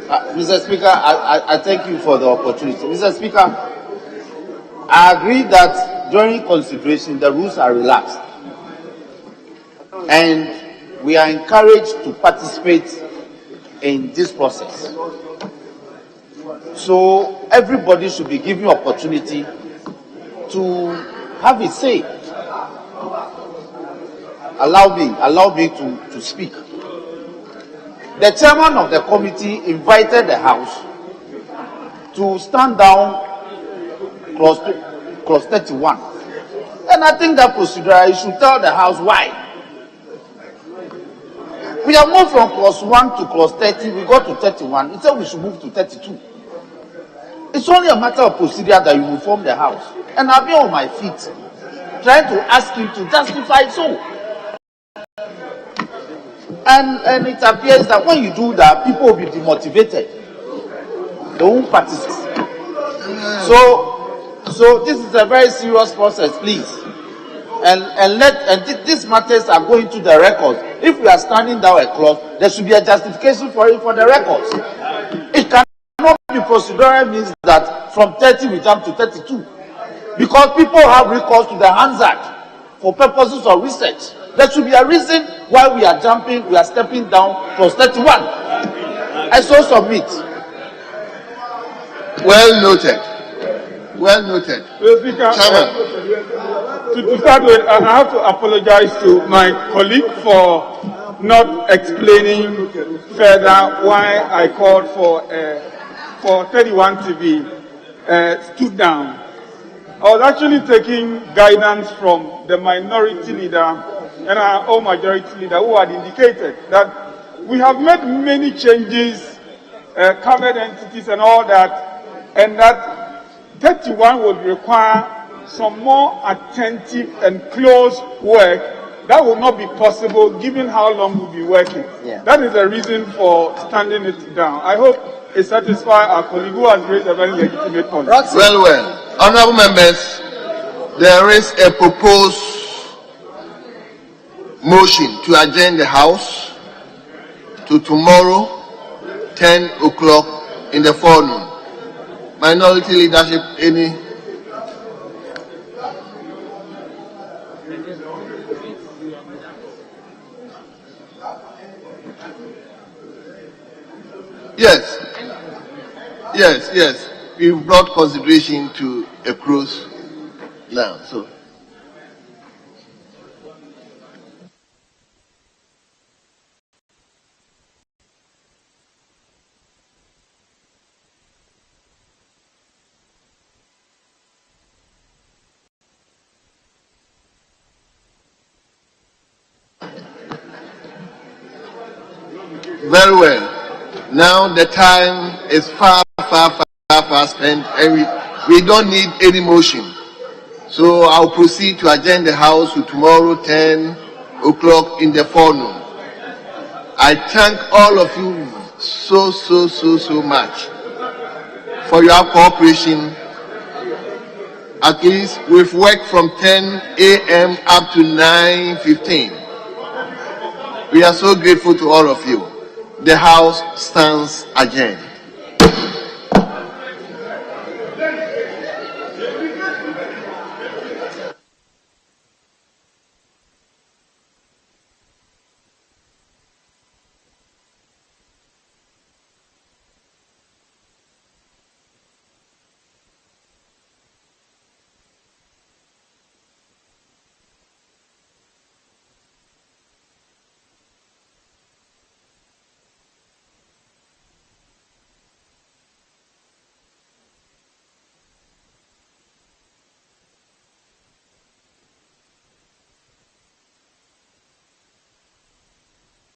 Mr. Speaker, I thank you for the opportunity. Mr. Speaker, I agree that during consideration the rules are relaxed and we are encouraged to participate in this process. So everybody should be given opportunity to have a say. Allow me to speak. The chairman of the committee invited the House to stand down clause 31. And I think that procedural, you should tell the House why. We have moved from clause 1 to clause 30, we got to 31. He said we should move to 32. It's only a matter of procedure that you inform the House. And I'll be on my feet trying to ask him to justify so. And it appears that when you do that, people will be demotivated. They won't participate. So this is a very serious process, please. And these matters are going to the records. If we are standing down a clause, there should be a justification for it for the records. It cannot be procedural means that from 30 we jump to 32. Because people have recourse to the Hands Act for purposes of research. There should be a reason why we are jumping, we are stepping down clause 31. I so submit. Well noted. Well noted. Mr. Speaker, to start with, I have to apologize to my colleague for not explaining further why I called for 31 to be stood down. I was actually taking guidance from the minority leader and our own majority leader who had indicated that we have made many changes, covered entities and all that, and that 31 would require some more attentive and close work that will not be possible given how long we'll be working. Yeah. That is the reason for standing it down. I hope it satisfies our colleague who has raised a very legitimate point. Well. Honorable members, there is a proposed motion to adjourn the House to tomorrow, 10 o'clock in the forenoon. Minority leadership, any? Yes. We've brought consideration to a close now. So. Very well. Now the time is far spent and we don't need any motion. So I'll proceed to adjourn the House to tomorrow 10 o'clock in the forenoon. I thank all of you so much for your cooperation. At least we've worked from 10 a.m. up to 9:15. We are so grateful to all of you. The House stands adjourned.